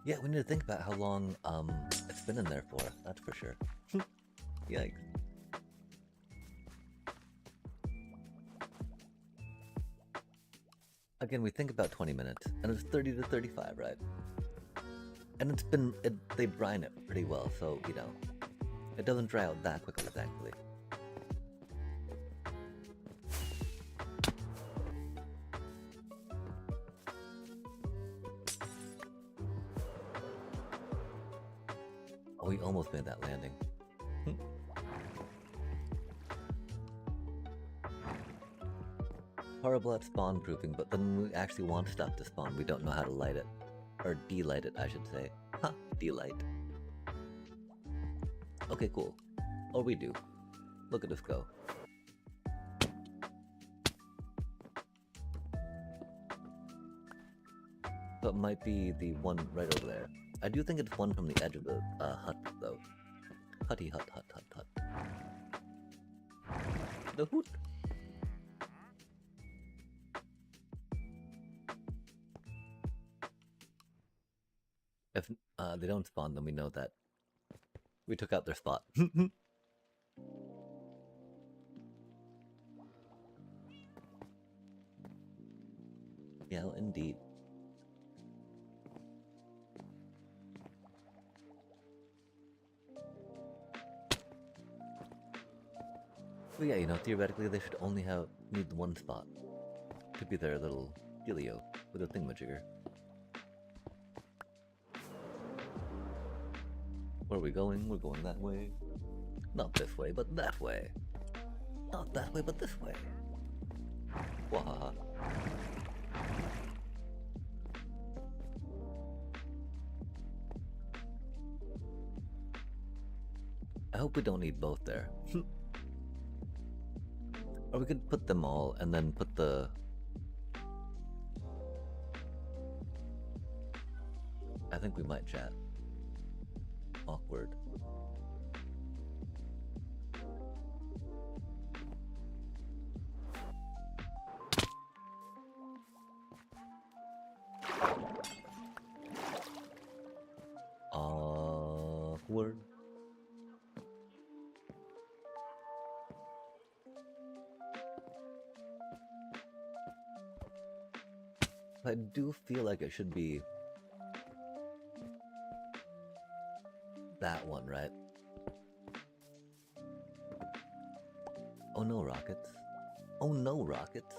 Yeah, we need to think about how long it's been in there for, that's for sure. Yikes. Again, we think about 20 minutes, and it's 30 to 35, right? And it's been, they brine it pretty well, so, you know, it doesn't dry out that quickly, thankfully. Oh, we almost made that landing. Horrible at spawn proofing, but then we actually want stuff to spawn, we don't know how to light it. Or delight it, I should say. Huh, delight. Okay, cool. Or we do. Look at us go. So it might be the one right over there. I do think it's one from the edge of the hut, though. Hutty hut hut hut hut. The hoot. If they don't spawn, then we know that we took out their spot. Yeah, indeed. But yeah, you know, theoretically they should only need one spot. Could be their little dealio with a thingamajigger. Where are we going? We're going that way. Not this way, but that way. Not that way, but this way. Wahaha. I hope we don't need both there. Or we could put them all and then put the... I think we might chat. Awkward. Awkward. I do feel like it should be that one, right? Oh no, rockets. Oh no, rockets.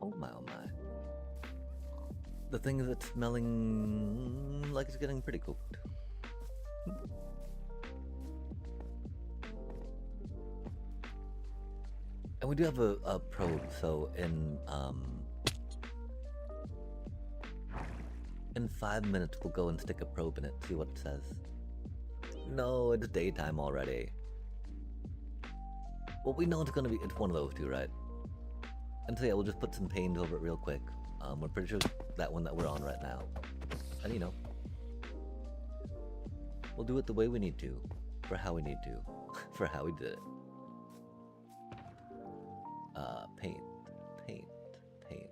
Oh my, oh my. The thing is, it's smelling like it's getting pretty cooked. And we do have a probe, so in 5 minutes we'll go and stick a probe in it, see what it says. No, it's daytime already. Well, we know it's one of those two, right? And so yeah, we'll just put some paint over it real quick. We're pretty sure that one that we're on right now. And you know, we'll do it the way we need to, for how we need to, for how we did it. Paint, paint, paint,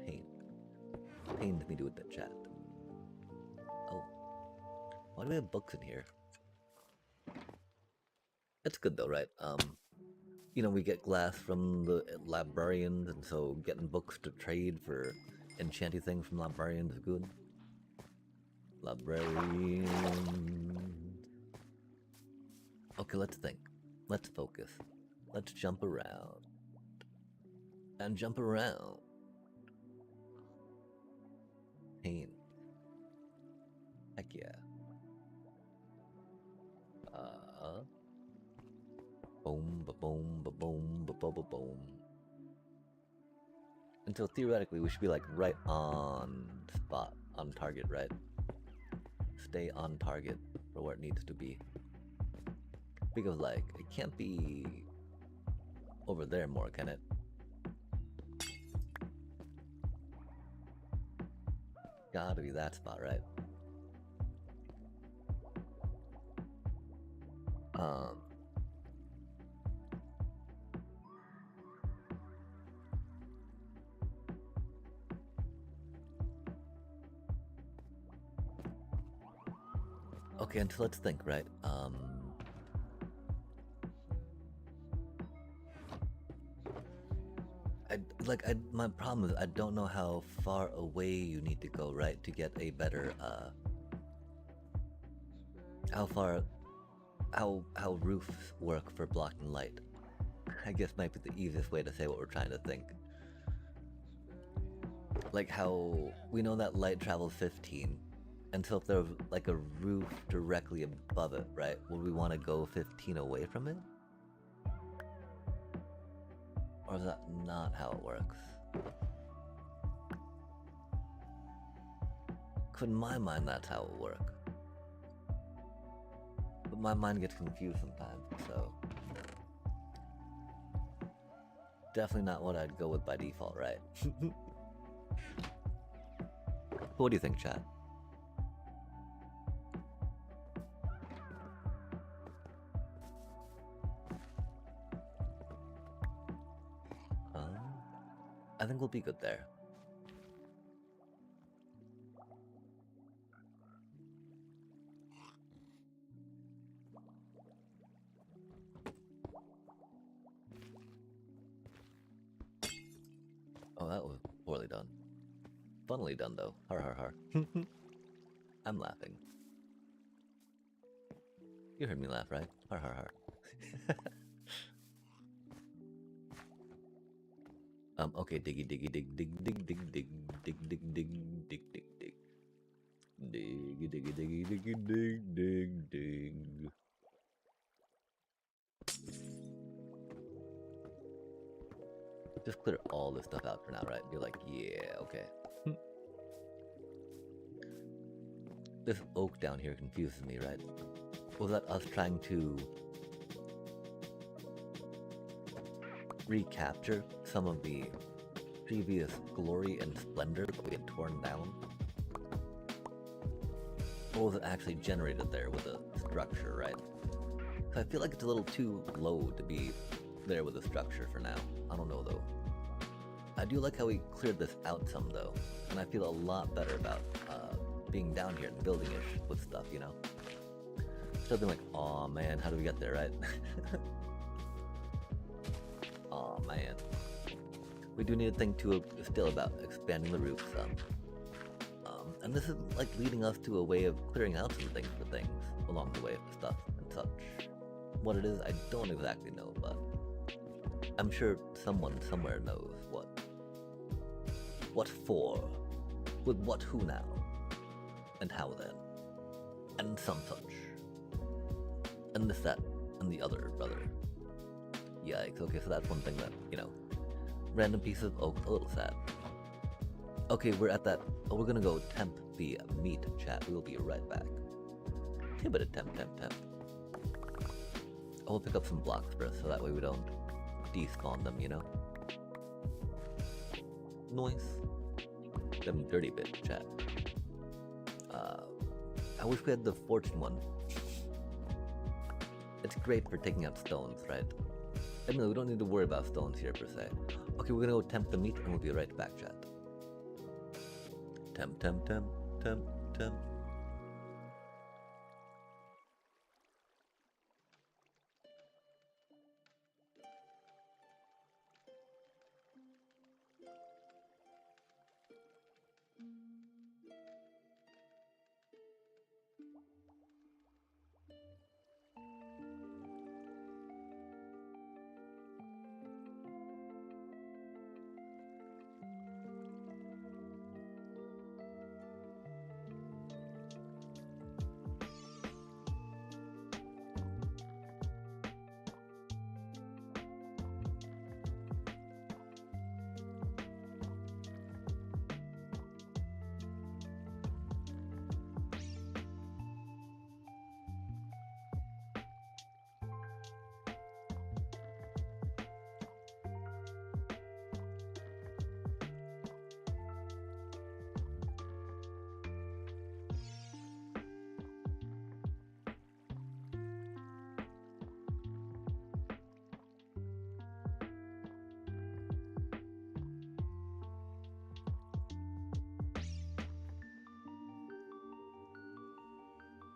paint. Paint me do with that chat. Oh. Why do we have books in here? It's good though, right? You know, we get glass from the librarians, and so getting books to trade for enchanting things from librarians is good. Librarians. Okay, let's think. Let's focus. Let's jump around. And jump around. Paint. Heck yeah. Boom, ba boom, ba boom, ba ba ba boom. Until theoretically we should be like right on spot, on target, right? Stay on target for where it needs to be. Because like, it can't be over there more, can it? Gotta be that spot, right? Okay, until let's think, right? My problem is I don't know how far away you need to go, right, to get a better, how roofs work for blocking light. I guess might be the easiest way to say what we're trying to think. Like how we know that light travels 15, and so if there's like a roof directly above it, right, would we want to go 15 away from it? Or is that not how it works? In my mind, that's how it works. But my mind gets confused sometimes, so... Definitely not what I'd go with by default, right? What do you think, chat? I think we'll be good there. Oh, that was poorly done. Funnily done, though. Har har har. I'm laughing. You heard me laugh, right? Har har har. Okay, diggy diggy dig dig dig dig dig dig dig dig dig dig dig. Diggy diggy diggy diggy dig dig dig. Just clear all this stuff out for now, right? You're like, yeah, okay. This oak down here confuses me, right? Was that us trying to recapture some of the previous glory and splendor that we had torn down? Or was it actually generated there with a structure, right? So I feel like it's a little too low to be there with a structure for now. I don't know though. I do like how we cleared this out some though, and I feel a lot better about being down here and building-ish with stuff, you know? Still being like, aw man, how do we get there, right? Aw man. We do need to think too still about expanding the roofs some. And this is like leading us to a way of clearing out some things for things along the way of the stuff and such. What it is, I don't exactly know, but I'm sure someone somewhere knows what. What for? With what who now? And how then? And some such. And this, that, and the other, brother. Yikes, okay, so that's one thing that, you know, random piece of oak, a little sad. Okay, we're at that, we're gonna go temp the meat, chat. We'll be right back. Okay, but a temp. We'll pick up some blocks first, so that way we don't despawn them, you know? Nice. Them dirty bit, chat. I wish we had the fortune one. It's great for taking out stones, right? I mean, we don't need to worry about stones here per se. Okay, we're gonna go temp the meat and we'll be right back, chat. Temp.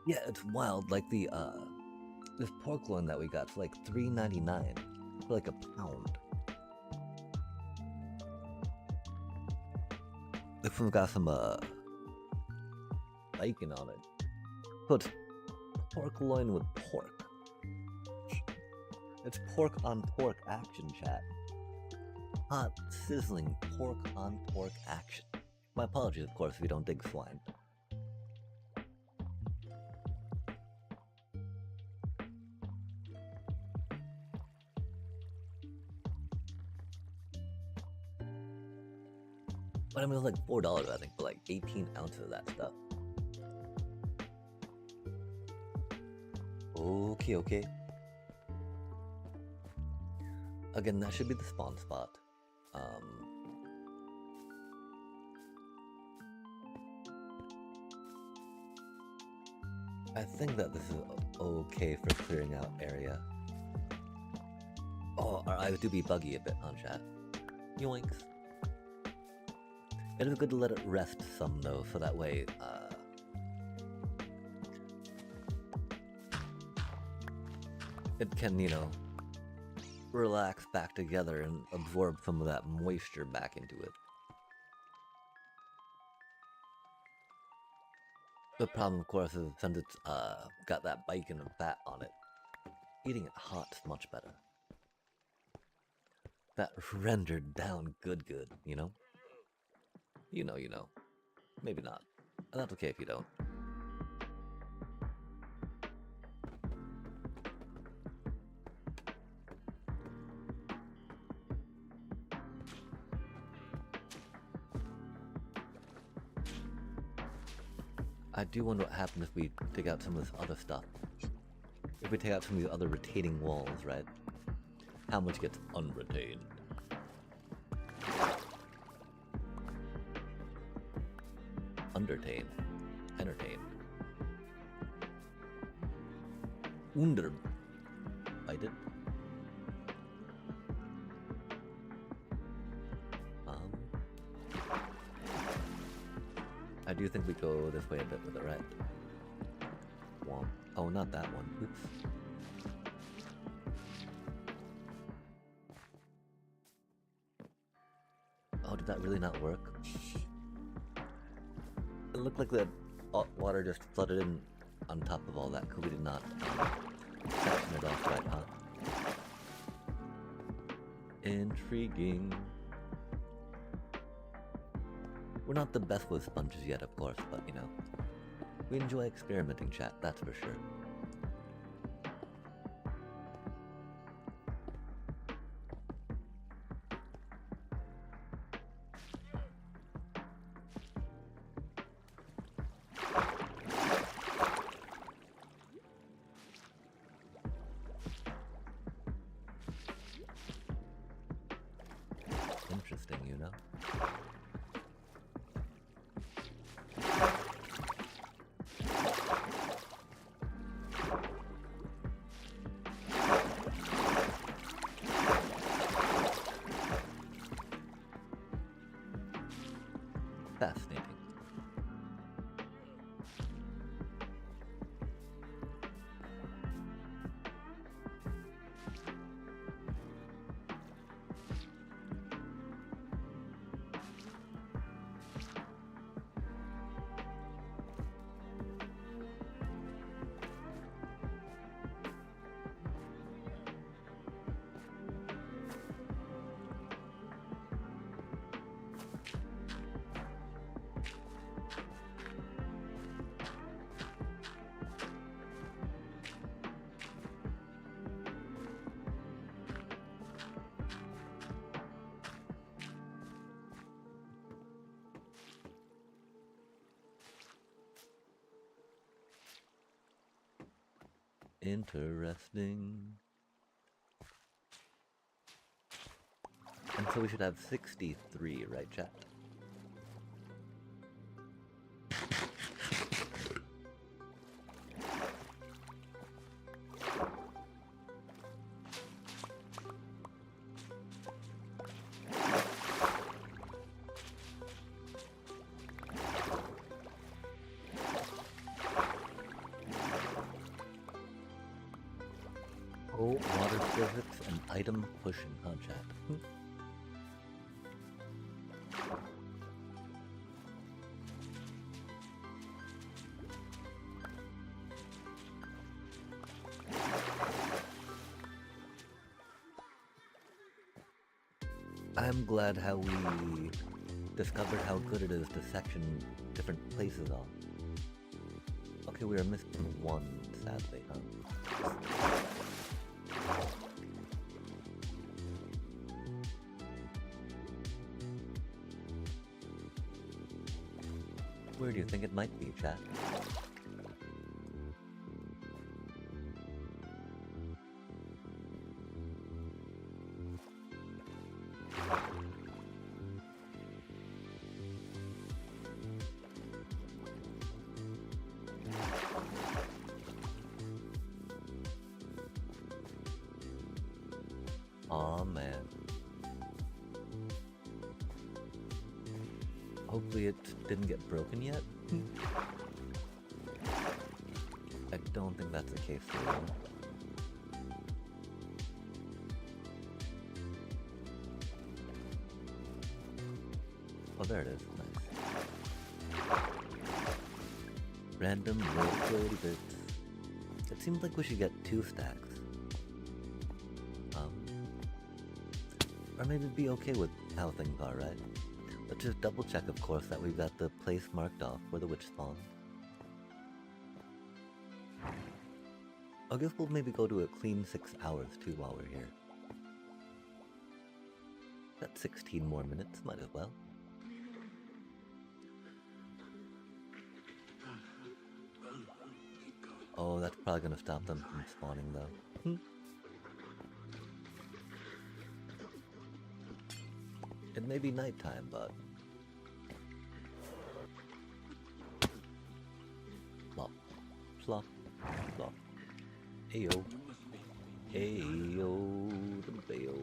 Yeah, it's wild. Like the this pork loin that we got for like $3.99 for like a pound. This one's got some bacon on it. So it's pork loin with pork. It's pork on pork action, chat. Hot, sizzling pork on pork action. My apologies, of course, if you don't dig swine. But I mean, it was like $4, I think, for like 18 ounces of that stuff. Okay. Again, that should be the spawn spot. I think that this is okay for clearing out area. Oh, our eyes do be buggy a bit, huh, chat? Yoinks. It is good to let it rest some, though, so that way, it can, you know, relax back together and absorb some of that moisture back into it. The problem, of course, is since it's got that bacon and fat on it, eating it hot's much better. That rendered down good, you know? You know. Maybe not. And that's okay if you don't. I do wonder what happens if we take out some of this other stuff. If we take out some of these other retaining walls, right? How much gets unretained? Undertained. Entertained. Underbited. I do think we go this way a bit with it, right? Womp. Oh, not that one. Oops. Oh, did that really not work? It looked like the water just flooded in on top of all that because we did not section it off right, huh? Intriguing. We're not the best with sponges yet, of course, but you know, we enjoy experimenting, chat, that's for sure. Interesting, you know? Fascinating. Interesting. And so we should have 63, right, chat? Oh, water physics and item pushing, huh, chat? I'm glad how we discovered how good it is to section different places off. Okay, we are missing one, sadly, huh? Where do you think it might be, chat? Aw, man. Hopefully it didn't get broken yet. I don't think that's the case though. Oh, there it is. Nice. Random road bits. It seems like we should get 2 stacks. Or maybe be okay with how things are, right? Let's just double check, of course, that we've got the place marked off where the witch spawned. I guess we'll maybe go to a clean 6 hours too while we're here. Got 16 more minutes, might as well. Oh, that's probably gonna stop them from spawning though. It may be nighttime, but... Plop, plop, plop. Ayo. Ayo, the bayo.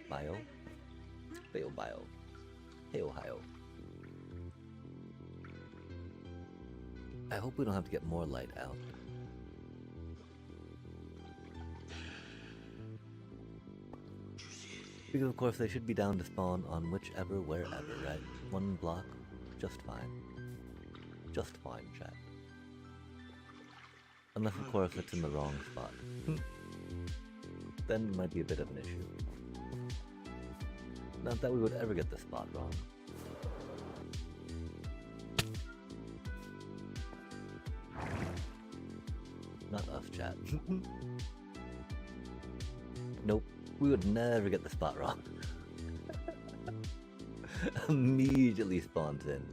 Bio? Bayo, bio. Heyo, hio. I hope we don't have to get more light out. Because of course they should be down to spawn on whichever, wherever, right? 1 block, just fine. Just fine, chat. Unless of course it's in the wrong spot. Then it might be a bit of an issue. Not that we would ever get the spot wrong. Not us, chat. Nope. We would never get the spot wrong. Immediately spawns in.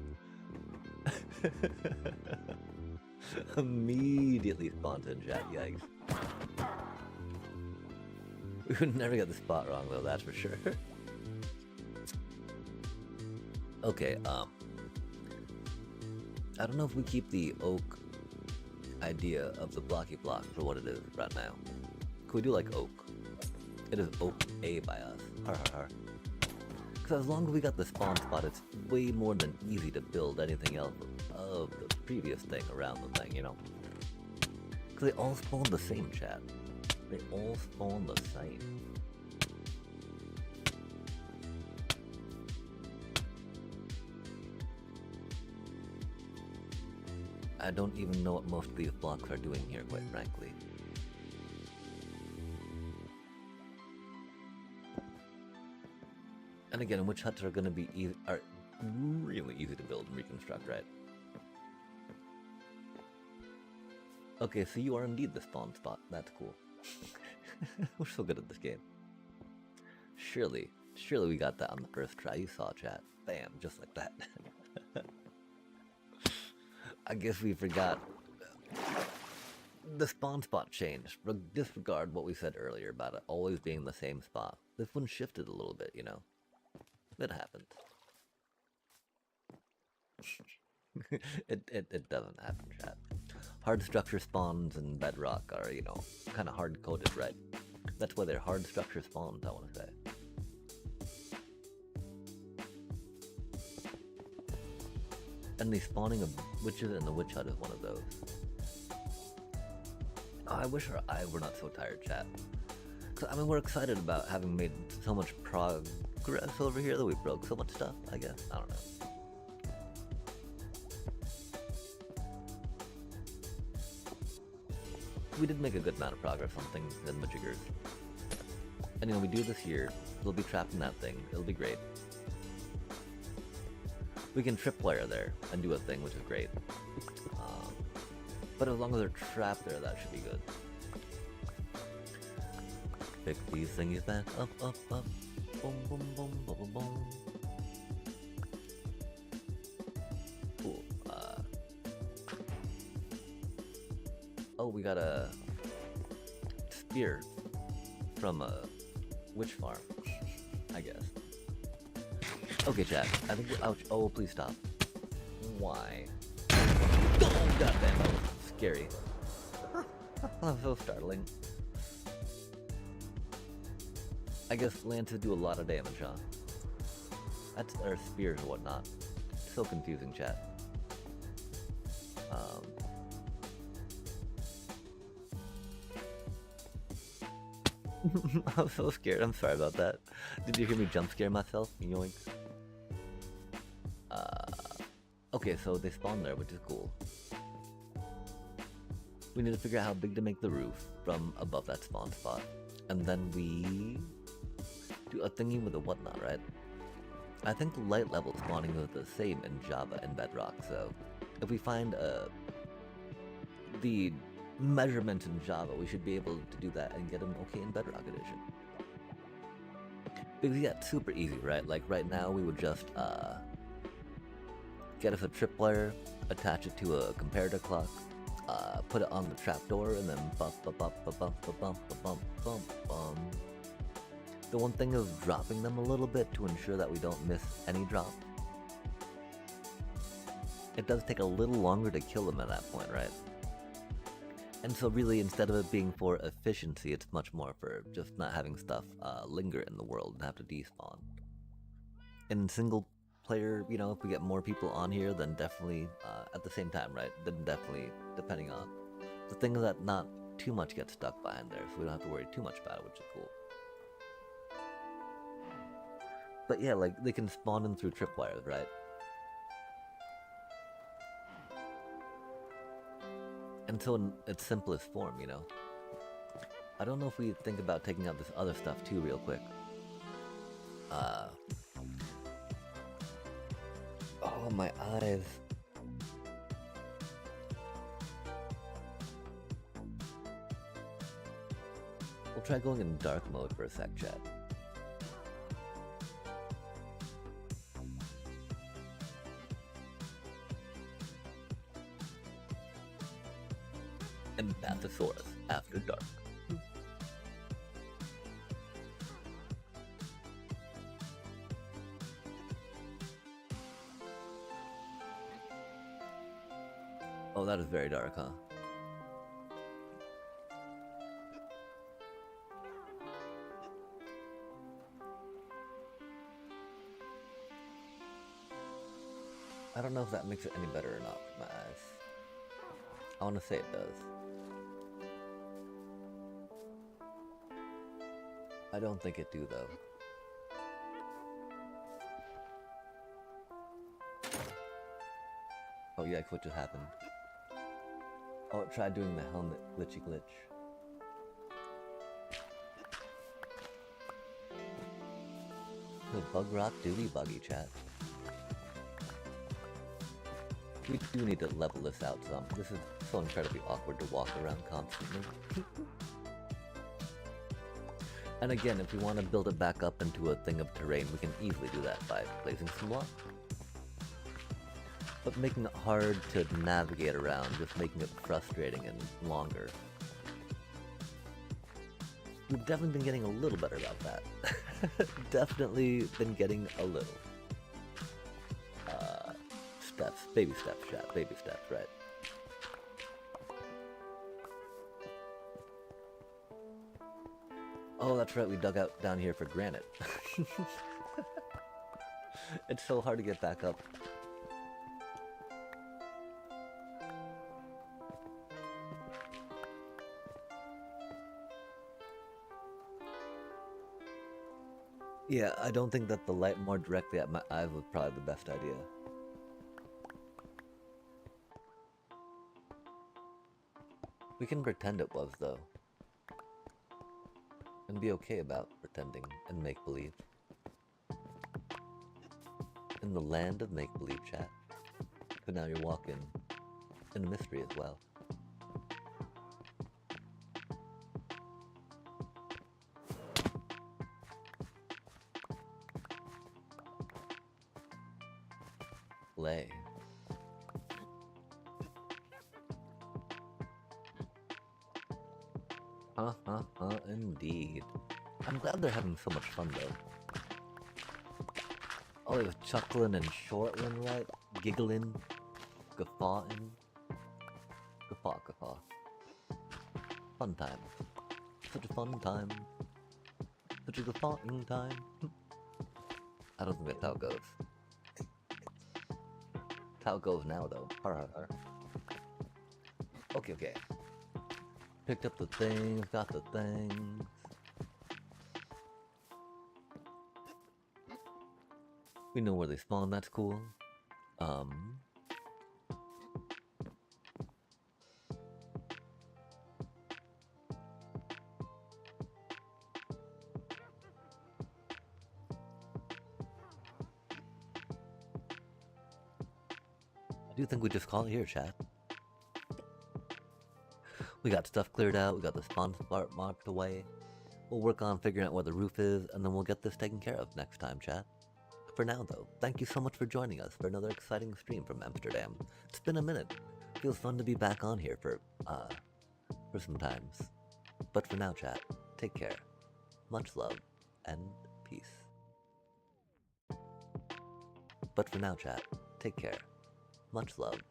Immediately spawns in, chat. Yikes. We would never get the spot wrong though, that's for sure. Okay, I don't know if we keep the oak idea of the blocky block for what it is right now. Could we do like oak? It is oak A by us. Har har har. Because as long as we got the spawn spot, it's way more than easy to build anything else of the previous thing around the thing, you know? Because they all spawn the same, chat. They all spawn the same. I don't even know what most of these blocks are doing here, quite frankly. And again, witch huts are going to be really easy to build and reconstruct, right? Okay, so you are indeed the spawn spot. That's cool. We're so good at this game. Surely we got that on the first try. You saw, chat. Bam, just like that. I guess we forgot the spawn spot changed. Disregard what we said earlier about it always being the same spot. This one shifted a little bit, you know. It happened. it doesn't happen, chat. Hard structure spawns and bedrock are, you know, kind of hard coded, right? That's why they're hard structure spawns, I want to say. And the spawning of witches in the witch hut is one of those. Oh, I wish our eye were not so tired, chat. Cause, I mean, we're excited about having made so much progress over here that we broke so much stuff, I guess. I don't know. We did make a good amount of progress on things in Majiggers. And you know, we do this here, we'll be trapped in that thing, it'll be great. We can tripwire there and do a thing, which is great. But as long as they're trapped there, that should be good. Pick these thingies back up, up, up. Boom, boom, boom, boom, boom, boom. Cool. Oh, we got a spear from a witch farm, I guess. Okay, chat. I think we're ouch. Oh, please stop. Why? Oh, goddamn, that was scary. That was so startling. I guess lances do a lot of damage, huh? That's our spears or whatnot. So confusing, chat. I'm so scared. I'm sorry about that. Did you hear me jump scare myself? Yoink. Okay, so they spawn there, which is cool. We need to figure out how big to make the roof from above that spawn spot. And then we do a thingy with a whatnot, right? I think the light level spawning is the same in Java and Bedrock, so if we find the measurements in Java, we should be able to do that and get them okay in Bedrock Edition. Because yeah, it's super easy, right? Like right now we would just get us a tripwire, attach it to a comparator clock, put it on the trapdoor, and then bump, bump, bump, bump, bump, bump, bump, bump, bump. The one thing is dropping them a little bit to ensure that we don't miss any drop. It does take a little longer to kill them at that point, right? And so really, instead of it being for efficiency, it's much more for just not having stuff linger in the world and have to despawn. In single player, you know, if we get more people on here, then definitely, at the same time, right? Then definitely, depending on. The thing is that not too much gets stuck behind there, so we don't have to worry too much about it, which is cool. But yeah, like, they can spawn in through tripwires, right? And so in its simplest form, you know? I don't know if we think about taking out this other stuff too real quick. Oh, my eyes. We'll try going in dark mode for a sec, chat. And Bathosaurus after dark. Oh, that is very dark, huh? I don't know if that makes it any better or not for my eyes. I want to say it does. I don't think it do, though. Oh, yikes, what just happened? Oh, it tried doing the helmet glitchy glitch. The bug rock duty buggy, chat. We do need to level this out some. This is so incredibly awkward to walk around constantly. And again, if we want to build it back up into a thing of terrain, we can easily do that by placing some blocks. But making it hard to navigate around, just making it frustrating and longer. We've definitely been getting a little better about that. Definitely been getting a little. Steps, baby steps, chat, baby steps, right? Oh, that's right, we dug out down here for granite. It's so hard to get back up. Yeah, I don't think that the light more directly at my eyes was probably the best idea. We can pretend it was, though. And be okay about pretending and make-believe. In the land of make-believe, chat. But now you're walking in a mystery as well. Lay. Indeed. I'm glad they're having so much fun, though. Oh, they was chuckling and shortling, right? Giggling, guffawing. Guffaw, guffaw. Fun time. Such a fun time. Such which is a falling time. I don't think that's how it goes. That's how it goes now, though. Har har har. Okay. Picked up the things, got the things. We know where they spawn, that's cool. I do think we just call it here, chat. We got stuff cleared out, we got the spawn spot marked away. We'll work on figuring out where the roof is, and then we'll get this taken care of next time, chat. For now, though, thank you so much for joining us for another exciting stream from Amsterdam. It's been a minute. Feels fun to be back on here for some times. But for now, chat, take care. Much love and peace. But for now, chat, take care. Much love